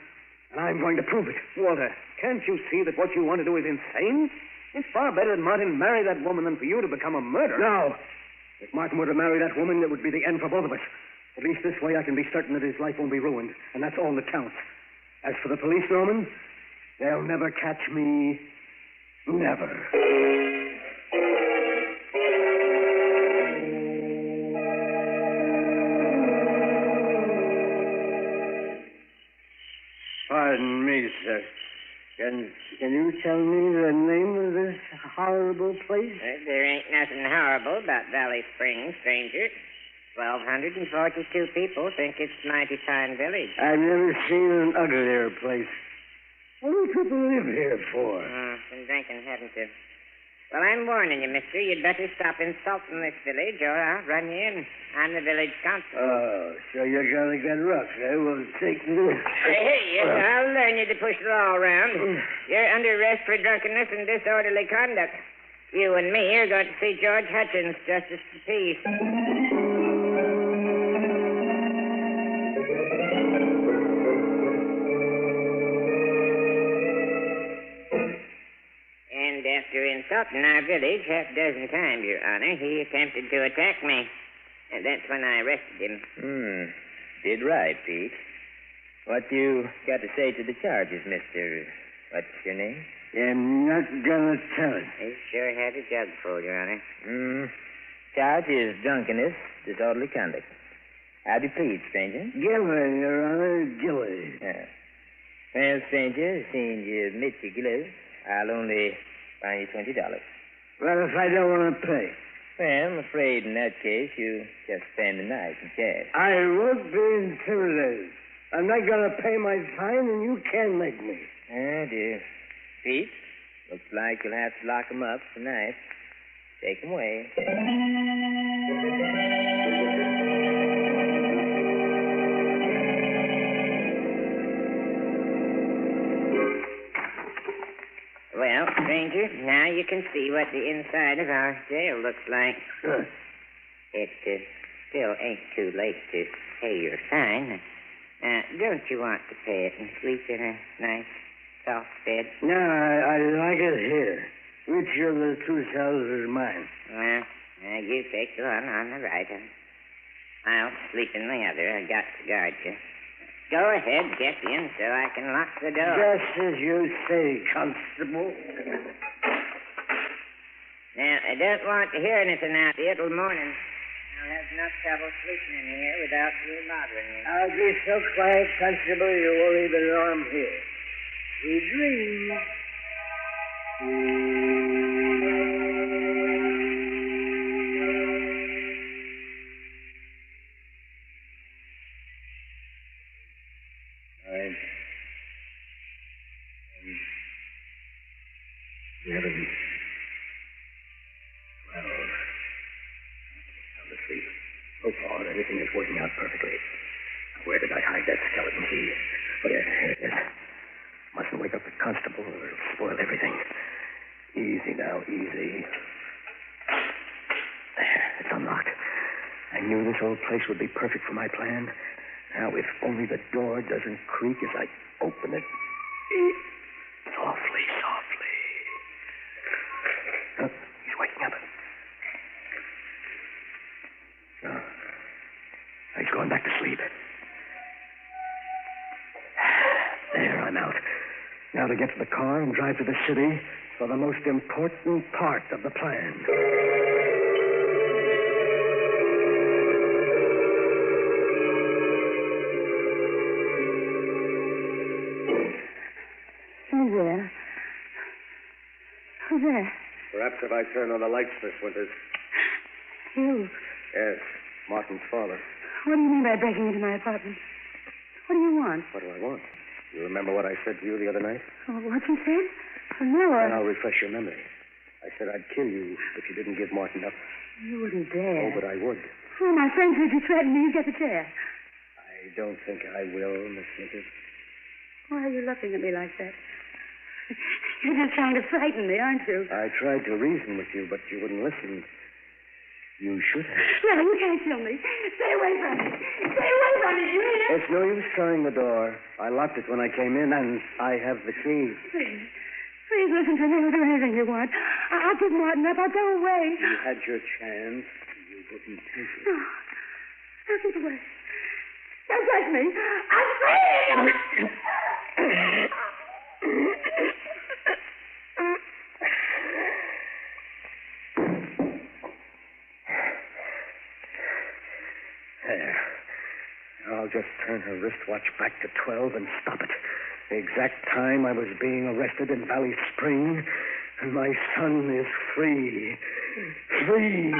and I'm going to prove it. Walter, can't you see that what you want to do is insane? It's far better that Martin marry that woman than for you to become a murderer. No. If Martin were to marry that woman, it would be the end for both of us. At least this way I can be certain that his life won't be ruined, and that's all that counts. As for the police, Norman, they'll never catch me. Never. Pardon me, sir. Can you tell me the name of this horrible place? There ain't nothing horrible about Valley Springs, stranger. 1,242 people think it's Mighty Pine Village. I've never seen an uglier place. What do people live here for? Been drinking, haven't you? Well, I'm warning you, mister. You'd better stop insulting this village, or I'll run you in. I'm the village constable. Oh, so you're going to get rough, eh? Well, take this. Hey, I'll learn you to push the law around. You're under arrest for drunkenness and disorderly conduct. You and me are going to see George Hutchins, Justice of the Peace. And after insulting our village half a dozen times, Your Honor, he attempted to attack me. And that's when I arrested him. Did right, Pete. What you got to say to the charges, Mr. What's your name? I'm not going to tell it. He sure had a jug full, Your Honor. Charge is drunkenness, disorderly conduct. How do you plead, stranger? Gilly, Your Honor, Gilly. Yeah. Well, stranger, seeing you admit your guilt, I'll only fine you $20. Well, if I don't want to pay? Well, I'm afraid in that case you just spend the night in cash. I won't be intimidated. I'm not going to pay my fine, and you can't make me. Oh, dear. Pete, looks like you'll have to lock 'em up tonight. Take 'em away. Well, stranger, now you can see what the inside of our jail looks like. It still ain't too late to pay your fine. Don't you want to pay it and sleep in a nice, soft bed? No, I like it here. Which of the two cells is mine? Well, you take the one on the right, and I'll sleep in the other. I got to guard you. Go ahead, get in so I can lock the door. Just as you say, Constable. Now, I don't want to hear anything out here till morning. I'll have enough trouble sleeping in here without you bothering you. I'll be so quiet, Constable, you won't even know I'm here. We dream. So far, everything is working out perfectly. Where did I hide that skeleton key? Oh, yeah, here it is. Mustn't wake up the constable or it'll spoil everything. Easy now, easy. There, it's unlocked. I knew this old place would be perfect for my plan. Now, if only the door doesn't creak as I open it. Softly. Now to get to the car and drive to the city for the most important part of the plan. Who's there? Who's there? Perhaps if I turn on the lights, Miss Winters. You. Yes, Martin's father. What do you mean by breaking into my apartment? What do you want? What do I want? You remember what I said to you the other night? Oh, what you said? Oh, no, And I'll refresh your memory. I said I'd kill you if you didn't give Martin up. You wouldn't dare. Oh, but I would. Oh, my friend said you threatened me. You get the chair. I don't think I will, Miss Winters. Why are you looking at me like that? You're just trying to frighten me, aren't you? I tried to reason with you, but you wouldn't listen. You should have. No, you can't kill me. Stay away from me. Stay away from me, you hear? It's no use trying the door. I locked it when I came in, and I have the key. Please. Please listen to me. I'll do anything you want. I'll give Martin up. I'll go away. You had your chance. You wouldn't take it. No. I'll keep away. Don't touch me. I'm free. There. I'll just turn her wristwatch back to 12 and stop it. The exact time I was being arrested in Valley Spring, and my son is free. Free!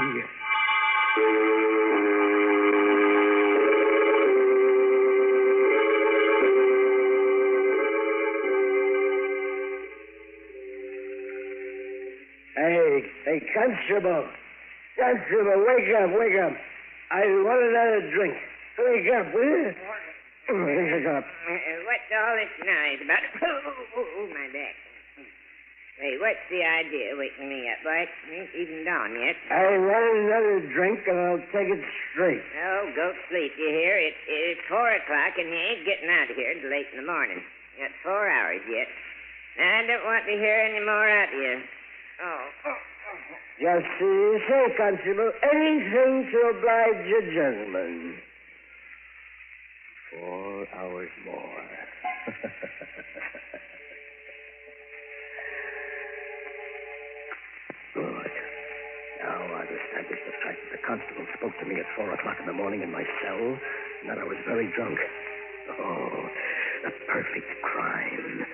Hey, Constable. Constable, wake up. I want another drink. Wake up, will you? Wake up. What's all this noise about? Oh, my back. Hey, what's the idea waking me up, boy? It ain't even dawn yet. I want another drink, and I'll take it straight. Oh, go to sleep, you hear? It's 4 o'clock, and you ain't getting out of here till late in the morning. You got 4 hours yet. I don't want to hear any more out of you. Oh. Just as you say, Constable. Anything to oblige your gentleman. 4 hours more. Good. Now I've established the fact that the constable spoke to me at 4 o'clock in the morning in my cell, and that I was very drunk. Oh, the perfect crime.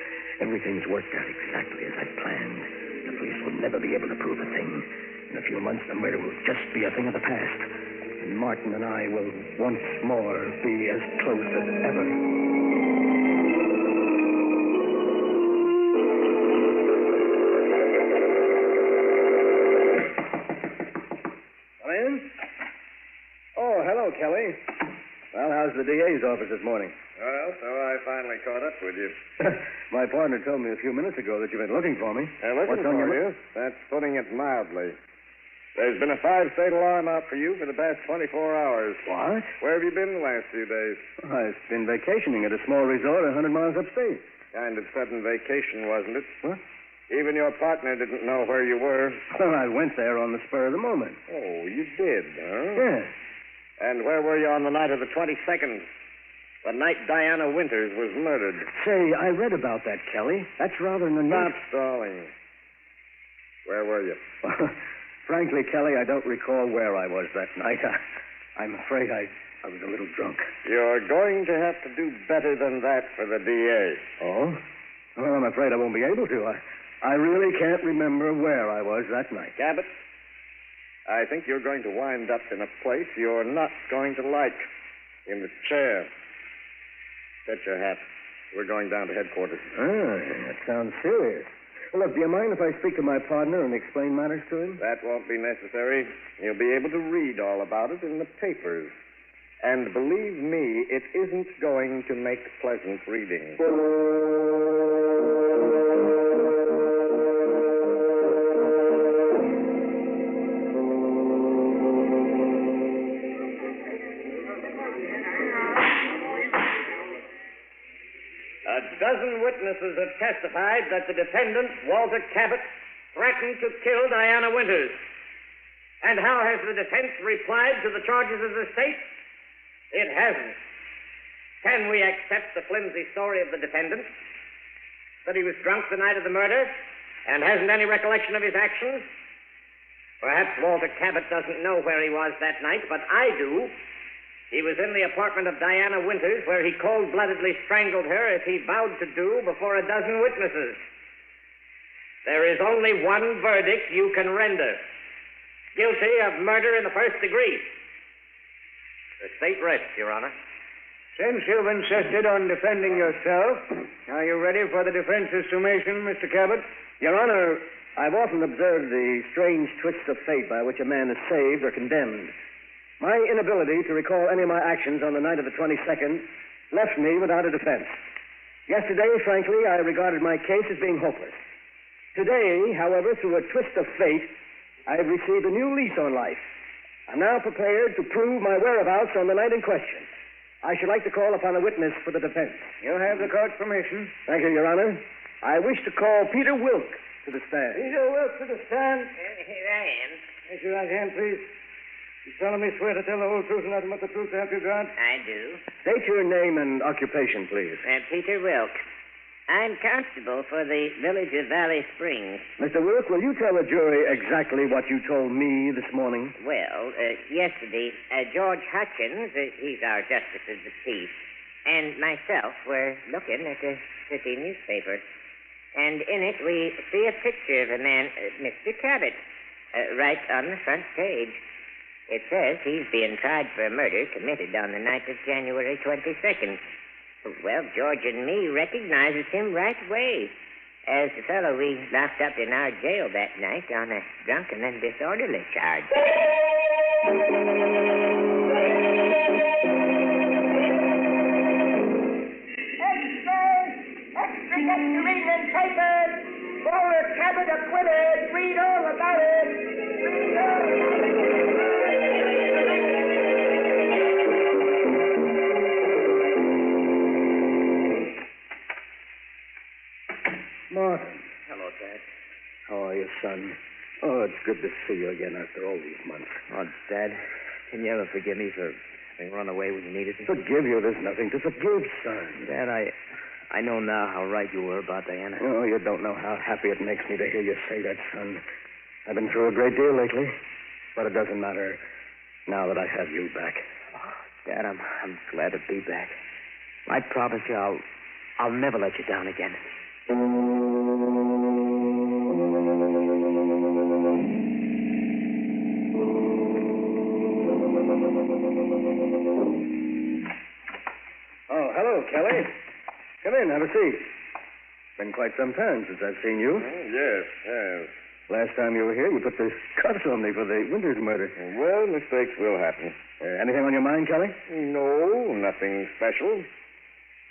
Everything's worked out exactly as I planned. The police will never be able to prove a thing. In a few months, the murder will just be a thing of the past. And Martin and I will once more be as close as ever. Come in? Oh, hello, Kelly. Well, how's the DA's office this morning? Well, so I finally caught up with you. My partner told me a few minutes ago that you've been looking for me. Looking for you? That's putting it mildly. There's been a 5-state alarm out for you for the past 24 hours. What? Where have you been the last few days? I've been vacationing at a small resort 100 miles upstate. Kind of sudden vacation, wasn't it? What? Even your partner didn't know where you were. Well, I went there on the spur of the moment. Oh, you did, huh? Yes. And where were you on the night of the 22nd? The night Diana Winters was murdered. Say, I read about that, Kelly. That's rather unusual. Stop stalling. Where were you? Frankly, Kelly, I don't recall where I was that night. I'm afraid I was a little drunk. You're going to have to do better than that for the DA. Oh? Well, I'm afraid I won't be able to. I really can't remember where I was that night. Cabot, I think you're going to wind up in a place you're not going to like. In the chair. Get your hat. We're going down to headquarters. That sounds serious. Well, look, do you mind if I speak to my partner and explain matters to him? That won't be necessary. You'll be able to read all about it in the papers. And believe me, it isn't going to make pleasant reading. A dozen witnesses have testified that the defendant, Walter Cabot, threatened to kill Diana Winters. And how has the defense replied to the charges of the state? It hasn't. Can we accept the flimsy story of the defendant? that he was drunk the night of the murder and hasn't any recollection of his actions? Perhaps Walter Cabot doesn't know where he was that night, but I do. He was in the apartment of Diana Winters, where he cold-bloodedly strangled her as he vowed to do before a dozen witnesses. There is only one verdict you can render. Guilty of murder in the first degree. The state rests, Your Honor. Since you've insisted on defending yourself, are you ready for the defense's summation, Mr. Cabot? Your Honor, I've often observed the strange twists of fate by which a man is saved or condemned. My inability to recall any of my actions on the night of the 22nd left me without a defense. Yesterday, frankly, I regarded my case as being hopeless. Today, however, through a twist of fate, I have received a new lease on life. I'm now prepared to prove my whereabouts on the night in question. I should like to call upon a witness for the defense. You have the court's permission. Thank you, Your Honor. I wish to call Peter Wilk to the stand. Peter Wilk to the stand. Here I am. Raise your right hand, please. You solemnly swear to tell the whole truth and nothing but the truth, help you God? I do. State your name and occupation, please. Peter Wilk. I'm constable for the village of Valley Springs. Mr. Wilk, will you tell the jury exactly what you told me this morning? Well, yesterday, George Hutchins, he's our justice of the peace, and myself were looking at a city newspaper. And in it, we see a picture of a man, Mr. Cabot, right on the front page. It says he's being tried for a murder committed on the night of January 22nd. Well, George and me recognizes him right away as the fellow we locked up in our jail that night on a drunken and disorderly charge. Extra, get your reading in papers. Walter Cabot acquitted. Read all about it. Read all about it. Martin. Hello, Dad. How are you, son? Oh, it's good to see you again after all these months. Oh, Dad, can you ever forgive me for having run away when you needed me? Forgive you? There's nothing to forgive, son. Dad, I know now how right you were about Diana. Oh, you don't know how happy it makes me to hear you say that, son. I've been through a great deal lately, but it doesn't matter now that I have you back. Oh, Dad, I'm glad to be back. I promise you I'll never let you down again. Oh, hello, Kelly. Come in, have a seat. Been quite some time since I've seen you. Yes. Last time you were here, you put the cuffs on me for the Winters murder. Well, mistakes will happen. Anything on your mind, Kelly? No, nothing special.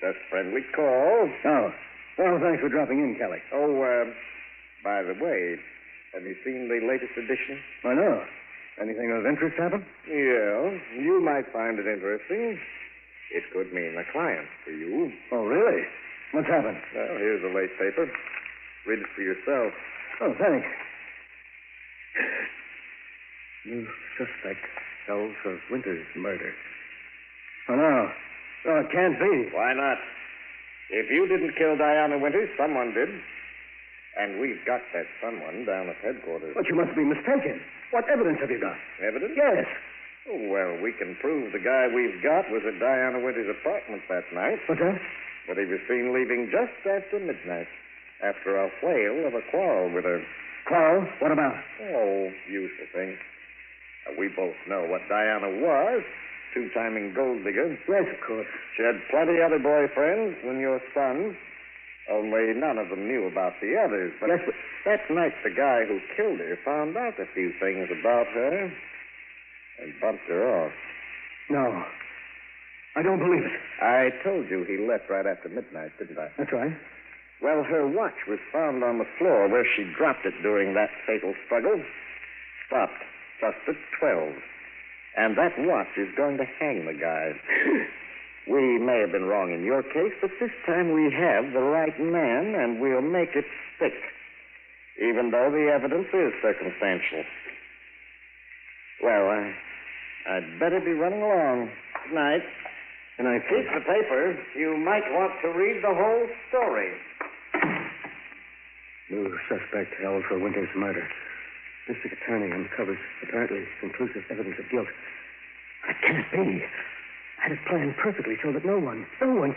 Just friendly call. Oh. Well, thanks for dropping in, Kelly. Oh, by the way, have you seen the latest edition? I know. Anything of interest happen? Yeah, you might find it interesting. It could mean a client for you. Oh, really? What's happened? Well, here's the late paper. Read it for yourself. Oh, thanks. New suspect held for Winters' murder. Oh, no. Oh, it can't be. Why not? If you didn't kill Diana Winters, someone did. And we've got that someone down at headquarters. But you must be mistaken. What evidence have you got? Evidence? Yes. Oh, well, we can prove the guy we've got was at Diana Winters' apartment that night. What's that? But he was seen leaving just after midnight, after a whale of a quarrel with her. Quarrel? What about? Oh, usual thing. We both know what Diana was. Two-timing gold digger. Yes, of course. She had plenty other boyfriends than your son. Only none of them knew about the others. But yes, that night, the guy who killed her found out a few things about her and bumped her off. No. I don't believe it. I told you he left right after midnight, didn't I? That's right. Well, her watch was found on the floor where she dropped it during that fatal struggle. Stopped just at 12. And that watch is going to hang the guy. We may have been wrong in your case, but this time we have the right man, and we'll make it stick, even though the evidence is circumstantial. Well, I'd better be running along. Good night. Good night. Keep the paper. You might want to read the whole story. New suspect held for Winter's murder. District Attorney uncovers apparently conclusive evidence of guilt. That can't be. I had it planned perfectly so that no one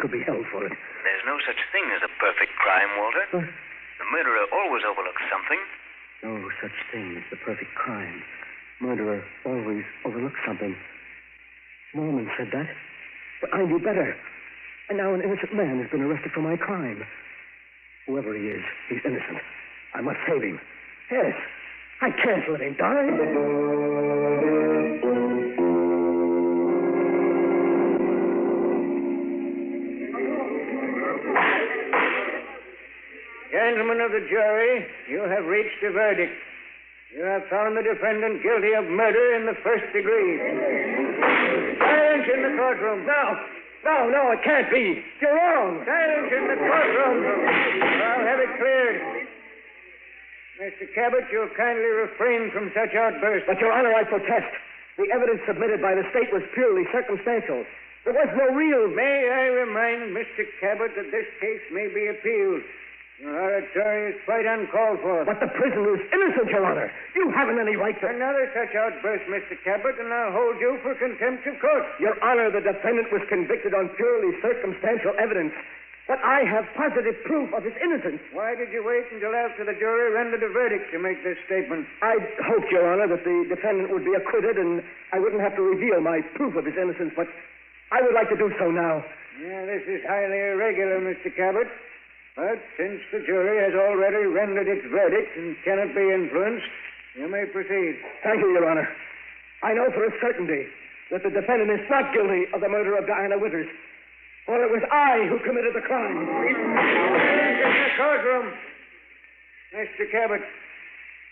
could be held for it. There's no such thing as a perfect crime, Walter. The murderer always overlooks something. No such thing as the perfect crime. Murderer always overlooks something. Norman said that. But I knew better. And now an innocent man has been arrested for my crime. Whoever he is, he's innocent. I must save him. Yes. I can't let him die. Gentlemen of the jury, you have reached a verdict. You have found the defendant guilty of murder in the first degree. Silence in the courtroom. No, it can't be. You're wrong. Silence in the courtroom. I'll have it cleared. Mr. Cabot, you'll kindly refrain from such outbursts. But, Your Honor, I protest. The evidence submitted by the state was purely circumstantial. There was no real... May I remind Mr. Cabot that this case may be appealed. Your oratory is quite uncalled for. But the prisoner is innocent, Your Honor. You haven't any right to... Another such outburst, Mr. Cabot, and I'll hold you for contempt of court. Your Honor, the defendant was convicted on purely circumstantial evidence. But I have positive proof of his innocence. Why did you wait until after the jury rendered a verdict to make this statement? I hoped, Your Honor, that the defendant would be acquitted and I wouldn't have to reveal my proof of his innocence, but I would like to do so now. Yeah, this is highly irregular, Mr. Cabot. But since the jury has already rendered its verdict and cannot be influenced, you may proceed. Thank you, Your Honor. I know for a certainty that the defendant is not guilty of the murder of Diana Winters. For it was I who committed the crime. In the courtroom. Mr. Cabot,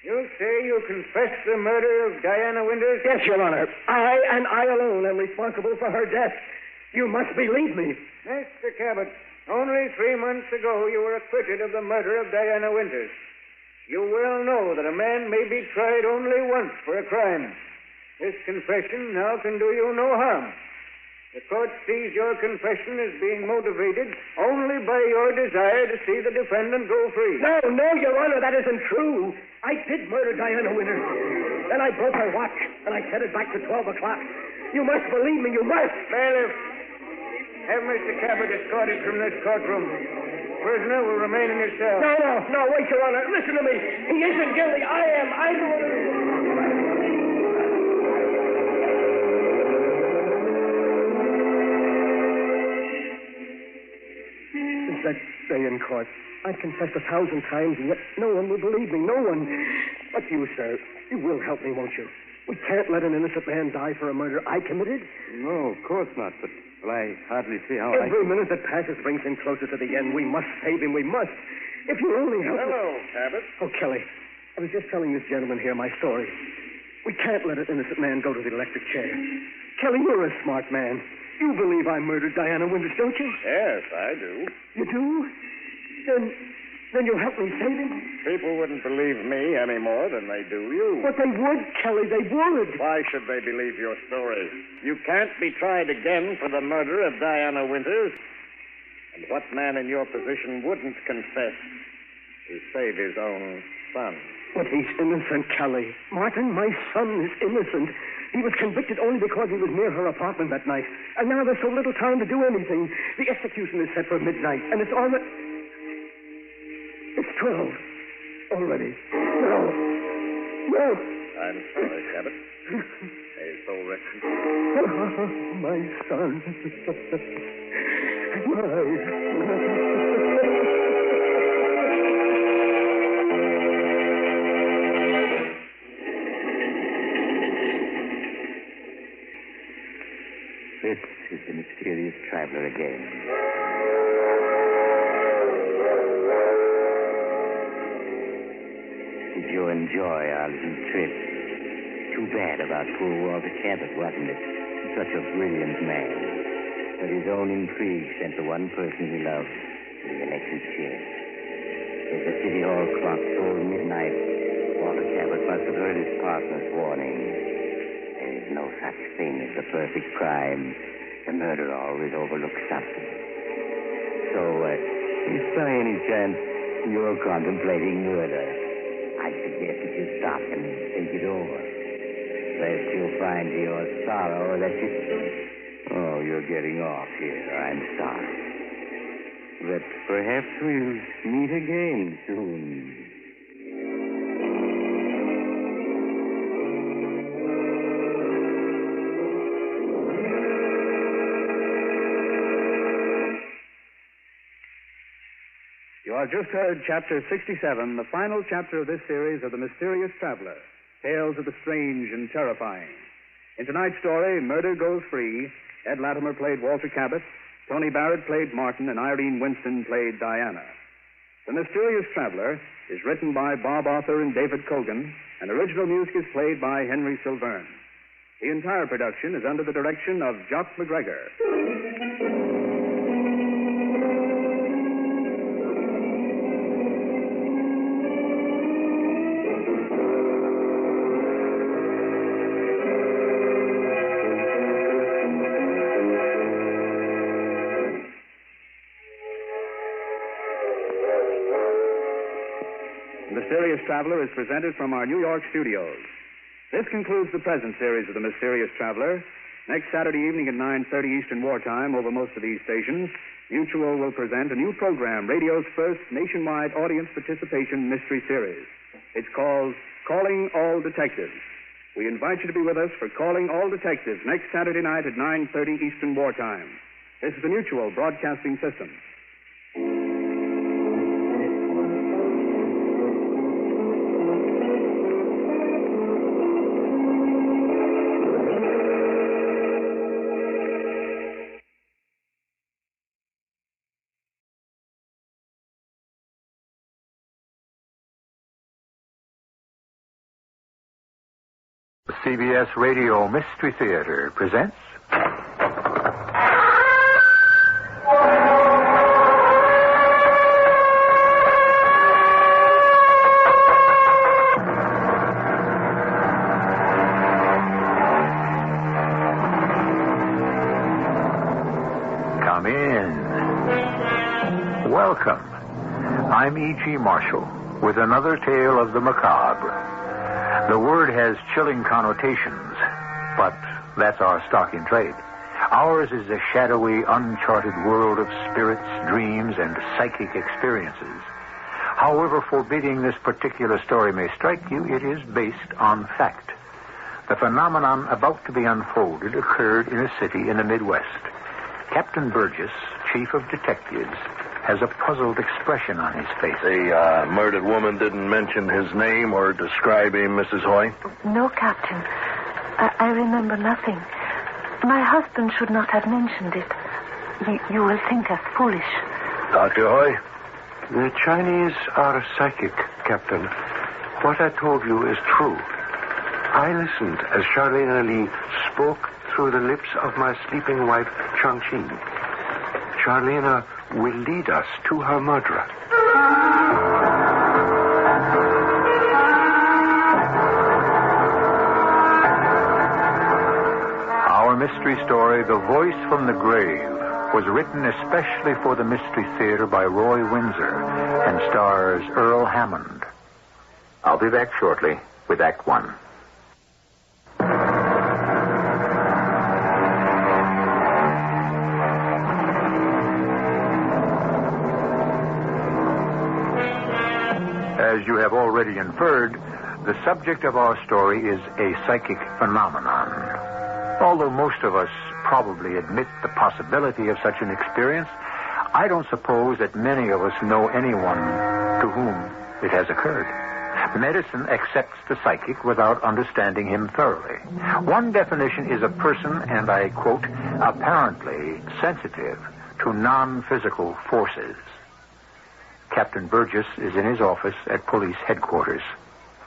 you say you confessed the murder of Diana Winters? Yes, Your Honor. I and I alone am responsible for her death. You must believe me. Mr. Cabot, only 3 months ago you were acquitted of the murder of Diana Winters. You well know that a man may be tried only once for a crime. This confession now can do you no harm. The court sees your confession as being motivated only by your desire to see the defendant go free. No, Your Honor, that isn't true. I did murder Diana Winters. Then I broke her watch, and I set it back to 12 o'clock. You must believe me, you must. Bailiff, have Mr. Cabot escorted from this courtroom. Prisoner will remain in his cell. No, wait, Your Honor. Listen to me. He isn't guilty. I am. I know it. That day in court, I confessed 1,000 times, and yet no one will believe me. No one. But you, sir, you will help me, won't you? We can't let an innocent man die for a murder I committed. No, of course not, but I hardly see how Every minute that passes brings him closer to the end. We must save him. We must. If you only help Hello, Cabot. Oh, Kelly, I was just telling this gentleman here my story. We can't let an innocent man go to the electric chair. Kelly, you're a smart man. You believe I murdered Diana Winters, don't you? Yes, I do. You do? Then you'll help me save him? People wouldn't believe me any more than they do you. But they would, Kelly, they would. Why should they believe your story? You can't be tried again for the murder of Diana Winters. And what man in your position wouldn't confess to save his own son? But he's innocent, Kelly. Martin, my son is innocent. He was convicted only because he was near her apartment that night. And now there's so little time to do anything. The execution is set for midnight, and it's already... It's 12 already. No. I'm sorry, Cabot. May his soul rest in peace. Oh, my son. This is the mysterious traveler again. Did you enjoy our little trip? Too bad about poor Walter Cabot, wasn't it? Such a brilliant man. But his own intrigue sent the one person he loved to the electric chair. As the city hall clock tolled midnight, Walter Cabot must have heard his partner's warning. There is no such thing as the perfect crime. The murderer always overlooks something. So, if by any chance You're contemplating murder. I'd suggest that you stop and think it over. Lest you'll find to your sorrow that you... Oh, you're getting off here. I'm sorry. But perhaps we'll meet again soon. You have just heard Chapter 67, the final chapter of this series of The Mysterious Traveler, Tales of the Strange and Terrifying. In tonight's story, Murder Goes Free, Ed Latimer played Walter Cabot, Tony Barrett played Martin, and Irene Winston played Diana. The Mysterious Traveler is written by Bob Arthur and David Cogan, and original music is played by Henry Silverne. The entire production is under the direction of Jock McGregor. The Mysterious Traveler is presented from our New York studios. This concludes the present series of The Mysterious Traveler. Next Saturday evening at 9:30 Eastern Wartime over most of these stations, Mutual will present a new program, radio's first nationwide audience participation mystery series. It's called Calling All Detectives. We invite you to be with us for Calling All Detectives next Saturday night at 9:30 Eastern Wartime. This is the Mutual Broadcasting System. CBS Radio Mystery Theater presents... Come in. Welcome. I'm E.G. Marshall with another tale of the macabre. The word has chilling connotations, but that's our stock in trade. Ours is a shadowy, uncharted world of spirits, dreams, and psychic experiences. However forbidding this particular story may strike you, it is based on fact. The phenomenon about to be unfolded occurred in a city in the Midwest. Captain Burgess, chief of detectives, has a puzzled expression on his face. The murdered woman didn't mention his name or describe him, Mrs. Hoy? No, Captain. I remember nothing. My husband should not have mentioned it. You will think us foolish. Dr. Hoy? The Chinese are psychic, Captain. What I told you is true. I listened as Charlene Lee spoke through the lips of my sleeping wife, Chang-Chin. Charlene will lead us to her murderer. Our mystery story, The Voice from the Grave, was written especially for the Mystery Theater by Roy Windsor and stars Earl Hammond. I'll be back shortly with Act One. As you have already inferred, the subject of our story is a psychic phenomenon. Although most of us probably admit the possibility of such an experience, I don't suppose that many of us know anyone to whom it has occurred. Medicine accepts the psychic without understanding him thoroughly. One definition is a person, and I quote, apparently sensitive to non-physical forces. Captain Burgess is in his office at police headquarters.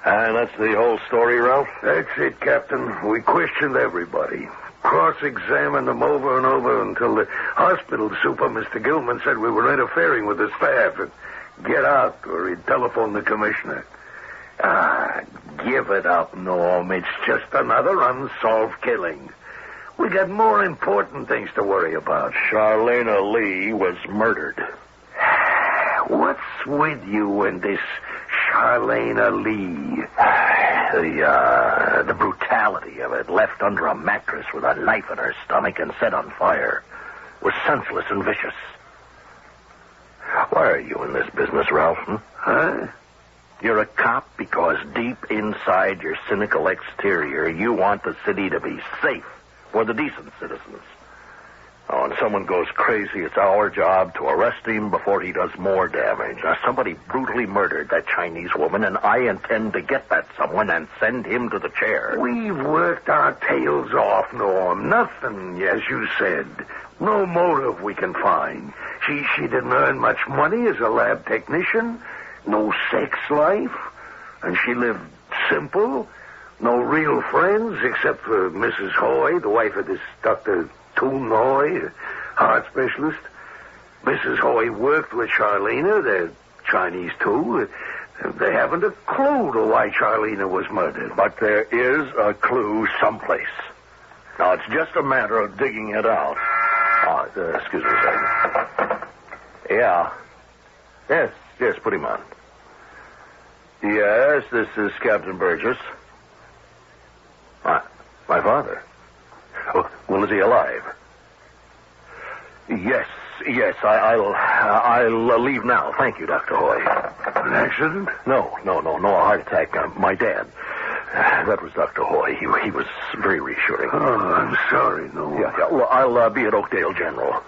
And that's the whole story, Ralph? That's it, Captain. We questioned everybody. Cross-examined them over and over until the hospital super, Mr. Gilman, said we were interfering with the staff and get out or he'd telephone the commissioner. Give it up, Norm. It's just another unsolved killing. We got more important things to worry about. Charlene Lee was murdered. What's with you and this Charlena Lee? The brutality of it, left under a mattress with a knife in her stomach and set on fire, was senseless and vicious. Why are you in this business, Ralph? Huh? You're a cop because deep inside your cynical exterior, you want the city to be safe for the decent citizens. Oh, when someone goes crazy, it's our job to arrest him before he does more damage. Now, somebody brutally murdered that Chinese woman, and I intend to get that someone and send him to the chair. We've worked our tails off, Norm. Nothing, as you said. No motive we can find. She didn't earn much money as a lab technician. No sex life. And she lived simple. No real friends except for Mrs. Hoy, the wife of this Dr. Toon Hoy, heart specialist. Mrs. Hoy worked with Charlena. They're Chinese, too. They haven't a clue to why Charlena was murdered. But there is a clue someplace. Now, it's just a matter of digging it out. Excuse me a second. Yeah. Yes, put him on. Yes, this is Captain Burgess. My father. Oh, well, is he alive? Yes, I'll leave now. Thank you, Dr. Hoy. An accident? No, a heart attack. My dad. That was Dr. Hoy. He was very reassuring. Oh, I'm sorry, no. Yeah. Well, I'll be at Oakdale General.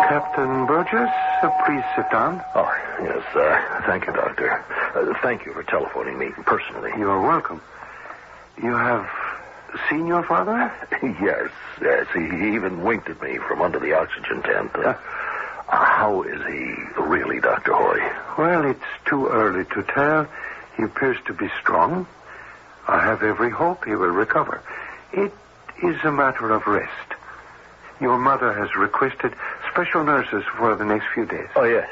Captain Burgess, please sit down. Oh, yes. Thank you, Doctor. Thank you for telephoning me personally. You're welcome. You have seen your father? Yes. He even winked at me from under the oxygen tent. How is he really, Dr. Hoy? Well, it's too early to tell. He appears to be strong. I have every hope he will recover. It is a matter of rest. Your mother has requested special nurses for the next few days. Oh, yes,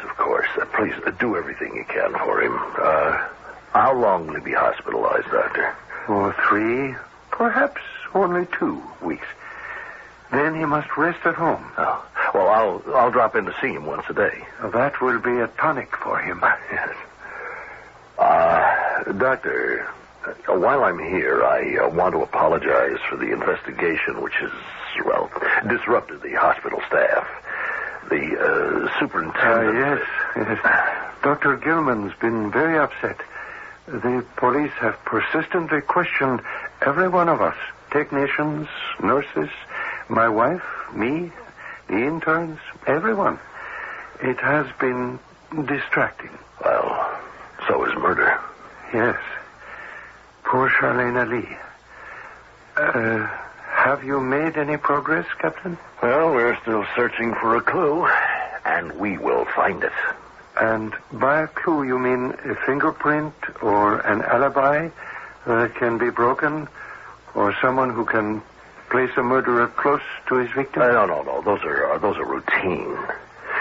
of course. Please, do everything you can for him. How long will he be hospitalized, Doctor? 3, perhaps only 2 weeks. Then he must rest at home. Oh. Well, I'll drop in to see him once a day. That will be a tonic for him. Yes. Doctor, while I'm here, I want to apologize for the investigation which has, disrupted the hospital staff. The superintendent... Yes. Dr. Gilman's been very upset. The police have persistently questioned every one of us. Technicians, nurses, my wife, me, the interns, everyone. It has been distracting. Well, so is murder. Yes. Poor Charlena Lee. Have you made any progress, Captain? Well, we're still searching for a clue, and we will find it. And by a clue, you mean a fingerprint or an alibi that can be broken, or someone who can place a murderer close to his victim? No. Those are routine.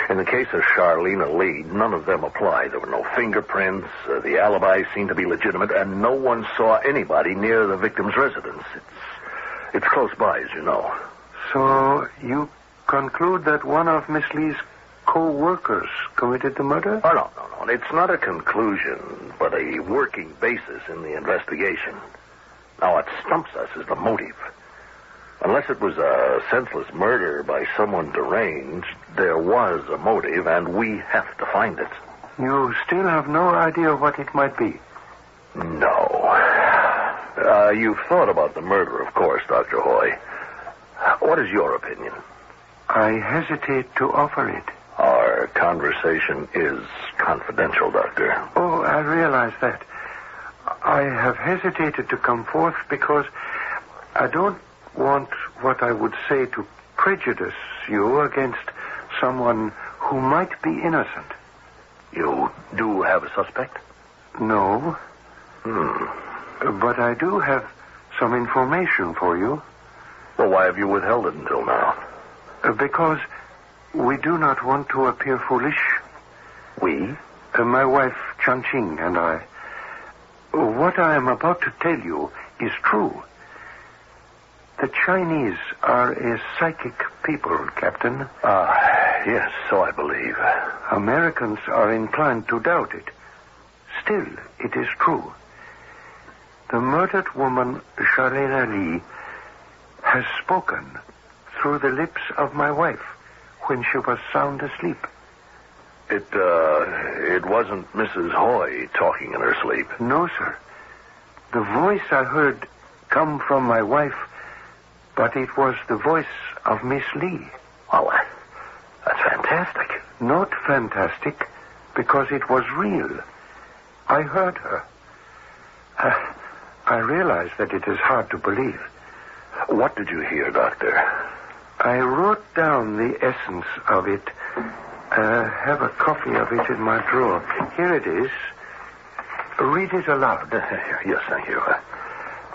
In the case of Charlena Lee, none of them apply. There were no fingerprints. The alibi seemed to be legitimate, and no one saw anybody near the victim's residence. It's close by, as you know. So you conclude that one of Miss Lee's co-workers committed the murder? Oh, no. It's not a conclusion, but a working basis in the investigation. Now, what stumps us is the motive. Unless it was a senseless murder by someone deranged, there was a motive, and we have to find it. You still have no idea what it might be? No. You've thought about the murder, of course, Dr. Hoy. What is your opinion? I hesitate to offer it. Our conversation is confidential, Doctor. Oh, I realize that. I have hesitated to come forth because I don't want what I would say to prejudice you against someone who might be innocent. You do have a suspect? No. But I do have some information for you. Well, why have you withheld it until now? Because we do not want to appear foolish. We? My wife, Changqing, and I. What I am about to tell you is true. The Chinese are a psychic people, Captain. Yes, so I believe. Americans are inclined to doubt it. Still, it is true. The murdered woman, Charlene Lee, has spoken through the lips of my wife when she was sound asleep. It wasn't Mrs. Hoy talking in her sleep. No, sir. The voice I heard come from my wife, but it was the voice of Miss Lee. Oh, that's fantastic. Not fantastic, because it was real. I heard her. I realize that it is hard to believe. What did you hear, Doctor? I wrote down the essence of it. Have a copy of it in my drawer. Here it is. Read it aloud. Yes, thank you.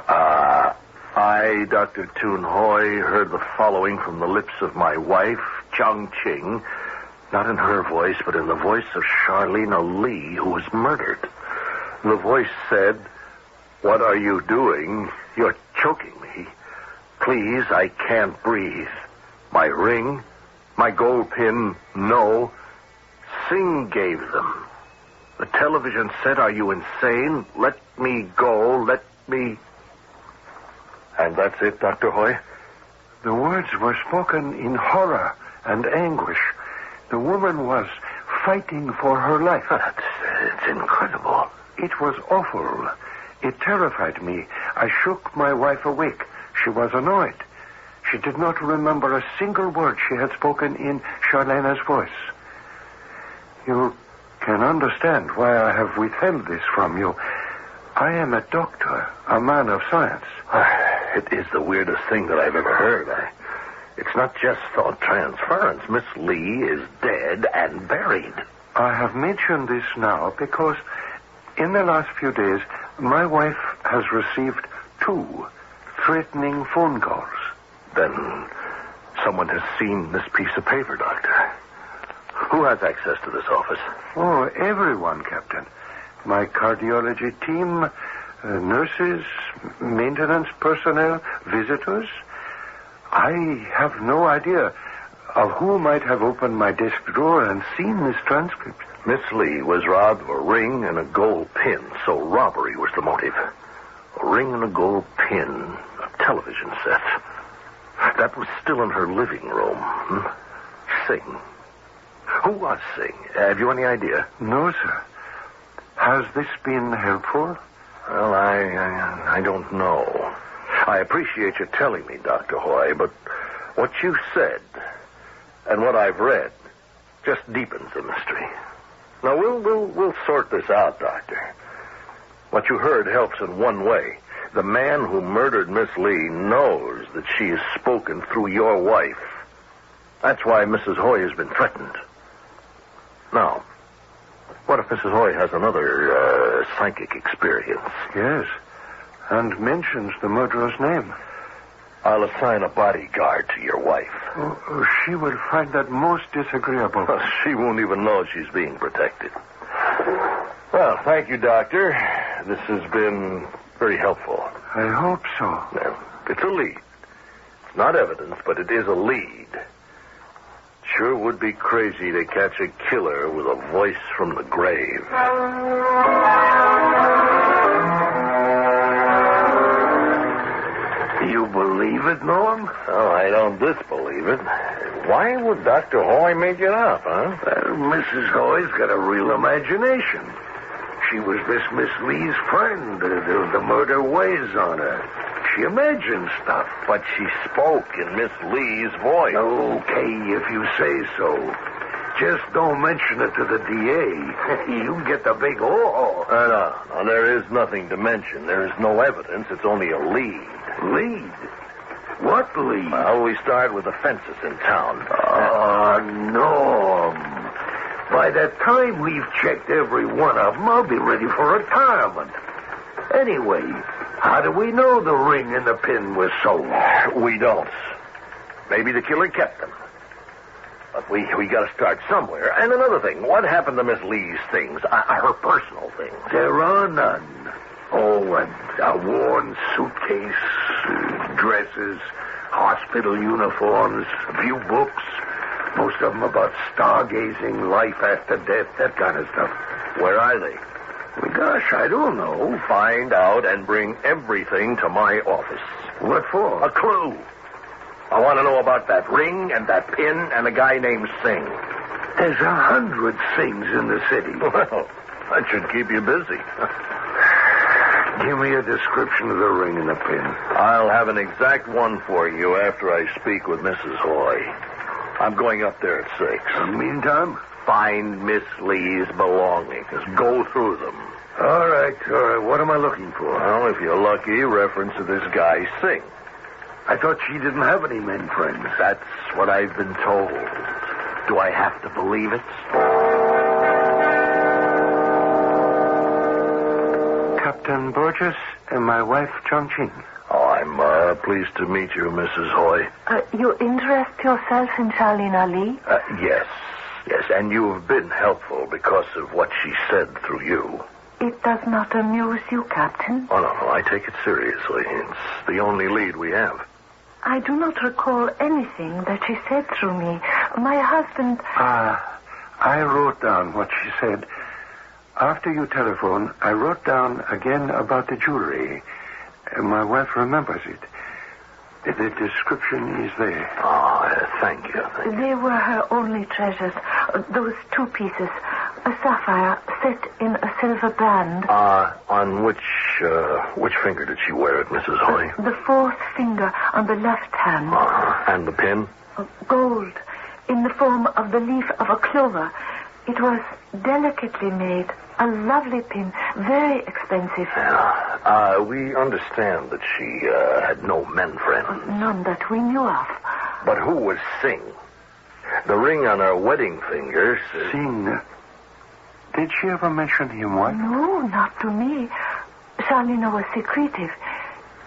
I, Dr. Toon Hoy, heard the following from the lips of my wife, Chung Ching, not in her voice, but in the voice of Charlene Lee, who was murdered. The voice said, "What are you doing? You're choking me. Please, I can't breathe. My ring, my gold pin, no. Singh gave them. The television said, are you insane? Let me go, let me..." And that's it, Dr. Hoy? The words were spoken in horror and anguish. The woman was fighting for her life. It's incredible. It was awful. It terrified me. I shook my wife awake. She was annoyed. She did not remember a single word she had spoken in Charlena's voice. You can understand why I have withheld this from you. I am a doctor, a man of science. It is the weirdest thing that I've ever heard. It's not just thought transference. Miss Lee is dead and buried. I have mentioned this now because in the last few days, my wife has received 2 threatening phone calls. Then someone has seen this piece of paper, Doctor. Who has access to this office? Oh, everyone, Captain. My cardiology team, nurses, maintenance personnel, visitors. I have no idea of who might have opened my desk drawer and seen this transcript. Miss Lee was robbed of a ring and a gold pin, so robbery was the motive. A ring and a gold pin, a television set. That was still in her living room. Singh. Who was Singh? Have you any idea? No, sir. Has this been helpful? Well, I don't know. I appreciate you telling me, Dr. Hoy, but what you said and what I've read just deepens the mystery. Now, we'll sort this out, Doctor. What you heard helps in one way. The man who murdered Miss Lee knows that she has spoken through your wife. That's why Mrs. Hoy has been threatened. Now, what if Mrs. Hoy has another psychic experience? Yes, and mentions the murderer's name. I'll assign a bodyguard to your wife. Oh, she will find that most disagreeable. She won't even know she's being protected. Well, thank you, Doctor. This has been very helpful. I hope so. Now, it's a lead. It's not evidence, but it is a lead. Sure would be crazy to catch a killer with a voice from the grave. You believe it, Norm? Oh, I don't disbelieve it. Why would Dr. Hoy make it up, huh? Well, Mrs. Hoy's got a real imagination. She was this Miss Lee's friend. The murder weighs on her. She imagines stuff. But she spoke in Miss Lee's voice. Okay, if you say so. Just don't mention it to the DA. You get the big haul. No, there is nothing to mention. There is no evidence. It's only a lead. Lead? What lead? Well, we start with the fences in town. Oh, Norm. By the time we've checked every one of them, I'll be ready for retirement. Anyway, how do we know the ring and the pin were sold? We don't. Maybe the killer kept them. But we got to start somewhere. And another thing, what happened to Miss Lee's things? Her personal things? There are none. Oh, a worn suitcase, dresses, Hospital uniforms, a few books. Most of them about stargazing, life after death, that kind of stuff. Where are they? Well, gosh, I don't know. Find out and bring everything to my office. What for? A clue. I want to know about that ring and that pin and a guy named Singh. There's 100 Singhs in the city. Well, that should keep you busy. Give me a description of the ring and the pin. I'll have an exact one for you after I speak with Mrs. Hoy. I'm going up there at 6. In the meantime? Find Miss Lee's belongings. Go through them. All right. What am I looking for? Well, if you're lucky, reference to this guy, Singh. I thought she didn't have any men friends. That's what I've been told. Do I have to believe it? Captain Burgess and my wife, Chongqing. Oh, I'm pleased to meet you, Mrs. Hoy. You interest yourself in Charlene Ali? Yes, and you have been helpful because of what she said through you. It does not amuse you, Captain? Oh, no, I take it seriously. It's the only lead we have. I do not recall anything that she said through me. My husband... I wrote down what she said. After you telephoned, I wrote down again about the jewelry. My wife remembers it. The description is there. Thank you. They were her only treasures. Those 2 pieces. A sapphire set in a silver band. On which finger did she wear it, Mrs. Hoy? The 4th finger on the left hand. And the pin? Gold, in the form of the leaf of a clover. It was delicately made. A lovely pin. Very expensive. We understand that she had no men friends. None that we knew of. But who was Singh? The ring on her wedding finger says... Singh? Did she ever mention him once? No, not to me. Charlene was secretive.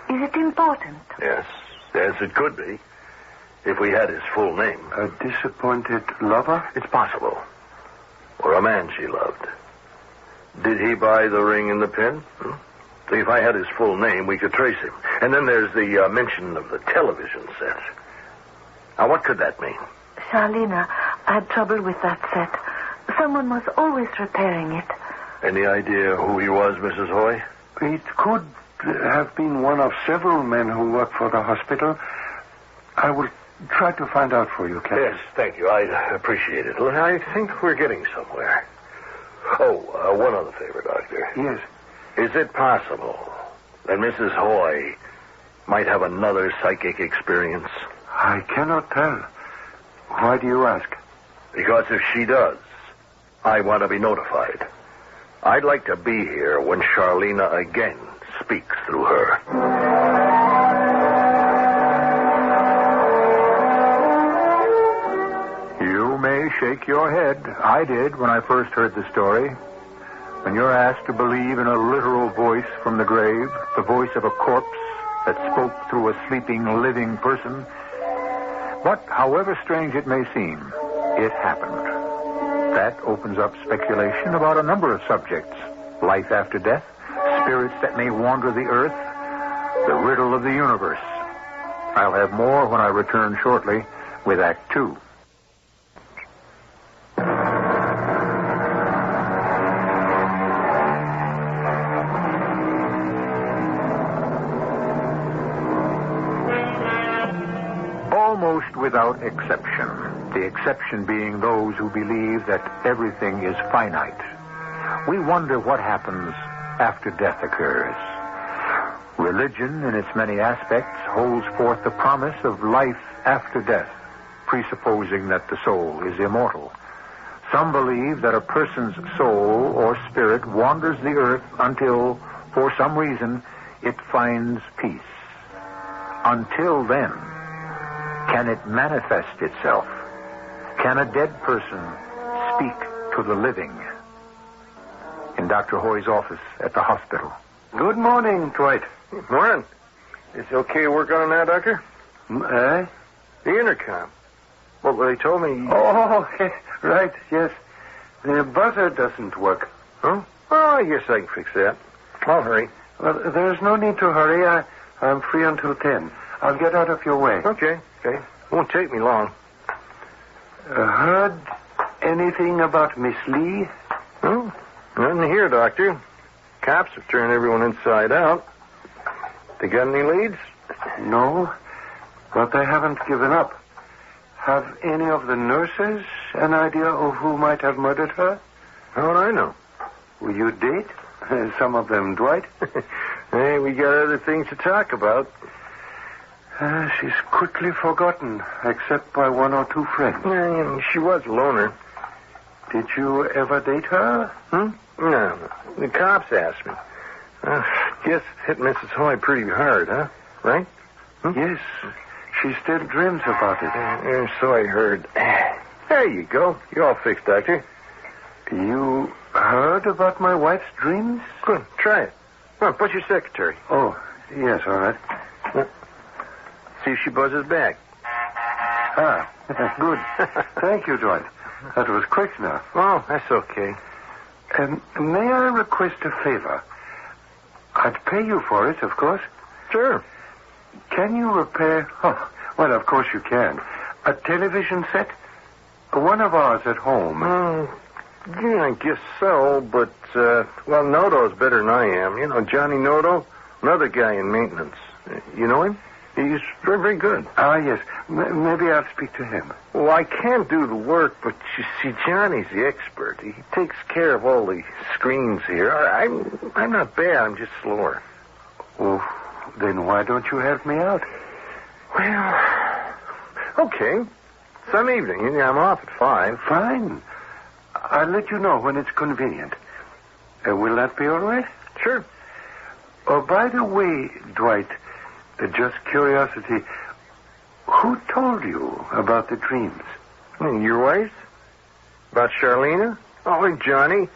Is it important? Yes, it could be. If we had his full name. A disappointed lover? It's possible. Or a man she loved. Did he buy the ring and the pin? See, if I had his full name, we could trace him. And then there's the mention of the television set. Now, what could that mean? Charlene had trouble with that set. Someone was always repairing it. Any idea who he was, Mrs. Hoy? It could have been one of several men who work for the hospital. I will try to find out for you, Captain. Yes, thank you. I appreciate it. I think we're getting somewhere. Oh, one other favor, Doctor. Yes. Is it possible that Mrs. Hoy might have another psychic experience? I cannot tell. Why do you ask? Because if she does, I want to be notified. I'd like to be here when Charlene again speaks through her. You may shake your head. I did when I first heard the story. When you're asked to believe in a literal voice from the grave, the voice of a corpse that spoke through a sleeping, living person. But however strange it may seem, it happened. That opens up speculation about a number of subjects. Life after death, spirits that may wander the earth, the riddle of the universe. I'll have more when I return shortly with Act 2. Almost without exception, the exception being those who believe that everything is finite. We wonder what happens after death occurs. Religion, in its many aspects, holds forth the promise of life after death, presupposing that the soul is immortal. Some believe that a person's soul or spirit wanders the earth until, for some reason, it finds peace. Until then, can it manifest itself? Can a dead person speak to the living? In Dr. Hoy's office at the hospital. Good morning, Dwight. Morning. Is it okay to work on that, Doctor? Eh? The intercom. Well, they told me... Oh, right, yes. The buzzer doesn't work. Huh? Oh, I guess I can fix that. I'll hurry. Well, there's no need to hurry. I'm free until 10. I'll get out of your way. Okay. Won't take me long. Heard anything about Miss Lee? Oh, nothing here, Doctor. Cops have turned everyone inside out. They got any leads? No, but they haven't given up. Have any of the nurses an idea of who might have murdered her? How would I know? Will you date some of them, Dwight? Hey, we got other things to talk about. She's quickly forgotten, except by one or two friends. She was a loner. Did you ever date her? No. The cops asked me. Guess it hit Mrs. Hoy pretty hard, huh? Right? Yes. She still dreams about it. So I heard. There you go. You're all fixed, Doctor. You heard about my wife's dreams? Good. Try it. Come on, push your secretary. Oh, yes, all right. See if she buzzes back. Good. Thank you, Dwight. That was quick now. Oh, that's okay. May I request a favor? I'd pay you for it, of course. Sure. Can you repair... Oh, well, of course you can. A television set? One of ours at home. Yeah, I guess so, but, well, Nodo's better than I am. You know, Johnny Nodo? Another guy in maintenance. You know him? He's very, very good. Yes. Maybe I'll speak to him. Well, I can't do the work, but you see, Johnny's the expert. He takes care of all the screens here. I'm not bad. I'm just slower. Oh, then why don't you help me out? Well, okay. Some evening. I'm off at 5. Fine. I'll let you know when it's convenient. Will that be all right? Sure. Oh, by the way, Dwight, just curiosity, who told you about the dreams? Your wife? About Charlena? Oh, Johnny.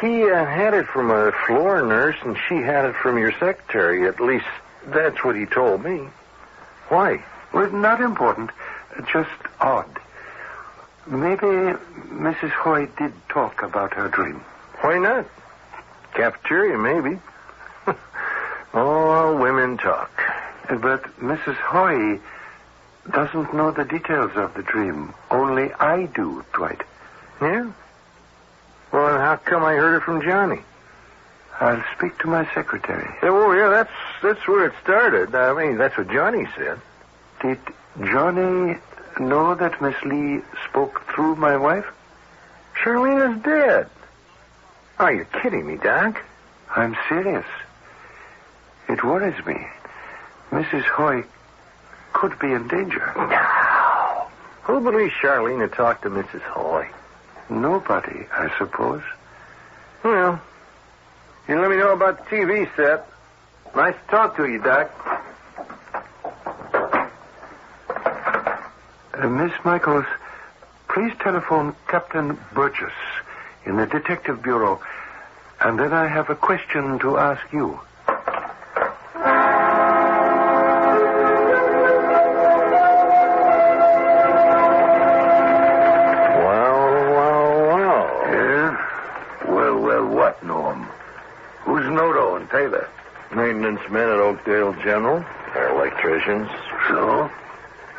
He had it from a floor nurse, and she had it from your secretary. At least, that's what he told me. Why? Well, not important. Just odd. Maybe Mrs. Hoy did talk about her dream. Why not? Cafeteria, maybe. All women talk. But Mrs. Hoy doesn't know the details of the dream. Only I do, Dwight. Yeah? Well, then how come I heard it from Johnny? I'll speak to my secretary. Yeah, that's where it started. I mean, that's what Johnny said. Did Johnny know that Miss Lee spoke through my wife? Charlena's dead. Oh, you're kidding me, Doc. I'm serious. It worries me. Mrs. Hoy could be in danger. No. Who believes Charlena talked to Mrs. Hoy? Nobody, I suppose. Well, you let me know about the TV set. Nice to talk to you, Doc. Miss Michaels, please telephone Captain Burgess in the Detective Bureau, and then I have a question to ask you. Taylor. Maintenance men at Oakdale General. They're electricians. So?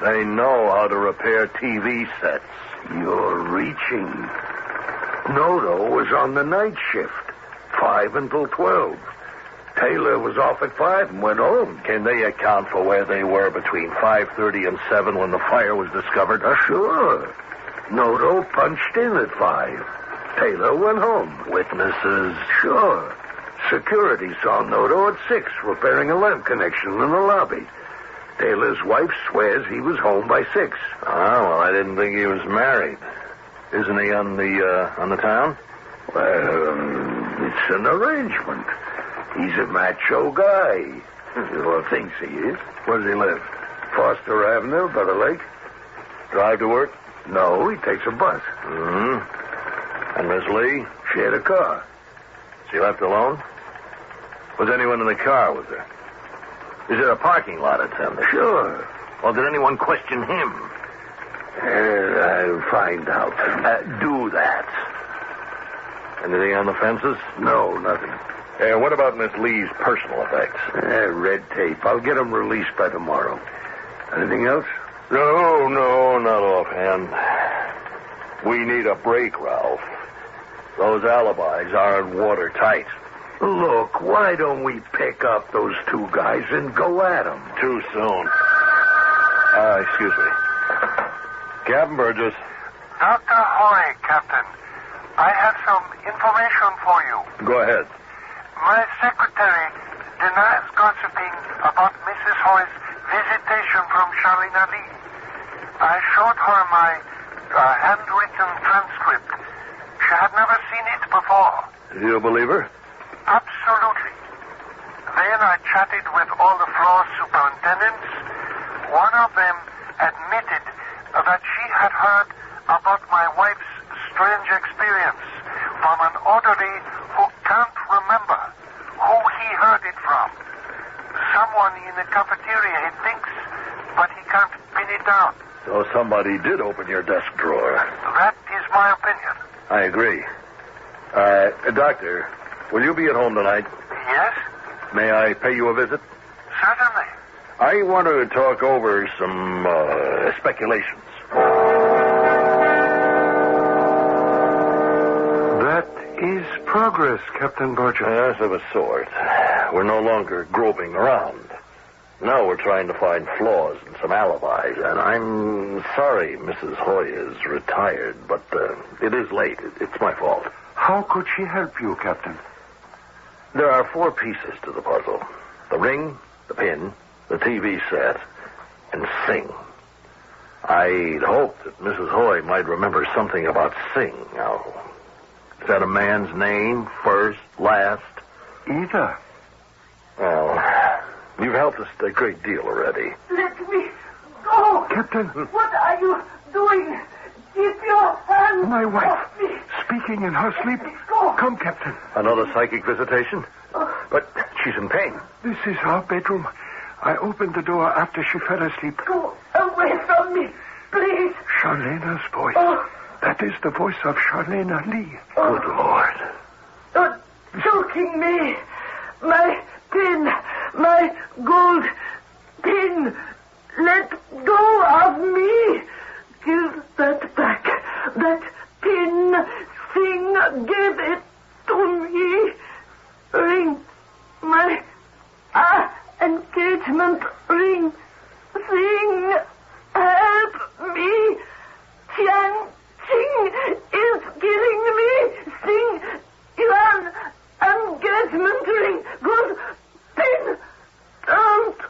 They know how to repair TV sets. You're reaching. Nodo was on the night shift, 5 until 12. Taylor was off at 5 and went home. Can they account for where they were between 5:30 and 7 when the fire was discovered? Sure. Nodo punched in at 5. Taylor went home. Witnesses? Sure. Security saw Nodo at 6 repairing a lamp connection in the lobby. Taylor's wife swears he was home by 6. Well, I didn't think he was married. Isn't he on the town? Well, it's an arrangement. He's a macho guy. Or thinks he is. Where does he live? Foster Avenue by the lake. Drive to work? No, he takes a bus. Mm-hmm. And Miss Lee? She had a car. She left alone? Was anyone in the car with her? Is it a parking lot attendant? Sure. Well, did anyone question him? I'll find out. Do that. Anything on the fences? No, nothing. What about Miss Lee's personal effects? Red tape. I'll get them released by tomorrow. Anything else? No, not offhand. We need a break, Ralph. Those alibis aren't watertight. Look, why don't we pick up those two guys and go at them? Too soon. Excuse me. Captain Burgess. Dr. Hoy, Captain. I have some information for you. Go ahead. My secretary denies gossiping about Mrs. Hoy's visitation from Charlene Lee. I showed her my handwritten transcript. She had never seen it before. You believe her? Absolutely. Then I chatted with all the floor superintendents. One of them admitted that she had heard about my wife's strange experience from an orderly who can't remember who he heard it from. Someone in the cafeteria, he thinks, but he can't pin it down. So somebody did open your desk drawer. That is my opinion. I agree. Doctor, will you be at home tonight? Yes? May I pay you a visit? Certainly. I want to talk over some speculations. That is progress, Captain Burgess. Yes, of a sort. We're no longer groping around. Now we're trying to find flaws in some alibis, and I'm sorry Mrs. Hoy is retired, but it is late. It's my fault. How could she help you, Captain? There are 4 pieces to the puzzle. The ring, the pin, the TV set, and Singh. I'd hoped that Mrs. Hoy might remember something about Singh. Now, is that a man's name, first, last? Either. Well, you've helped us a great deal already. Let me go. Captain. What are you doing? Keep your hands My wife. off me. Speaking in her sleep. Go. Come, Captain. Another psychic visitation? But she's in pain. This is our bedroom. I opened the door after she fell asleep. Go away from me, please. Charlena's voice. Oh. That is the voice of Charlene Lee. Good Lord. You're choking me. My pin, my gold pin. Let go of me. Give that back. That pin. Sing, give it to me. Ring. My engagement ring. Sing. Help me. Tian Ching is killing me. Sing. Yuan. Engagement ring. Good pin. Don't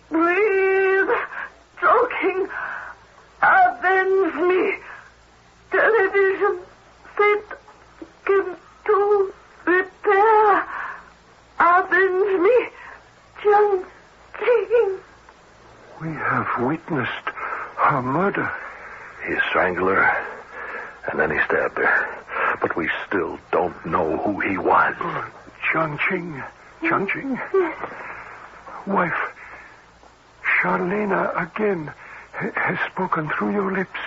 breathe. Choking. Avenge me. Television set. To repair. Avenge me. Jiang Qing. We have witnessed her murder. He strangled her, and then he stabbed her. But we still don't know who he was. Jiang Qing. Jiang Qing? Yes. Wife, Charlena again has spoken through your lips.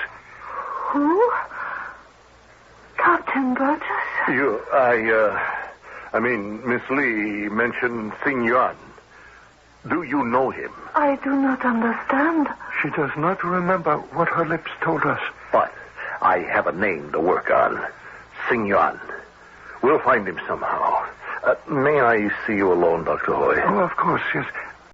Who? Captain Burgess? I mean, Miss Lee mentioned Sing Yuan. Do you know him? I do not understand. She does not remember what her lips told us. But I have a name to work on. Sing Yuan. We'll find him somehow. May I see you alone, Dr. Hoy? Oh, of course, yes.